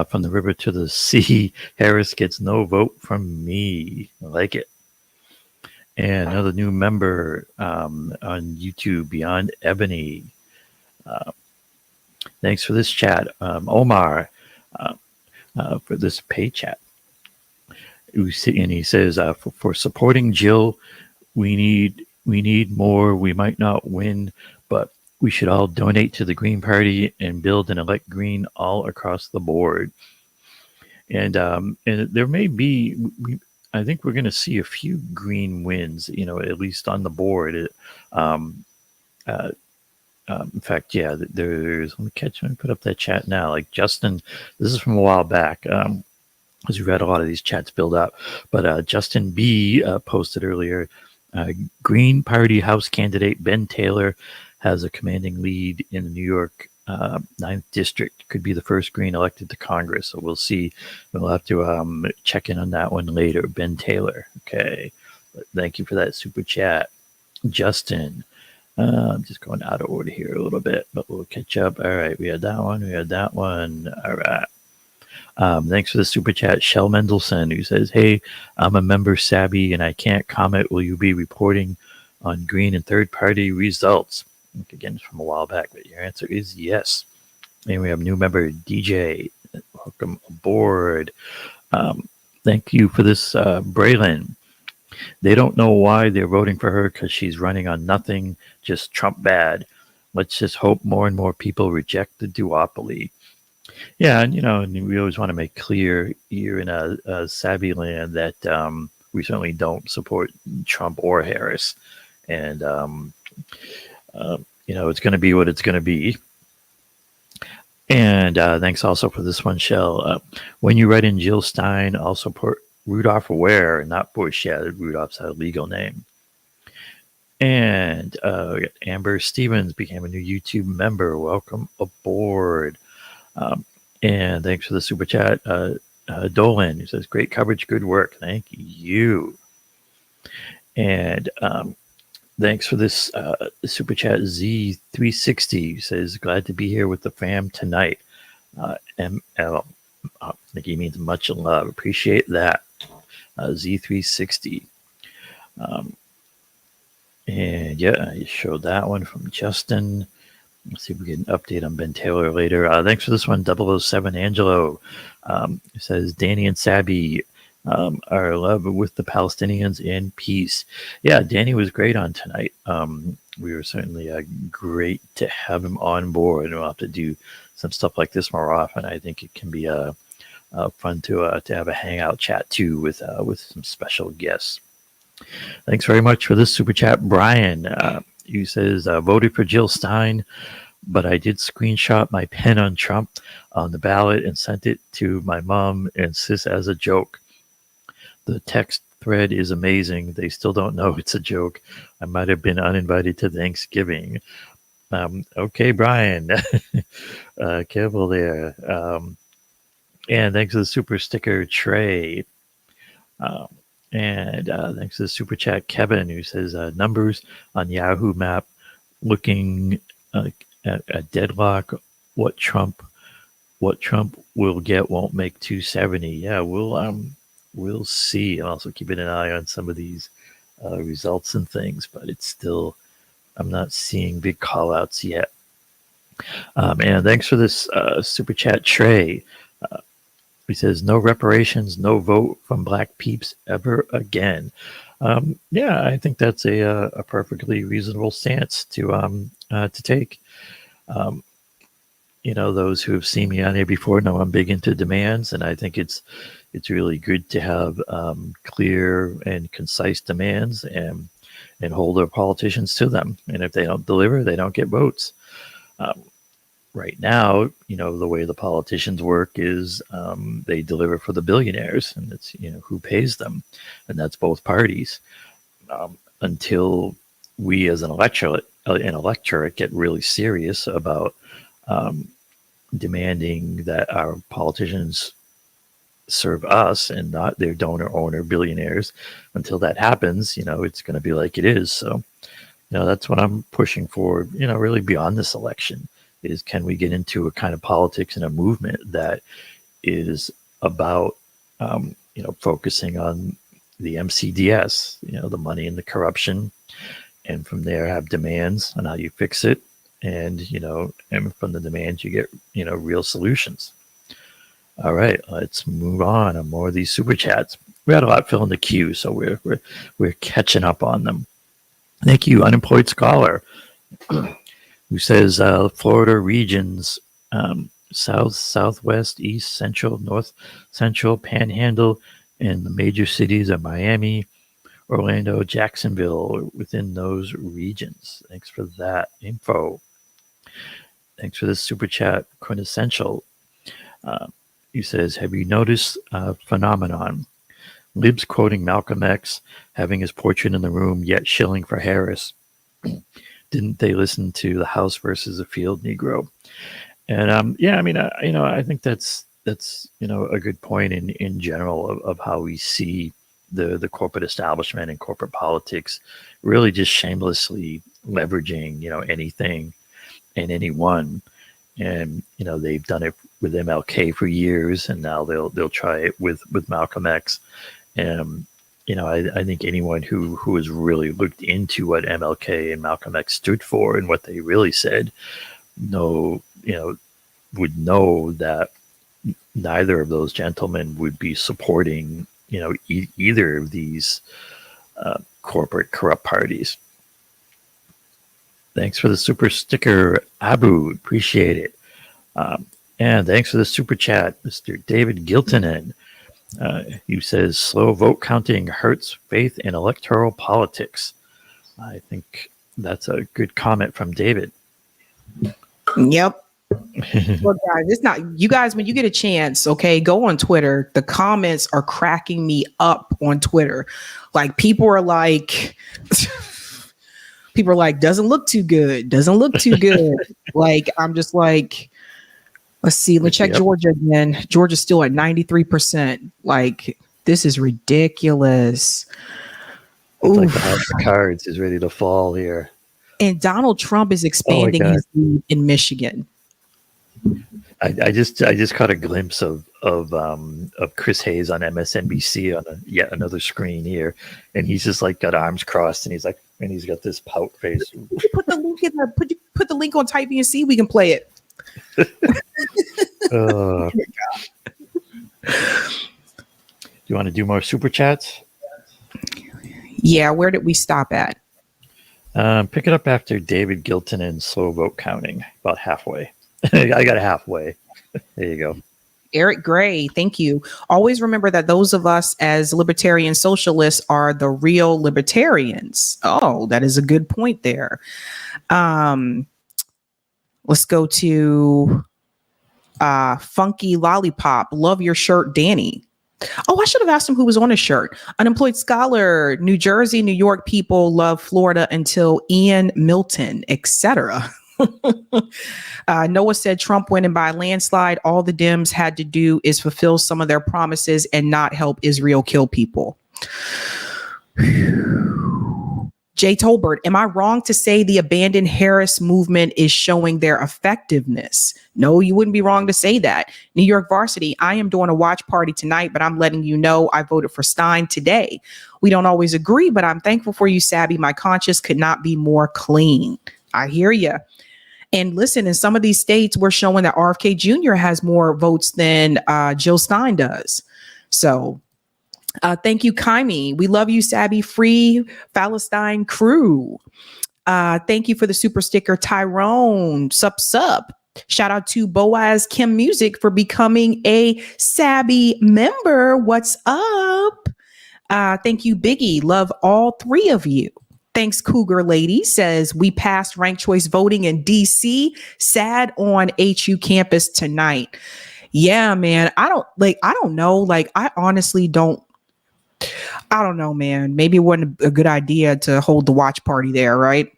from the river to the sea, Harris gets no vote from me. I like it. And another new member on YouTube, Beyond Ebony. Thanks for this chat, Omar, for this pay chat. And he says, for supporting Jill, we need more. We might not win, but we should all donate to the Green Party and build and elect Green all across the board. And there may be, I think we're going to see a few Green wins, at least on the board. In fact, yeah, there's, let me put up that chat now. Like Justin, this is from a while back. As we read a lot of these chats build up, but Justin B posted earlier, Green Party House candidate Ben Taylor has a commanding lead in the New York 9th District. Could be the first Green elected to Congress. So we'll see. We'll have to check in on that one later. Ben Taylor. Okay. But thank you for that super chat. Justin. I'm just going out of order here a little bit, but we'll catch up. All right. We had that one. We had that one. All right. Thanks for the super chat, Shell Mendelson, who says, hey, I'm a member Sabby and I can't comment. Will you be reporting on Green and third party results? Again, it's from a while back, but your answer is yes. And we have new member DJ. Welcome aboard. Thank you for this, Braylon. They don't know why they're voting for her because she's running on nothing, just Trump bad. Let's just hope more and more people reject the duopoly. Yeah, and we always want to make clear here in a Sabby land that we certainly don't support Trump or Harris. And it's going to be what it's going to be. And thanks also for this one, Shell. When you write in Jill Stein, also put Rudolph Ware, not Bush. Yeah, Rudolph's a legal name. And Amber Stevens became a new YouTube member. Welcome aboard. And thanks for the super chat, Dolan, who says, great coverage, good work. Thank you. And thanks for this super chat, Z360, who says, glad to be here with the fam tonight. ML, I think he means much love. Appreciate that. Z360. And yeah, I showed that one from Justin. Let's see if we get an update on Ben Taylor later. Thanks for this one, 007 Angelo. It says, Danny and Sabby are love with the Palestinians and peace. Yeah, Danny was great on tonight. We were certainly great to have him on board, and we'll have to do some stuff like this more often. I think it can be fun to have a hangout chat too with some special guests. Thanks very much for this super chat, Brian. Who says, voted for Jill Stein, but I did screenshot my pen on Trump on the ballot and sent it to my mom and sis as a joke. The text thread is amazing. They still don't know it's a joke. I might have been uninvited to Thanksgiving. Okay, Brian. Careful there. And thanks to the super sticker, Trey. And thanks to the super chat, Kevin, who says numbers on Yahoo Map looking at a deadlock. What Trump will get won't make 270. Yeah, we'll see. I'm also keeping an eye on some of these results and things, but it's still, I'm not seeing big call outs yet. And thanks for this super chat, Trey. He says, no reparations, no vote from black peeps ever again. Yeah, I think that's a perfectly reasonable stance to take. Those who have seen me on here before know I'm big into demands, and I think it's really good to have clear and concise demands and hold our politicians to them. And if they don't deliver, they don't get votes. Right now, the way the politicians work is they deliver for the billionaires, and it's who pays them, and that's both parties. Until we as an electorate get really serious about demanding that our politicians serve us and not their donor owner billionaires. Until that happens, it's going to be like it is. So, that's what I'm pushing for. Really beyond this election. Is can we get into a kind of politics and a movement that is about, focusing on the MCDS, the money and the corruption, and from there have demands on how you fix it, and and from the demands you get, real solutions. All right, let's move on. And more of these super chats. We had a lot filling the queue, so we're catching up on them. Thank you, Unemployed Scholar. Who says Florida regions, south, southwest, east, central, north, central, panhandle, and the major cities of Miami, Orlando, Jacksonville, within those regions. Thanks for that info. Thanks for this super chat, Quintessential. He says, have you noticed a phenomenon? Libs quoting Malcolm X, having his portrait in the room, yet shilling for Harris. Didn't they listen to the House versus the Field Negro? And I think that's a good point in general of how we see the corporate establishment and corporate politics really just shamelessly leveraging anything and anyone. And they've done it with MLK for years, and now they'll try it with Malcolm X. And I think anyone who has really looked into what MLK and Malcolm X stood for and what they really said, would know that neither of those gentlemen would be supporting, either of these corporate corrupt parties. Thanks for the super sticker, Abu. Appreciate it. And thanks for the super chat, Mr. David Giltonen. He says, slow vote counting hurts faith in electoral politics. I think that's a good comment from David. Yep. Well, guys, it's not, you guys, when you get a chance, okay, go on Twitter. The comments are cracking me up on Twitter. Like, people are like, doesn't look too good. Doesn't look too good. Like, I'm just like, let's see. Let's check Georgia again. Georgia's still at 93%. Like, this is ridiculous. It's like the house of cards is ready to fall here. And Donald Trump is expanding his lead in Michigan. I just caught a glimpse of Chris Hayes on MSNBC on yet another screen here, and he's just like got arms crossed, and he's got this pout face. Put the link in there. Put the link on Type and see we can play it. Do you want to do more super chats? Yeah, where did we stop at? Pick it up after David Gilton and slow vote counting, about halfway. I got halfway. There you go. Eric Gray, thank you. Always remember that those of us as libertarian socialists are the real libertarians. Oh, that is a good point there. Let's go to Funky Lollipop. Love your shirt, Danny. Oh, I should have asked him who was on his shirt. Unemployed Scholar, New Jersey, New York people love Florida until Ian Milton, etc. Noah said Trump winning by a landslide. All the Dems had to do is fulfill some of their promises and not help Israel kill people. Jay Tolbert, am I wrong to say the Abandon Harris movement is showing their effectiveness? No, you wouldn't be wrong to say that. New York Varsity, I am doing a watch party tonight, but I'm letting you know I voted for Stein today. We don't always agree, but I'm thankful for you, Sabby. My conscience could not be more clean. I hear you. And listen, in some of these states, we're showing that RFK Jr. has more votes than Jill Stein does. So thank you, Kaimi. We love you, Sabby. Free Palestine crew. Thank you for the super sticker, Tyrone. Sup. Shout out to Boaz Kim Music for becoming a Sabby member. What's up? Thank you, Biggie. Love all three of you. Thanks, Cougar Lady says we passed ranked choice voting in DC. Sad on HU campus tonight. Yeah, man. I don't know. Like, I honestly don't. I don't know, man. Maybe it wasn't a good idea to hold the watch party there, right?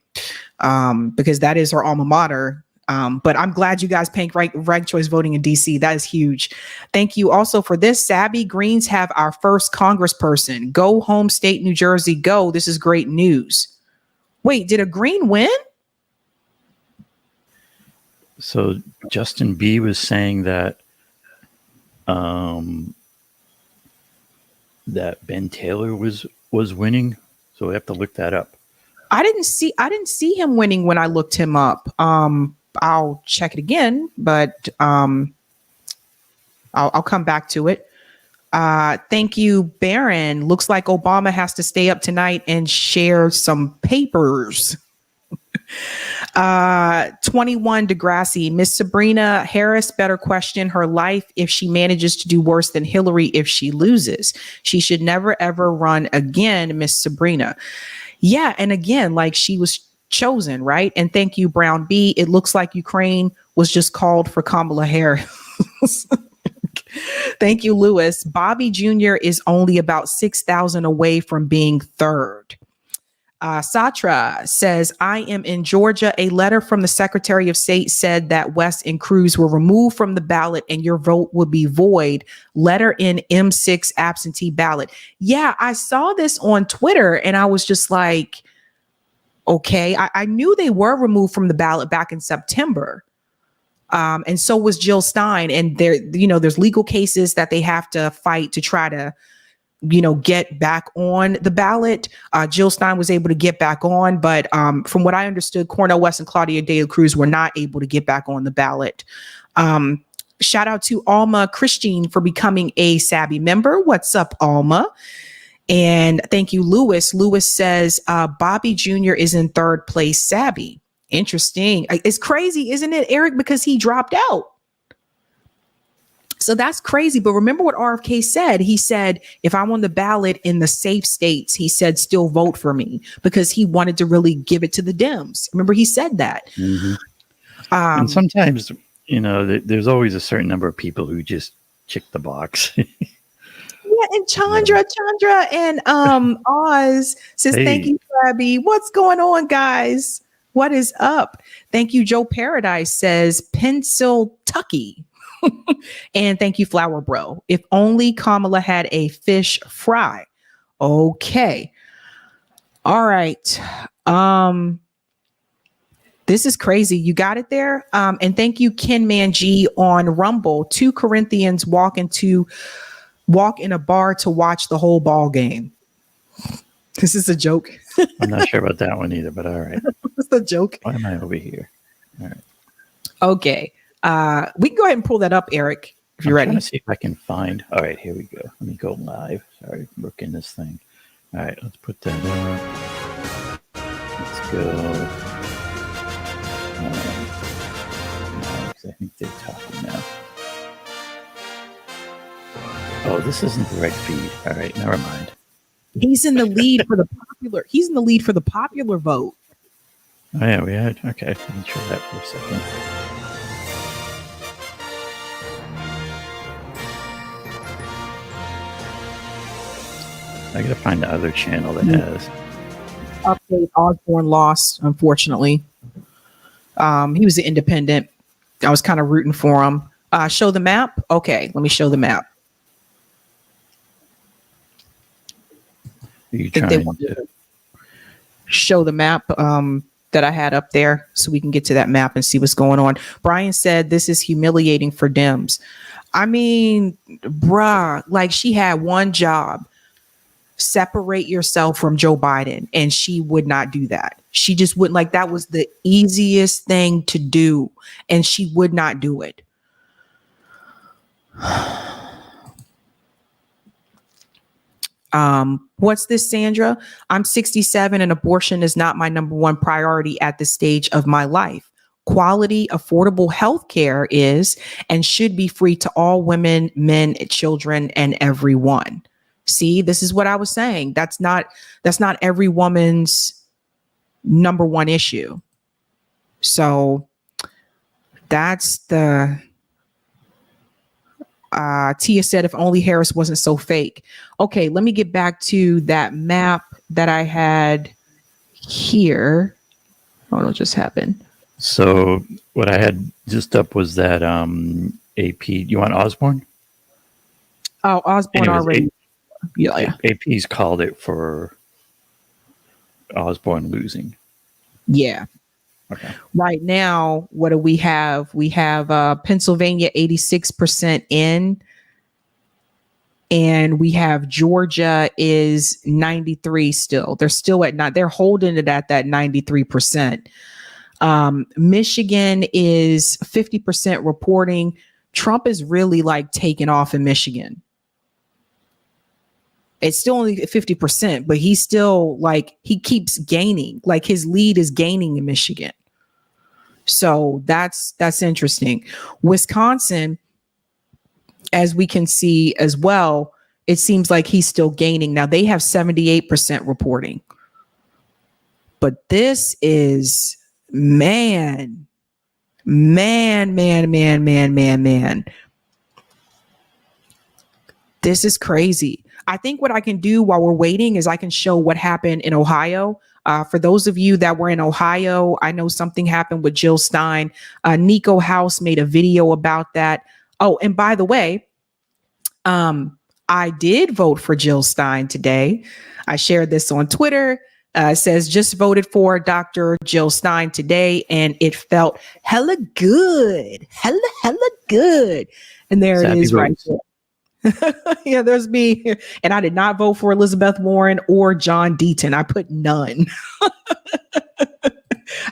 Because that is her alma mater. But I'm glad you guys paying ranked choice voting in DC. That is huge. Thank you also for this. Sabby, Greens have our first congressperson. Go home state, New Jersey, go. This is great news. Wait, did a Green win? So Justin B was saying that that Ben Taylor was winning. So we have to look that up. I didn't see him winning when I looked him up. I'll check it again, but I'll come back to it. Thank you, Baron. Looks like Obama has to stay up tonight and share some papers. 21 Degrassi. Miss Sabrina Harris better question her life if she manages to do worse than Hillary if she loses. She should never, ever run again, Miss Sabrina. Yeah, and again, like, she was chosen, right? And thank you, Brown B. It looks like Ukraine was just called for Kamala Harris. Thank you, Lewis. Bobby Jr. is only about 6,000 away from being third. Satra says, I am in Georgia. A letter from the Secretary of State said that West and Cruz were removed from the ballot and your vote would be void. Letter in M6 absentee ballot. Yeah, I saw this on Twitter and I was just like, okay, I knew they were removed from the ballot back in September. And so was Jill Stein. And there's legal cases that they have to fight to try to, get back on the ballot. Jill Stein was able to get back on, but from what I understood, Cornel West and Claudia De La Cruz were not able to get back on the ballot. Shout out to Alma Christine for becoming a Sabby member. What's up, Alma? And thank you, Lewis. Lewis says Bobby Jr. is in third place, Sabby. Interesting. It's crazy, isn't it, Eric? Because he dropped out. So that's crazy. But remember what RFK said. He said, if I'm on the ballot in the safe states, he said, still vote for me, because he wanted to really give it to the Dems. Remember, he said that. Mm-hmm. And sometimes, there's always a certain number of people who just check the box. Yeah, and Chandra and Oz says, hey. Thank you, Sabby. What's going on, guys? What is up? Thank you, Joe Paradise says, Pencil Tucky. And thank you, Flower Bro. If only Kamala had a fish fry. Okay. All right. This is crazy. You got it there. And thank you, Ken Man G on Rumble. 2 Corinthians walk in a bar to watch the whole ball game. This is a joke. I'm not sure about that one either, but all right. It's a joke. Why am I over here? All right. Okay. We can go ahead and pull that up, Eric, if you're ready. Trying to see if I can find. All right, here we go. Let me go live. Sorry, I'm working this thing. All right, let's put that up. Let's go. I think they're talking now. Oh, this isn't the right feed. All right, never mind. He's in the lead for the popular. He's in the lead for the popular vote. Oh yeah, we had. Okay, let me try that for a second. I gotta find the other channel that has. Update: Osborne lost, unfortunately. He was an independent. I was kind of rooting for him. Show the map. Okay, let me show the map. you think they trying want to? to show the map that I had up there so we can get to that map and see what's going on. Brian said this is humiliating for Dems. I mean, bruh, like she had one job, separate yourself from Joe Biden, and she would not do that. She just wouldn't. Like, that was the easiest thing to do, and she would not do it. What's this, Sandra? I'm 67 and abortion is not my number one priority at this stage of my life. Quality, affordable health care is and should be free to all women, men, children, and everyone. See, this is what I was saying. That's not every woman's number one issue. So that's the Tia said, if only Harris wasn't so fake. Okay, let me get back to that map that I had here. What just happened? So what I had just up was that AP. You want Osborne? Oh, Osborne already. Yeah. AP's called it for Osborne losing. Yeah. Okay. Right now, what do we have? We have Pennsylvania 86% in, and we have Georgia is 93 still. They're still at they're holding it at that 93%. Michigan is 50% reporting. Trump is really like taking off in Michigan. It's still only 50%, but he's still like, he keeps gaining, like his lead is gaining in Michigan. So that's interesting. Wisconsin, as we can see as well, it seems like he's still gaining. Now they have 78% reporting, but this is man. This is crazy. I think what I can do while we're waiting is I can show what happened in Ohio. For those of you that were in Ohio, I know something happened with Jill Stein. Nico House made a video about that. Oh, and by the way, I did vote for Jill Stein today. I shared this on Twitter. It says, just voted for Dr. Jill Stein today, and it felt hella good. Hella good. And there Sabby it is right votes. there. Yeah, there's me. And I did not vote for Elizabeth Warren or John Deaton. I put none.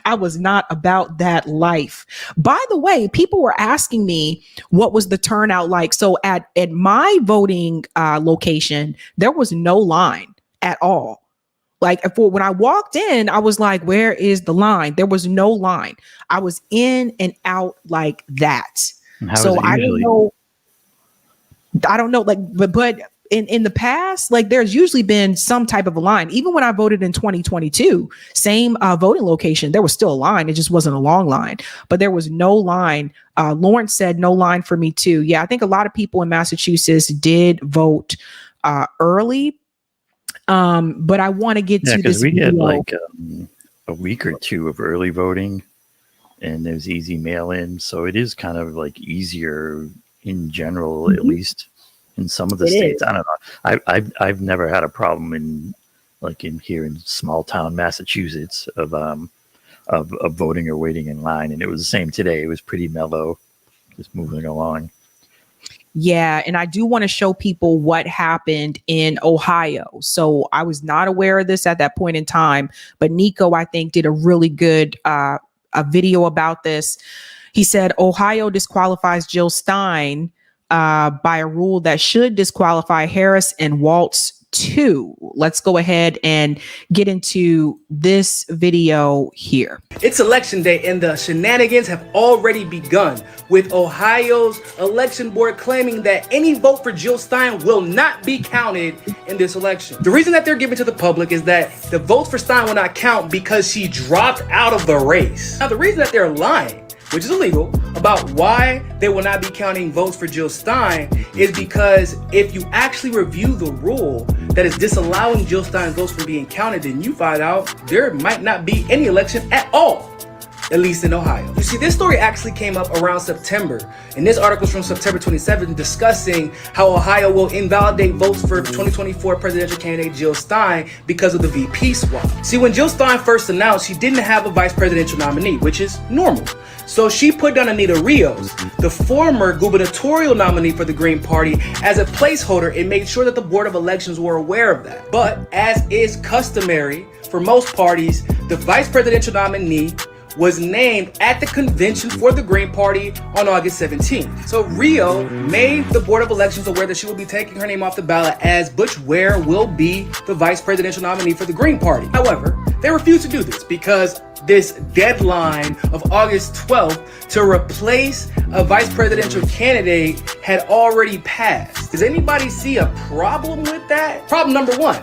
I was not about that life. By the way, people were asking me what was the turnout like. So at my voting location, there was no line at all. Like when I walked in, I was like, where is the line? There was no line. I was in and out like that. So I don't know, like, but in the past, like there's usually been some type of a line. Even when I voted in 2022, same voting location, there was still a line. It just wasn't a long line, but there was no line. Lawrence said no line for me too. Yeah, I think a lot of people in Massachusetts did vote early. But I want to get to this. We video. get like a week or two of early voting, and there's easy mail-in, so it is kind of like easier in general, at least in some of the states. I don't know. I've never had a problem in here in small town Massachusetts of voting or waiting in line, and it was the same today. It was pretty mellow, just moving along. Yeah, and I do want to show people what happened in Ohio. So I was not aware of this at that point in time, but Nico, I think, did a really good a video about this. He said Ohio disqualifies Jill Stein by a rule that should disqualify Harris and Waltz too. Let's go ahead and get into this video here. It's election day and the shenanigans have already begun, with Ohio's election board claiming that any vote for Jill Stein will not be counted in this election. The reason that they're giving to the public is that the votes for Stein will not count because she dropped out of the race. Now, the reason that they're lying, which is illegal, about why they will not be counting votes for Jill Stein is because if you actually review the rule that is disallowing Jill Stein's votes from being counted, then you find out there might not be any election at all. at least in Ohio. You see, this story actually came up around September, and this article is from September 27th discussing how Ohio will invalidate votes for 2024 presidential candidate Jill Stein because of the VP swap. See, when Jill Stein first announced, she didn't have a vice presidential nominee, which is normal. So she put down Anita Rios, the former gubernatorial nominee for the Green Party, as a placeholder and made sure that the Board of Elections were aware of that. But as is customary for most parties, the vice presidential nominee was named at the convention for the Green Party on August 17th. So Rio made the Board of Elections aware that she will be taking her name off the ballot, as Butch Ware will be the vice presidential nominee for the Green Party. However, they refused to do this because this deadline of August 12th to replace a vice presidential candidate had already passed. Does anybody see a problem with that? Problem number one.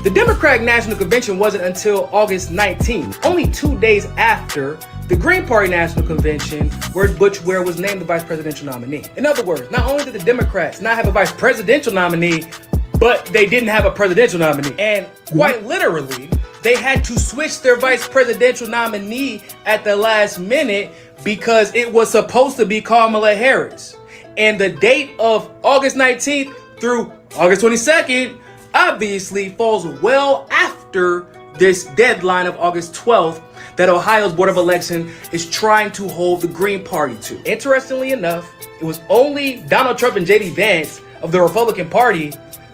The Democratic National Convention wasn't until August 19th, only 2 days after the Green Party National Convention, where Butch Ware was named the vice presidential nominee. In other words, not only did the Democrats not have a vice presidential nominee, but they didn't have a presidential nominee. And quite literally, they had to switch their vice presidential nominee at the last minute because it was supposed to be Kamala Harris. And the date of August 19th through August 22nd obviously falls well after this deadline of August 12th that Ohio's Board of Election is trying to hold the Green Party to. Interestingly enough, it was only Donald Trump and J.D. Vance of the Republican Party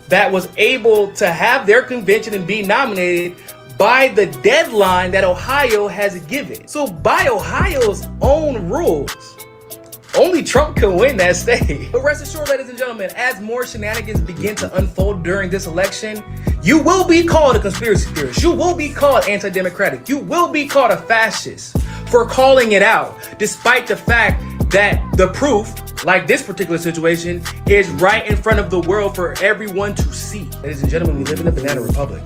that was able to have their convention and be nominated by the deadline that Ohio has given. So by Ohio's own rules, only Trump can win that state. But rest assured, ladies and gentlemen, as more shenanigans begin to unfold during this election, you will be called a conspiracy theorist. You will be called anti-democratic. You will be called a fascist for calling it out, despite the fact that the proof, like this particular situation, is right in front of the world for everyone to see. Ladies and gentlemen, we live in a banana republic.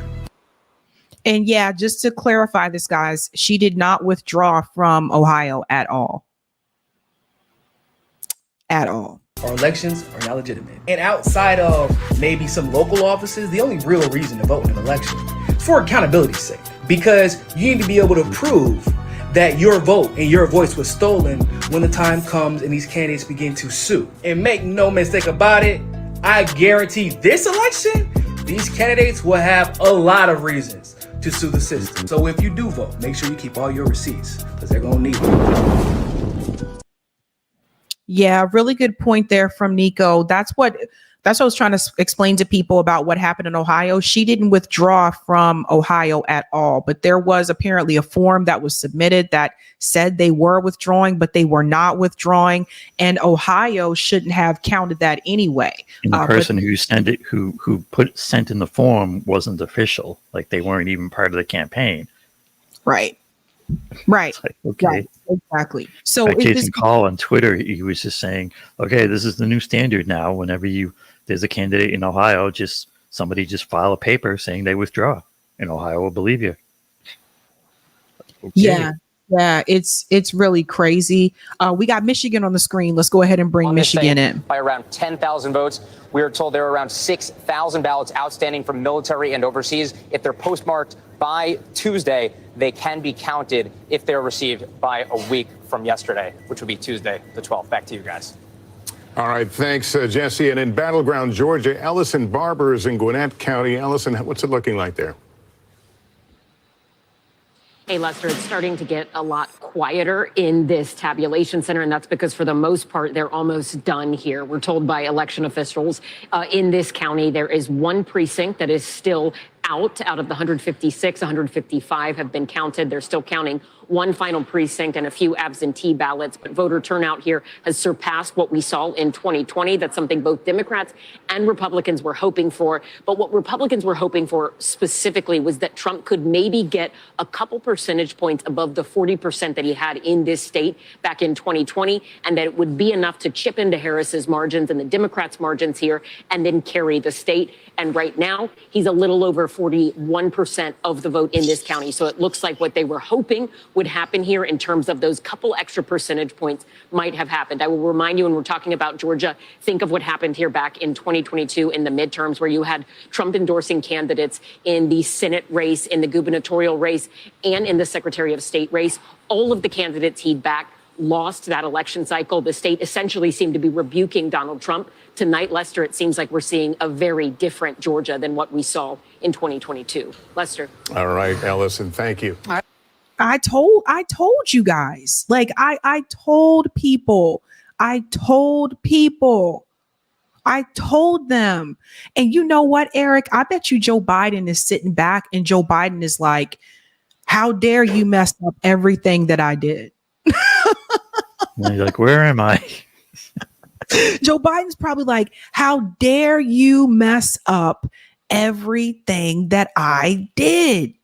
And yeah, just to clarify this, guys, she did not withdraw from Ohio at all. At all. Our elections are not legitimate. And outside of maybe some local offices, the only real reason to vote in an election is for accountability's sake. Because you need to be able to prove that your vote and your voice was stolen when the time comes and these candidates begin to sue. And make no mistake about it, I guarantee this election, these candidates will have a lot of reasons to sue the system. So if you do vote, make sure you keep all your receipts because they're gonna need them. Yeah, really good point there from Nico. That's what I was trying to explain to people about what happened in Ohio. She didn't withdraw from Ohio at all, but there was apparently a form that was submitted that said they were withdrawing, but they were not withdrawing, and Ohio shouldn't have counted that anyway. And the person who sent it, who sent in the form, wasn't official. Like they weren't even part of the campaign. Right. Right. Like, okay. Right. Exactly. So Jason Call on Twitter, he was just saying, okay, this is the new standard now. Whenever there's a candidate in Ohio, somebody file a paper saying they withdraw, and Ohio will believe you. Okay. Yeah, it's really crazy. We got Michigan on the screen. Let's go ahead and bring Michigan in. By around 10,000 votes. We are told there are around 6,000 ballots outstanding from military and overseas. If they're postmarked by Tuesday, they can be counted if they're received by a week from yesterday, which would be Tuesday, the 12th. Back to you guys. All right, thanks, Jesse. And in battleground Georgia, Ellison Barbers in Gwinnett County. Ellison, what's it looking like there? Hey, Lester, it's starting to get a lot quieter in this tabulation center, and that's because for the most part, they're almost done here. We're told by election officials in this county, there is one precinct that is still out of the 156, 155 have been counted. They're still counting one final precinct and a few absentee ballots, but voter turnout here has surpassed what we saw in 2020. That's something both Democrats and Republicans were hoping for. But what Republicans were hoping for specifically was that Trump could maybe get a couple percentage points above the 40% that he had in this state back in 2020, and that it would be enough to chip into Harris's margins and the Democrats' margins here and then carry the state. And right now, he's a little over 41% of the vote in this county. So it looks like what they were hoping would would happen here in terms of those couple extra percentage points might have happened. I will remind you, when we're talking about Georgia, think of what happened here back in 2022 in the midterms, where you had Trump endorsing candidates in the Senate race, in the gubernatorial race, and in the Secretary of State race. All of the candidates he'd backed lost that election cycle. The state essentially seemed to be rebuking Donald Trump. Tonight, Lester, it seems like we're seeing a very different Georgia than what we saw in 2022. Lester. All right, Ellison, thank you. I told you guys, like I told people, I told them. And you know what, Eric? I bet you Joe Biden is sitting back and Joe Biden is like, how dare you mess up everything that I did? And you're like, where am I? Joe Biden's probably like, how dare you mess up everything that I did?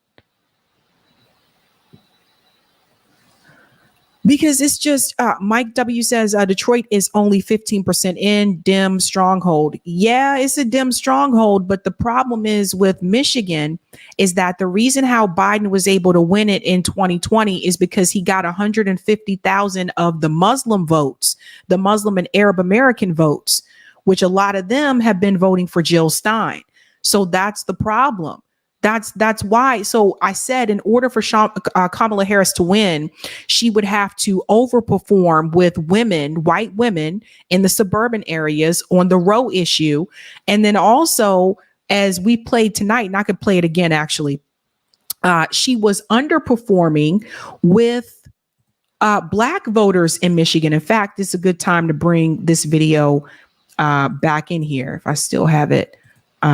Because it's just, Mike W says, Detroit is only 15% in, dim stronghold. Yeah, it's a dim stronghold, but the problem is with Michigan is that the reason how Biden was able to win it in 2020 is because he got 150,000 of the Muslim votes, the Muslim and Arab American votes, which a lot of them have been voting for Jill Stein. So that's the problem. That's why. So I said, in order for Kamala Harris to win, she would have to overperform with women, white women in the suburban areas on the Roe issue. And then also, as we played tonight, and I could play it again, actually, she was underperforming with Black voters in Michigan. In fact, it's a good time to bring this video back in here, if I still have it,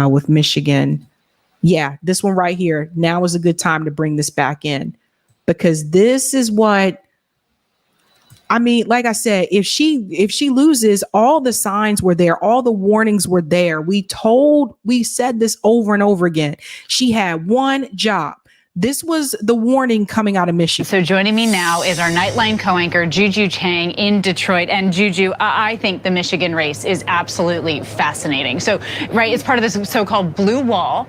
with Michigan. Yeah, this one right here. Now is a good time to bring this back in, because this is what, I mean, like I said, if she loses, all the signs were there, all the warnings were there. We said this over and over again. She had one job. This was the warning coming out of Michigan. So joining me now is our Nightline co-anchor, Juju Chang in Detroit. And Juju, I think the Michigan race is absolutely fascinating. So, right, it's part of this so-called blue wall,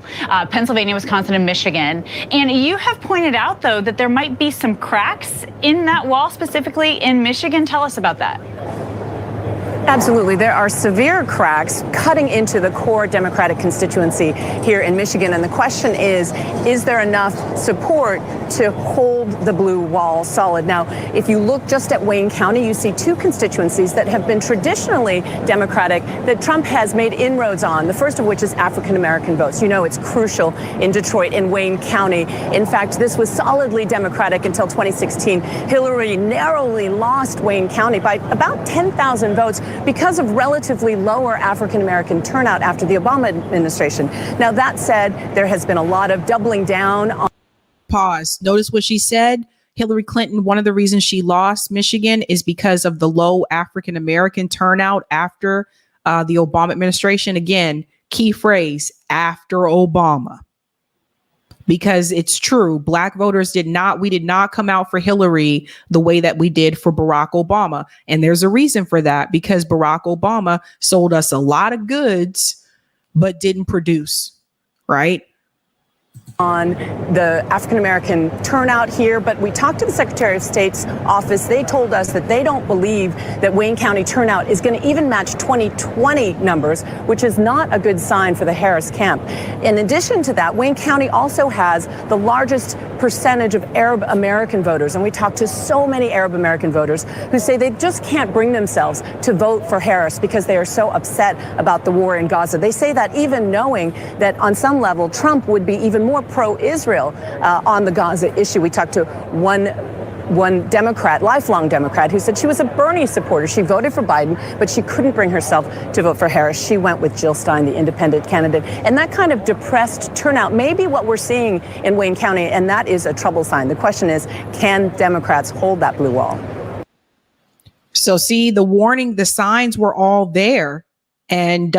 Pennsylvania, Wisconsin, and Michigan. And you have pointed out, though, that there might be some cracks in that wall, specifically in Michigan. Tell us about that. Absolutely. There are severe cracks cutting into the core Democratic constituency here in Michigan. And the question is there enough support to hold the blue wall solid? Now, if you look just at Wayne County, you see two constituencies that have been traditionally Democratic that Trump has made inroads on, the first of which is African-American votes. You know, it's crucial in Detroit, in Wayne County. In fact, this was solidly Democratic until 2016. Hillary narrowly lost Wayne County by about 10,000 votes because of relatively lower African-American turnout after the Obama administration. Now, that said, there has been a lot of doubling down on. Pause. Notice what she said. Hillary Clinton, one of the reasons she lost Michigan is because of the low African-American turnout after the Obama administration. Again, key phrase, after Obama. Because it's true, Black voters did not come out for Hillary the way that we did for Barack Obama. And there's a reason for that, because Barack Obama sold us a lot of goods, but didn't produce, right? On the African-American turnout here, but we talked to the Secretary of State's office. They told us that they don't believe that Wayne County turnout is going to even match 2020 numbers, which is not a good sign for the Harris camp. In addition to that, Wayne County also has the largest percentage of Arab American voters, and we talked to so many Arab American voters who say they just can't bring themselves to vote for Harris because they are so upset about the war in Gaza. They say that even knowing that on some level Trump would be even more pro-Israel on the Gaza issue. We talked to one Democrat, lifelong Democrat, who said she was a Bernie supporter. She voted for Biden, but she couldn't bring herself to vote for Harris. She went with Jill Stein, the independent candidate. And that kind of depressed turnout may be what we're seeing in Wayne County, and that is a trouble sign. The question is, can Democrats hold that blue wall? So see, the warning, the signs were all there. And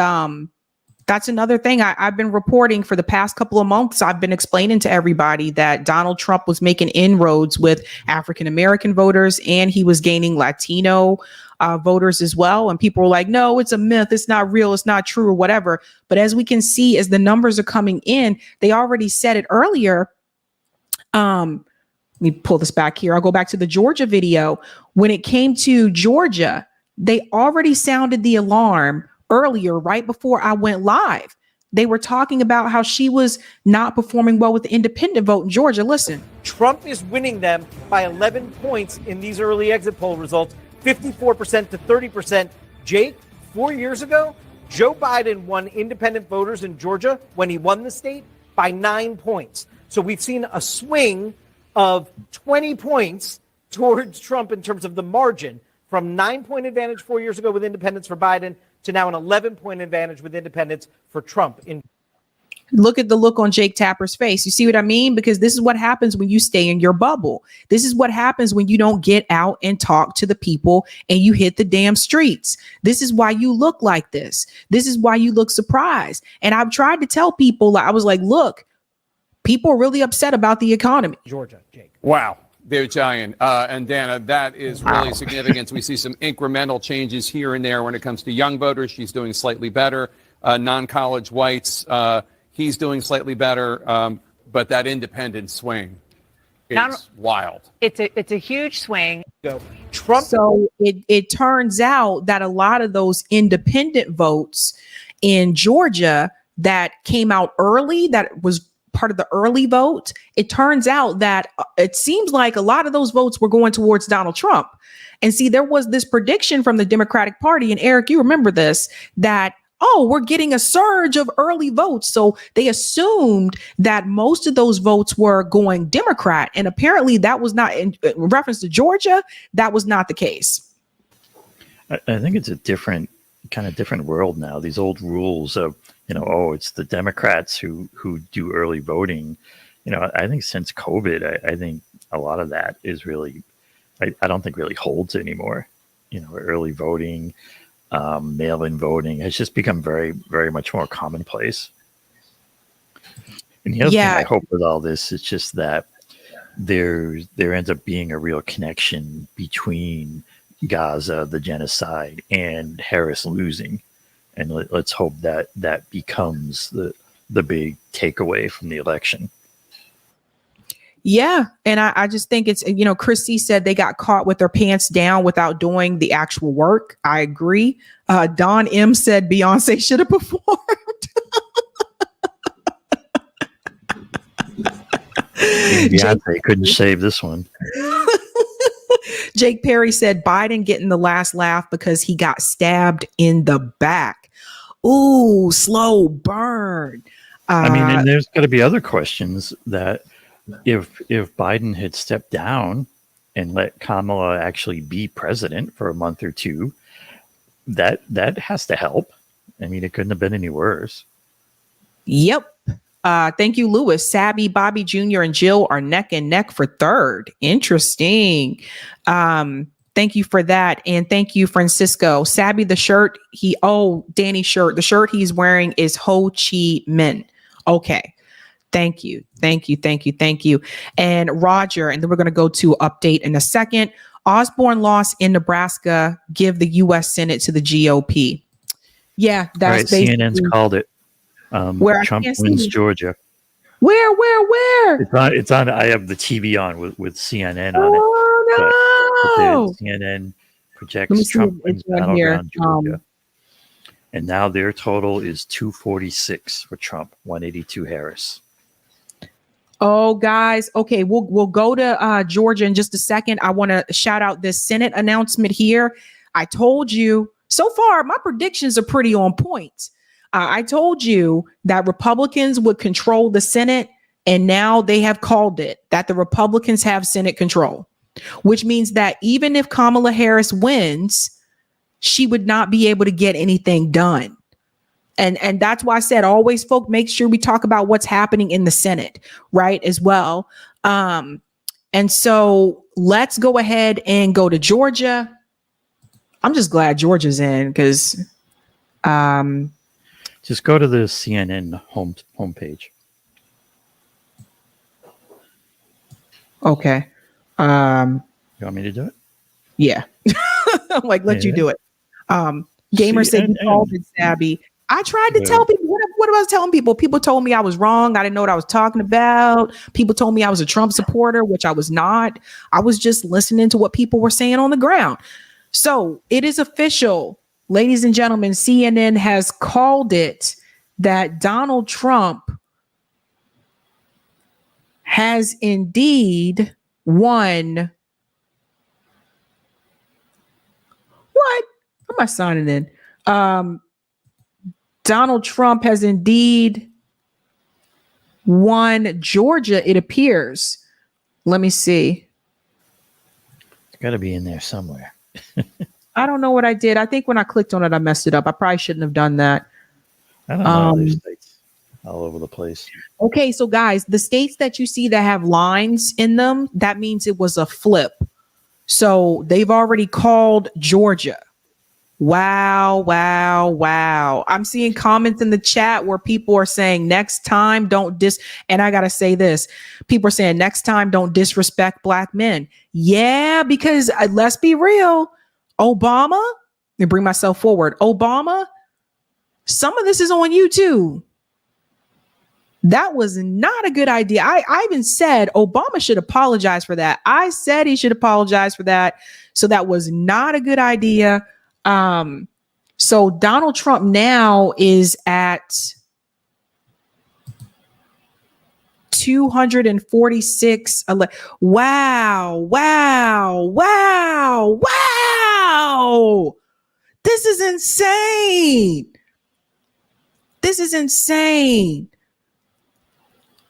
that's another thing I've been reporting for the past couple of months. I've been explaining to everybody that Donald Trump was making inroads with African-American voters, and he was gaining Latino voters as well. And people were like, no, it's a myth. It's not real. It's not true or whatever. But as we can see, as the numbers are coming in, they already said it earlier. Let me pull this back here. I'll go back to the Georgia video. When it came to Georgia, they already sounded the alarm earlier, right before I went live. They were talking about how she was not performing well with the independent vote in Georgia. Listen. Trump is winning them by 11 points in these early exit poll results, 54% to 30%. Jake, 4 years ago, Joe Biden won independent voters in Georgia when he won the state by 9 points. So we've seen a swing of 20 points towards Trump in terms of the margin, from 9-point advantage 4 years ago with independents for Biden to now an 11-point advantage with independents for Trump. Look at the look on Jake Tapper's face. You see what I mean? Because this is what happens when you stay in your bubble. This is what happens when you don't get out and talk to the people and you hit the damn streets. This is why you look like this. This is why you look surprised. And I've tried to tell people, I was like, look, people are really upset about the economy. Georgia, Jake. Wow. They're giant. And Dana, that is really significant. We see some incremental changes here and there when it comes to young voters. She's doing slightly better. Non-college whites, he's doing slightly better. But that independent swing is wild. It's a huge swing. Trump. So it turns out that a lot of those independent votes in Georgia that came out early, that was part of the early vote, it turns out that it seems like a lot of those votes were going towards Donald Trump. And see, there was this prediction from the Democratic Party, and Eric, you remember this, that, oh, we're getting a surge of early votes. So they assumed that most of those votes were going Democrat. And apparently that was not, in reference to Georgia, that was not the case. I think it's a different world now. These old rules of, it's the Democrats who do early voting. I think since COVID, I think a lot of that is really, I don't think really holds anymore. Early voting, mail-in voting has just become very, very much more commonplace. And the other thing I hope with all this is just that there ends up being a real connection between Gaza, the genocide, and Harris losing. And let's hope that that becomes the big takeaway from the election. Yeah. And I just think it's, Chrissy said they got caught with their pants down without doing the actual work. I agree. Don M said Beyonce should have performed. Beyonce couldn't save this one. Jake Perry said Biden getting the last laugh because he got stabbed in the back. Ooh, slow burn. And there's got to be other questions that if Biden had stepped down and let Kamala actually be president for a month or two, that has to help. I mean, it couldn't have been any worse. Yep. Thank you, Lewis. Sabby, Bobby Jr., and Jill are neck and neck for third. Interesting. Thank you for that. And thank you, Francisco. Sabby, the shirt, Danny's shirt, the shirt he's wearing is Ho Chi Minh. Okay. Thank you. And Roger, and then we're going to go to update in a second. Osborne loss in Nebraska, give the U.S. Senate to the GOP. Yeah, that's right, CNN's called it. Where Trump wins Georgia. Where? It's on. I have the TV on with CNN on it. Oh no! CNN projects Trump wins battleground Georgia, and now their total is 246 for Trump, 182 Harris. Oh, guys. Okay, we'll go to Georgia in just a second. I want to shout out this Senate announcement here. I told you so far, my predictions are pretty on point. I told you that Republicans would control the Senate, and now they have called it that the Republicans have Senate control, which means that even if Kamala Harris wins, she would not be able to get anything done. And that's why I said always, folks, make sure we talk about what's happening in the Senate, right, as well. And so let's go ahead and go to Georgia. I'm just glad Georgia's in because just go to the CNN homepage. Okay. You want me to do it? Yeah. I'm like, let you do it. Gamer said you called it, Sabby. I tried to tell people, what was I telling people? People told me I was wrong. I didn't know what I was talking about. People told me I was a Trump supporter, which I was not. I was just listening to what people were saying on the ground. So it is official, ladies and gentlemen, CNN has called it that Donald Trump has indeed won. What? Am I signing in? Donald Trump has indeed won Georgia, it appears. Let me see. It's got to be in there somewhere. I don't know what I did. I think when I clicked on it, I messed it up. I probably shouldn't have done that. I don't know. There's states all over the place. Okay, so guys, the states that you see that have lines in them, that means it was a flip. So they've already called Georgia. Wow, wow, wow. I'm seeing comments in the chat where people are saying next time don't and I got to say this. People are saying next time don't disrespect black men. Yeah, because let's be real. Obama, let me bring myself forward. Obama, some of this is on you too. That was not a good idea. I even said Obama should apologize for that. I said he should apologize for that. So that was not a good idea. So Donald Trump now is at 246. Wow, wow, wow, wow. This is insane. This is insane.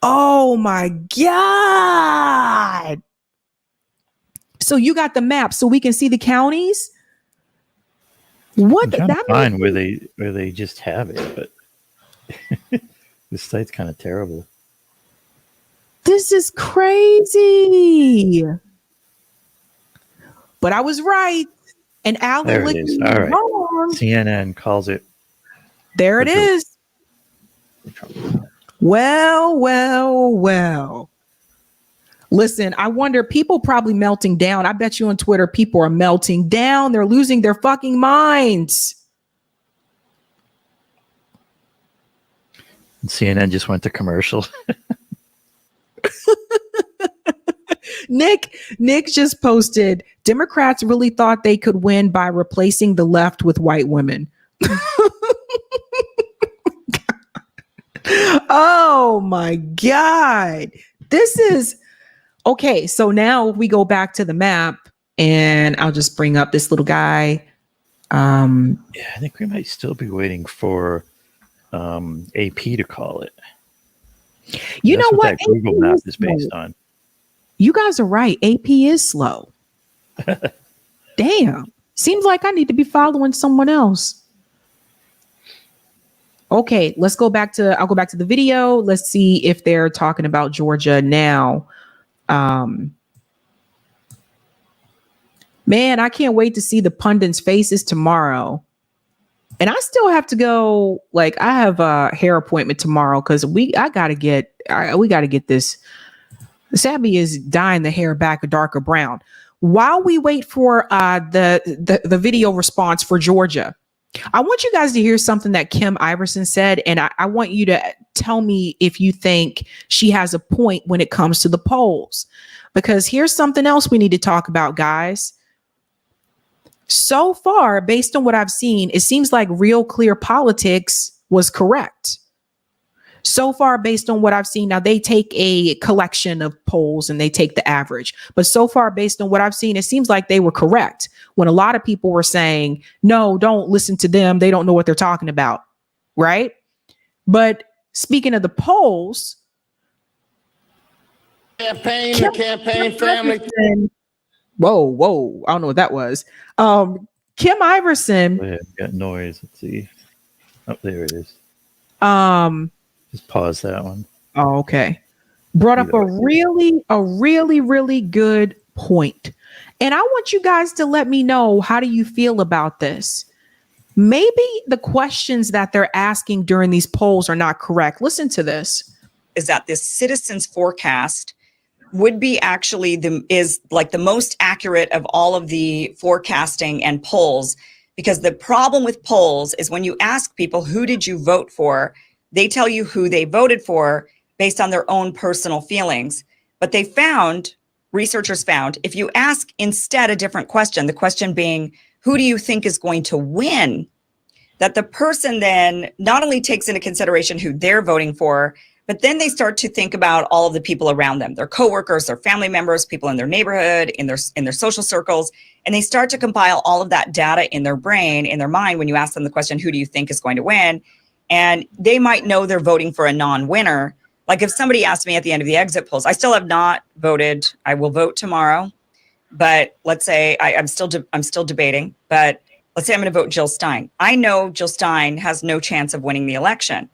Oh my God. So you got the map so we can see the counties? What I'm that fine where they just have it, but this site's kind of terrible. This is crazy. But I was right. And Alan There it licked is. me All right. wrong. CNN calls it. There it is. Well, well, well. Listen, I wonder, people probably melting down. I bet you on Twitter, people are melting down. They're losing their fucking minds. And CNN just went to commercial. Nick just posted, Democrats really thought they could win by replacing the left with white women. Oh my God. This is okay. So now we go back to the map and I'll just bring up this little guy. Yeah, I think we might still be waiting for AP to call it. You know what? That Google map is based on. You guys are right. AP is slow. Damn. Seems like I need to be following someone else. Okay, I'll go back to the video. Let's see if they're talking about Georgia now. Man, I can't wait to see the pundits' faces tomorrow. And I still have to go, I have a hair appointment tomorrow because we got to get this. Sabby is dyeing the hair back a darker brown. While we wait for the video response for Georgia, I want you guys to hear something that Kim Iversen said, and I want you to tell me if you think she has a point when it comes to the polls. Because here's something else we need to talk about, guys. So far, based on what I've seen, it seems like Real Clear Politics was correct. So far, based on what I've seen, now they take a collection of polls and they take the average. But so far, based on what I've seen, it seems like they were correct when a lot of people were saying, no, don't listen to them. They don't know what they're talking about. Right. But speaking of the polls, campaign family. Whoa. I don't know what that was. Kim Iversen. Yeah, got noise. Let's see. Oh, there it is. Just pause that one. Oh, okay. Brought up a really good point. And I want you guys to let me know, how do you feel about this? Maybe the questions that they're asking during these polls are not correct. Listen to this. Is that this citizens forecast would be actually the most accurate of all of the forecasting and polls Because the problem with polls is when you ask people, who did you vote for? They tell you who they voted for based on their own personal feelings. But they found, researchers found, if you ask instead a different question, the question being, who do you think is going to win? That the person then not only takes into consideration who they're voting for, but then they start to think about all of the people around them, their coworkers, their family members, people in their neighborhood, in their social circles, and they start to compile all of that data in their brain, in their mind, when you ask them the question, who do you think is going to win? And they might know they're voting for a non-winner. Like if somebody asked me at the end of the exit polls, I still have not voted. I will vote tomorrow, but let's say I'm still debating, but let's say I'm going to vote Jill Stein. I know Jill Stein has no chance of winning the election.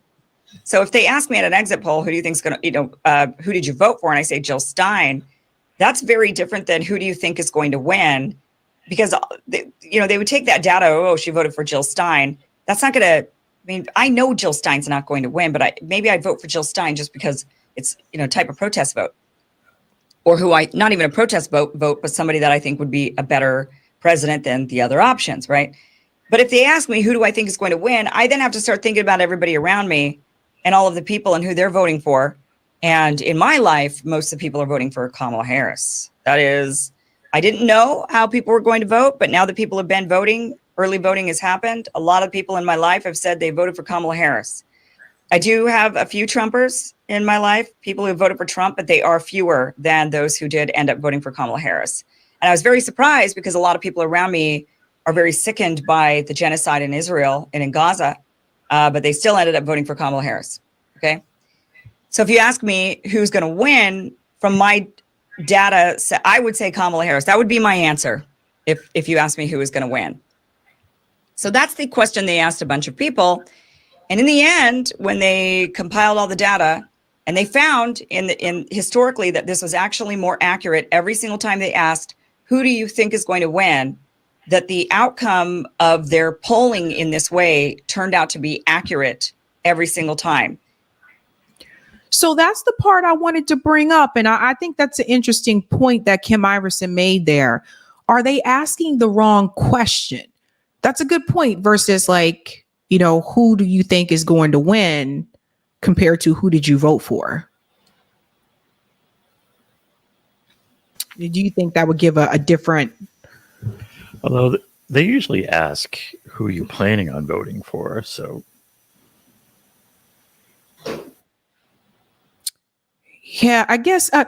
So if they ask me at an exit poll, who do you think is going to, who did you vote for? And I say Jill Stein, that's very different than who do you think is going to win? Because, they would take that data, oh, she voted for Jill Stein. That's not going to, I know Jill Stein's not going to win, but maybe I'd vote for Jill Stein just because it's, type of protest vote. Or not even a protest vote, but somebody that I think would be a better president than the other options, right? But if they ask me, who do I think is going to win? I then have to start thinking about everybody around me and all of the people and who they're voting for. And in my life, most of the people are voting for Kamala Harris. That is, I didn't know how people were going to vote, but now that people have been voting, early voting has happened. A lot of people in my life have said they voted for Kamala Harris. I do have a few Trumpers in my life, people who voted for Trump, but they are fewer than those who did end up voting for Kamala Harris. And I was very surprised because a lot of people around me are very sickened by the genocide in Israel and in Gaza, but they still ended up voting for Kamala Harris. Okay. So if you ask me who's going to win from my data, I would say Kamala Harris. That would be my answer if you ask me who is going to win. So that's the question they asked a bunch of people. And in the end, when they compiled all the data, and they found in historically that this was actually more accurate every single time they asked, who do you think is going to win? That the outcome of their polling in this way turned out to be accurate every single time. So that's the part I wanted to bring up. And I think that's an interesting point that Kim Iverson made there. Are they asking the wrong question? That's a good point versus like, who do you think is going to win compared to who did you vote for? Do you think that would give a different? Although they usually ask who you're planning on voting for. So. Yeah, I guess I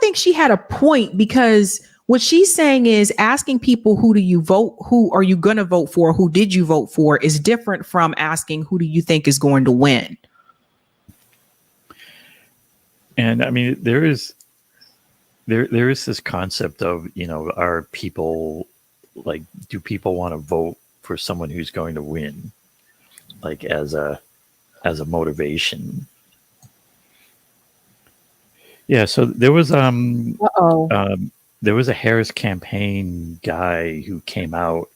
think she had a point because what she's saying is asking people who do you vote, who are you going to vote for, who did you vote for is different from asking who do you think is going to win. And I mean, there is this concept of, are people like, do people want to vote for someone who's going to win, like as a motivation? Yeah, so there was there was a Harris campaign guy who came out.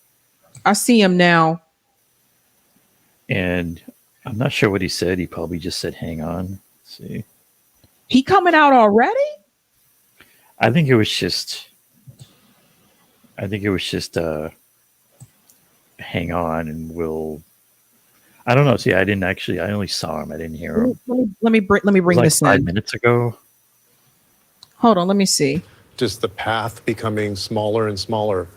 I see him now. And I'm not sure what he said. He probably just said, hang on. Let's see. He coming out already? I think it was just hang on and I don't know. See, I only saw him. I didn't hear him. Let me bring like this 5 in. minutes ago. Hold on, let me see. Just the path becoming smaller and smaller.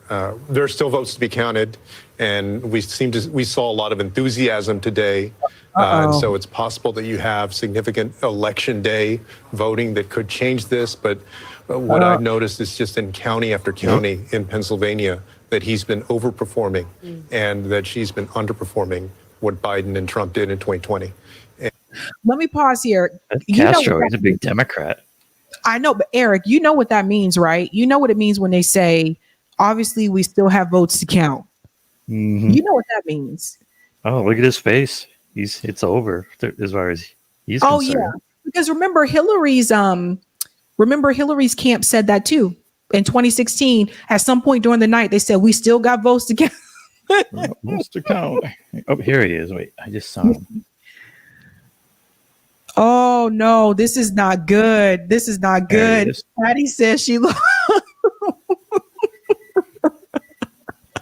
There are still votes to be counted, and we saw a lot of enthusiasm today. And so it's possible that you have significant election day voting that could change this. But what I've noticed is just in county after county in Pennsylvania that he's been overperforming and that she's been underperforming what Biden and Trump did in 2020. Let me pause here. Castro is a big Democrat. I know, but Eric, you know what that means, right? You know what it means when they say, obviously, we still have votes to count. Mm-hmm. You know what that means. Oh, look at his face. It's over as far as he's concerned. Yeah, because remember Hillary's camp said that too. In 2016, at some point during the night, they said we still got votes to count. Votes to count. Oh, here he is. Wait, I just saw him. Oh no, this is not good. This is not good. Patty says she lost.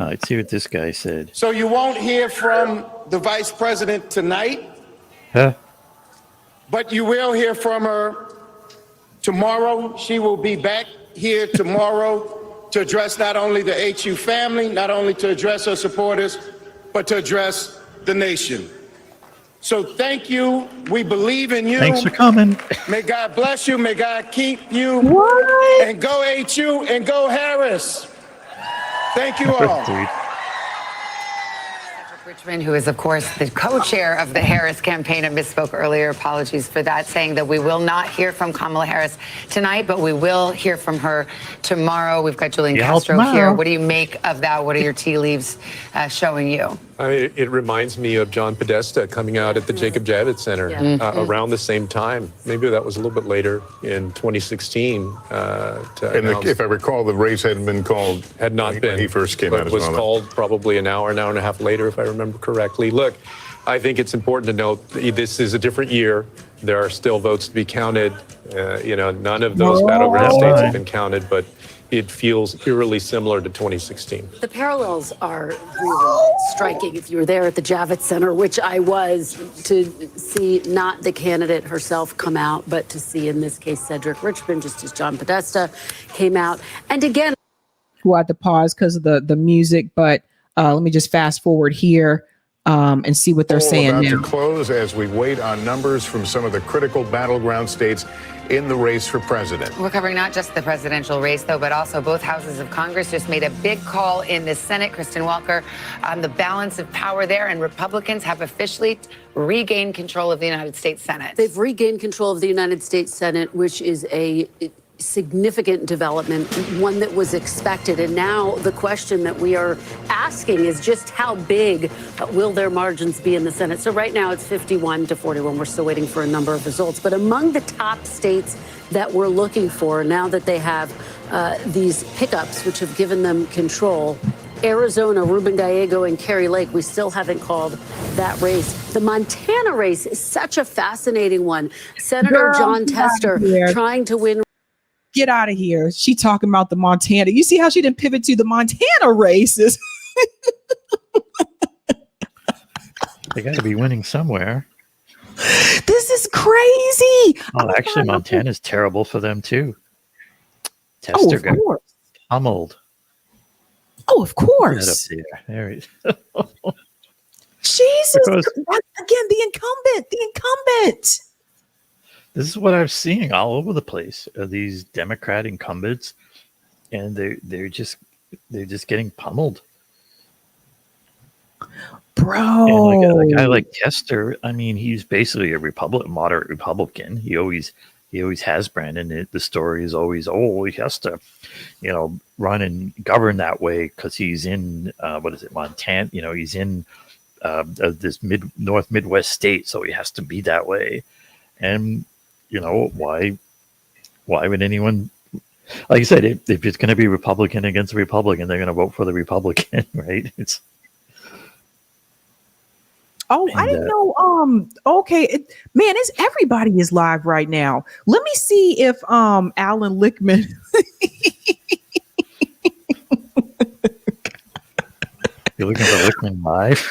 Let's see what this guy said. So you won't hear from the vice president tonight, Huh? but you will hear from her tomorrow. She will be back here tomorrow to address not only the HU family, not only to address her supporters, but to address the nation. So thank you. We believe in you. Thanks for coming. May God bless you. May God keep you. What? And go HU and go Harris. Thank you all. Richmond, who is, of course, the co-chair of the Harris campaign, and misspoke earlier. Apologies for that, saying that we will not hear from Kamala Harris tonight, but we will hear from her tomorrow. We've got Julian Castro here. What do you make of that? What are your tea leaves showing you? It reminds me of John Podesta coming out at the Jacob Javits Center around the same time. Maybe that was a little bit later in 2016. If I recall, the race hadn't been called. Had not been. When he first came out. It was called probably an hour and a half later, if I remember correctly. Look, I think it's important to note this is a different year. There are still votes to be counted. None of those battleground states have been counted, but it feels eerily similar to 2016. The parallels are really striking. If you were there at the Javits Center, which I was, to see not the candidate herself come out, but to see, in this case, Cedric Richmond, just as John Podesta came out. And again, who had to pause because of the music, but let me just fast forward here and see what they're saying about now. to close as we wait on numbers from some of the critical battleground states in the race for president. We're covering not just the presidential race, though, but also both houses of Congress just made a big call in the Senate. Kristen Welker on the balance of power there, and Republicans have officially regained control of the United States Senate. they've regained control of the United States Senate, which is a significant development, one that was expected. And now the question that we are asking is just how big will their margins be in the Senate? So right now it's 51-41. We're still waiting for a number of results. But among the top states that we're looking for, now that they have these pickups, which have given them control, Arizona, Ruben Gallego, and Kari Lake, we still haven't called that race. The Montana race is such a fascinating one. Senator John Tester trying to win. Get out of here. She talking about the Montana. You see how she didn't pivot to the Montana races? They got to be winning somewhere. This is crazy. Oh, actually, Montana's terrible for them too. Tester got pummeled. Oh, of course. Right up there. There he is. Jesus. Again, the incumbent. This is what I'm seeing all over the place. These Democrat incumbents, and they're just getting pummeled. Bro, and like a guy like Tester, I mean, he's basically a moderate Republican. He always has, Brandon. The story is always, he has to, run and govern that way because he's in Montana. He's in this North Midwest state, so he has to be that way. And why would anyone, like I said, if it's going to be Republican against Republican, they're going to vote for the Republican, right? I didn't know. Okay, man, everybody is live right now. Let me see if Alan Lichtman. You're looking for Lichtman live.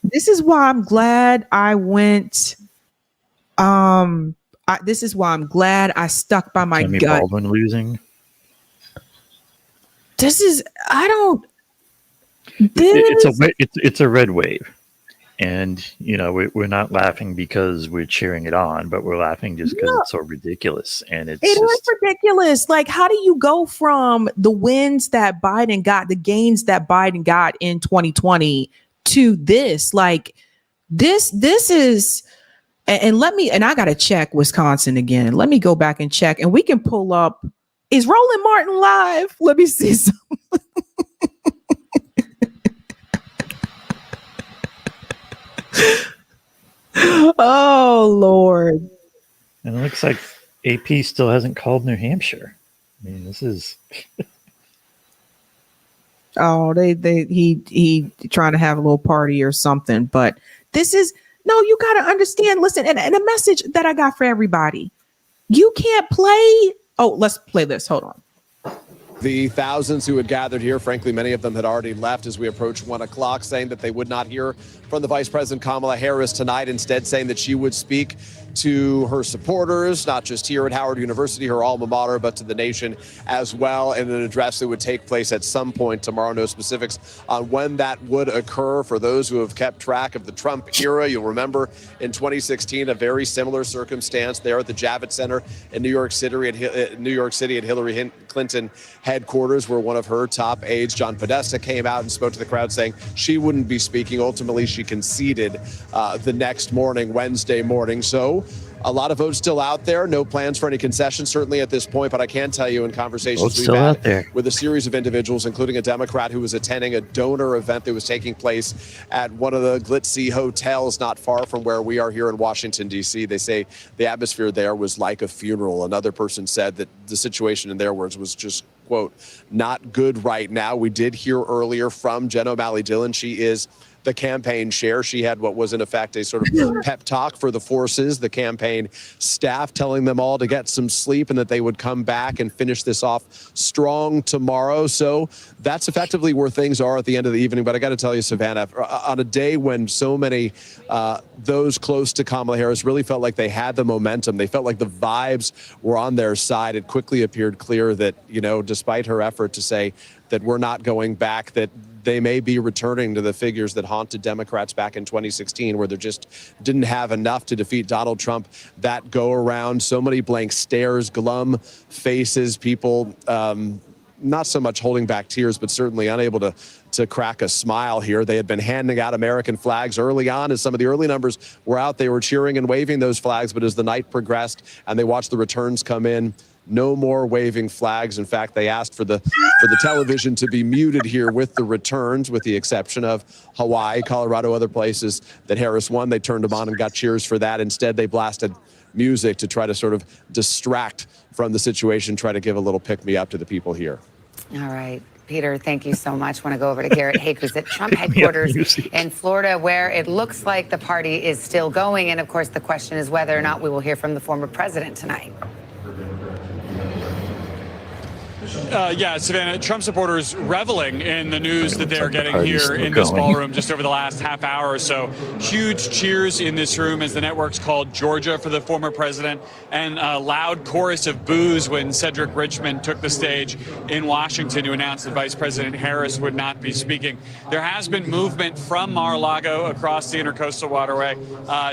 This is why I'm glad I went. This is why I'm glad I stuck by my Jimmy gut. Baldwin losing. It's a red wave, and we're not laughing because we're cheering it on, but we're laughing just because it's so ridiculous. And it is ridiculous. Like, how do you go from the wins that Biden got, the gains that Biden got in 2020 to this? Like, this is. And I got to check Wisconsin again. Let me go back and check, and we can pull up. Is Roland Martin live? Let me see something. Oh, Lord. And it looks like AP still hasn't called New Hampshire. I mean, this is. He trying to have a little party or something, but this is. No, you got to understand. Listen, and a message that I got for everybody. You can't play. Oh, let's play this. Hold on. The thousands who had gathered here, frankly, many of them had already left as we approached 1 o'clock, saying that they would not hear from the Vice President Kamala Harris tonight, instead saying that she would speak to her supporters, not just here at Howard University, her alma mater, but to the nation as well, in an address that would take place at some point tomorrow. No specifics on when that would occur. For those who have kept track of the Trump era, you'll remember in 2016, a very similar circumstance there at the Javits Center in New York City at Hillary Clinton headquarters, where one of her top aides, John Podesta, came out and spoke to the crowd saying she wouldn't be speaking. Ultimately, she conceded the next morning, Wednesday morning. So a lot of votes still out there. No plans for any concessions, certainly at this point. But I can tell you in conversations we've had with a series of individuals, including a Democrat who was attending a donor event that was taking place at one of the glitzy hotels not far from where we are here in Washington, D.C. They say the atmosphere there was like a funeral. Another person said that the situation, in their words, was just, quote, not good right now. We did hear earlier from Jen O'Malley Dillon. She is the campaign chair. She had what was in effect a sort of pep talk for the forces, the campaign staff, telling them all to get some sleep and that they would come back and finish this off strong tomorrow. So that's effectively where things are at the end of the evening. But I got to tell you, Savannah, on a day when so many those close to Kamala Harris really felt like they had the momentum, they felt like the vibes were on their side, it quickly appeared clear that, you know, despite her effort to say that we're not going back, that they may be returning to the figures that haunted Democrats back in 2016, where they just didn't have enough to defeat Donald Trump that go around. So many blank stares, glum faces, people not so much holding back tears, but certainly unable to crack a smile here. They had been handing out American flags early on. As some of the early numbers were out, they were cheering and waving those flags. But as the night progressed and they watched the returns come in, no more waving flags. In fact, they asked for the television to be muted here with the returns, with the exception of Hawaii, Colorado, other places that Harris won. They turned them on and got cheers for that. Instead, they blasted music to try to sort of distract from the situation, try to give a little pick-me-up to the people here. All right. Peter, thank you so much. Want to go over to Garrett Haake, who's at Trump headquarters in Florida, where it looks like the party is still going. And of course, the question is whether or not we will hear from the former president tonight. Yeah, Savannah, Trump supporters reveling in the news that they're getting here in this ballroom just over the last half hour or so. Huge cheers in this room as the network's called Georgia for the former president, and a loud chorus of boos when Cedric Richmond took the stage in Washington to announce that Vice President Harris would not be speaking. There has been movement from Mar-a-Lago across the Intercoastal Waterway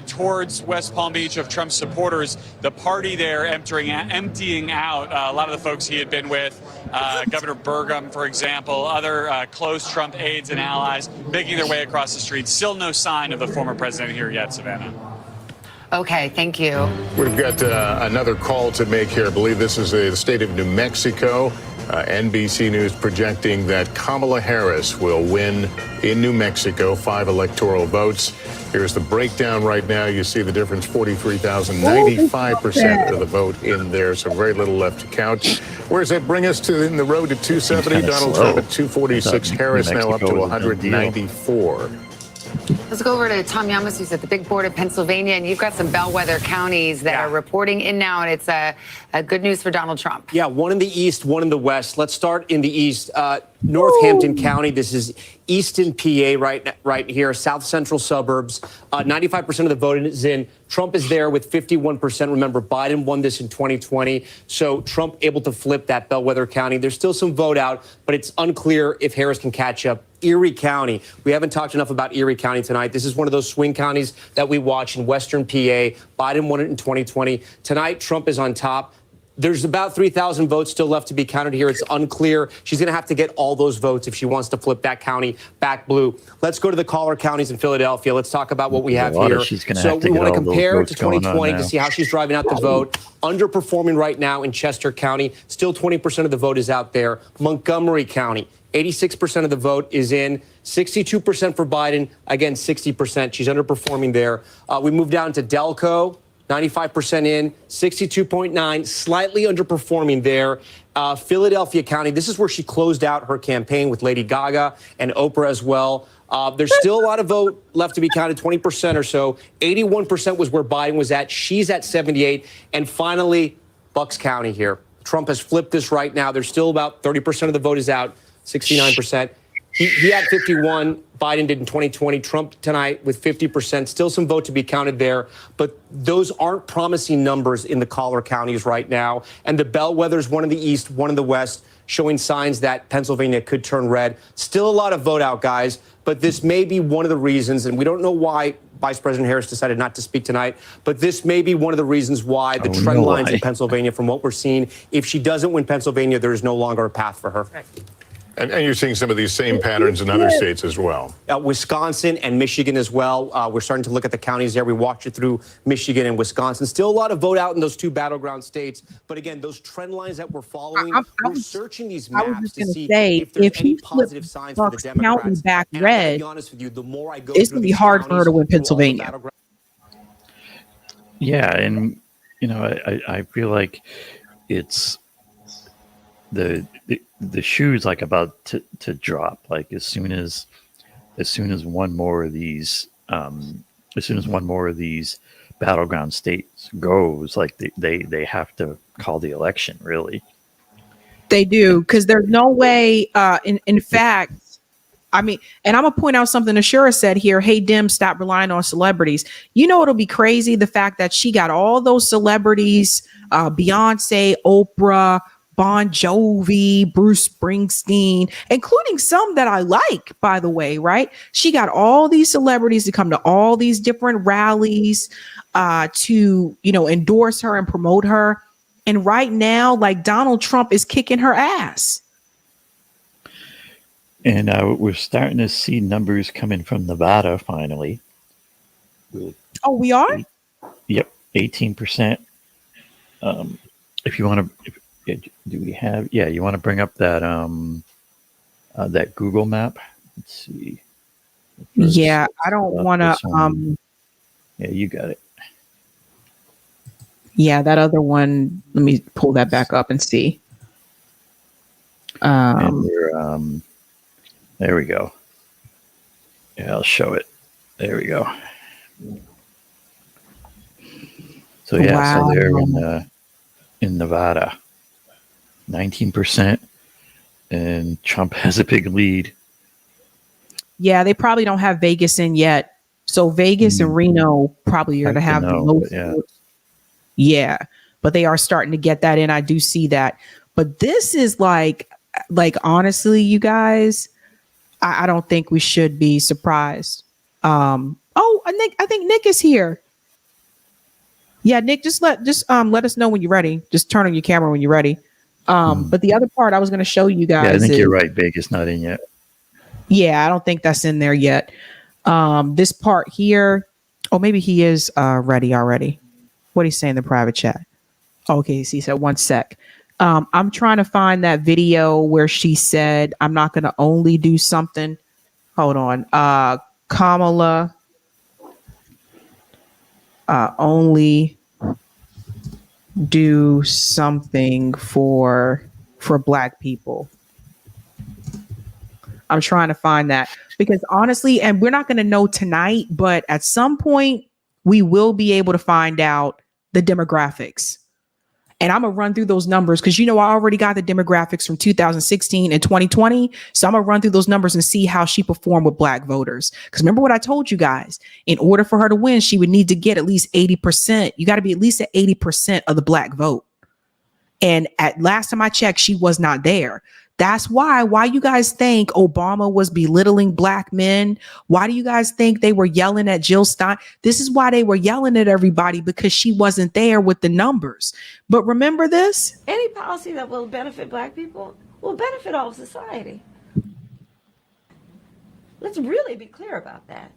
towards West Palm Beach of Trump supporters. The party there emptying out a lot of the folks he had been with. Governor Burgum, for example, other close Trump aides and allies making their way across the street. Still no sign of the former president here yet, Savannah. Okay, thank you. We've got another call to make here. I believe this is the state of New Mexico. NBC News projecting that Kamala Harris will win in New Mexico, 5 electoral votes. Here's the breakdown right now. You see the difference, 43,000, 95% of the vote in there, so very little left to count. Where does that bring us to in the road to 270? Donald Trump at 246, Harris now up to 194. Let's go over to Tom Yamas, who's at the big board of Pennsylvania, and you've got some bellwether counties that are reporting in now, and it's a good news for Donald Trump. Yeah, one in the east, one in the west. Let's start in the east. Northampton County, this is Easton, PA, right here, south central suburbs. 95% of the vote is in. Trump is there with 51%. Remember, Biden won this in 2020. So Trump able to flip that bellwether county. There's still some vote out, but it's unclear if Harris can catch up. Erie County. We haven't talked enough about Erie County tonight. This is one of those swing counties that we watch in western PA. Biden won it in 2020. Tonight, Trump is on top. There's about 3,000 votes still left to be counted here. It's unclear. She's going to have to get all those votes if she wants to flip that county back blue. Let's go to the collar counties in Philadelphia. Let's talk about what we have here. So we want to compare to 2020 to see how she's driving out the vote. Underperforming right now in Chester County. Still 20% of the vote is out there. Montgomery County, 86% of the vote is in. 62% for Biden. Again, 60%. She's underperforming there. We move down to Delco. 95% in, 62.9, slightly underperforming there. Philadelphia County, this is where she closed out her campaign with Lady Gaga and Oprah as well. There's still a lot of vote left to be counted, 20% or so. 81% was where Biden was at. She's at 78. And finally, Bucks County here. Trump has flipped this right now. There's still about 30% of the vote is out, 69%. He had 51. Biden did in 2020. Trump tonight with 50%. Still some vote to be counted there. But those aren't promising numbers in the collar counties right now. And the bellwethers, one in the east, one in the west, showing signs that Pennsylvania could turn red. Still a lot of vote out, guys. But this may be one of the reasons, and we don't know why Vice President Harris decided not to speak tonight, but this may be one of the reasons why the trend lines in Pennsylvania, from what we're seeing, if she doesn't win Pennsylvania, there is no longer a path for her. Right. And you're seeing some of these same patterns in other states as well. Wisconsin and Michigan as well. We're starting to look at the counties there. We walked you through Michigan and Wisconsin. Still a lot of vote out in those two battleground states. But again, those trend lines that we're following, we're searching these maps to see if there's any positive signs for the Democrats. Back and red, to be honest with you, the more I go it's going to be hard for her to win Pennsylvania. Yeah, and I feel like it's the shoe's like about to drop. Like as soon as one more of these battleground states goes, like they have to call the election. Really, they do, because there's no way. In fact, I mean, and I'm gonna point out something Ashura said here. Hey, Dim, stop relying on celebrities. It'll be crazy, the fact that she got all those celebrities, Beyonce, Oprah, Bon Jovi, Bruce Springsteen, including some that I like, by the way, right? She got all these celebrities to come to all these different rallies to, endorse her and promote her. And right now, like, Donald Trump is kicking her ass. And we're starting to see numbers coming from Nevada finally. Oh, we are? Yep, 18%. If you want to... Do we have? Yeah, you want to bring up that that Google map? Let's see. Yeah, I don't want to. Yeah, you got it. Yeah, that other one. Let me pull that back up and see. And there we go. Yeah, I'll show it. There we go. So yeah, wow. So they're in Nevada. 19%, and Trump has a big lead. Yeah, they probably don't have Vegas in yet. So Vegas and Reno probably are to have the most. Yeah, but they are starting to get that in. I do see that. But this is like honestly, you guys, I don't think we should be surprised. I think Nick is here. Yeah, Nick, just let us know when you're ready. Just turn on your camera when you're ready. But the other part I was going to show you guys. Yeah, I think you're right. Vegas not in yet. Yeah, I don't think that's in there yet. This part here. Oh, maybe he is ready already. What he's saying in the private chat. Okay, he said 1 sec. I'm trying to find that video where she said, I'm not going to only do something. Hold on. Kamala only do something for Black people. I'm trying to find that, because honestly, and we're not going to know tonight, but at some point we will be able to find out the demographics. And I'm going to run through those numbers because, I already got the demographics from 2016 and 2020. So I'm going to run through those numbers and see how she performed with Black voters. Because remember what I told you guys, in order for her to win, she would need to get at least 80%. You got to be at least at 80% of the Black vote. And at last time I checked, she was not there. That's why you guys think Obama was belittling Black men? Why do you guys think they were yelling at Jill Stein? This is why they were yelling at everybody, because she wasn't there with the numbers. But remember this? Any policy that will benefit Black people will benefit all of society. Let's really be clear about that.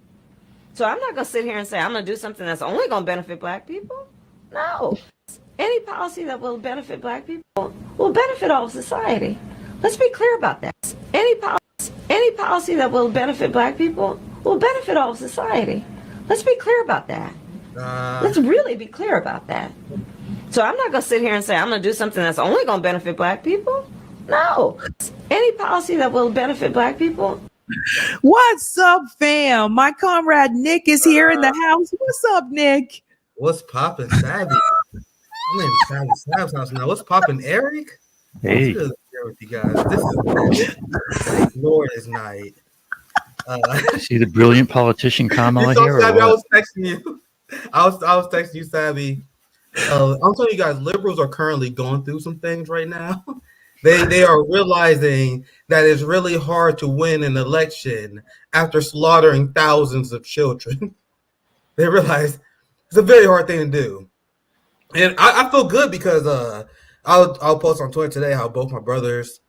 So I'm not going to sit here and say I'm going to do something that's only going to benefit Black people. No. Any policy that will benefit Black people will benefit all of society. Let's be clear about that. Any policy that will benefit Black people will benefit all of society. Let's be clear about that. Let's really be clear about that. So I'm not going to sit here and say I'm going to do something that's only going to benefit Black people. No. Any policy that will benefit Black people. What's up, fam? My comrade Nick is here in the house. What's up, Nick? What's poppin', Sabby? I'm in Sab's house now. What's poppin', Eric? Hey. It's good to be here with you guys. This is glorious night. See the brilliant politician Kamala You saw here? Sabby, I was texting you. I was texting you, Sabby. I'm telling you guys, liberals are currently going through some things right now. They are realizing that it's really hard to win an election after slaughtering thousands of children. They realize it's a very hard thing to do. And I feel good because I'll post on Twitter today how both my brothers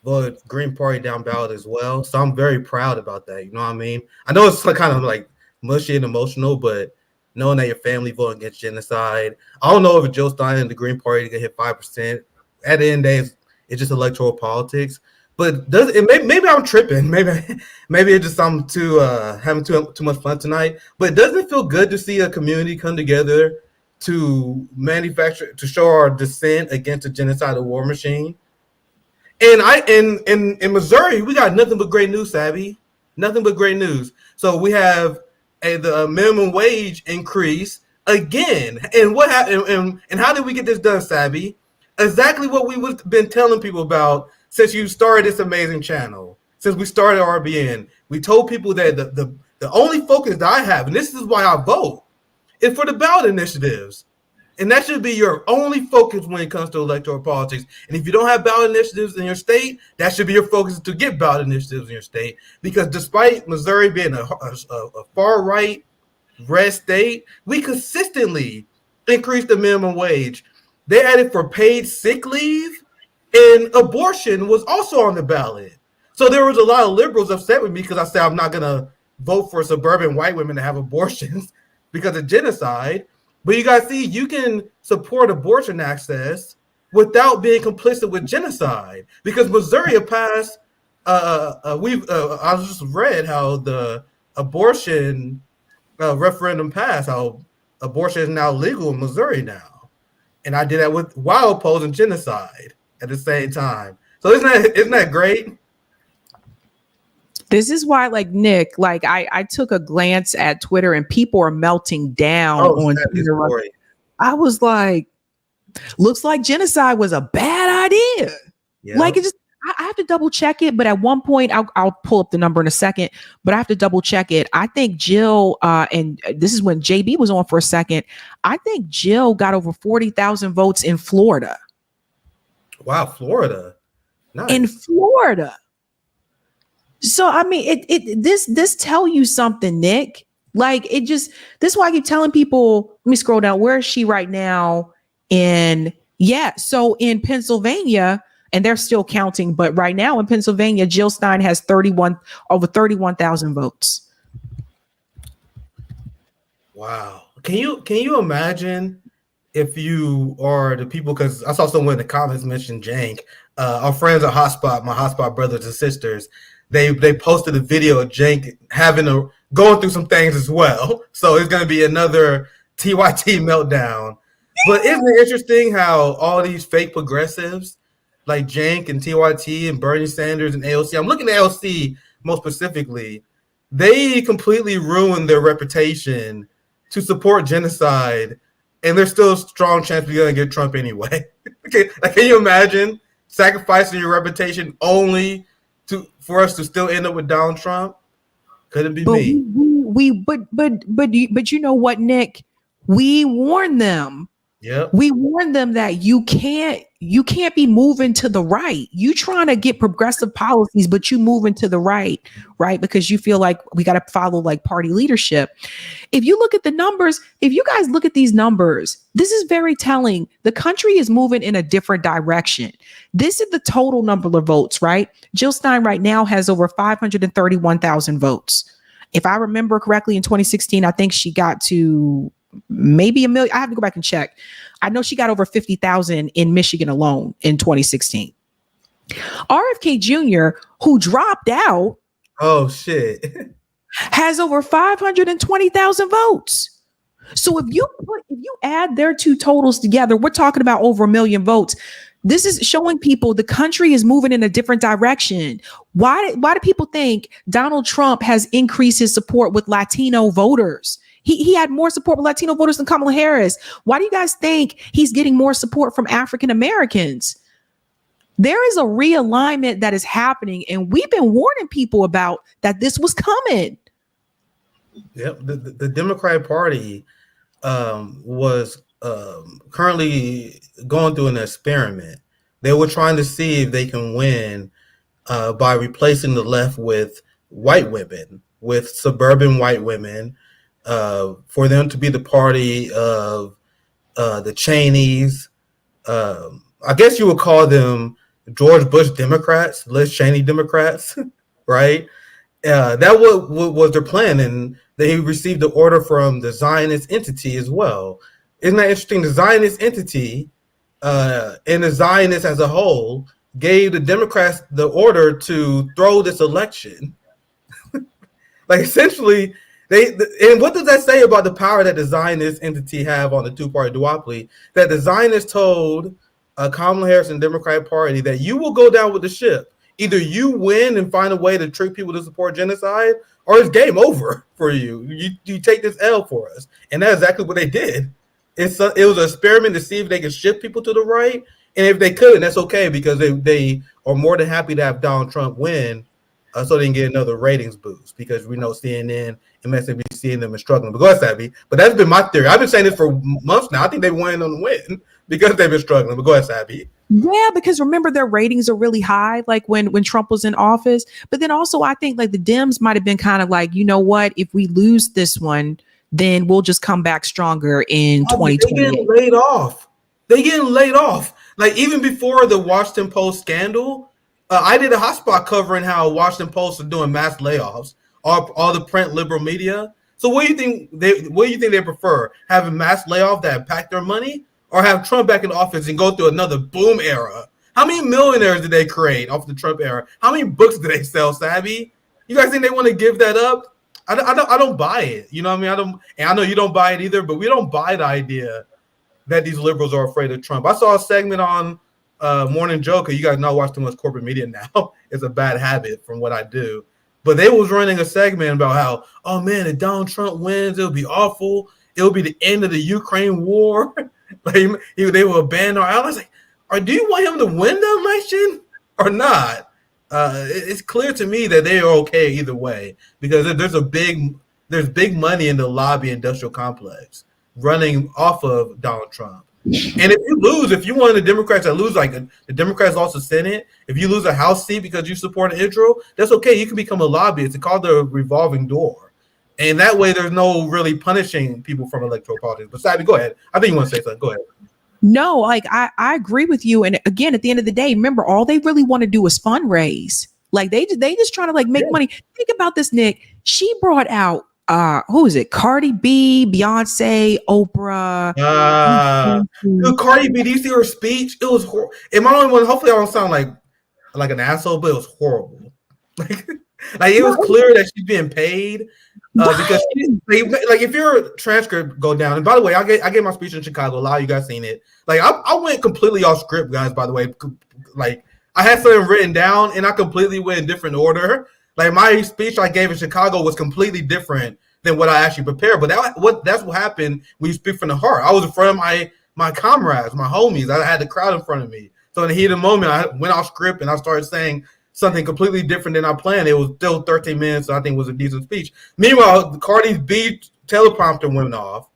voted Green Party down ballot as well. So I'm very proud about that. You know what I mean? I know it's kind of like mushy and emotional, but knowing that your family voted against genocide, I don't know if Joe Stein and the Green Party can hit 5%. At the end of the day, it's just electoral politics. But maybe I'm tripping. Maybe it's just I'm having too much fun tonight. But doesn't it feel good to see a community come together to show our dissent against the genocidal war machine? And in Missouri, we got nothing but great news, Sabby. Nothing but great news. So we have the minimum wage increase again. And what happened? And how did we get this done, Sabby? Exactly what we've been telling people about since you started this amazing channel. Since we started RBN, we told people that the only focus that I have, and this is why I vote, is for the ballot initiatives. And that should be your only focus when it comes to electoral politics. And if you don't have ballot initiatives in your state, that should be your focus to get ballot initiatives in your state. Because despite Missouri being a far-right red state, we consistently increased the minimum wage. They added for paid sick leave, and abortion was also on the ballot. So there was a lot of liberals upset with me because I said I'm not going to vote for suburban white women to have abortions because of genocide. But you guys see, you can support abortion access without being complicit with genocide, because Missouri passed. I just read how the abortion referendum passed. How abortion is now legal in Missouri now, and I did that while opposing genocide at the same time. So isn't that great? This is why, like Nick, like I took a glance at Twitter and people are melting down on Twitter. I was like, looks like genocide was a bad idea. Yep. Like it just, I have to double check it. But at one point, I'll pull up the number in a second, but I have to double check it. I think Jill, and this is when JB was on for a second. I think Jill got over 40,000 votes in Florida. Wow, Florida. Nice. In Florida. So I mean, this tell you something, Nick. Like this is why I keep telling people. Let me scroll down. Where is she right now? So in Pennsylvania, and they're still counting, but right now in Pennsylvania, Jill Stein has over 31,000 votes. Wow. Can you imagine if you are the people? Because I saw someone in the comments mention Jank. Our friends at Hotspot, my Hotspot brothers and sisters. They posted a video of Jank going through some things as well. So it's going to be another TYT meltdown. But isn't it interesting how all these fake progressives like Jank and TYT and Bernie Sanders and AOC, I'm looking at AOC most specifically, they completely ruined their reputation to support genocide, and there's still a strong chance we're going to get Trump anyway. Can you imagine sacrificing your reputation only for us to still end up with Donald Trump? Could it be me? But you know what, Nick? We warned them. Yeah. We warned them that you can't be moving to the right. You trying to get progressive policies, but you moving to the right, because you feel like we got to follow like party leadership. If you look at the numbers, if you guys look at these numbers, this is very telling. The country is moving in a different direction. This is the total number of votes, right? Jill Stein right now has over 531,000 votes. If I remember correctly, in 2016, I think she got to maybe 1 million. I have to go back and check. I know she got over 50,000 in Michigan alone in 2016. RFK Jr., who dropped out, oh shit, has over 520,000 votes. So if you add their two totals together, we're talking about over 1 million votes. This is showing people the country is moving in a different direction. Why do people think Donald Trump has increased his support with Latino voters? He had more support with Latino voters than Kamala Harris. Why do you guys think he's getting more support from African Americans? There is a realignment that is happening, and we've been warning people about that this was coming. Yep, the Democratic Party was currently going through an experiment. They were trying to see if they can win by replacing the left with white women, with suburban white women, for them to be the party of the Cheneys. I guess you would call them George Bush Democrats, Liz Cheney Democrats, right? That was their plan, and they received the order from the Zionist entity as well. Isn't that interesting? The Zionist entity and the Zionists as a whole gave the Democrats the order to throw this election. Like essentially, and what does that say about the power that the Zionist entity have on the two-party duopoly? That the Zionists told Kamala Harris and the Democratic Party that you will go down with the ship. Either you win and find a way to trick people to support genocide, or it's game over for you. You take this L for us. And that's exactly what they did. It was an experiment to see if they could shift people to the right. And if they couldn't, that's okay, because they are more than happy to have Donald Trump win so they can get another ratings boost, because we know CNN and MSNBC and them are struggling. But go ahead, Sabby. But that's been my theory. I've been saying this for months now. I think they won on the win because they've been struggling. But go ahead, Sabby. Yeah, because remember, their ratings are really high, like when Trump was in office. But then also, I think like the Dems might have been kind of like, you know what, if we lose this one, then we'll just come back stronger in 2020. They getting laid off. They getting laid off. Like even before the Washington Post scandal, I did a hotspot covering how Washington Post are doing mass layoffs, all the print liberal media. So what do you think they prefer? Having mass layoff that impact their money, or have Trump back in office and go through another boom era? How many millionaires did they create off the Trump era? How many books did they sell, Sabby? You guys think they want to give that up? I don't buy it. You know what I mean? I know you don't buy it either, but we don't buy the idea that these liberals are afraid of Trump. I saw a segment on Morning Joe, because you guys know I watch too much corporate media now. It's a bad habit from what I do. But they was running a segment about how, oh man, if Donald Trump wins, it'll be awful. It'll be the end of the Ukraine war. Like they will abandon our allies. Like, do you want him to win the election or not? It's clear to me that they are okay either way, because there's big money in the lobby industrial complex running off of Donald Trump. And if you one of the Democrats that lose, like the Democrats lost the Senate, if you lose a House seat because you support Israel, that's okay. You can become a lobbyist. It's called the revolving door. And that way there's no really punishing people from electoral politics. But Sabby, go ahead. I think you want to say something. Go ahead. No, like I agree with you. And again, at the end of the day, remember, all they really want to do is fundraise. Like they just trying to like make money. Think about this, Nick. She brought out who is it? Cardi B, Beyonce, Oprah. Dude, Cardi B, do you see her speech? It was horrible. Am I the only one? Hopefully I don't sound like an asshole, but it was horrible. Like it was clear that she's being paid because like if your transcript go down. And by the way, I gave my speech in Chicago. A lot of you guys seen it. Like I went completely off script, guys. By the way, like I had something written down and I completely went in different order. Like my speech I gave in Chicago was completely different than what I actually prepared. But that's what happened when you speak from the heart. I was in front of my comrades, my homies. I had the crowd in front of me. So in the heat of the moment, I went off script and I started saying something completely different than I planned. It was still 13 minutes, so I think it was a decent speech. Meanwhile, Cardi's B teleprompter went off,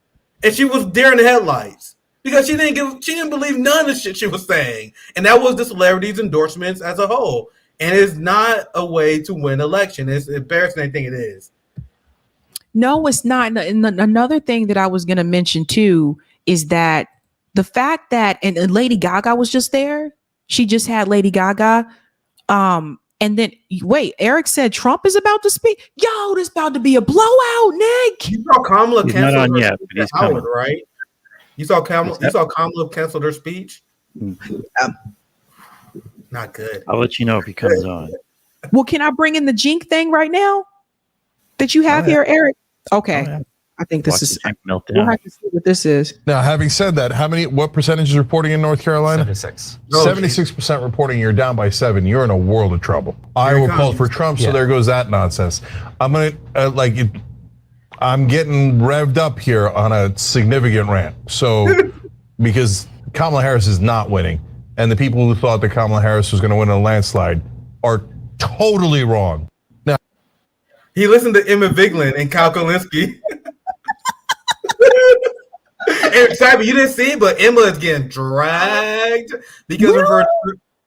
and she was deer in the headlights because she didn't believe none of the shit she was saying. And that was the celebrities' endorsements as a whole. And it's not a way to win an election. It's embarrassing. I think it is. No, it's not. And another thing that I was going to mention too is that the fact that and Lady Gaga was just there. She just had Lady Gaga. And then wait, Eric said Trump is about to speak. Yo, this about to be a blowout, Nick. You saw Kamala cancel her yet, speech at Howard, right? You saw Kamala cancel her speech. Not good. I'll let you know if he comes on. Well, can I bring in the Jink thing right now that you have here, Eric? Okay. Oh, yeah. I think this is. We'll meltdown. have to see what this is. Now, having said that, what percentage is reporting in North Carolina? 76. 76% reporting. You're down by 7. You're in a world of trouble. Iowa called for Trump, so there goes that nonsense. I'm gonna I'm getting revved up here on a significant rant. So, because Kamala Harris is not winning, and the people who thought that Kamala Harris was going to win a landslide are totally wrong. Now, he listened to Emma Vigeland and Kyle Kalinske. And Sabby, you didn't see it, but Emma is getting dragged because of her.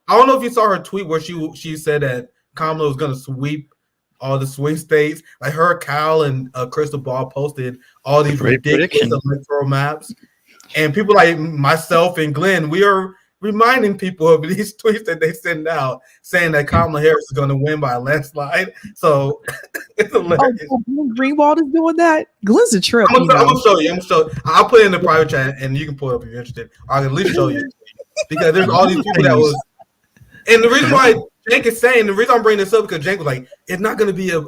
I don't know if you saw her tweet where she said that Kamala was going to sweep all the swing states. Like her, Kyle, and Crystal Ball posted all these ridiculous electoral maps. And people like myself and Glenn, we are reminding people of these tweets that they send out saying that Kamala Harris is going to win by a landslide. So it's hilarious. Oh, Greenwald is doing that? Glenn's a trip. I'm going to show you. I'll put it in the private chat and you can pull it up if you're interested. I'll at least show you. Because there's all these people that was. And the reason why Jank is saying, the reason I'm bringing this up because Jank was like, it's not going to be a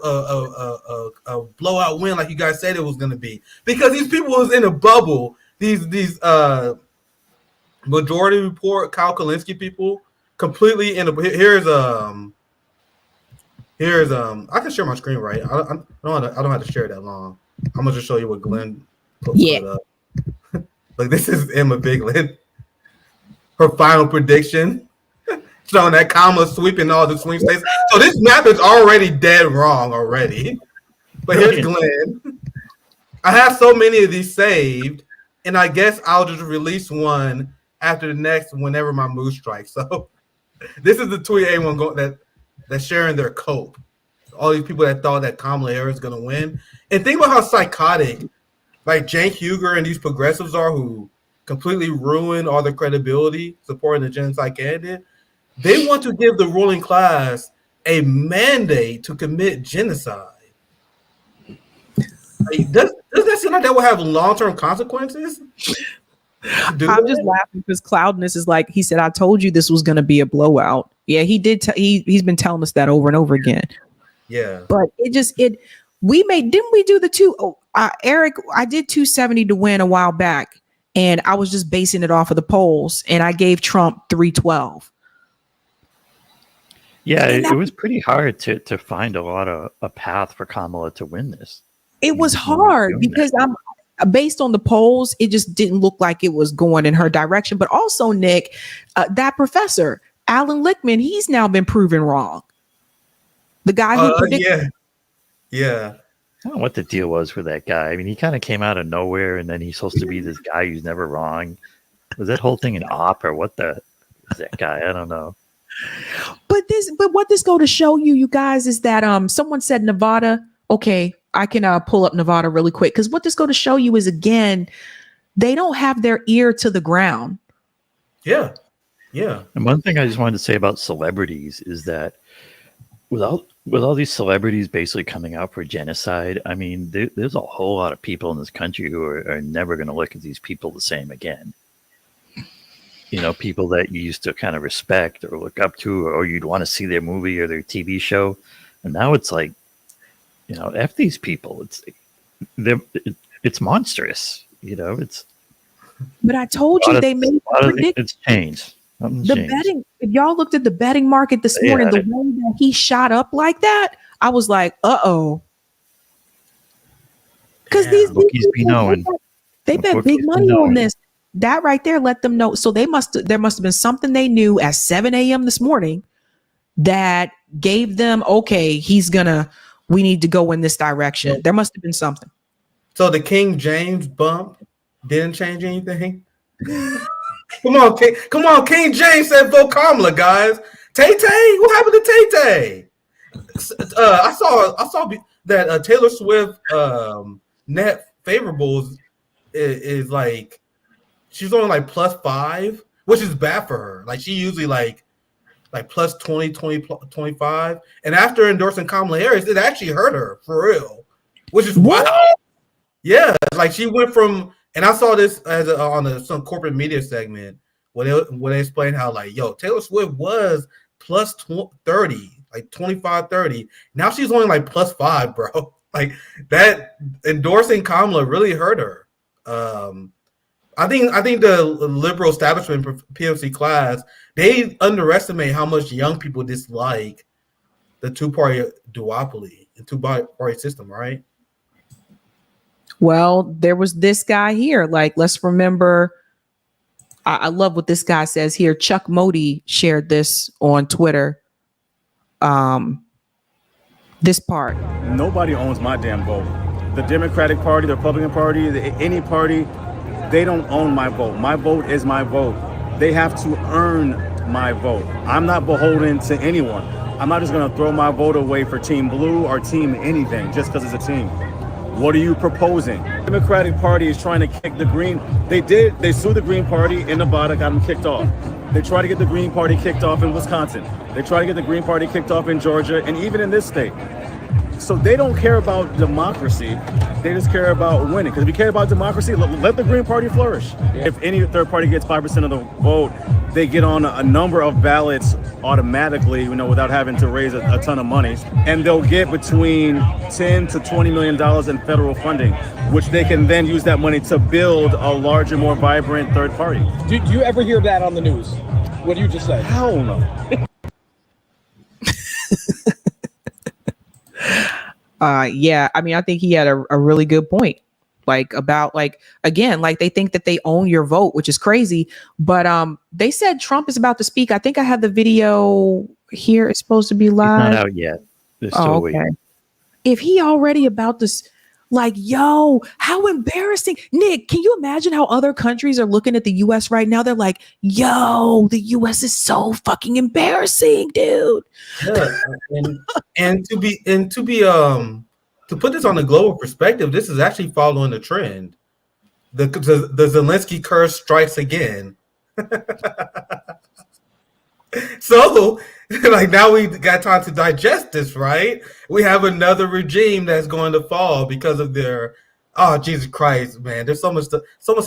blowout win like you guys said it was going to be. Because these people was in a bubble. These Majority Report, Kyle Kalinske people, completely in a. Here's I can share my screen, right? I don't have to share that long. I'm gonna just show you what Glenn put up. Like this is Emma Vigeland. Her final prediction, showing that Kamala's sweeping all the swing states. So this map is already dead wrong already. But here's Glenn. I have so many of these saved, and I guess I'll just release one after the next whenever my mood strikes. So this is the tweet A1 that's sharing their cope. All these people that thought that Kamala Harris is going to win. And think about how psychotic like Cenk Uygur and these progressives are who completely ruin all the credibility supporting the genocide candidate. They want to give the ruling class a mandate to commit genocide. Like, does that seem like that will have long-term consequences? I'm just laughing because Cloudness is like, he said, I told you this was going to be a blowout. Yeah, he did. He's been telling us that over and over again. Yeah. But didn't we do the two? Oh, Eric, I did 270 to win a while back, and I was just basing it off of the polls, and I gave Trump 312. Yeah, it was pretty hard to find a path for Kamala to win this. It was hard because based on the polls, it just didn't look like it was going in her direction. But also, Nick, that professor, Alan Lichtman, he's now been proven wrong. The guy who predicted. Yeah. I don't know what the deal was with that guy. I mean, he kind of came out of nowhere, and then he's supposed to be this guy who's never wrong. Was that whole thing an op, or what is that guy? I don't know. But what this go to show you guys, is that someone said Nevada. Okay, I can pull up Nevada really quick, because what this go to show you is, again, they don't have their ear to the ground. Yeah. And one thing I just wanted to say about celebrities is that with all these celebrities basically coming out for genocide, I mean, there's a whole lot of people in this country who are never going to look at these people the same again. You know, people that you used to kind of respect or look up to, or you'd want to see their movie or their TV show. And now it's like, you know, F these people. It's monstrous. You know, it's. But I told you they made it's changed. Betting. If y'all looked at the betting market this morning, the way that he shot up like that, I was like, uh-oh. Because these people, they bet big money on this. That right there let them know. So there must have been something they knew at 7 a.m. this morning that gave them, okay, we need to go in this direction. There must have been something. So the King James bump didn't change anything? Come on, King James said vote Kamala, guys. Tay-Tay, what happened to Tay-Tay? I saw that Taylor Swift net favorables is like, she's only like +5, which is bad for her. Like she usually like plus 20, 25. And after endorsing Kamala Harris, it actually hurt her for real, which is wild. Yeah, like she went from, and I saw this on some corporate media segment where they explained how like, yo, Taylor Swift was plus 30, like 25, 30. Now she's only like +5, bro. Like that endorsing Kamala really hurt her. I think the liberal establishment POC class, they underestimate how much young people dislike the two-party duopoly and two-party system, right? Well, there was this guy here. Like, let's remember. I love what this guy says here. Chuck Modi shared this on Twitter. This part. Nobody owns my damn vote. The Democratic Party, the Republican Party, any party, they don't own my vote. My vote is my vote. They have to earn my vote. I'm not beholden to anyone. I'm not just going to throw my vote away for Team Blue or Team anything just because it's a team. What are you proposing? The Democratic Party is trying to kick the Green. They sued the Green Party in Nevada, got them kicked off. They try to get the Green Party kicked off in Wisconsin. They try to get the Green Party kicked off in Georgia and even in this state. So they don't care about democracy. They just care about winning. Because if you care about democracy, let the Green Party flourish. If any third party gets 5% of the vote, they get on a number of ballots automatically, without having to raise a ton of money. And they'll get between $10 to $20 million in federal funding, which they can then use that money to build a larger, more vibrant third party. Do you ever hear that on the news? What do you just say? Hell no. Yeah, I mean, I think he had a really good point. About again, they think that they own your vote, which is crazy. But they said Trump is about to speak. I think I have the video here. It's supposed to be live. It's not out yet. They're still waiting. If he already about this, yo, how embarrassing. Nick, can you imagine how other countries are looking at the US right now? They're like, yo, the US is so fucking embarrassing, dude. Yeah, and to put this on a global perspective, this is actually following the trend. The Zelensky curse strikes again. So, now we got time to digest this, right? We have another regime that's going to fall because of their, oh, Jesus Christ, man. There's so much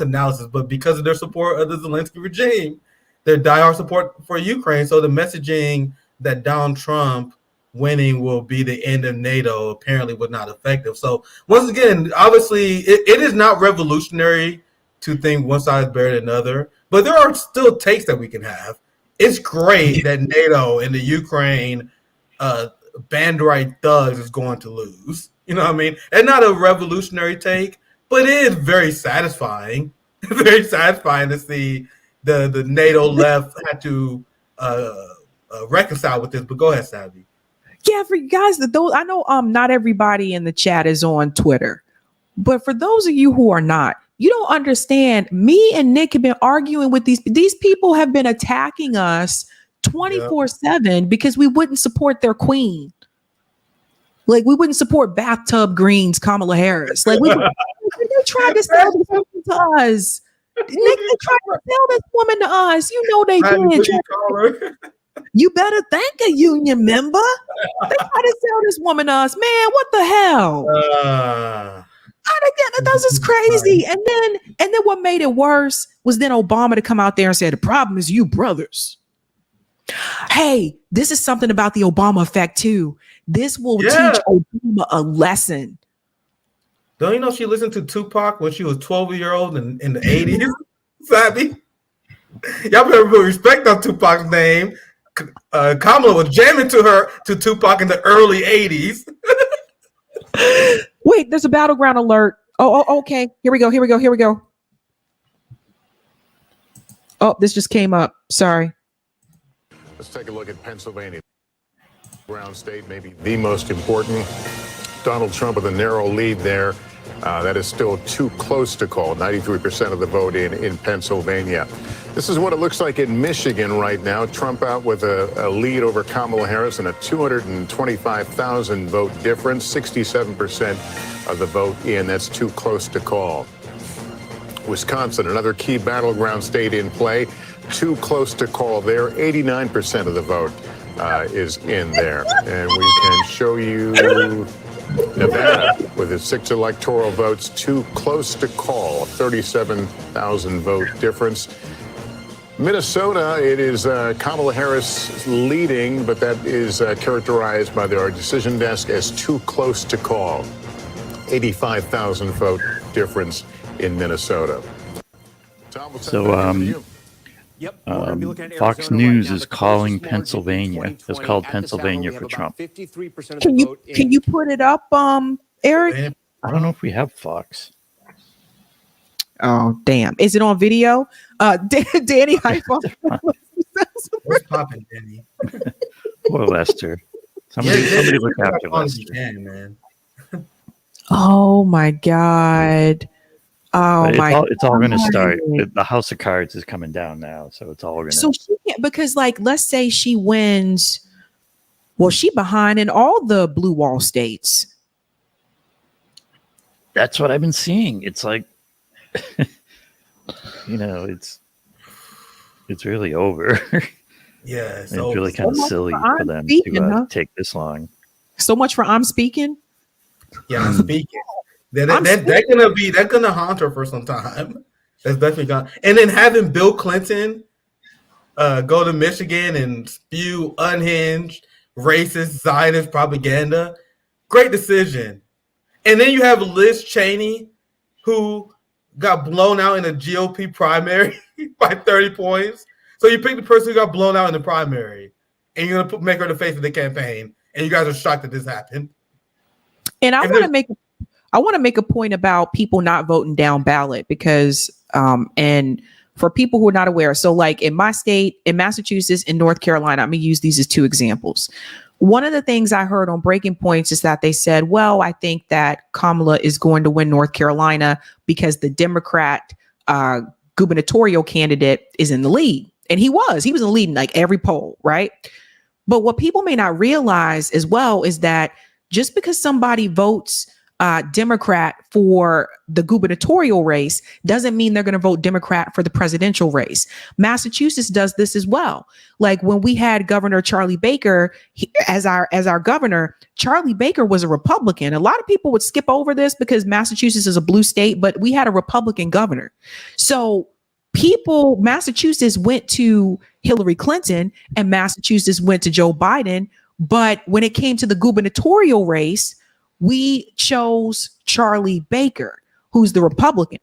analysis, but because of their support of the Zelensky regime, their diehard support for Ukraine. So the messaging that Donald Trump winning will be the end of NATO apparently was not effective. So once again, obviously, it is not revolutionary to think one side is better than another, but there are still takes that we can have. It's great that NATO and the Ukraine band-right thugs is going to lose. You know what I mean? And not a revolutionary take, but it is very satisfying. Very satisfying to see the NATO left had to reconcile with this. But go ahead, Sabby. Yeah, for you guys, I know not everybody in the chat is on Twitter, but for those of you who are not, you don't understand. Me and Nick have been arguing with these people have been attacking us 24/7 because we wouldn't support their queen. We wouldn't support bathtub greens Kamala Harris. They tried to sell this woman to us. Nick, they tried to sell this woman to us. You know they did. You better thank a union member. They tried to sell this woman to us. Man, what the hell? That's just crazy. And then what made it worse was then Obama to come out there and say, the problem is you brothers. Hey, this is something about the Obama effect too. This will teach Obama a lesson. Don't you know she listened to Tupac when she was 12-year-old in the 80s? Sabby? Y'all better put respect on Tupac's name. Kamala was jamming to Tupac in the early 80s. Wait, there's a battleground alert. Oh, okay. Here we go. Oh, this just came up. Sorry. Let's take a look at Pennsylvania. Ground state, maybe the most important. Donald Trump with a narrow lead there. That is still too close to call. 93% of the vote in Pennsylvania. This is what it looks like in Michigan right now. Trump out with a lead over Kamala Harris and a 225,000 vote difference. 67% of the vote in. That's too close to call. Wisconsin, another key battleground state in play. Too close to call there. 89% of the vote is in there. And we can show you Nevada with its 6 electoral votes. Too close to call. 37,000 vote difference. Minnesota, it is Kamala Harris leading, but that is characterized by our decision desk as too close to call. 85,000 vote difference in Minnesota. So, Fox News is calling Pennsylvania. Has called Pennsylvania for Trump. Can you put it up, Eric? I don't know if we have Fox. Oh, damn. Is it on video? Danny Hyphon. What's popping, Danny? Poor Lester. Somebody look after Lester. Man. Oh my God. Oh But my it's all going to God. start. The House of Cards is coming down now, so it's all going to. So she can't, because like, let's say she wins. Well, she behind in all the blue wall states. That's what I've been seeing. It's like, it's really over. Yeah, it's really kind of silly for them to take this long. So much for I'm speaking. Yeah, I'm speaking. That's gonna haunt her for some time. That's definitely gonna. And then having Bill Clinton go to Michigan and spew unhinged, racist, Zionist propaganda, great decision. And then you have Liz Cheney, who got blown out in a GOP primary by 30 points. So you pick the person who got blown out in the primary, and you're gonna make her the face of the campaign, and you guys are shocked that this happened. And I want to make a point about people not voting down ballot because, and for people who are not aware, so like in my state, in Massachusetts, in North Carolina, I'm gonna use these as two examples. One of the things I heard on Breaking Points is that they said, well, I think that Kamala is going to win North Carolina because the Democrat gubernatorial candidate is in the lead. And he was in the lead in like every poll, right? But what people may not realize as well is that just because somebody votes Democrat for the gubernatorial race doesn't mean they're going to vote Democrat for the presidential race. Massachusetts does this as well. Like when we had Governor Charlie Baker as our governor, Charlie Baker was a Republican. A lot of people would skip over this because Massachusetts is a blue state, but we had a Republican governor. So Massachusetts went to Hillary Clinton and Massachusetts went to Joe Biden. But when it came to the gubernatorial race, we chose Charlie Baker, who's the Republican.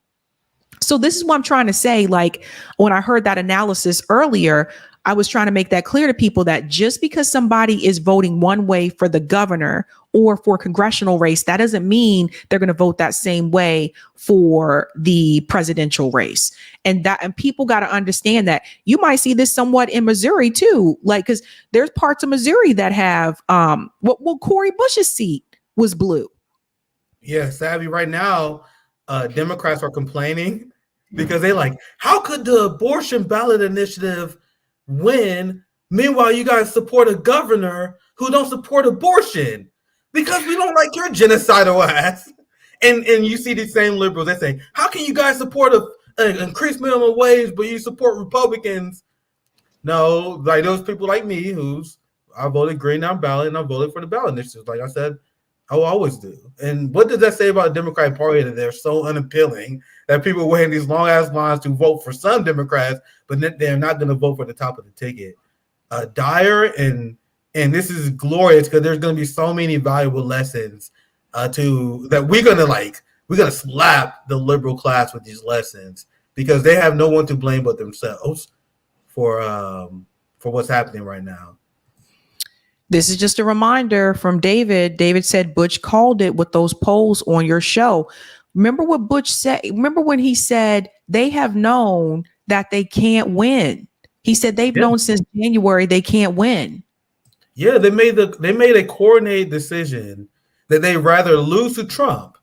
So this is what I'm trying to say. Like when I heard that analysis earlier, I was trying to make that clear to people that just because somebody is voting one way for the governor or for a congressional race, that doesn't mean they're going to vote that same way for the presidential race. And people got to understand that. You might see this somewhat in Missouri too, like because there's parts of Missouri that have Cori Bush's seat was blue. Yeah, Sabby, right now, Democrats are complaining because they like, how could the abortion ballot initiative win? Meanwhile, you guys support a governor who don't support abortion because we don't like your genocidal ass. And you see these same liberals, they say, how can you guys support an increased minimum wage, but you support Republicans? No, like those people like me I voted green down ballot and I voted for the ballot initiative. Like I said, I will always do. And what does that say about the Democratic Party that they're so unappealing that people wait in these long ass lines to vote for some Democrats, but they're not going to vote for the top of the ticket? Dire and this is glorious because there's going to be so many valuable lessons that we're gonna slap the liberal class with these lessons because they have no one to blame but themselves for what's happening right now. This is just a reminder from David. David said Butch called it with those polls on your show. Remember what Butch said? Remember when he said they have known that they can't win? He said they've known since January they can't win. Yeah, they made a coordinated decision that they'd rather lose to Trump,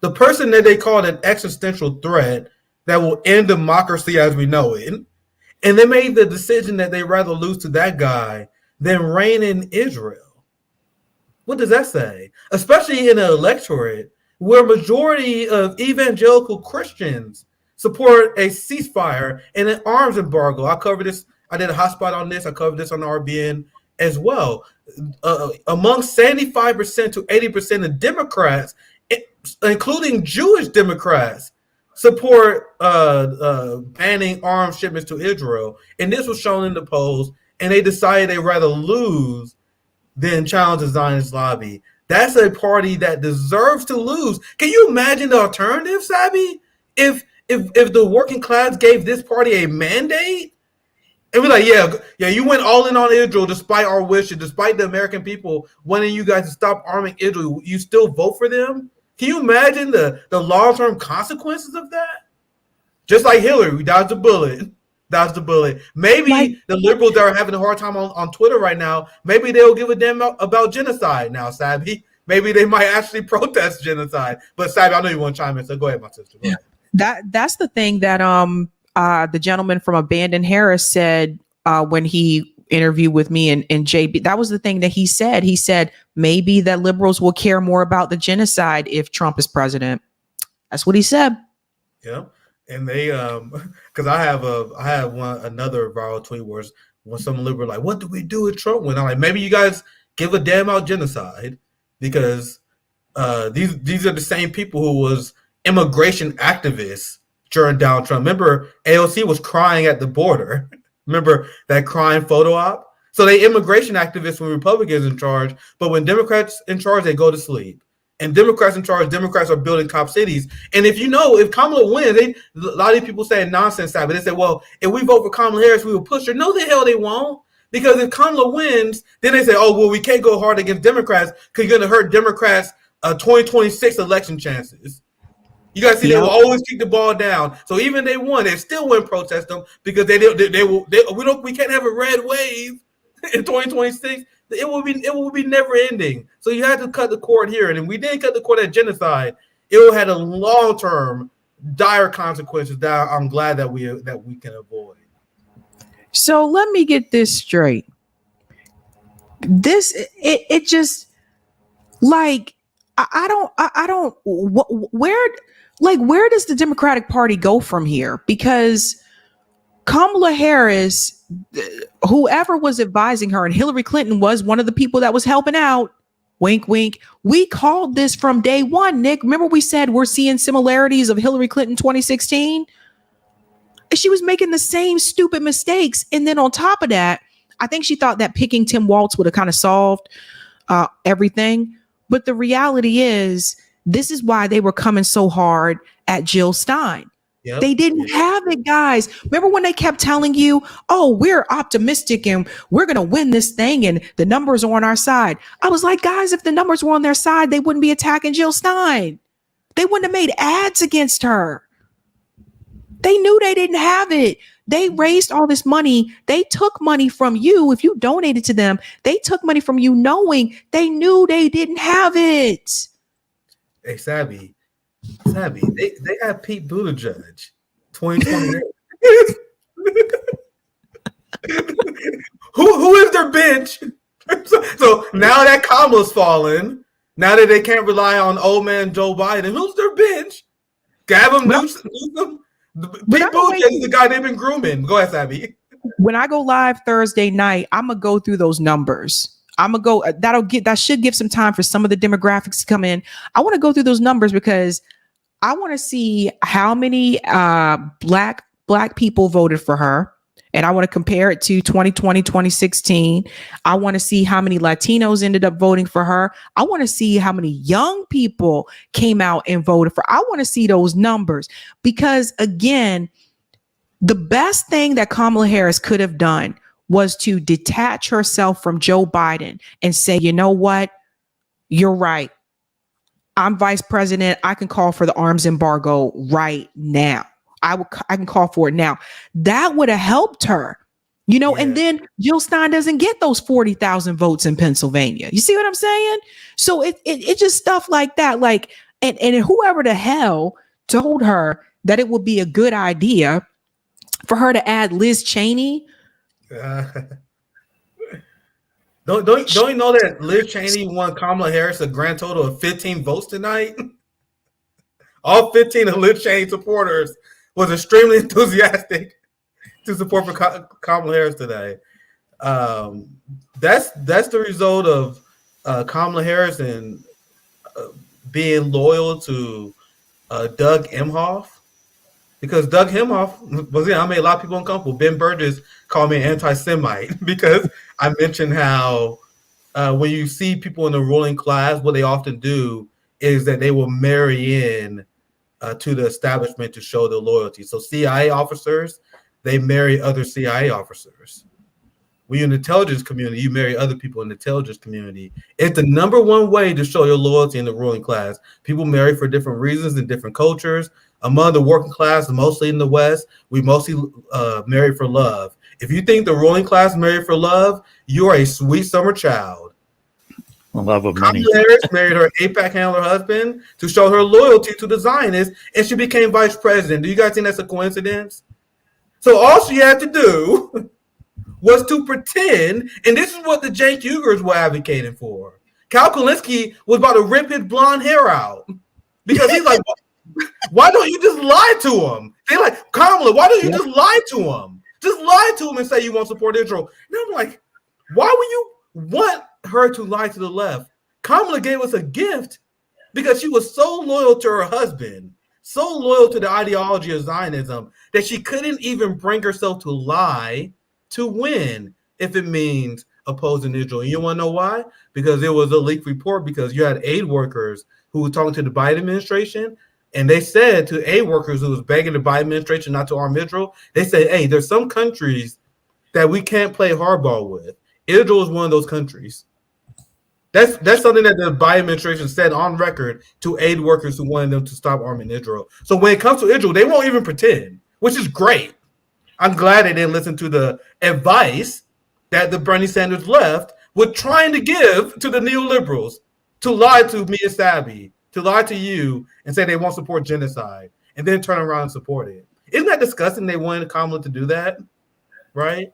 the person that they called an existential threat that will end democracy as we know it. And they made the decision that they'd rather lose to that guy than reign in Israel. What does that say? Especially in an electorate where majority of evangelical Christians support a ceasefire and an arms embargo. I covered this. I did a hotspot on this. I covered this on the RBN as well. Among 75% to 80% of Democrats, including Jewish Democrats, support banning arms shipments to Israel. And this was shown in the polls. And they decided they'd rather lose than challenge the Zionist lobby. That's a party that deserves to lose. Can you imagine the alternative, Sabby? If the working class gave this party a mandate, and we're like, yeah, you went all in on Israel despite our wishes, despite the American people wanting you guys to stop arming Israel, you still vote for them? Can you imagine the long-term consequences of that? Just like Hillary, we dodged the bullet. Dodged the bullet. Maybe the liberals that are having a hard time on Twitter right now, maybe they'll give a damn about genocide now, Sabby. Maybe they might actually protest genocide. But Sabby, I know you want to chime in, so go ahead, my sister. Go ahead. That's the thing that the gentleman from Abandon Harris said when he interviewed with me and JB. That was the thing that he said. He said maybe that liberals will care more about the genocide if Trump is president. That's what he said. Yeah. And they because I have another viral tweet where when some liberal like, what do we do with Trump? When I'm like, maybe you guys give a damn about genocide, because these are the same people who was immigration activists during Donald Trump. Remember, AOC was crying at the border. Remember that crying photo op? So they immigration activists when Republicans in charge, but when Democrats in charge, they go to sleep. And Democrats in charge, Democrats are building top cities. And if Kamala wins, a lot of people saying nonsense, but they say, well, if we vote for Kamala Harris, we will push her. No, the hell they won't. Because if Kamala wins, then they say, oh, well, we can't go hard against Democrats because you're going to hurt Democrats' 2026 election chances. You guys see, they will always kick the ball down. So even if they won, they still wouldn't protest them because we can't have a red wave in 2026. It will be never ending. So you had to cut the cord here, and if we didn't cut the cord at genocide, it will have a long term dire consequences that I'm glad that we can avoid. So let me get this straight. It just like where does the Democratic Party go from here? Because Kamala Harris, whoever was advising her, and Hillary Clinton was one of the people that was helping out. Wink, wink. We called this from day one, Nick. Remember we said we're seeing similarities of Hillary Clinton 2016? She was making the same stupid mistakes. And then on top of that, I think she thought that picking Tim Walz would have kind of solved everything. But the reality is, this is why they were coming so hard at Jill Stein. Yep. They didn't have it, guys. Remember when they kept telling you, oh, we're optimistic and we're going to win this thing and the numbers are on our side. I was like, guys, if the numbers were on their side, they wouldn't be attacking Jill Stein. They wouldn't have made ads against her. They knew they didn't have it. They raised all this money. They took money from you. If you donated to them, they took money from you knowing they knew they didn't have it. Hey, Sabby, they had Pete Buttigieg, 2020. who is their bench? So now that Kamala's fallen, now that they can't rely on old man Joe Biden, who's their bench? Gavin Newsom? Pete Buttigieg is the guy they've been grooming. Go ahead, Sabby. When I go live Thursday night, I'm gonna go through those numbers. That should give some time for some of the demographics to come in. I want to go through those numbers because I want to see how many black people voted for her. And I want to compare it to 2020, 2016. I want to see how many Latinos ended up voting for her. I want to see how many young people came out and voted for her. I want to see those numbers because, again, the best thing that Kamala Harris could have done was to detach herself from Joe Biden and say, you know what? You're right. I'm vice president. I can call for the arms embargo right now. I can call for it now. That would have helped her, and then Jill Stein doesn't get those 40,000 votes in Pennsylvania. You see what I'm saying? So it just stuff like that. Like, and whoever the hell told her that it would be a good idea for her to add Liz Cheney. Don't you know that Liz Cheney won Kamala Harris a grand total of 15 votes tonight? All 15 of Liz Cheney's supporters was extremely enthusiastic to support for Kamala Harris today. That's the result of Kamala Harris and being loyal to Doug Emhoff. Because Doug Emhoff I made a lot of people uncomfortable. Ben Burgess called me an anti-Semite because I mentioned how when you see people in the ruling class, what they often do is that they will marry in to the establishment to show their loyalty. So CIA officers, they marry other CIA officers. when you're in the intelligence community, you marry other people in the intelligence community. It's the number one way to show your loyalty in the ruling class. People marry for different reasons in different cultures. Among the working class, mostly in the West, we mostly marry for love. If you think the ruling class married for love, you are a sweet summer child. Love of money. Kamala Harris married her AIPAC handler husband to show her loyalty to the Zionists, and she became vice president. Do you guys think that's a coincidence? So all she had to do was to pretend, and this is what the Cenk Uygurs were advocating for. Cal Kalinske was about to rip his blonde hair out because he's like, why don't you just lie to him? They're like, Kamala, why don't you just lie to him? Just lie to him and say you won't support Israel. And I'm like, why would you want her to lie to the left? Kamala gave us a gift because she was so loyal to her husband, so loyal to the ideology of Zionism, that she couldn't even bring herself to lie to win if it means opposing Israel. And you want to know why? Because it was a leaked report, because you had aid workers who were talking to the Biden administration, and they said to aid workers who was begging the Biden administration not to arm Israel, they said, hey, there's some countries that we can't play hardball with. Israel is one of those countries. That's something that the Biden administration said on record to aid workers who wanted them to stop arming Israel. So when it comes to Israel, they won't even pretend, which is great. I'm glad they didn't listen to the advice that the Bernie Sanders left was trying to give to the neoliberals, to lie to me and Sabby, to lie to you and say they won't support genocide, and then turn around and support it. Isn't that disgusting? They wanted Kamala to do that, right?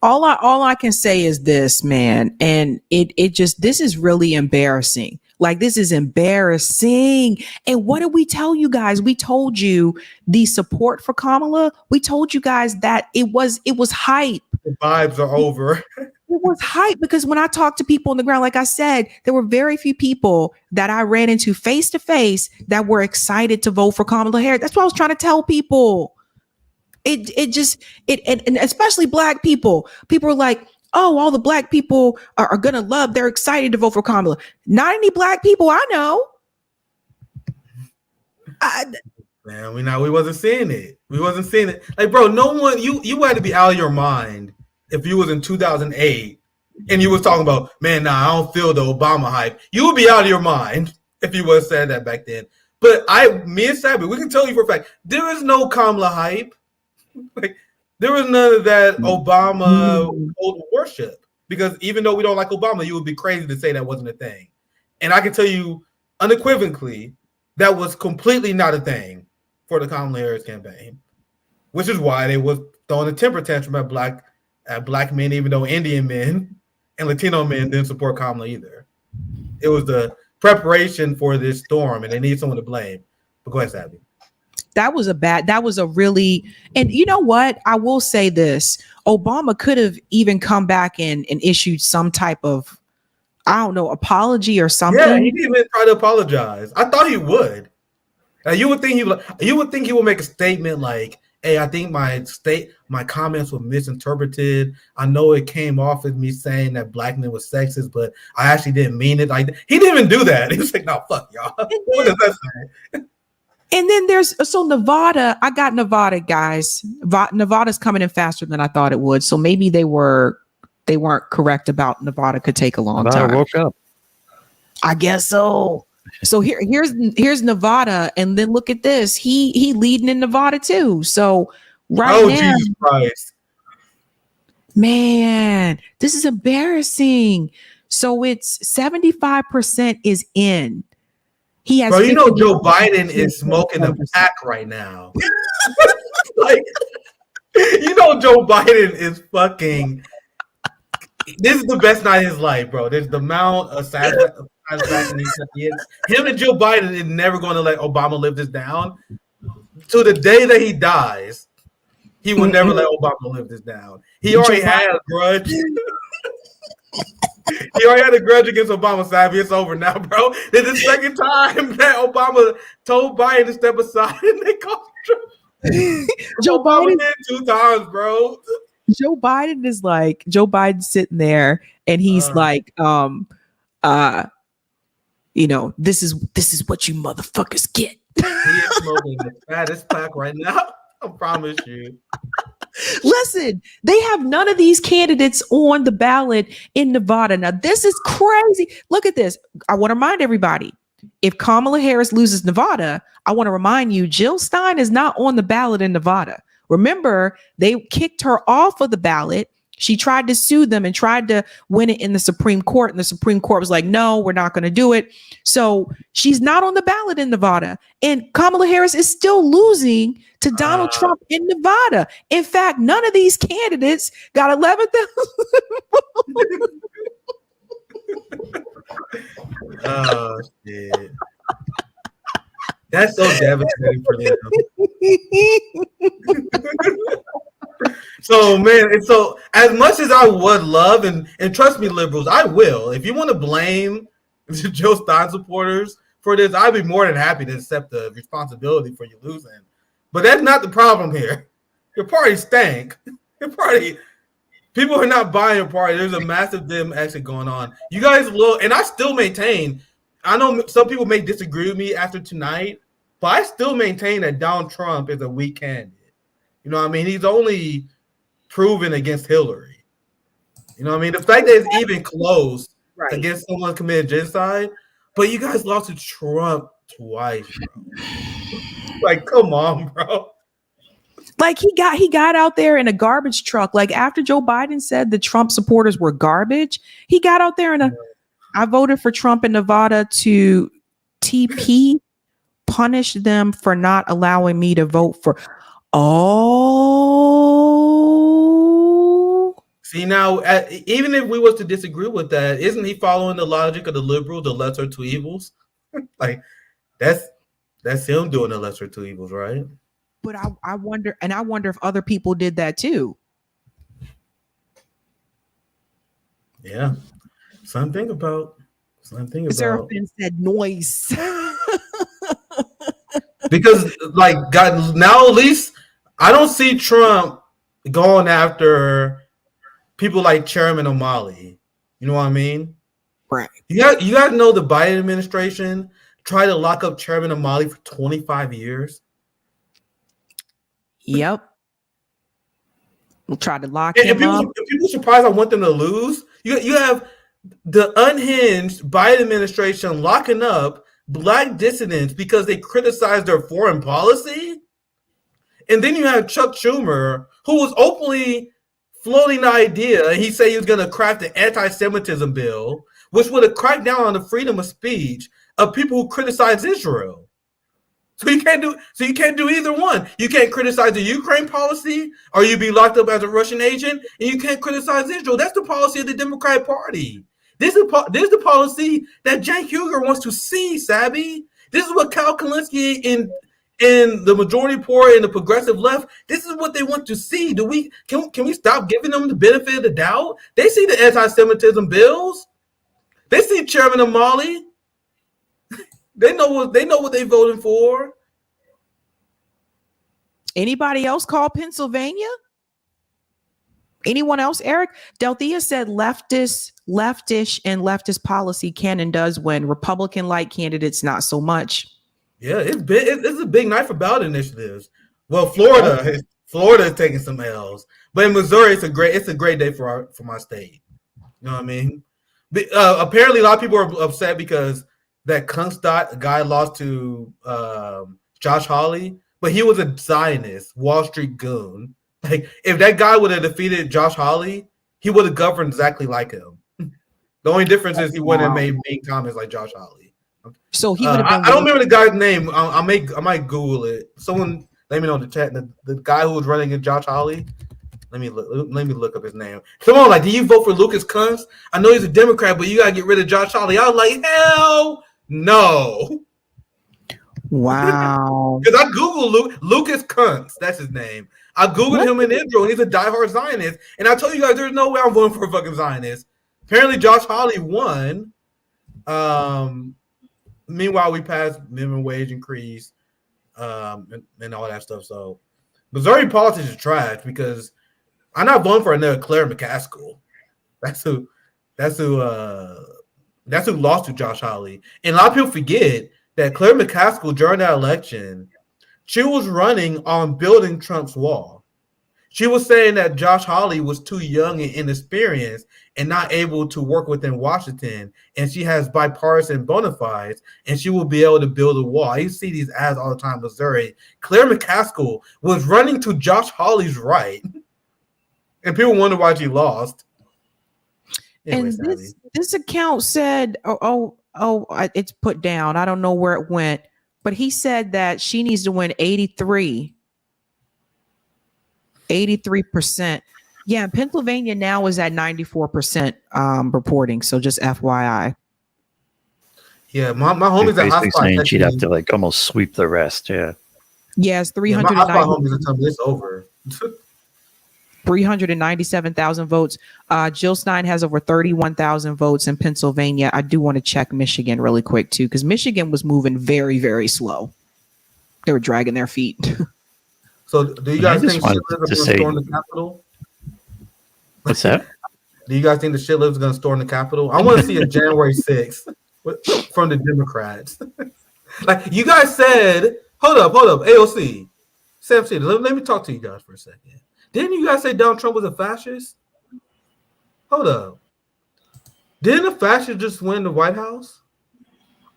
All I can say is this, man, and it just, this is really embarrassing. Like, this is embarrassing. And what did we tell you guys? We told you the support for Kamala. We told you guys that it was hype. The vibes are over. It was hype because when I talked to people on the ground, like I said, there were very few people that I ran into face to face that were excited to vote for Kamala Harris. That's what I was trying to tell people. And especially Black people. People are like, oh, all the Black people are gonna love. They're excited to vote for Kamala. Not any Black people I know. Man, we wasn't seeing it. We wasn't seeing it. Like, bro, no one. You had to be out of your mind if you was in 2008 and you was talking about, man, nah, I don't feel the Obama hype. You would be out of your mind if you would have said that back then. But me and Sabby, we can tell you for a fact, there is no Kamala hype. Like, there was none of that Obama worship, because even though we don't like Obama, you would be crazy to say that wasn't a thing. And I can tell you unequivocally that was completely not a thing for the Kamala Harris campaign, which is why they was throwing a temper tantrum at black men, even though Indian men and Latino men didn't support Kamala either. It was the preparation for this storm, and they need someone to blame. But go ahead, Sabby. That was a really, and you know what? I will say this. Obama could have even come back and issued some type of, I don't know, apology or something. Yeah, he didn't even try to apologize. I thought he would. You would think he would make a statement like, hey, I think my comments were misinterpreted. I know it came off as me saying that Black men was sexist, but I actually didn't mean it. Like, he didn't even do that. He was like, no, fuck y'all. What does that say? And then there's Nevada. I got Nevada, guys. Nevada's coming in faster than I thought it would. So maybe they weren't correct about Nevada could take a long time. Woke up. I guess so. So here's Nevada, and then look at this. He leading in Nevada too. So now, Jesus Christ, man, this is embarrassing. So it's 75% is in. He has. Bro, you know Joe Biden is smoking a pack right now. Like, you know Joe Biden is fucking. This is the best night of his life, bro. There's the amount of satisfaction he is. Him and Joe Biden is never going to let Obama live this down. To the day that he dies, he will never let Obama live this down. He already had a grudge. He already had a grudge against Obama, Sabby. It's over now, bro. This is the second time that Obama told Biden to step aside and they called him. Joe Biden did 2 times, bro. Joe Biden's sitting there and he's like, you know, this is what you motherfuckers get. He is smoking the fattest pack right now. I promise you. Listen, they have none of these candidates on the ballot in Nevada. Now, this is crazy. Look at this. I want to remind everybody, if Kamala Harris loses Nevada, I want to remind you, Jill Stein is not on the ballot in Nevada. Remember, they kicked her off of the ballot. She tried to sue them and tried to win it in the Supreme Court. And the Supreme Court was like, no, we're not going to do it. So she's not on the ballot in Nevada. And Kamala Harris is still losing to Donald Trump in Nevada. In fact, none of these candidates got 11,000. Oh, shit. That's so devastating for them. So, man, and so as much as I would love, and trust me, liberals, I will. If you want to blame the Joe Stein supporters for this, I'd be more than happy to accept the responsibility for you losing. But that's not the problem here. Your party stank. Your party, people are not buying your party. There's a massive dim exit going on. You guys look, and I still maintain, I know some people may disagree with me after tonight, but I still maintain that Donald Trump is a weak candidate. You know what I mean? He's only proven against Hillary. You know what I mean? The fact that it's even close against someone committed genocide, but you guys lost to Trump twice, bro. Like, come on, bro. Like he got out there in a garbage truck. Like after Joe Biden said the Trump supporters were garbage, he got out there I voted for Trump in Nevada to TP punish them for not allowing me to vote for. Oh, see now, even if we was to disagree with that, isn't he following the logic of the liberals, the lesser two evils? Like that's him doing the lesser two evils, right? But I wonder if other people did that too. Yeah, something about. Seraphin said noise. Because, like, God, now at least I don't see Trump going after people like Chairman O'Malley. You know what I mean? Right. You got to know the Biden administration tried to lock up Chairman O'Malley for 25 years. Yep. We'll try to lock him up. If people surprised I want them to lose, you have the unhinged Biden administration locking up Black dissidents because they criticized their foreign policy. And then you have Chuck Schumer, who was openly floating the idea. He said he was going to craft an anti-Semitism bill, which would have cracked down on the freedom of speech of people who criticize Israel. So you can't do either one. You can't criticize the Ukraine policy, or you be locked up as a Russian agent, and you can't criticize Israel. That's the policy of the Democratic Party. This is the policy that Cenk Uygur wants to see, Sabby. This is what Kyle Kalinske in the majority party and the progressive left, this is what they want to see. Can we stop giving them the benefit of the doubt? They see the anti-Semitism bills. They see Chairman O'Malley. They know what they voting for. Anybody else call Pennsylvania? Anyone else, Eric? Delthea said leftish, and leftist policy can and does win. Republican-like candidates, not so much. Yeah, it's a big night for ballot initiatives. Well, Florida is taking some L's, but in Missouri, it's a great day for my state. You know what I mean? Apparently, a lot of people are upset because that Kunstdot guy lost to Josh Hawley, but he was a Zionist, Wall Street goon. Like, if that guy would have defeated Josh Hawley, he would have governed exactly like him. The only difference is he wouldn't have made mean comments like Josh Hawley. So he would have been. I don't remember the guy's name. I might Google it. Someone let me know in the chat. The guy who was running against Josh Hawley. Let me look up his name. Someone like, do you vote for Lucas Kunst? I know he's a Democrat, but you gotta get rid of Josh Hawley. I was like, hell no. Wow. Because I Googled Lucas Kunst. That's his name. I Googled him in Israel, and he's a diehard Zionist. And I told you guys, there's no way I'm voting for a fucking Zionist. Apparently, Josh Hawley won. Meanwhile, we passed minimum wage increase and all that stuff. So, Missouri politics is trash because I'm not voting for another Claire McCaskill. That's who lost to Josh Hawley. And a lot of people forget that Claire McCaskill, during that election, she was running on building Trump's wall. She was saying that Josh Hawley was too young and inexperienced and not able to work within Washington, and she has bipartisan bona fides, and she will be able to build a wall. I see these ads all the time in Missouri. Claire McCaskill was running to Josh Hawley's right, and people wonder why she lost. Anyways, and this account said, it's put down. I don't know where it went, but he said that she needs to win 83%. Yeah, and Pennsylvania now is at 94% reporting. So just FYI. Yeah, my homies at basically Hotspot saying texted she'd have me. to like almost sweep the rest. Yeah. Yeah, it's Yeah, my Hotspot homies are telling me it's over. 397,000 votes. Jill Stein has over 31,000 votes in Pennsylvania. I do want to check Michigan really quick too, because Michigan was moving very, very slow. They were dragging their feet. So, do you guys think shitlibs are going to storm the Capitol? What's that? Do you guys think the shitlibs are going to storm the Capitol? I want to see a January 6th from the Democrats. Like you guys said, hold up, AOC, Sam C. Let me talk to you guys for a second. Didn't you guys say Donald Trump was a fascist? Hold up. Didn't a fascist just win the White House?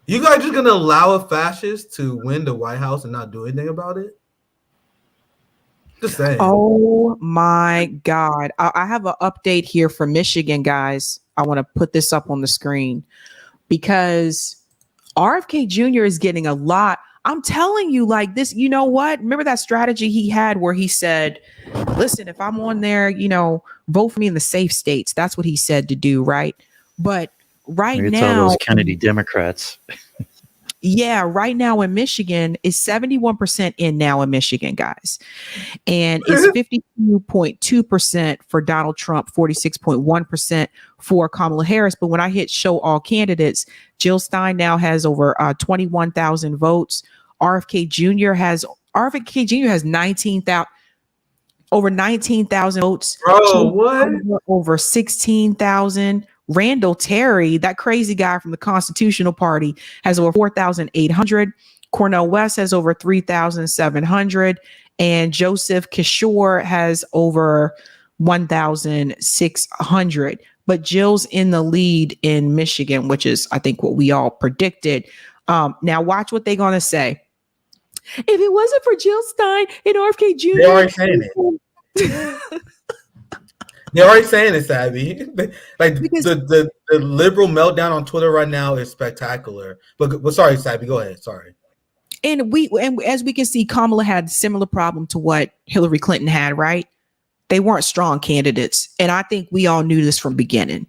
You guys just going to allow a fascist to win the White House and not do anything about it? Just saying. Oh my God. I have an update here from Michigan, guys. I want to put this up on the screen because RFK Jr. is getting a lot. I'm telling you, like this, you know what? Remember that strategy he had where he said, listen, if I'm on there, vote for me in the safe states. That's what he said to do, right? But right It's now, all those Kennedy Democrats. yeah, right now in Michigan is 71% in now in Michigan, guys. And it's 52.2% for Donald Trump, 46.1% for Kamala Harris. But when I hit show all candidates, Jill Stein now has over 21,000 votes. RFK Jr. has 19,000 over 19,000 votes. Bro, what? Over 16,000. Randall Terry, that crazy guy from the Constitutional Party, has over 4,800. Cornel West has over 3,700. And Joseph Kishore has over 1,600. But Jill's in the lead in Michigan, which is, I think, what we all predicted. Now, watch what they're going to say. If it wasn't for Jill Stein and RFK Jr. They're already saying it. They're already saying it, Sabby. Like the liberal meltdown on Twitter right now is spectacular. But sorry, Sabby, go ahead. Sorry. And as we can see, Kamala had a similar problem to what Hillary Clinton had, right? They weren't strong candidates. And I think we all knew this from beginning.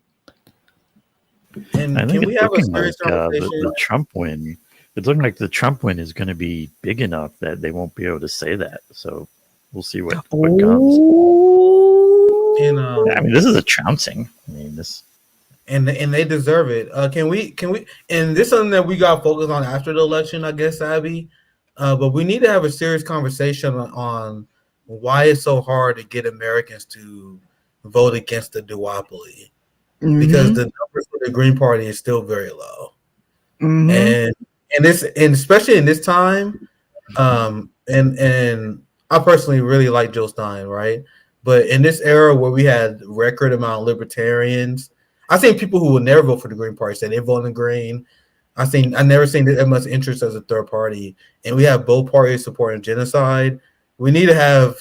And I think can we it's have a looking serious like conversation? the Trump win. It's looking like the Trump win is going to be big enough that they won't be able to say that. So we'll see what comes. And, I mean, this is a trouncing. I mean, this. And they deserve it. Can we? And this is something that we got focused on after the election, I guess, Abby. But we need to have a serious conversation on why it's so hard to get Americans to vote against the duopoly, because the numbers for the Green Party is still very low, and especially in this time, and I personally really like Jill Stein, right? But in this era where we had record amount of libertarians, I've seen people who will never vote for the Green Party say they vote in the Green. I've never seen that much interest as a third party, and we have both parties supporting genocide. We need to have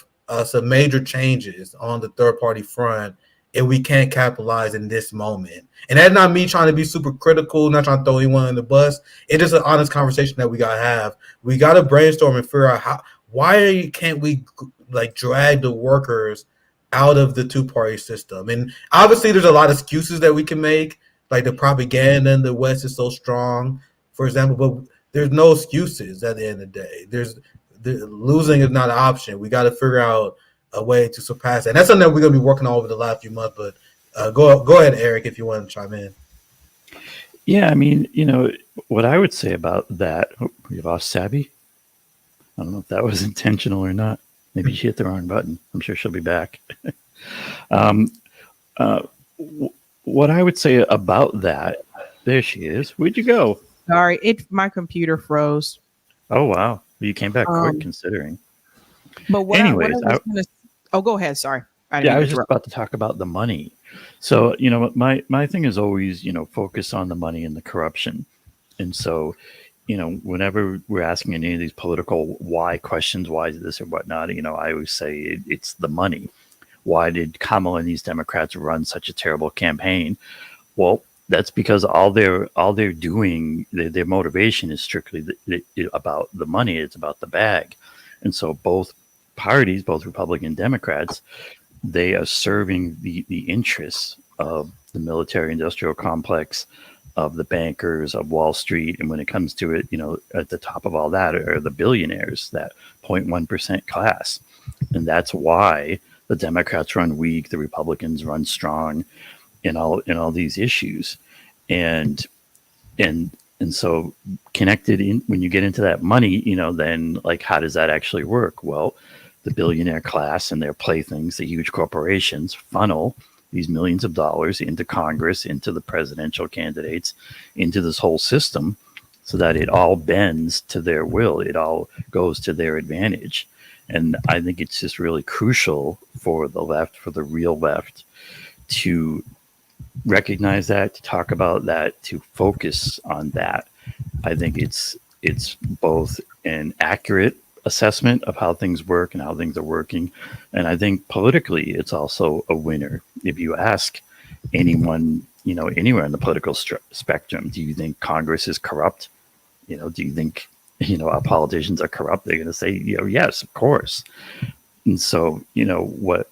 some major changes on the third party front, and we can't capitalize in this moment. And that's not me trying to be super critical, not trying to throw anyone in the bus. It's just an honest conversation that we gotta have. We gotta brainstorm and figure out why can't we like drag the workers out of the two-party system. And obviously there's a lot of excuses that we can make, like the propaganda in the West is so strong, for example, but there's no excuses at the end of the day. Losing is not an option. We got to figure out a way to surpass that. And that's something that we're going to be working on over the last few months, but go ahead, Eric, if you want to chime in. Yeah, I mean, what I would say about that, we lost Sabby. I don't know if that was intentional or not. Maybe she hit the wrong button. I'm sure she'll be back. What I would say about that, there she is. Where'd you go? Sorry, my computer froze. Oh, wow. You came back quick considering. But Oh, go ahead. Sorry. Yeah, I was just about to talk about the money. So, my thing is always, focus on the money and the corruption. And so, whenever we're asking any of these political why questions, why is this or whatnot, I always say it's the money. Why did Kamala and these Democrats run such a terrible campaign? Well, that's because all they're doing, their motivation is strictly about the money. It's about the bag. And so both parties, both Republican and Democrats, they are serving the interests of the military industrial complex, of the bankers, of Wall Street. And when it comes to it, at the top of all that are the billionaires, that 0.1% class. And that's why the Democrats run weak, the Republicans run strong in all these issues. And so connected in, when you get into that money, then like, how does that actually work? Well, the billionaire class and their playthings, the huge corporations, funnel these millions of dollars into Congress, into the presidential candidates, into this whole system, so that it all bends to their will. It all goes to their advantage. And I think it's just really crucial for the left, for the real left, to recognize that, to talk about that, to focus on that. I think it's both an accurate assessment of how things work and how things are working. And I think politically, it's also a winner. If you ask anyone, anywhere in the political spectrum, do you think Congress is corrupt? Do you think, our politicians are corrupt? They're going to say, yes, of course. And so, what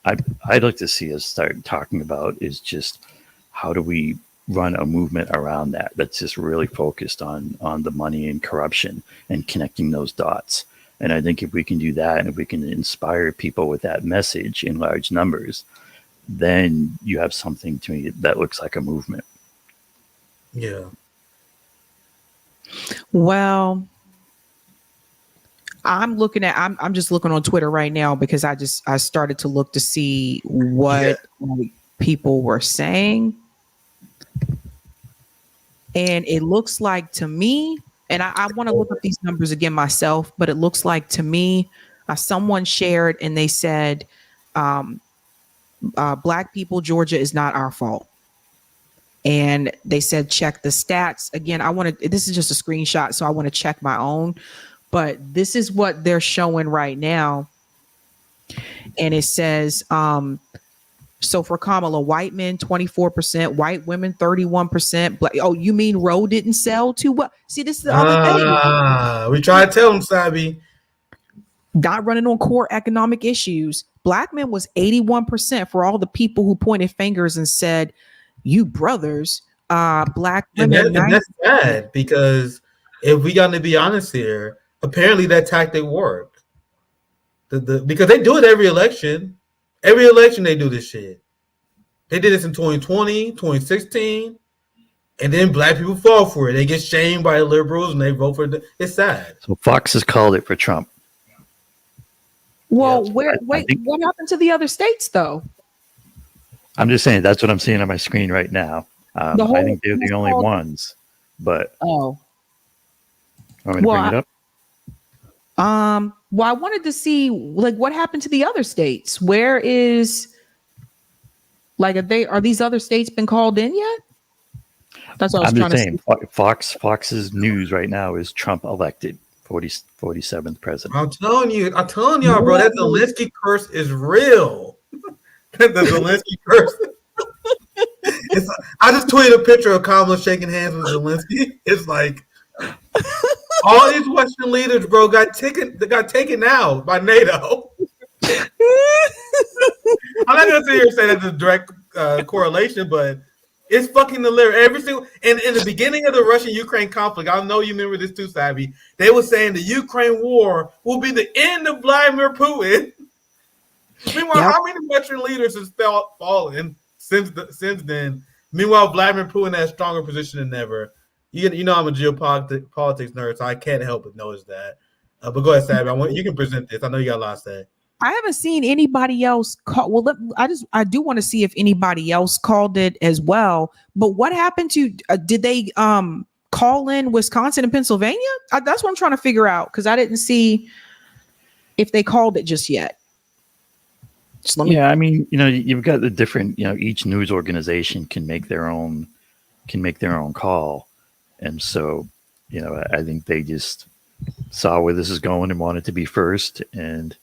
I'd like to see us start talking about is just how do we run a movement around that's just really focused on the money and corruption and connecting those dots. And I think if we can do that, and if we can inspire people with that message in large numbers, then you have something to me that looks like a movement. Yeah. Well, I'm just looking on Twitter right now because I started to look to see what people were saying. And it looks like to me, and I want to look up these numbers again myself, but it looks like to me, someone shared and they said, Black people, Georgia is not our fault. And they said, check the stats. Again, this is just a screenshot, so I want to check my own. But this is what they're showing right now. And it says, so for Kamala, white men, 24%, white women, 31%. Black, oh, you mean Roe didn't sell too well? See, this is the other thing. We try to tell them, Sabby. Not running on core economic issues. Black men was 81% for all the people who pointed fingers and said, you brothers, black women. And that's bad, because if we got to be honest here, apparently that tactic worked. Because they do it every election. Every election they do this shit. They did this in 2020, 2016, and then black people fall for it. They get shamed by liberals and they vote for it. It's sad. So Fox has called it for Trump. Well, what happened to the other states, though? I'm just saying that's what I'm seeing on my screen right now. I think they're the only ones. But want me to bring it up? Well, I wanted to see what happened to the other states. Where is are these other states been called in yet? That's what I was trying to say. Fox's news right now is Trump elected 47th president. I'm telling y'all, bro, that Zelensky curse is real. The Zelensky curse. I just tweeted a picture of Kamala shaking hands with Zelensky. It's like all these Western leaders, bro, got taken out by NATO. I'm not gonna sit here and say that's a direct correlation, but it's fucking hilarious. Every single in the beginning of the Russian-Ukraine conflict, I know you remember this too, Sabby. They were saying the Ukraine war will be the end of Vladimir Putin. Meanwhile, how many Western leaders have fallen since then? Meanwhile, Vladimir Putin has a stronger position than ever. You know I'm a geopolitics nerd, so I can't help but notice that. But go ahead, Sabby. You can present this. I know you got a lot to say. I haven't seen anybody else call. Well, I do want to see if anybody else called it as well. But what happened to? Did they call in Wisconsin and Pennsylvania? That's what I'm trying to figure out, because I didn't see if they called it just yet. Yeah, I mean, you've got the different, each news organization can make their own call, and so, I think they just saw where this is going and wanted to be first, and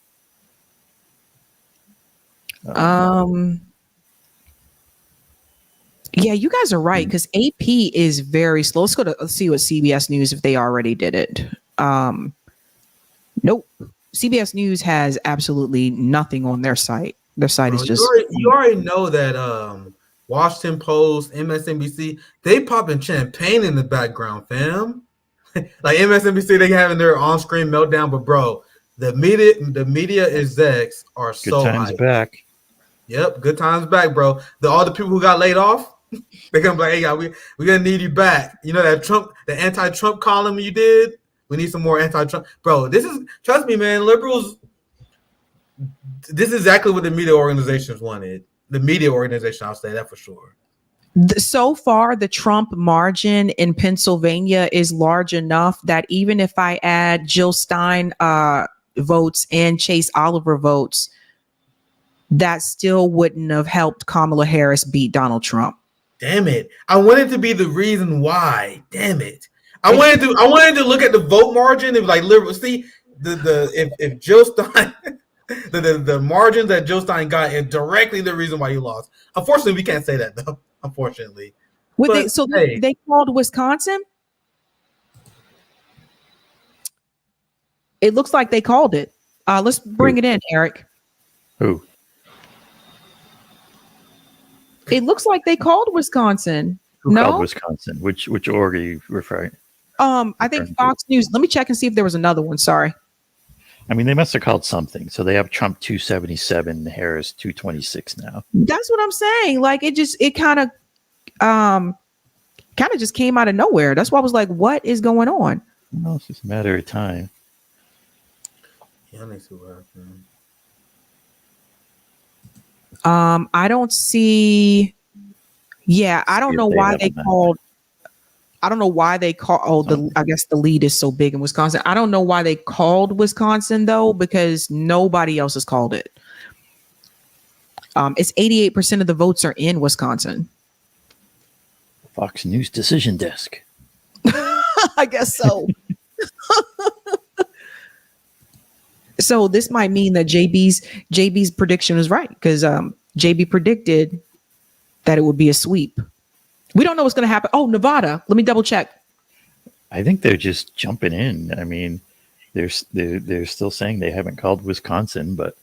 yeah, you guys are right because AP is very slow. Let's see what CBS News if they already did it. Nope. CBS News has absolutely nothing on their site. Their site is just. You already know that Washington Post, MSNBC, they popping champagne in the background, fam. Like MSNBC, they having their on-screen meltdown, but bro, the media execs are good so times hyped. back. Yep, good times back, bro. All the people who got laid off, they're gonna be like, hey, we gonna need you back. You know that the anti-Trump column you did. We need some more anti-Trump, bro. Trust me, man. Liberals. This is exactly what the media organizations wanted. The media organization, I'll say that for sure. So far, the Trump margin in Pennsylvania is large enough that even if I add Jill Stein votes and Chase Oliver votes, that still wouldn't have helped Kamala Harris beat Donald Trump. Damn it! I wanted to be the reason why. Damn it! I wanted to look at the vote margin and be like, liberal. See if Jill Stein. The margin that Jill Stein got is directly the reason why you lost. Unfortunately, we can't say that though. Unfortunately, they called Wisconsin. It looks like they called it. Let's bring it in, Eric. Who? It looks like they called Wisconsin. Who called Wisconsin? Which org are you referring? I think Fox News. Let me check and see if there was another one. Sorry. I mean, they must have called something. So they have Trump 277, Harris 226 now. That's what I'm saying. Like it kind of just came out of nowhere. That's why I was like, what is going on? Well, it's just a matter of time. Yeah, let me see what happened. I don't see. Yeah, I don't know why they called. I don't know why they call. I guess the lead is so big in Wisconsin. I don't know why they called Wisconsin though, because nobody else has called it. It's 88% of the votes are in Wisconsin. Fox News decision desk. I guess so. So this might mean that JB's prediction was right because JB predicted that it would be a sweep. We don't know what's going to happen. Oh, Nevada. Let me double check. I think they're just jumping in. I mean, they're still saying they haven't called Wisconsin, but.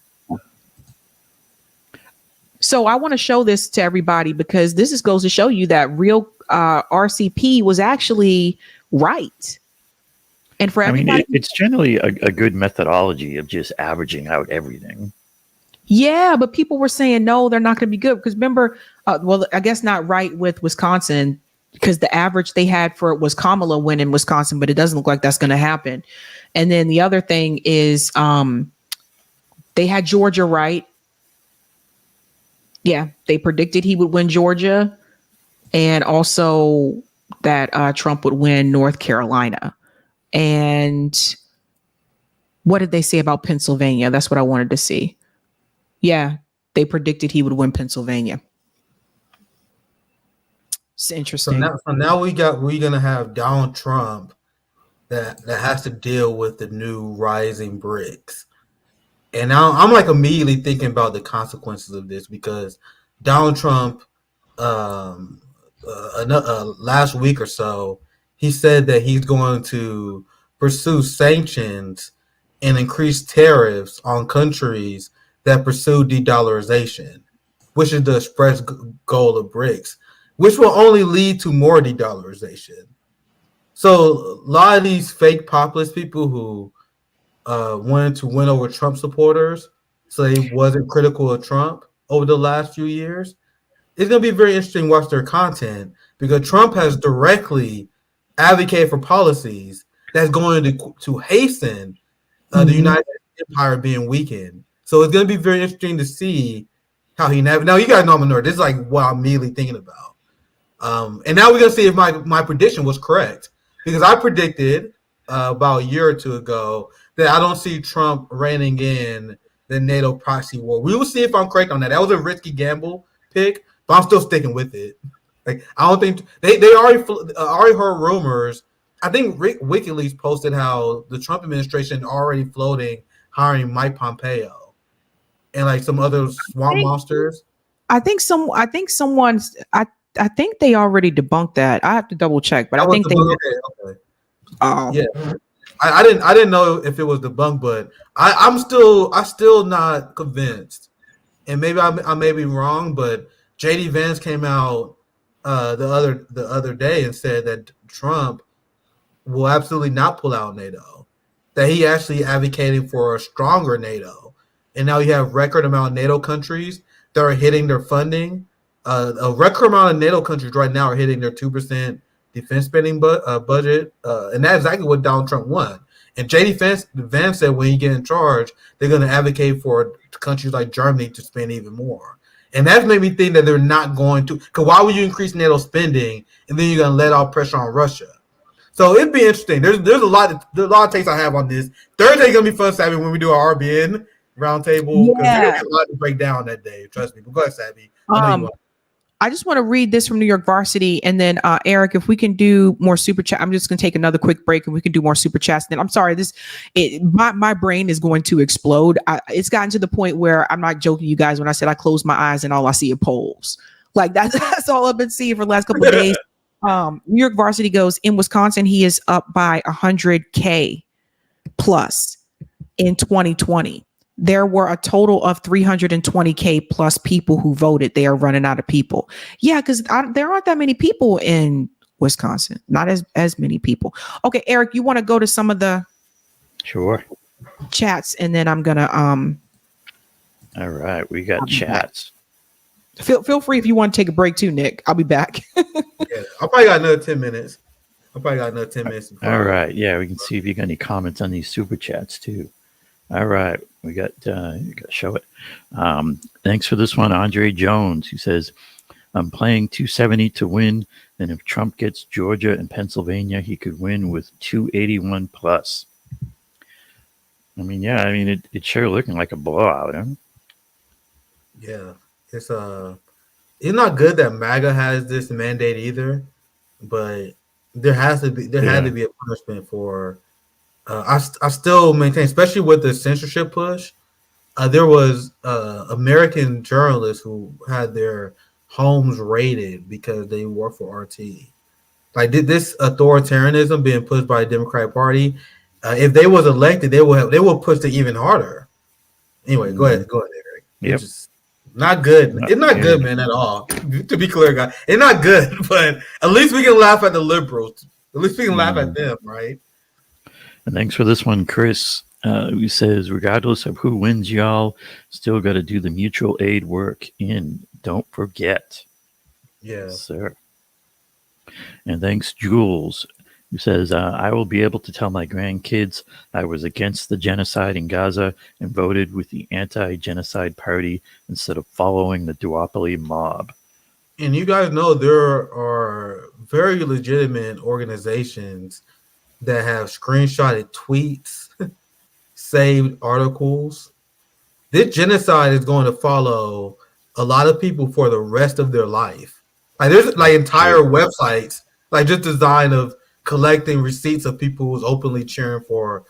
So I want to show this to everybody because this goes to show you that real RCP was actually right. And for everybody, I mean, it's generally a good methodology of just averaging out everything. Yeah, but people were saying, no, they're not going to be good. Because remember, well, I guess not right with Wisconsin because the average they had for it was Kamala win in Wisconsin, but it doesn't look like that's going to happen. And then the other thing is they had Georgia right. Yeah, they predicted he would win Georgia and also that Trump would win North Carolina. And what did they say about Pennsylvania? That's what I wanted to see. Yeah, they predicted he would win Pennsylvania. It's interesting. So now we're gonna have Donald Trump that has to deal with the new rising BRICS. And now I'm like immediately thinking about the consequences of this because Donald Trump, last week or so, he said that he's going to pursue sanctions and increase tariffs on countries that pursue de-dollarization, which is the express goal of BRICS, which will only lead to more de-dollarization. So a lot of these fake populist people who wanted to win over Trump supporters, so he wasn't critical of Trump over the last few years, it's going to be very interesting to watch their content because Trump has directly advocated for policies that's going to hasten the United States empire being weakened. So it's going to be very interesting to see how he navigates. Now, you guys know I'm a nerd. This is like what I'm immediately thinking about. And now we're going to see if my prediction was correct. Because I predicted about a year or two ago that I don't see Trump reining in the NATO proxy war. We will see if I'm correct on that. That was a risky gamble pick, but I'm still sticking with it. Like, I don't think they already heard rumors. I think WikiLeaks posted how the Trump administration already floating hiring Mike Pompeo and like some other swamp monsters. I think they already debunked that. I have to double check, but I think they. Okay. Oh yeah. I didn't know if it was debunked, but I'm still not convinced. And maybe I may be wrong, but JD Vance came out the other day and said that Trump will absolutely not pull out NATO. That he actually advocating for a stronger NATO. And now you have record amount of NATO countries that are hitting their funding. A record amount of NATO countries right now are hitting their 2% defense spending budget. And that's exactly what Donald Trump won. And JD Vance said when he get in charge, they're going to advocate for countries like Germany to spend even more. And that made me think that they're not going to. Because why would you increase NATO spending and then you're going to let off pressure on Russia? So it'd be interesting. There's a lot of takes I have on this. Thursday's going to be fun, Sabby, when we do our RBN roundtable. Yeah. There's a lot to break down that day. Trust me. But go ahead, Sabby. I just want to read this from New York Varsity, and then Eric, if we can do more super chat, I'm just going to take another quick break, and we can do more super chats. Then I'm sorry, my brain is going to explode. It's gotten to the point where I'm not joking, you guys, when I said I close my eyes and all I see are polls. Like that's all I've been seeing for the last couple of days. New York Varsity goes in Wisconsin. He is up by 100K plus in 2020. There were a total of 320K plus people who voted. They are running out of people. Yeah, because there aren't that many people in Wisconsin. Not as many people. Okay, Eric, you want to go to some of the chats, and then I'm gonna All right, we got chats. Feel free if you want to take a break too, Nick. I'll be back. Yeah, I probably got another 10 minutes. All right, yeah, we can see if you got any comments on these super chats too. All right, we got you got to show it. Thanks for this one, Andre Jones, who says, "I'm playing 270 to win, and if Trump gets Georgia and Pennsylvania, he could win with 281 plus." I mean, it's sure looking like a blowout, huh? Yeah, it's not good that MAGA has this mandate either, but there had to be a punishment for. I still maintain, especially with the censorship push, there was American journalists who had their homes raided because they work for RT. Like, did this authoritarianism being pushed by the Democratic Party? If they was elected, they will push it even harder. Anyway, go ahead, Eric. Yep. It's just not good. It's not good, man, at all. To be clear, guys, it's not good. But at least we can laugh at the liberals. At least we can laugh at them, right? And thanks for this one, Chris, who says, regardless of who wins, y'all still got to do the mutual aid work don't forget. Yeah. Sir. And thanks, Jules, who says, I will be able to tell my grandkids I was against the genocide in Gaza and voted with the anti-genocide party instead of following the duopoly mob. And you guys know there are very legitimate organizations that have screenshotted tweets, saved articles. This genocide is going to follow a lot of people for the rest of their life. Like, there's like entire websites like just designed of collecting receipts of people who's openly cheering for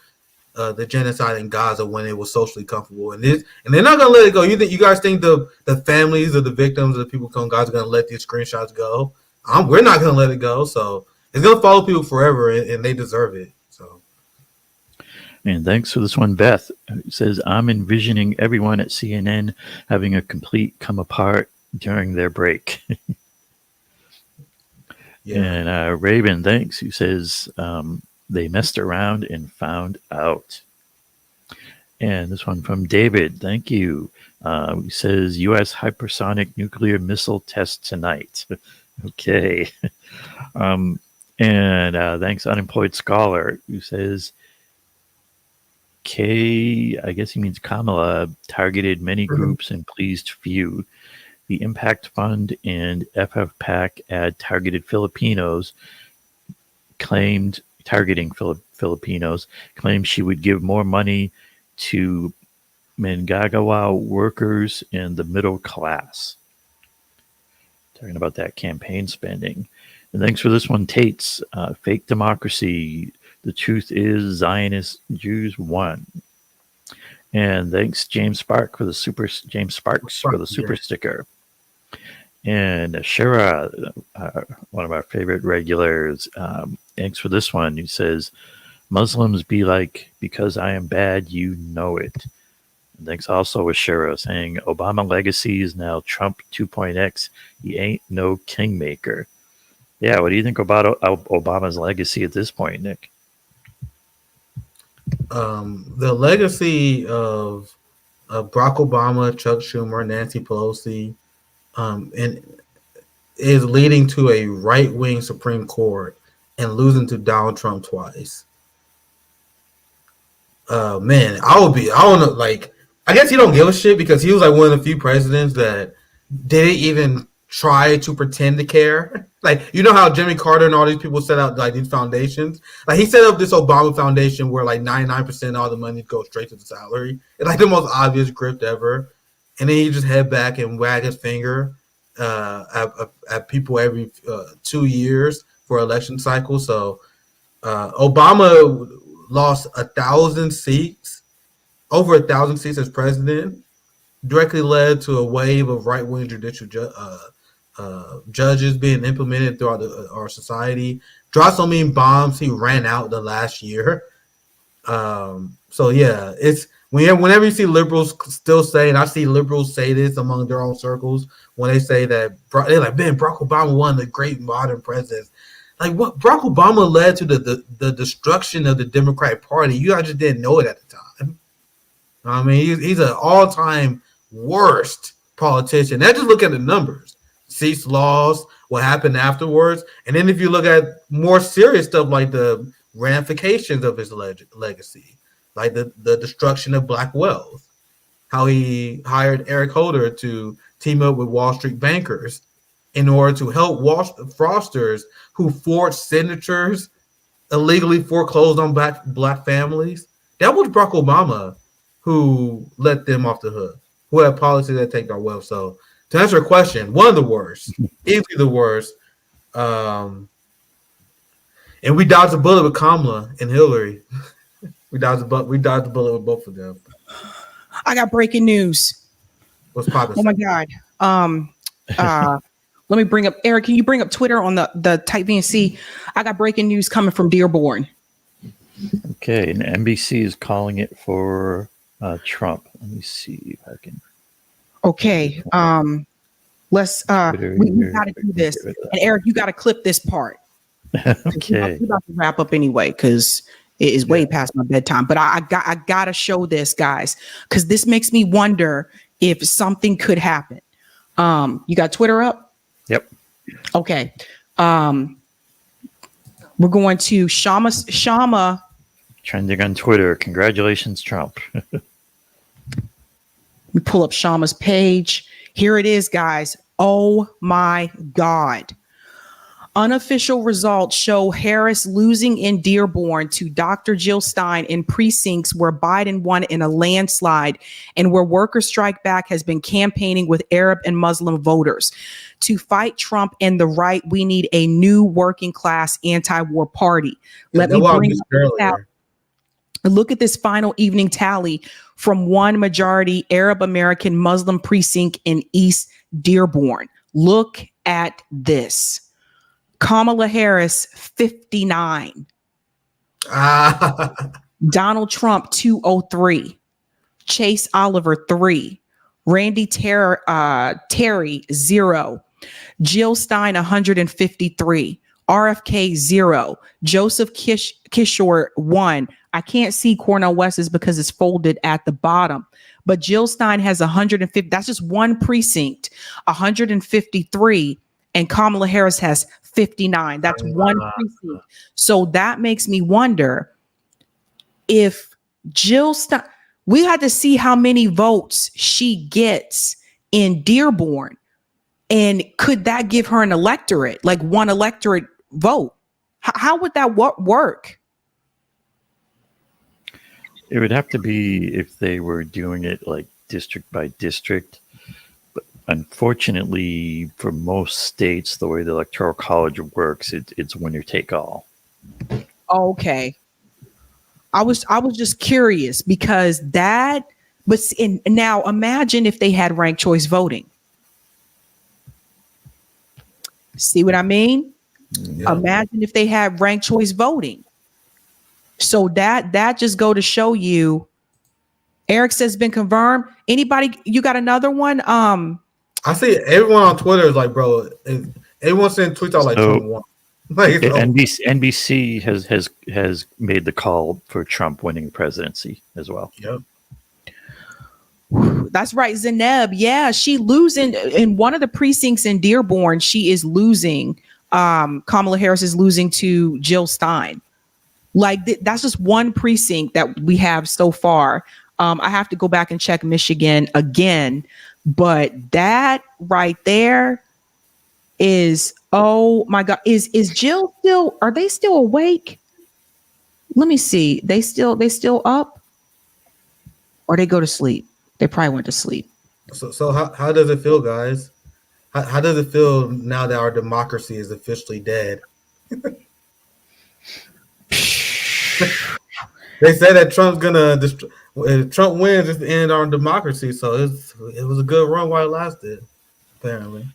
the genocide in Gaza when it was socially comfortable. And they're not gonna let it go. You guys think the families of the victims of the people from Gaza are gonna let these screenshots go? We're not gonna let it go. So it's gonna follow people forever, and they deserve it. So. And thanks for this one, Beth. It says, I'm envisioning everyone at CNN having a complete come apart during their break. Yeah. And Raven, thanks, who says they messed around and found out. And this one from David, thank you. He says, U.S. hypersonic nuclear missile test tonight. Okay. And thanks, Unemployed Scholar, who says, I guess he means Kamala, targeted many groups and pleased few. The Impact Fund and FFPAC ad targeted Filipinos, targeting Filipinos, claimed she would give more money to Mangagawa workers and the middle class. Talking about that campaign spending. And thanks for this one, Tate's. Fake democracy. The truth is Zionist Jews won. And thanks James Sparks for the super sticker. And Shara, one of our favorite regulars, thanks for this one. He says, Muslims be like, because I am bad, you know it. And thanks also with Shara saying, Obama legacy is now Trump 2.x. He ain't no kingmaker. Yeah, what do you think about Obama's legacy at this point, Nick? The legacy of Barack Obama, Chuck Schumer, Nancy Pelosi, and is leading to a right-wing Supreme Court and losing to Donald Trump twice. Man, I don't know, like, I guess he don't give a shit because he was like one of the few presidents that didn't even try to pretend to care. Like, you know how Jimmy Carter and all these people set out like these foundations? Like, he set up this Obama Foundation where like 99% of all the money goes straight to the salary. It's like the most obvious grift ever. And then he just head back and wag his finger at people every 2 years for election cycle. So Obama lost 1,000 seats, over 1,000 seats as president, directly led to a wave of right-wing judicial judges being implemented throughout our society. Dropped so many bombs, he ran out the last year. So yeah, it's whenever you see liberals still saying, I see liberals say this among their own circles when they say that they're like, man, Barack Obama one of the great modern presidents. Like, what Barack Obama led to the destruction of the Democratic Party. You guys just didn't know it at the time. I mean, he's an all-time worst politician. Now just look at the numbers. Seats lost, what happened afterwards. And then if you look at more serious stuff like the ramifications of his legacy, like the destruction of black wealth, how he hired Eric Holder to team up with Wall Street bankers in order to help fraudsters who forged signatures, illegally foreclosed on black families. That was Barack Obama who let them off the hook, who had policies that take our wealth. So to answer your question, one of the worst, easily the worst. And we dodged a bullet with Kamala and Hillary. we dodged the bullet with both of them. I got breaking news. What's popping? Oh my God. Let me bring up Eric. Can you bring up Twitter on the Type VNC? I got breaking news coming from Dearborn. Okay, and NBC is calling it for Trump. Let me see if I can. Okay. Let's we gotta do this. And Eric, you gotta clip this part. Okay. We're about to wrap up anyway, because it is way past my bedtime. But I gotta show this, guys, because this makes me wonder if something could happen. You got Twitter up? Yep. Okay. We're going to Shama. Trending on Twitter. Congratulations, Trump. We pull up Shama's page. Here it is, guys. Oh my God. Unofficial results show Harris losing in Dearborn to Dr. Jill Stein in precincts where Biden won in a landslide and where Worker Strike Back has been campaigning with Arab and Muslim voters. To fight Trump and the right, we need a new working class anti-war party. Let me bring it out. Look at this final evening tally from one majority Arab American Muslim precinct in East Dearborn. Look at this. Kamala Harris, 59. Donald Trump, 203. Chase Oliver, 3. Randy Terry, 0. Jill Stein, 153. RFK, 0. Joseph Kishore, 1. I can't see Cornel West's because it's folded at the bottom. But Jill Stein has 150. That's just one precinct, 153. And Kamala Harris has 59. That's one precinct. So that makes me wonder if Jill Stein, we had to see how many votes she gets in Dearborn. And could that give her an electorate, like one electorate vote? How would that work? It would have to be if they were doing it like district by district. But unfortunately, for most states, the way the Electoral College works, it's winner take all. Okay. I was just curious because that, but now imagine if they had ranked choice voting. See what I mean? Yeah. Imagine if they had ranked choice voting. So that just go to show you. Eric says been confirmed. Anybody, you got another one? I see everyone on Twitter is like, bro, everyone sending tweets out like 21. Like, NBC has made the call for Trump winning the presidency as well. Yep. That's right, Zeneb. Yeah, she losing in one of the precincts in Dearborn. She is losing. Kamala Harris is losing to Jill Stein. Like that's just one precinct that we have so far. I have to go back and check Michigan again, but that right there is, oh my God, is Jill still? Are they still awake? Let me see. They still up, or they go to sleep? They probably went to sleep. So how does it feel, guys? How does it feel now that our democracy is officially dead? They said that Trump's gonna destroy. If Trump wins, it's the end of our democracy. So it was a good run while it lasted. Apparently,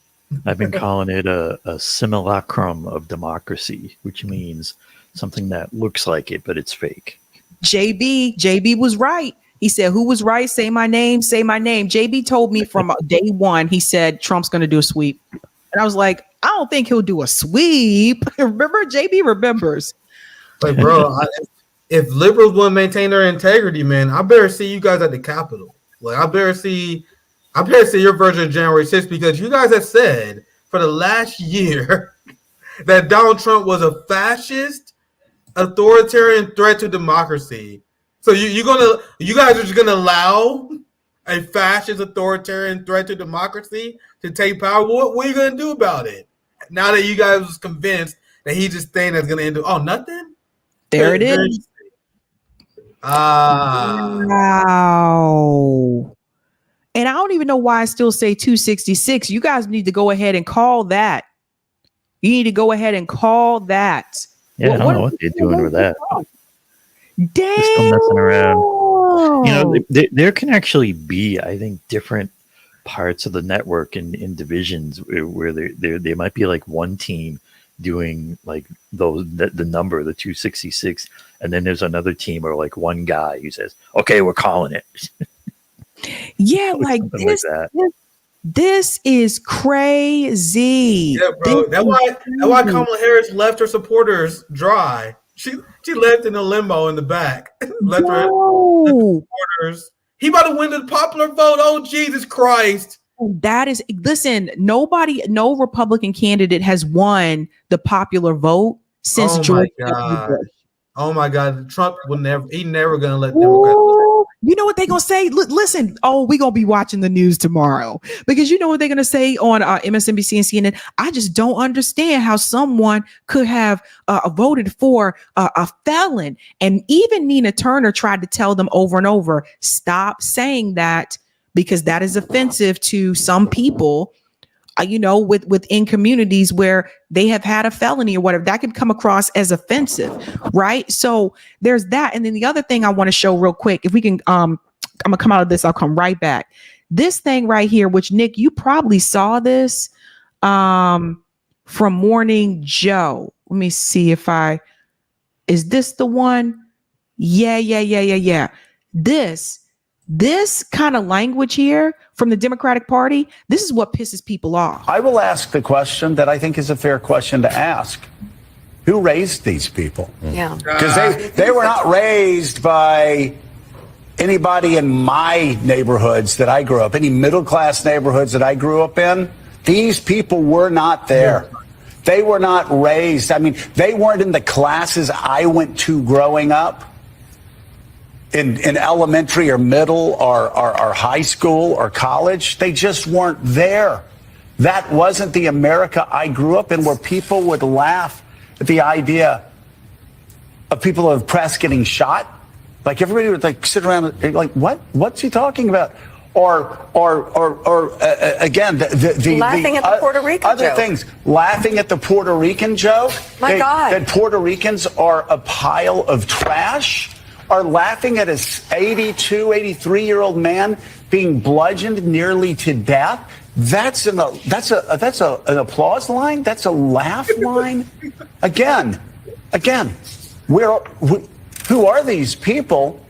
I've been calling it a simulacrum of democracy, which means something that looks like it, but it's fake. JB was right. He said, "Who was right? Say my name. Say my name." JB told me from day one. He said Trump's going to do a sweep, and I was like, "I don't think he'll do a sweep." Remember, JB remembers. Like, bro, if liberals want to maintain their integrity, man, I better see you guys at the Capitol. Like, I better see your version of January 6th, because you guys have said for the last year that Donald Trump was a fascist, authoritarian threat to democracy. So you guys are just gonna allow a fascist, authoritarian threat to democracy to take power? What are you gonna do about it? Now that you guys was convinced that he's this thing that's gonna end up, oh, nothing? There it is. Wow. And I don't even know why I still say 266. You guys need to go ahead and call that. You need to go ahead and call that. Yeah, I don't know what they're doing with that. Damn. They're still messing around. You know, there can actually be, I think, different parts of the network in divisions where there might be like one team doing like the number, the 266, and then there's another team or like one guy who says, "Okay, we're calling it." Yeah, like this is crazy. Yeah, bro. That's why Kamala Harris left her supporters dry. She left in a limo in the back. Left her supporters. He about to win the popular vote. Oh, Jesus Christ. That is, listen, no Republican candidate has won the popular vote since George W. Bush. Oh my God. Trump will never gonna let Democrats. You know what they're going to say? Listen, we're going to be watching the news tomorrow, because you know what they're going to say on MSNBC and CNN? I just don't understand how someone could have voted for a felon. And even Nina Turner tried to tell them over and over, stop saying that, because that is offensive to some people, within communities where they have had a felony or whatever. That could come across as offensive, right? So there's that. And then the other thing I want to show real quick, if we can, I'm going to come out of this, I'll come right back. This thing right here, which Nick, you probably saw this from Morning Joe. Let me see is this the one? Yeah. This kind of language here from the Democratic Party, this is what pisses people off. I will ask the question that I think is a fair question to ask. Who raised these people? Yeah. Because they were not raised by anybody in my neighborhoods that I grew up, any middle-class neighborhoods that I grew up in. These people were not there. They were not raised. I mean, they weren't in the classes I went to growing up. In elementary or middle or high school or college, they just weren't there. That wasn't the America I grew up in, where people would laugh at the idea of people of the press getting shot Like everybody would like sit around and like, what's he talking about? Or again, the laughing at the Puerto Rican other joke. things, laughing at the Puerto Rican joke. My God. That Puerto Ricans are a pile of trash, are laughing at a 82, 83-year-old man being bludgeoned nearly to death. That's an applause line. That's a laugh line. Again, who are these people?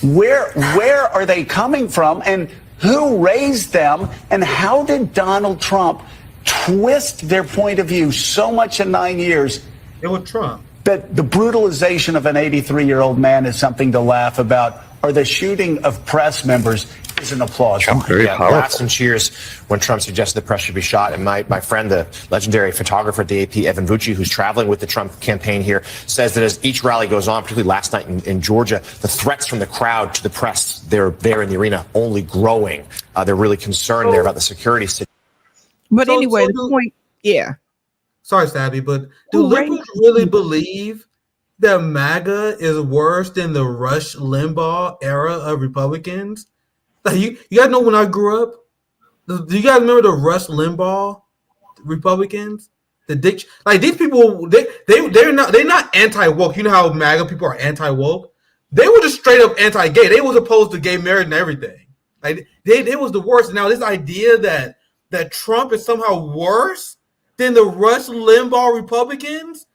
Where are they coming from, and who raised them, and how did Donald Trump twist their point of view so much in 9 years? It was Trump. That the brutalization of an 83-year-old man is something to laugh about, or the shooting of press members is an applause line. Laughs and cheers when Trump suggested the press should be shot. And my friend, the legendary photographer at the AP, Evan Vucci, who's traveling with the Trump campaign here, says that as each rally goes on, particularly last night in Georgia, the threats from the crowd to the press, they're there in the arena, only growing. They're really concerned there about the security situation. But anyway, the point, yeah. Sorry, Sabby, but do liberals really believe that MAGA is worse than the Rush Limbaugh era of Republicans? Like you guys know when I grew up, do you guys remember the Rush Limbaugh Republicans? These people, they're not anti-woke. You know how MAGA people are anti-woke? They were just straight up anti-gay. They was opposed to gay marriage and everything. Like they was the worst. Now this idea that Trump is somehow worse than the Rush Limbaugh Republicans,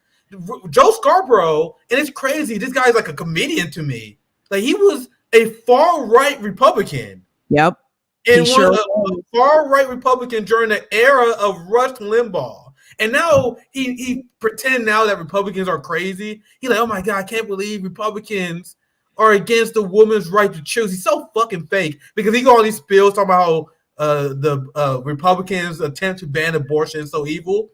Joe Scarborough, and it's crazy. This guy's like a comedian to me. Like he was a far-right Republican. Yep. And a far-right Republican during the era of Rush Limbaugh. And now he pretend now that Republicans are crazy. He's like, oh my God, I can't believe Republicans are against the woman's right to choose. He's so fucking fake because he got all these spills talking about how the Republicans attempt to ban abortion is so evil,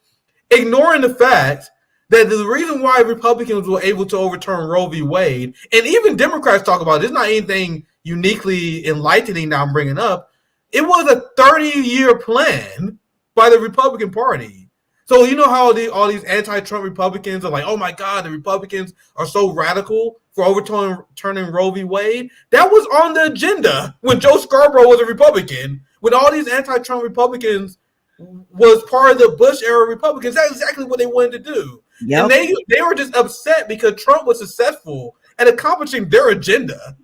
ignoring the fact that the reason why Republicans were able to overturn Roe v. Wade, and even Democrats talk about it, it's not anything uniquely enlightening that I'm bringing up. It was a 30-year plan by the Republican Party. So you know how all these anti-Trump Republicans are like, oh my God, the Republicans are so radical for overturning Roe v. Wade? That was on the agenda when Joe Scarborough was a Republican. When all these anti-Trump Republicans was part of the Bush era Republicans, that's exactly what they wanted to do. Yep. And they were just upset because Trump was successful at accomplishing their agenda.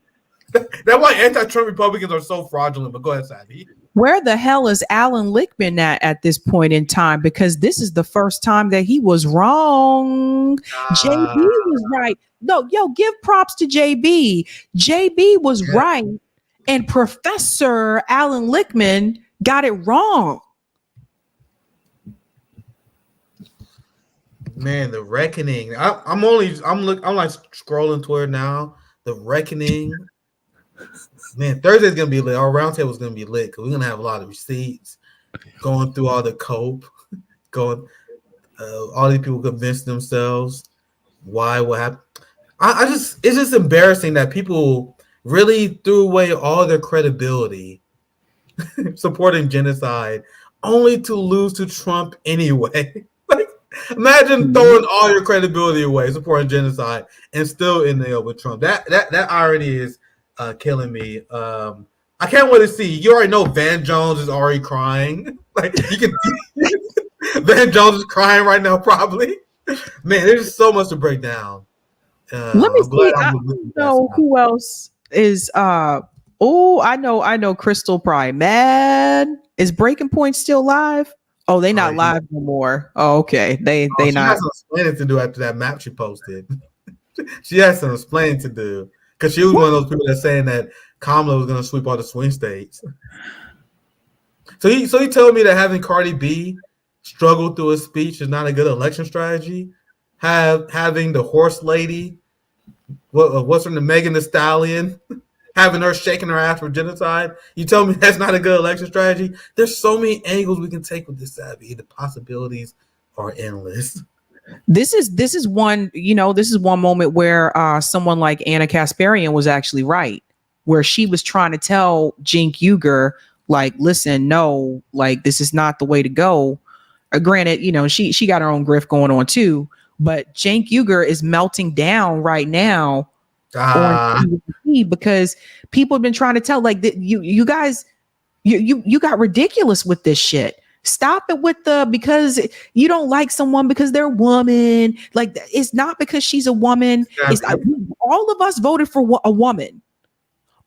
That's why anti-Trump Republicans are so fraudulent. But go ahead, Sabby. Where the hell is Alan Lichtman at this point in time? Because this is the first time that he was wrong. JB was right. No, give props to JB. JB was right. And Professor Alan Lichtman got it wrong. Man, the reckoning. I'm like scrolling Twitter now. The reckoning. Man, Thursday's gonna be lit. Our roundtable is gonna be lit because we're gonna have a lot of receipts, going through all the cope, all these people convince themselves why what happened. It's just embarrassing that people really threw away all their credibility supporting genocide, only to lose to Trump anyway. Imagine throwing all your credibility away, supporting genocide, and still in there with Trump. That irony is killing me. I can't wait to see. You already know Van Jones is already crying. Like you can, Van Jones is crying right now, probably. Man, there's so much to break down. Let me see. I don't know who else is. I know. Crystal probably mad. Is Breaking Point still live? Oh, they not live no more. Oh, okay. They not. She has some explaining to do after that map she posted. She has some explaining to do because she was one of those people that's saying that Kamala was going to sweep all the swing states. So he told me that having Cardi B struggle through a speech is not a good election strategy. Having the horse lady, what's her name, Megan Thee Stallion, having her shaking her ass for genocide. You tell me that's not a good election strategy? There's so many angles we can take with this, Sabby. The possibilities are endless. This is one moment where someone like Anna Kasparian was actually right, where she was trying to tell Cenk Uygur, like, listen, no, like this is not the way to go. Granted, she got her own grift going on too, but Cenk Uygur is melting down right now on TV because people have been trying to tell like you guys you got ridiculous with this shit. Stop it with the because you don't like someone because they're a woman. Like it's not because she's a woman. It's all of us voted for a woman.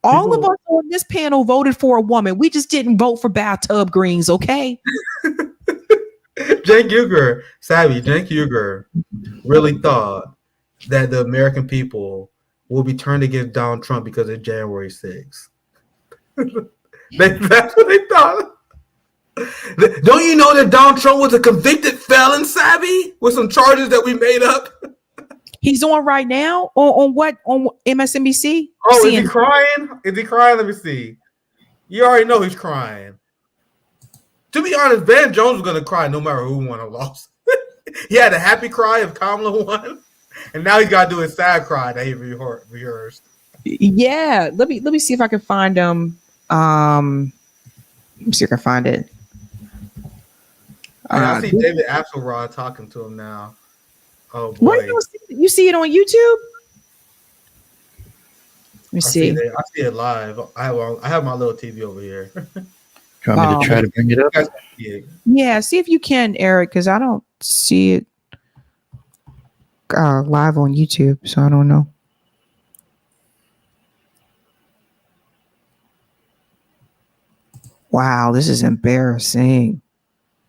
All of us on this panel voted for a woman. We just didn't vote for bathtub greens, okay? Cenk Uygur really thought that the American people will be turned against Donald Trump because of January 6th. That's what they thought. Don't you know that Donald Trump was a convicted felon, Sabby, with some charges that we made up? He's on right now on what? On MSNBC? Oh, is he crying? Is he crying? Let me see. You already know he's crying. To be honest, Van Jones was going to cry no matter who won or lost. He had a happy cry if Kamala won, and now he's got to do his sad cry that he rehearsed. Yeah, let me see if I can find him. Let me see if I can find it. I see David Axelrod talking to him now. Oh boy! What you see it on YouTube? Let me see. I see it live. I have my little TV over here. Do you want me to try to bring it up? Yeah, see if you can, Eric, because I don't see it live on YouTube, so I don't know. Wow, this is embarrassing.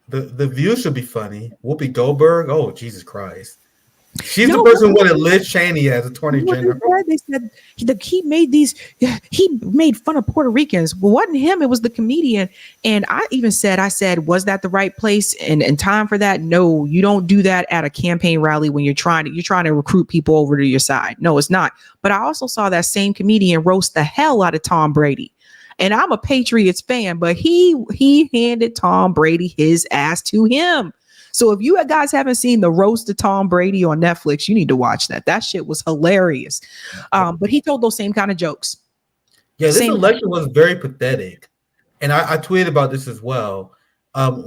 The view should be funny. Whoopi Goldberg. Oh, Jesus Christ. She's the person who wanted Liz Cheney as Attorney General. They said he made fun of Puerto Ricans. Well, wasn't him, it was the comedian. And I even said, was that the right place and time for that? No, you don't do that at a campaign rally when you're trying to recruit people over to your side. No, it's not. But I also saw that same comedian roast the hell out of Tom Brady. And I'm a Patriots fan, but he handed Tom Brady his ass to him. So if you guys haven't seen the roast of Tom Brady on Netflix, you need to watch that. That shit was hilarious. But he told those same kind of jokes. Yeah, this election was very pathetic. And I tweeted about this as well.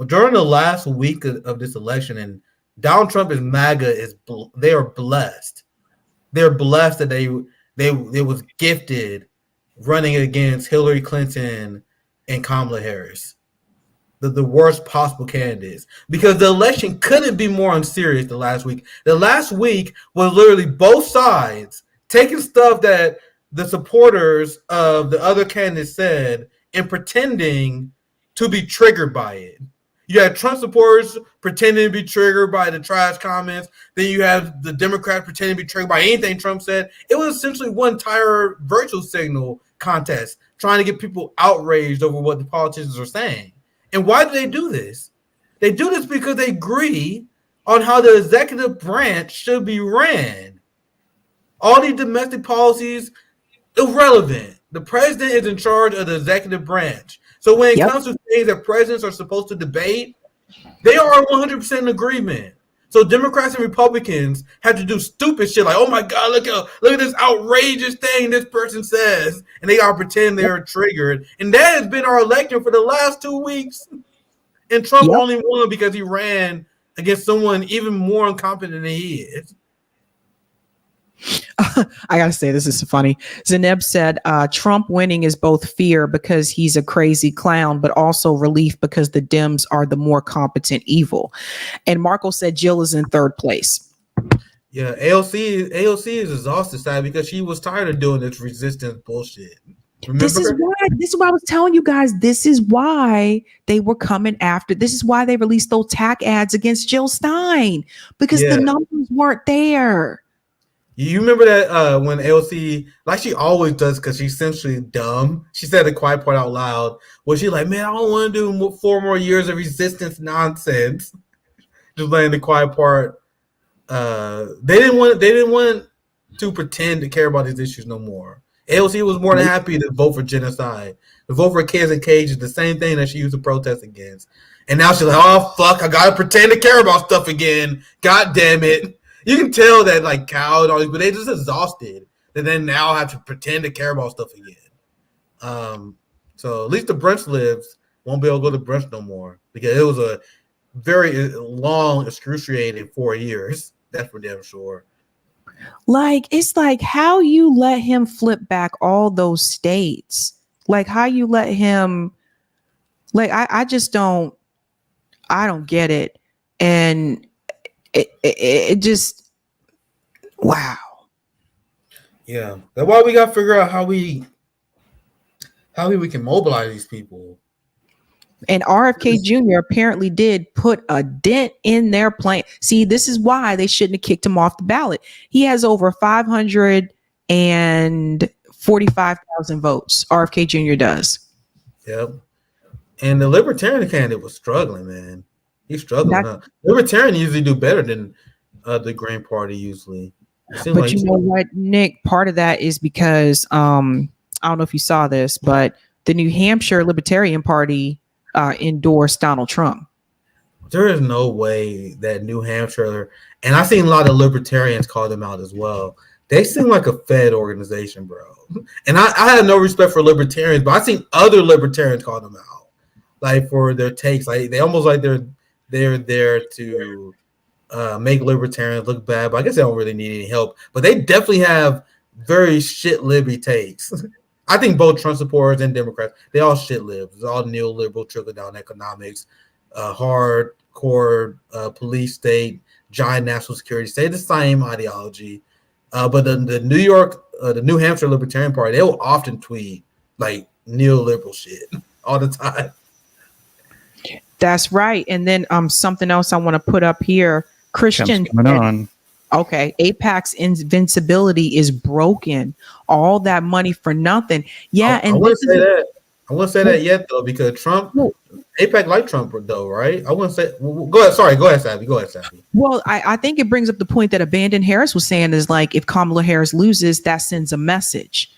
During the last week of this election, and Donald Trump is MAGA, they are blessed. They're blessed that they was gifted running against Hillary Clinton and Kamala Harris, the worst possible candidates, because the election couldn't be more unserious the last week. The last week was literally both sides taking stuff that the supporters of the other candidates said and pretending to be triggered by it. You had Trump supporters pretending to be triggered by the trash comments. Then you have the Democrats pretending to be triggered by anything Trump said. It was essentially one entire virtual signal contest trying to get people outraged over what the politicians are saying. And why do they do this? They do this because they agree on how the executive branch should be ran. All these domestic policies, irrelevant. The president is in charge of the executive branch. So when it comes to things that presidents are supposed to debate, they are 100% in agreement. So Democrats and Republicans have to do stupid shit like, oh my God, look at this outrageous thing this person says. And they all pretend they're triggered. And that has been our election for the last 2 weeks. And Trump only won because he ran against someone even more incompetent than he is. I gotta say, this is funny. Zeneb said, Trump winning is both fear because he's a crazy clown, but also relief because the Dems are the more competent evil. And Marco said Jill is in third place. Yeah, AOC is exhausted, Sabby, because she was tired of doing this resistance bullshit. Remember? This is why I was telling you guys, this is why they were coming after. This is why they released those tack ads against Jill Stein, because the numbers weren't there. You remember that when AOC, like she always does, because she's essentially dumb, she said the quiet part out loud, where she's like, man, I don't want to do 4 more years of resistance nonsense. Just letting the quiet part. They didn't want to pretend to care about these issues no more. AOC was more than happy to vote for genocide. To vote for kids in cages, the same thing that she used to protest against. And now she's like, oh, fuck, I got to pretend to care about stuff again. God damn it. You can tell that like Cal and all these, but they just exhausted. They then now have to pretend to care about stuff again. So at least the brunch lives won't be able to go to brunch no more because it was a very long, excruciating 4 years. That's for damn sure. Like, it's like how you let him flip back all those states. Like how you let him, like, I just don't, I don't get it. And it just, wow. Yeah. That's why we got to figure out how we can mobilize these people. And RFK Jr. apparently did put a dent in their plan. See, this is why they shouldn't have kicked him off the ballot. He has over 545,000 votes. RFK Jr. does. Yep. And the Libertarian candidate was struggling, man. He's struggling. Libertarian usually do better than the Green Party usually. But like you know what, Nick? Part of that is because I don't know if you saw this, but the New Hampshire Libertarian Party endorsed Donald Trump. There is no way that New Hampshire, and I've seen a lot of libertarians call them out as well. They seem like a Fed organization, bro. And I have no respect for libertarians, but I've seen other libertarians call them out, like for their takes. Like they almost like they're there to make libertarians look bad. But I guess they don't really need any help. But they definitely have very shit libby takes. I think both Trump supporters and Democrats, they all shit libs. It's all neoliberal, trickle-down economics, hardcore police state, giant national security state, the same ideology. But the New Hampshire Libertarian Party, they will often tweet like neoliberal shit all the time. That's right. And then something else I want to put up here. Christian coming on. Okay, AIPAC's invincibility is broken. All that money for nothing. Yeah, I wouldn't say that. I wouldn't say that yet though, because Trump, AIPAC like Trump though, right? I wouldn't say. Go ahead. Sorry, go ahead, Sabby. Go ahead, Sabby. Well, I think it brings up the point that Abandoned Harris was saying is like if Kamala Harris loses, that sends a message.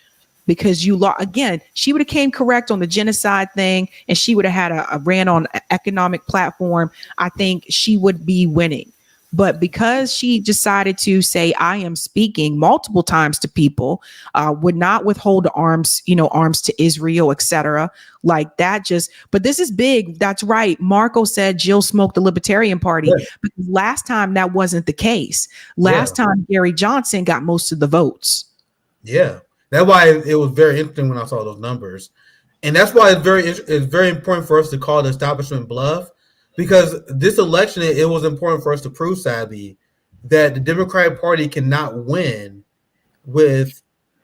Because again, she would have came correct on the genocide thing, and she would have had a ran on an economic platform. I think she would be winning. But because she decided to say, I am speaking multiple times to people, would not withhold arms to Israel, etc. Like that but this is big. That's right. Marco said Jill smoked the Libertarian Party. Yeah. Because last time that wasn't the case. Last time Gary Johnson got most of the votes. Yeah. That's why it was very interesting when I saw those numbers. And that's why it's very important for us to call the establishment bluff. Because this election, it was important for us to prove, Sabby, that the Democratic Party cannot win with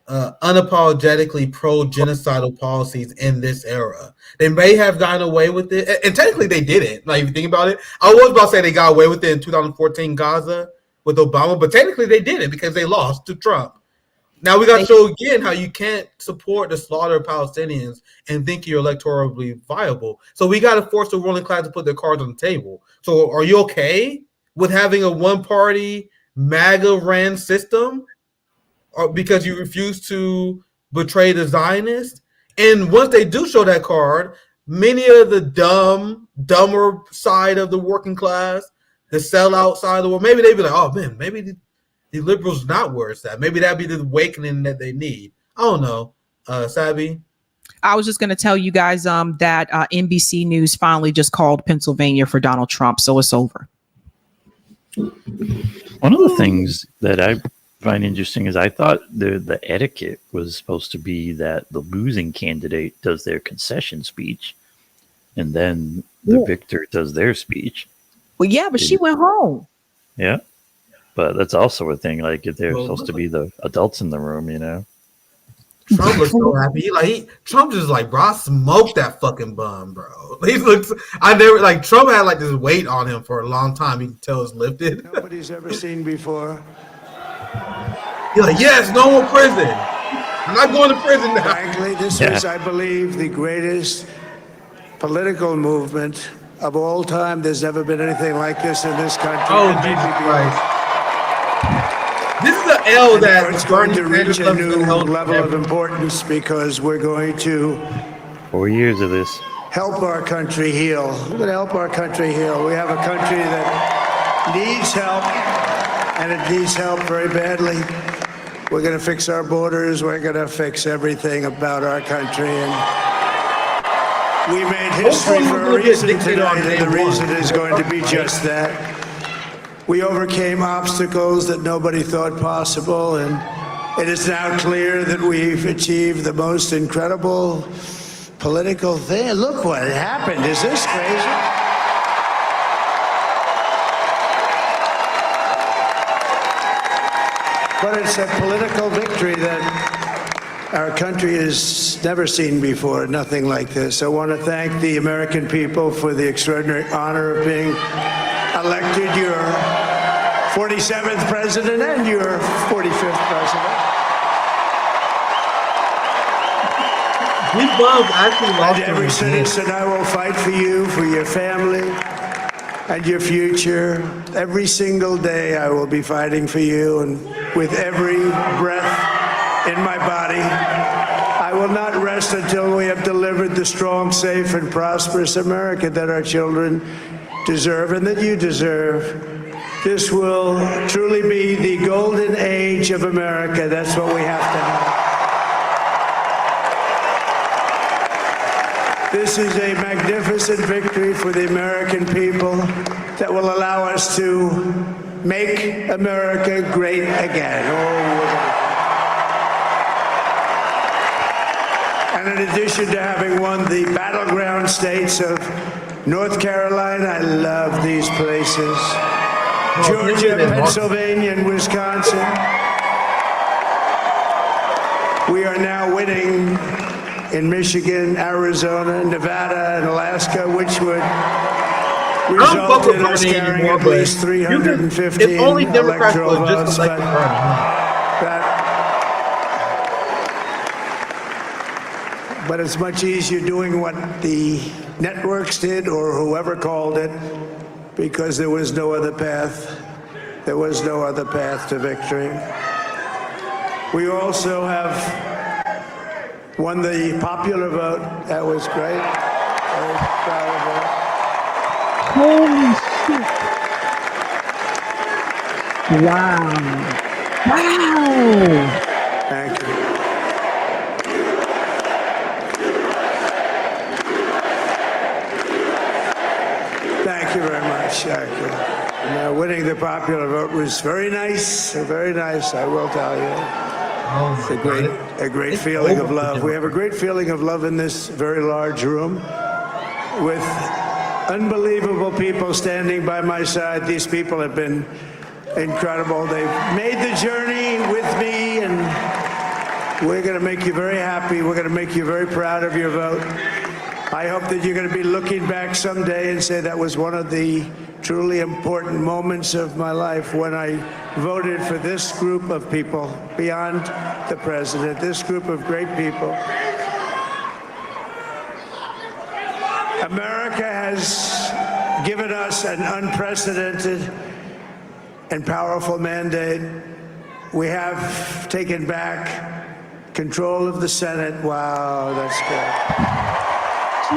unapologetically pro-genocidal policies in this era. They may have gotten away with it, and technically they didn't. Like, if you think about it, I was about to say they got away with it in 2014 Gaza with Obama, but technically they didn't because they lost to Trump. Now we got to show again how you can't support the slaughter of Palestinians and think you're electorally viable. So we got to force the ruling class to put their cards on the table. So are you okay with having a one-party MAGA-ran system, or because you refuse to betray the Zionists? And once they do show that card, many of the dumber side of the working class, the sellout side of the world, maybe they'd be like, oh man, maybe the liberals not where it's at. Maybe that'd be the awakening that they need. I don't know. Sabby? I was just going to tell you guys that NBC News finally just called Pennsylvania for Donald Trump, so it's over. One of the things that I find interesting is I thought the etiquette was supposed to be that the losing candidate does their concession speech, and then the victor does their speech. Well, yeah, but she went home. Yeah. But that's also a thing. Like if they're supposed to be the adults in the room, Trump looks so happy. Trump just like, bro, I smoked that fucking bum, bro. He looks. Trump had like this weight on him for a long time. You can tell it's lifted. Nobody's ever seen before. He's like, yes, no more prison. I'm not going to prison now. Frankly, this was, I believe, the greatest political movement of all time. There's never been anything like this in this country. Oh, Jesus Christ. This is an L that it's going to reach a new level of importance because we're going to 4 years of this. Help our country heal. We're going to help our country heal. We have a country that needs help, and it needs help very badly. We're going to fix our borders. We're going to fix everything about our country. And we made history for a reason tonight, and the reason is going to be just that. We overcame obstacles that nobody thought possible, and it is now clear that we've achieved the most incredible political thing. Look what happened. Is this crazy? But it's a political victory that our country has never seen before, nothing like this. I want to thank the American people for the extraordinary honor of being elected your 47th president and your 45th president. These bombs actually lost And every citizen, I will fight for you, for your family, and your future. Every single day I will be fighting for you, and with every breath in my body, I will not rest until we have delivered the strong, safe, and prosperous America that our children deserve and that you deserve. This will truly be the golden age of America. That's what we have to have. This is a magnificent victory for the American people that will allow us to make America great again. And in addition to having won the battleground states of North Carolina, I love these places. Georgia, Pennsylvania, and Wisconsin. We are now winning in Michigan, Arizona, Nevada, and Alaska, which would result in us carrying at least 350 if only Democrats electoral would just votes. elect But it's much easier doing what the networks did or whoever called it, because there was no other path. There was no other path to victory. We also have won the popular vote. That was great. I was proud of Holy shit. that. Wow. Wow. Thank you. Thank you very much. Thank you. And, winning the popular vote was very nice. Very nice, I will tell you. It's a great feeling of love. We have a great feeling of love in this very large room with unbelievable people standing by my side. These people have been incredible. They've made the journey with me, and we're going to make you very happy. We're going to make you very proud of your vote. I hope that you're going to be looking back someday and say that was one of the truly important moments of my life when I voted for this group of people beyond the president, this group of great people. America has given us an unprecedented and powerful mandate. We have taken back control of the Senate. Wow, that's good.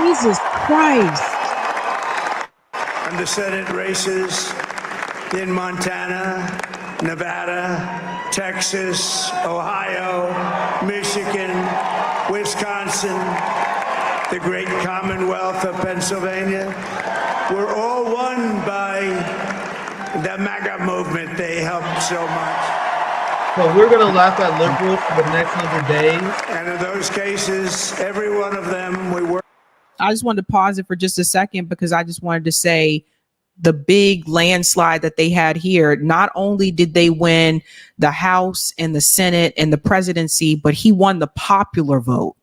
Jesus Christ. And the Senate races in Montana, Nevada, Texas, Ohio, Michigan, Wisconsin, the great Commonwealth of Pennsylvania, were all won by the MAGA movement. They helped so much. So we're going to laugh at liberals for the next 100 days. And in those cases, every one of them, we were. I just wanted to pause it for just a second because I just wanted to say the big landslide that they had here. Not only did they win the House and the Senate and the presidency, but he won the popular vote.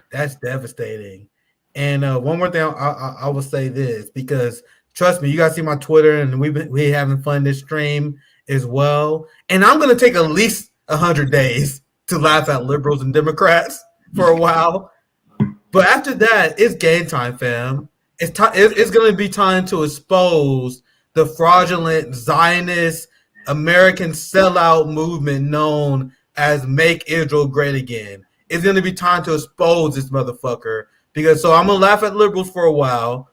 That's devastating. And one more thing, I will say this, because trust me, you guys see my Twitter, and we having fun this stream as well. And I'm going to take at least 100 days to laugh at liberals and Democrats for a while. But after that, it's game time, fam. It's going to be time to expose the fraudulent Zionist American sellout movement known as Make Israel Great Again. It's going to be time to expose this motherfucker. Because so I'm going to laugh at liberals for a while.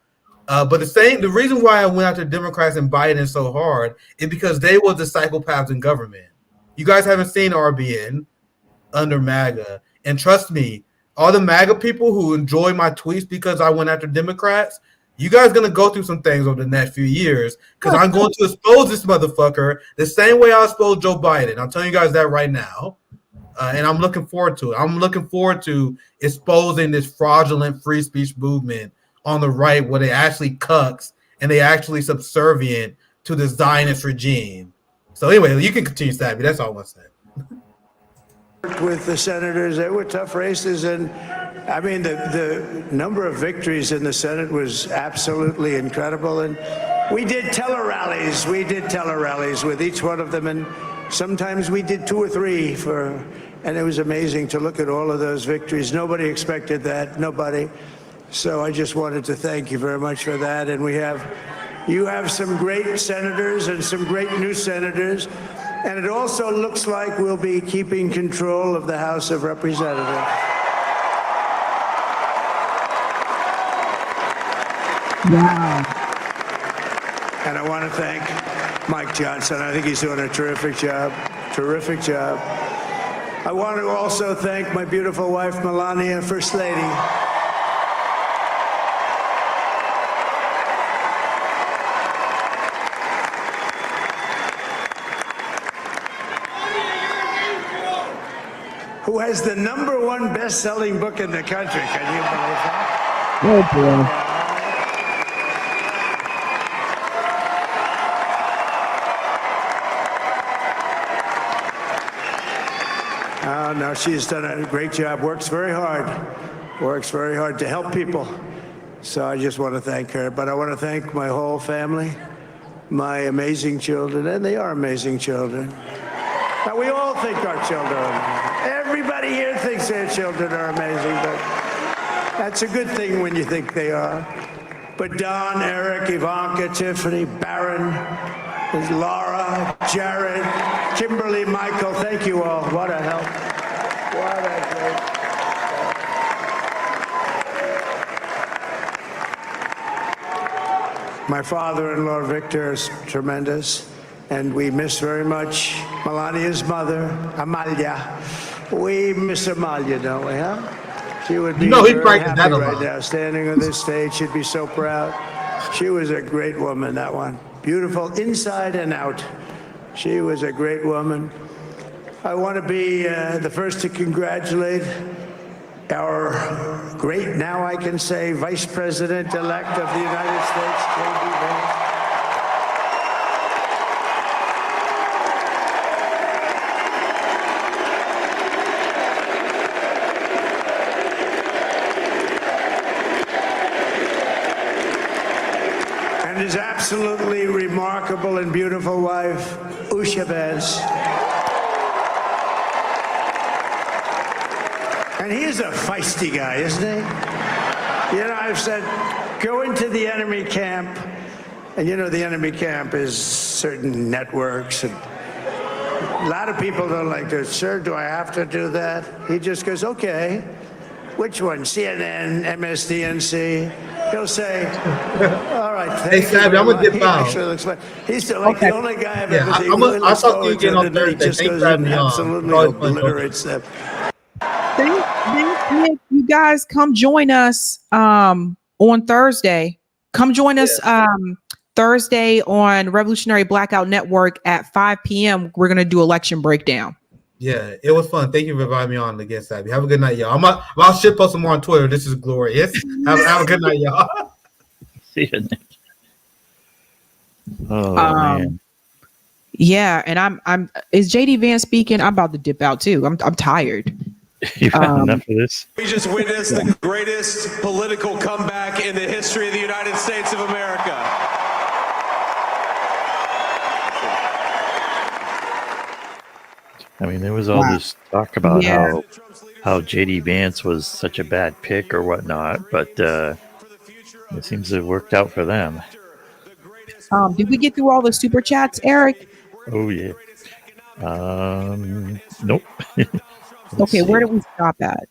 But the reason why I went after Democrats and Biden so hard is because they were the psychopaths in government. You guys haven't seen RBN under MAGA. And trust me, all the MAGA people who enjoy my tweets because I went after Democrats, You guys gonna go through some things over the next few years because I'm going to expose this motherfucker the same way I exposed Joe Biden. I'm telling you guys that right now. And I'm looking forward to it. I'm looking forward to exposing this fraudulent free speech movement on the right where they actually cucks and they actually subservient to the Zionist regime. So anyway, you can continue, Sabby. That's all I want to say. With the senators, they were tough races, and I mean the number of victories in the Senate was absolutely incredible. And we did tele-rallies. We did tele-rallies with each one of them, and sometimes we did 2 or 3 and it was amazing to look at all of those victories. Nobody expected that. Nobody. So I just wanted to thank you very much for that. And you have some great senators and some great new senators. And it also looks like we'll be keeping control of the House of Representatives. Wow. And I want to thank Mike Johnson. I think he's doing a terrific job. Terrific job. I want to also thank my beautiful wife, Melania, First Lady. Who has the #1 best-selling book in the country. Can you believe that? Oh, boy. Oh, no, she's done a great job. Works very hard to help people. So I just want to thank her. But I want to thank my whole family, my amazing children, and they are amazing children. Now, we all think our children are amazing. Everybody here thinks their children are amazing, but that's a good thing when you think they are. But Don, Eric, Ivanka, Tiffany, Barron, Laura, Jared, Kimberly, Michael, thank you all. What a help. What a great. My father-in-law, Victor, is tremendous. And we miss very much Melania's mother, Amalia. We miss Amalia, don't we, huh? She would be very happy right now, standing on this stage. She'd be so proud. She was a great woman, that one. Beautiful inside and out. She was a great woman. I want to be the first to congratulate our great, now I can say, Vice President-elect of the United States, J.D. Vance. His absolutely remarkable and beautiful wife, Usha Vance. And he's a feisty guy, isn't he? You know, I've said, go into the enemy camp. And you know, the enemy camp is certain networks. And a lot of people don't like this. Sir, do I have to do that? He just goes, okay. Which one? CNN, MSDNC? He'll say, all right, thank you. Hey, Sabby, I'm going to dip out. He's like the only guy I've ever seen. I'll talk to you again on Thursday. Just goes and absolutely obliterates them. You guys come join us on Thursday. Come join us Thursday on Revolutionary Blackout Network at 5 p.m. We're going to do election breakdown. Yeah, it was fun. Thank you for inviting me on again, Sabby. Have a good night, y'all. I'll shit post some more on Twitter. This is glorious. Have a good night, y'all. See you, Nick. Oh man. Yeah, and I'm is JD Vance speaking? I'm about to dip out too. I'm tired. You've had enough of this. We just witnessed the greatest political comeback in the history of the United States of America. I mean, there was all this talk about how JD Vance was such a bad pick or whatnot, but it seems to have worked out for them. Did we get through all the super chats, Eric? Oh yeah. Nope. Okay, where do we stop at?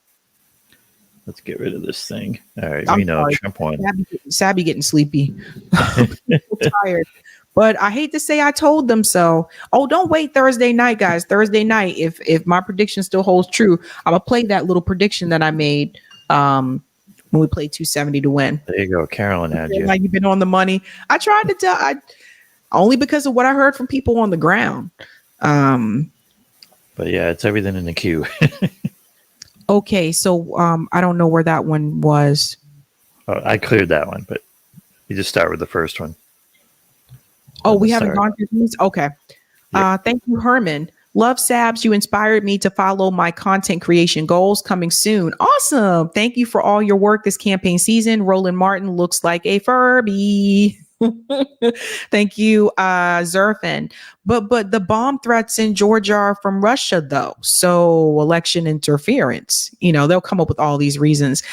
Let's get rid of this thing. All right, we know Trump won. Sabby getting sleepy. I'm tired. But I hate to say I told them so. Oh, don't wait Thursday night, guys. Thursday night, if my prediction still holds true, I'm gonna play that little prediction that I made when we played 270 to win. There you go. Carolyn had you. Like you've been on the money. I tried to tell, only because of what I heard from people on the ground. But yeah, it's everything in the queue. Okay, so I don't know where that one was. Oh, I cleared that one, but you just start with the first one. Oh, we haven't gone through these? Okay. Thank you, Herman. Love Sabs. You inspired me to follow my content creation goals. Coming soon. Awesome. Thank you for all your work this campaign season. Roland Martin looks like a Furby. Thank you, Zerfin. But the bomb threats in Georgia are from Russia, though. So election interference. They'll come up with all these reasons.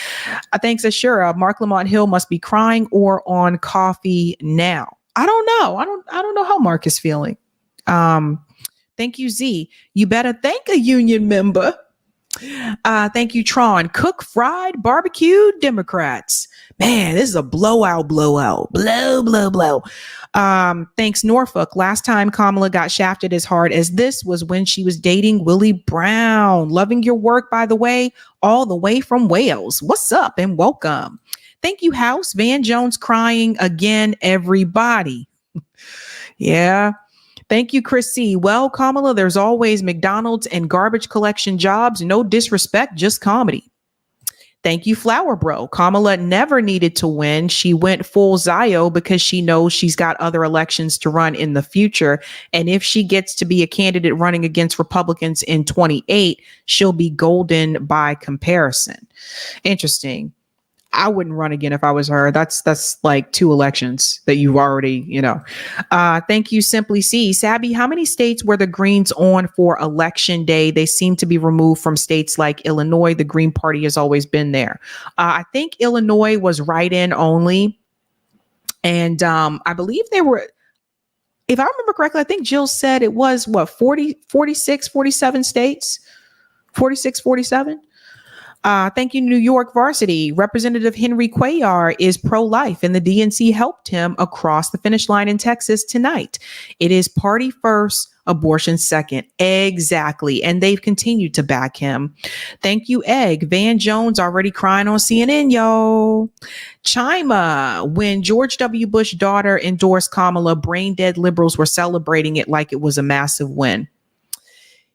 Thanks, Ashura. Mark Lamont Hill must be crying or on coffee now. I don't know. I don't know how Mark is feeling. Thank you, Z. You better thank a union member. Thank you, Tron. Cook fried barbecued Democrats. Man, this is a blowout. Blow. Thanks, Norfolk. Last time Kamala got shafted as hard as this was when she was dating Willie Brown. Loving your work, by the way, all the way from Wales. What's up and welcome. Thank you, House. Van Jones crying again, everybody. Yeah. Thank you, Chris C. Well, Kamala, there's always McDonald's and garbage collection jobs. No disrespect, just comedy. Thank you, Flower Bro. Kamala never needed to win. She went full Zio because she knows she's got other elections to run in the future. And if she gets to be a candidate running against Republicans in 28, she'll be golden by comparison. Interesting. I wouldn't run again if I was her. That's like 2 elections that you've already, Thank you, Simply C. Sabby, how many states were the Greens on for election day? They seem to be removed from states like Illinois. The Green Party has always been there. I think Illinois was write-in only. And I believe they were, if I remember correctly, I think Jill said it was 46, 47 states, 46, 47. Thank you, New York Varsity. Representative Henry Cuellar is pro-life, and the DNC helped him across the finish line in Texas tonight. It is party first, abortion second. Exactly. And they've continued to back him. Thank you, Egg. Van Jones already crying on CNN, yo. Chima. When George W. Bush's daughter endorsed Kamala, brain-dead liberals were celebrating it like it was a massive win.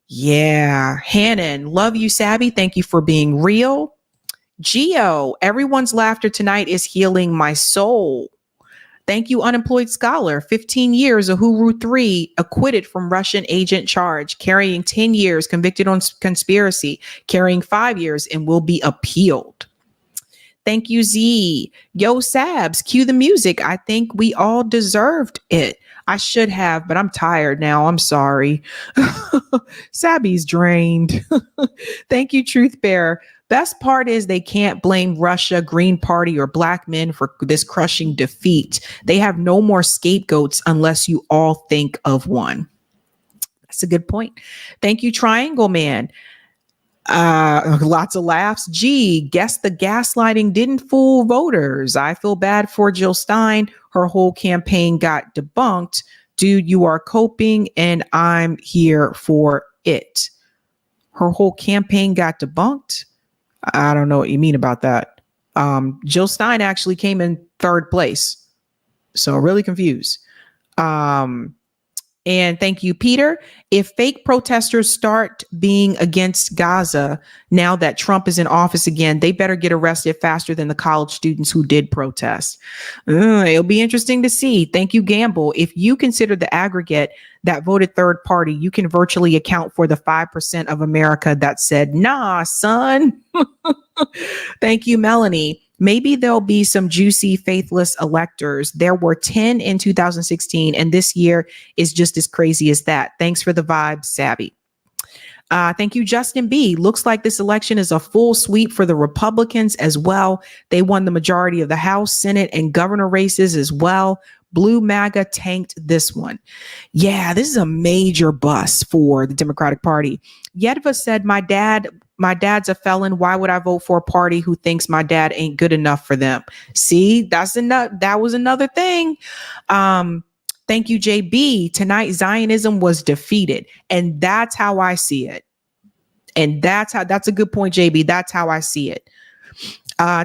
Yeah. Hannon, love you, Sabby. Thank you for being real. Geo, everyone's laughter tonight is healing my soul. Thank you, Unemployed Scholar. 15 years, Uhuru 3, acquitted from Russian agent charge, carrying 10 years, convicted on conspiracy, carrying 5 years, and will be appealed. Thank you, Z. Yo, Sabs, cue the music. I think we all deserved it. I should have, but I'm tired now. I'm sorry. Sabby's drained. Thank you, Truth Bearer. Best part is they can't blame Russia, Green Party, or black men for this crushing defeat. They have no more scapegoats unless you all think of one. That's a good point. Thank you, Triangle Man. Lots of laughs. Gee, guess the gaslighting didn't fool voters. I feel bad for Jill Stein. Her whole campaign got debunked. Dude, you are coping and I'm here for it. Her whole campaign got debunked. I don't know what you mean about that. Jill Stein actually came in 3rd place. So really confused. And thank you, Peter. If fake protesters start being against Gaza now that Trump is in office again, they better get arrested faster than the college students who did protest. It'll be interesting to see. Thank you, Gamble. If you consider the aggregate that voted third party, you can virtually account for the 5% of America that said, nah, son. Thank you, Melanie. Maybe there'll be some juicy, faithless electors. There were 10 in 2016, and this year is just as crazy as that. Thanks for the vibe, Sabby. Thank you, Justin B. Looks like this election is a full sweep for the Republicans as well. They won the majority of the House, Senate, and governor races as well. Blue MAGA tanked this one. Yeah, this is a major bust for the Democratic Party. Yedva said, my dad's a felon. Why would I vote for a party who thinks my dad ain't good enough for them? See, that was another thing. Thank you, JB. Tonight, Zionism was defeated. And that's how I see it. And that's a good point, JB. That's how I see it.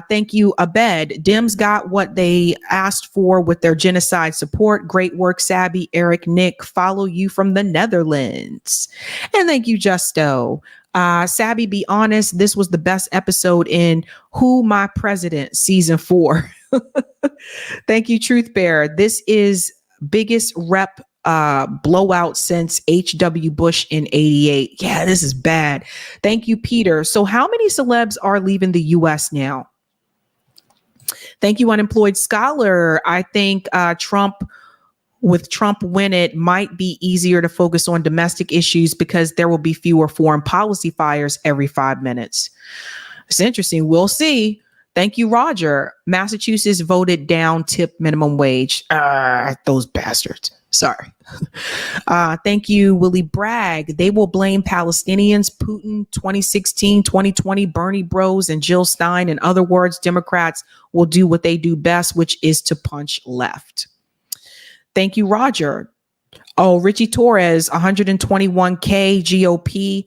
Thank you, Abed. Dems got what they asked for with their genocide support. Great work, Sabby. Eric, Nick, follow you from the Netherlands. And thank you, Justo. Sabby, be honest, this was the best episode in Who My President season 4. Thank you, Truth Bear. This is biggest rep blowout since H.W. Bush in 88. Yeah, this is bad. Thank you, Peter. So how many celebs are leaving the U.S. now? Thank you, Unemployed Scholar. I think Trump win, it might be easier to focus on domestic issues because there will be fewer foreign policy fires every 5 minutes. It's interesting. We'll see. Thank you, Roger. Massachusetts voted down tip minimum wage. Those bastards. Sorry. Thank you, Willie Bragg. They will blame Palestinians, Putin, 2016, 2020, Bernie Bros, and Jill Stein. In other words, Democrats will do what they do best, which is to punch left. Thank you, Roger. Oh, Richie Torres, 121K GOP,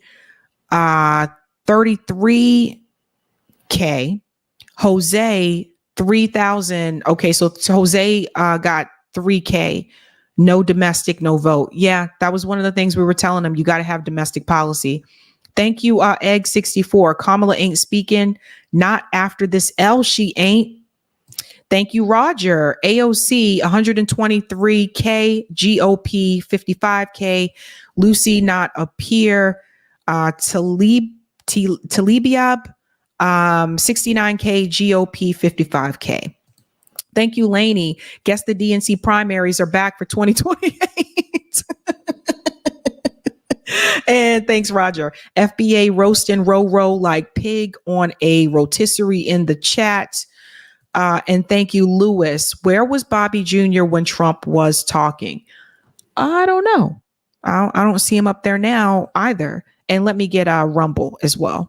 33K. Jose, 3,000. Okay, so Jose got 3K. No domestic, no vote. Yeah, that was one of the things we were telling them. You got to have domestic policy. Thank you, Egg64. Kamala ain't speaking. Not after this L, she ain't. Thank you, Roger. AOC, 123K. GOP, 55K. Lucy, not appear. Talibiab, 69K. GOP, 55K. Thank you, Lainey. Guess the DNC primaries are back for 2028. And thanks, Roger. FBA roasting row like pig on a rotisserie in the chat. And thank you, Lewis. Where was Bobby Jr. when Trump was talking? I don't know. I don't see him up there now either. And let me get Rumble as well.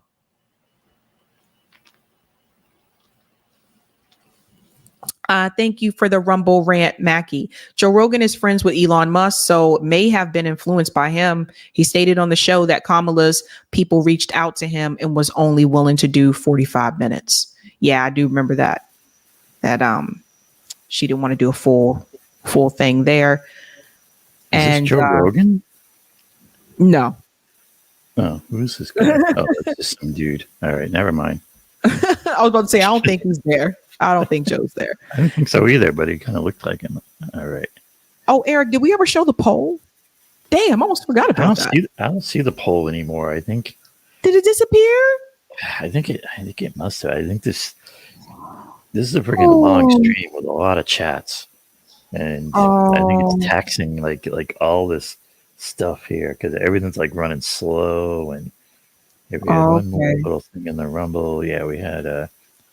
Thank you for the Rumble rant, Mackie. Joe Rogan is friends with Elon Musk, so may have been influenced by him. He stated on the show that Kamala's people reached out to him and was only willing to do 45 minutes. Yeah, I do remember that. That she didn't want to do a full thing there. Is this Joe Rogan? No. Oh, who's this guy? Oh, that's just some dude. All right, never mind. I was about to say, I don't think he's there. I don't think Joe's there. I don't think so either, but he kind of looked like him. All right. Oh, Eric, did we ever show the poll? Damn, I almost forgot about that. I don't see the poll anymore. I think. Did it disappear? I think it must have. I think this is a freaking long stream with a lot of chats, and I think it's taxing like all this stuff here because everything's like running slow, and we had one more little thing in the Rumble. Yeah, we had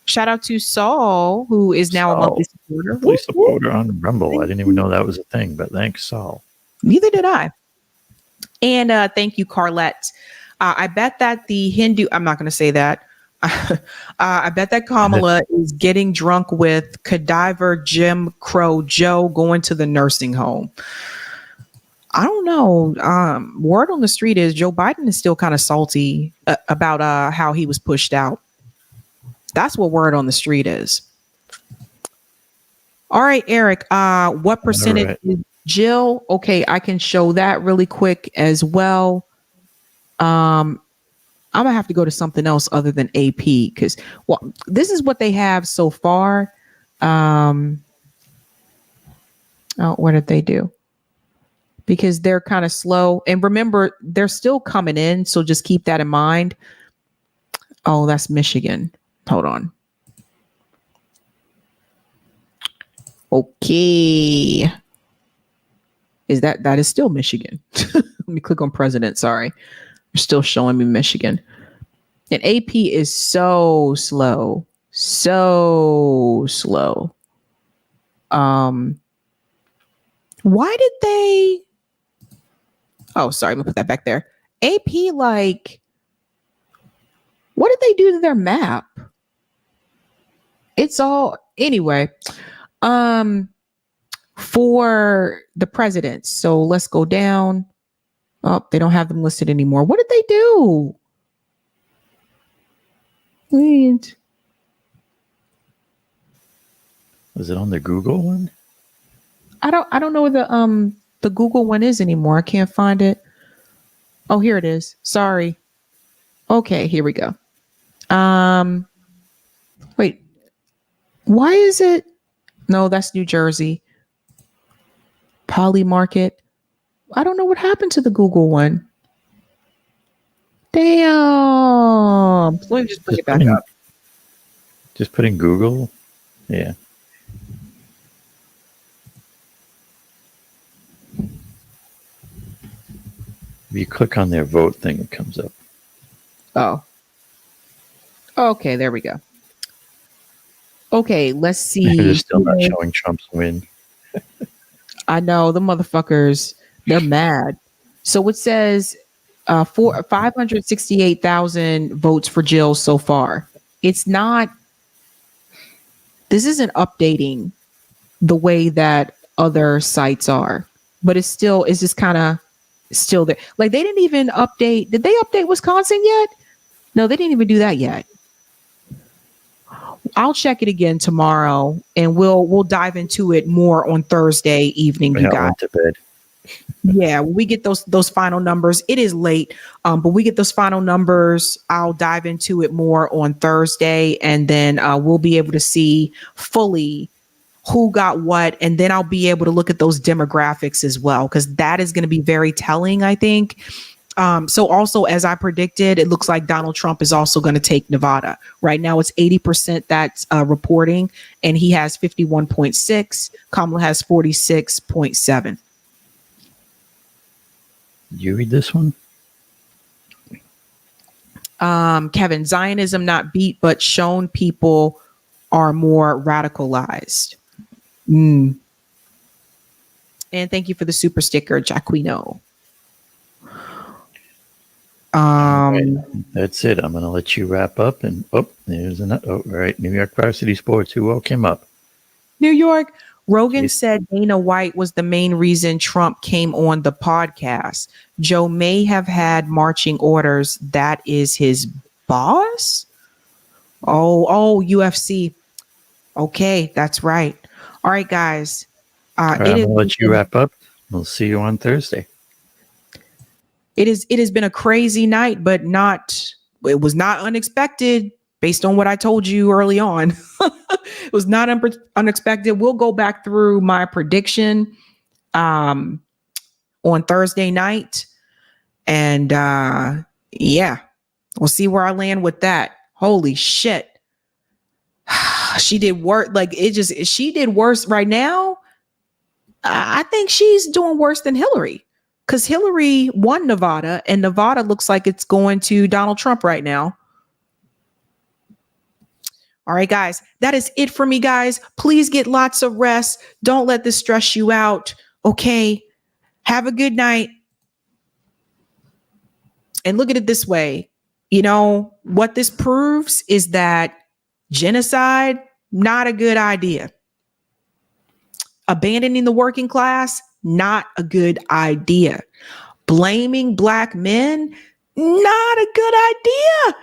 shout out to Saul, who is now a monthly supporter. Monthly supporter on the Rumble. I didn't even know that was a thing, but thanks, Saul. Neither did I. And thank you, Carlette. I bet that the Hindu, I'm not going to say that. I bet that Kamala is getting drunk with cadaver Jim Crow Joe going to the nursing home. I don't know. Word on the street is Joe Biden is still kind of salty about how he was pushed out. That's what word on the street is. All right, Eric, what percentage is Jill? Okay, I can show that really quick as well. I'm gonna have to go to something else other than AP because this is what they have so far. What did they do? Because they're kind of slow. And remember, they're still coming in, so just keep that in mind. Oh, that's Michigan. Hold on. Okay. That is still Michigan. Let me click on president. Sorry. They're still showing me Michigan. And AP is so slow. So slow. Why did they? Oh, sorry. I'm gonna put that back there. AP, what did they do to their map? It's all anyway. For the presidents. So let's go down. Oh, they don't have them listed anymore. What did they do? Was it on the Google one? I don't know where the Google one is anymore. I can't find it. Oh, here it is. Sorry. Okay, here we go. Wait. Why is it? No, that's New Jersey. Poly Market. I don't know what happened to the Google one. Damn. Let me just bring it back up. Just put in Google. Yeah. If you click on their vote thing, it comes up. Oh. Okay, there we go. Okay, let's see. They're still not showing Trump's win. I know, the motherfuckers, they're mad. So it says 568,000 votes for Jill so far. It's not, this isn't updating the way that other sites are, but it's just kind of still there. Like they didn't even update. Did they update Wisconsin yet? No, they didn't even do that yet. I'll check it again tomorrow, and we'll dive into it more on Thursday evening. You guys. To bed. Yeah, when we get those final numbers. It is late, but we get those final numbers. I'll dive into it more on Thursday, and then we'll be able to see fully who got what, and then I'll be able to look at those demographics as well, because that is going to be very telling, I think. So also, as I predicted, it looks like Donald Trump is also going to take Nevada. Right now, it's 80% that's reporting, and he has 51.6. Kamala has 46.7. Did you read this one? Kevin, Zionism not beat, but shown people are more radicalized. And thank you for the super sticker, Jaquino. That's it. I'm going to let you wrap up. And there's another. Oh, right. New York Varsity Sports. Who woke him up? New York. Rogan said Dana White was the main reason Trump came on the podcast. Joe may have had marching orders. That is his boss. Oh, UFC. Okay, that's right. All right, guys. I'm going to let you wrap up. We'll see you on Thursday. It has been a crazy night, but it was not unexpected based on what I told you early on. It was not unexpected. We'll go back through my prediction on Thursday night. And yeah, we'll see where I land with that. Holy shit. She did worse. She did worse right now. I think she's doing worse than Hillary. Because Hillary won Nevada, and Nevada looks like it's going to Donald Trump right now. All right, guys, that is it for me, guys. Please get lots of rest. Don't let this stress you out. Okay, have a good night. And look at it this way. You know, what this proves is that genocide, not a good idea. Abandoning the working class, not a good idea. Blaming Black men, not a good idea.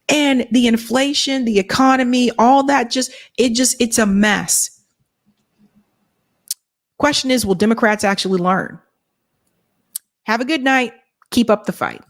And the inflation, the economy, all that, it's a mess. Question is, will Democrats actually learn? Have a good night. Keep up the fight.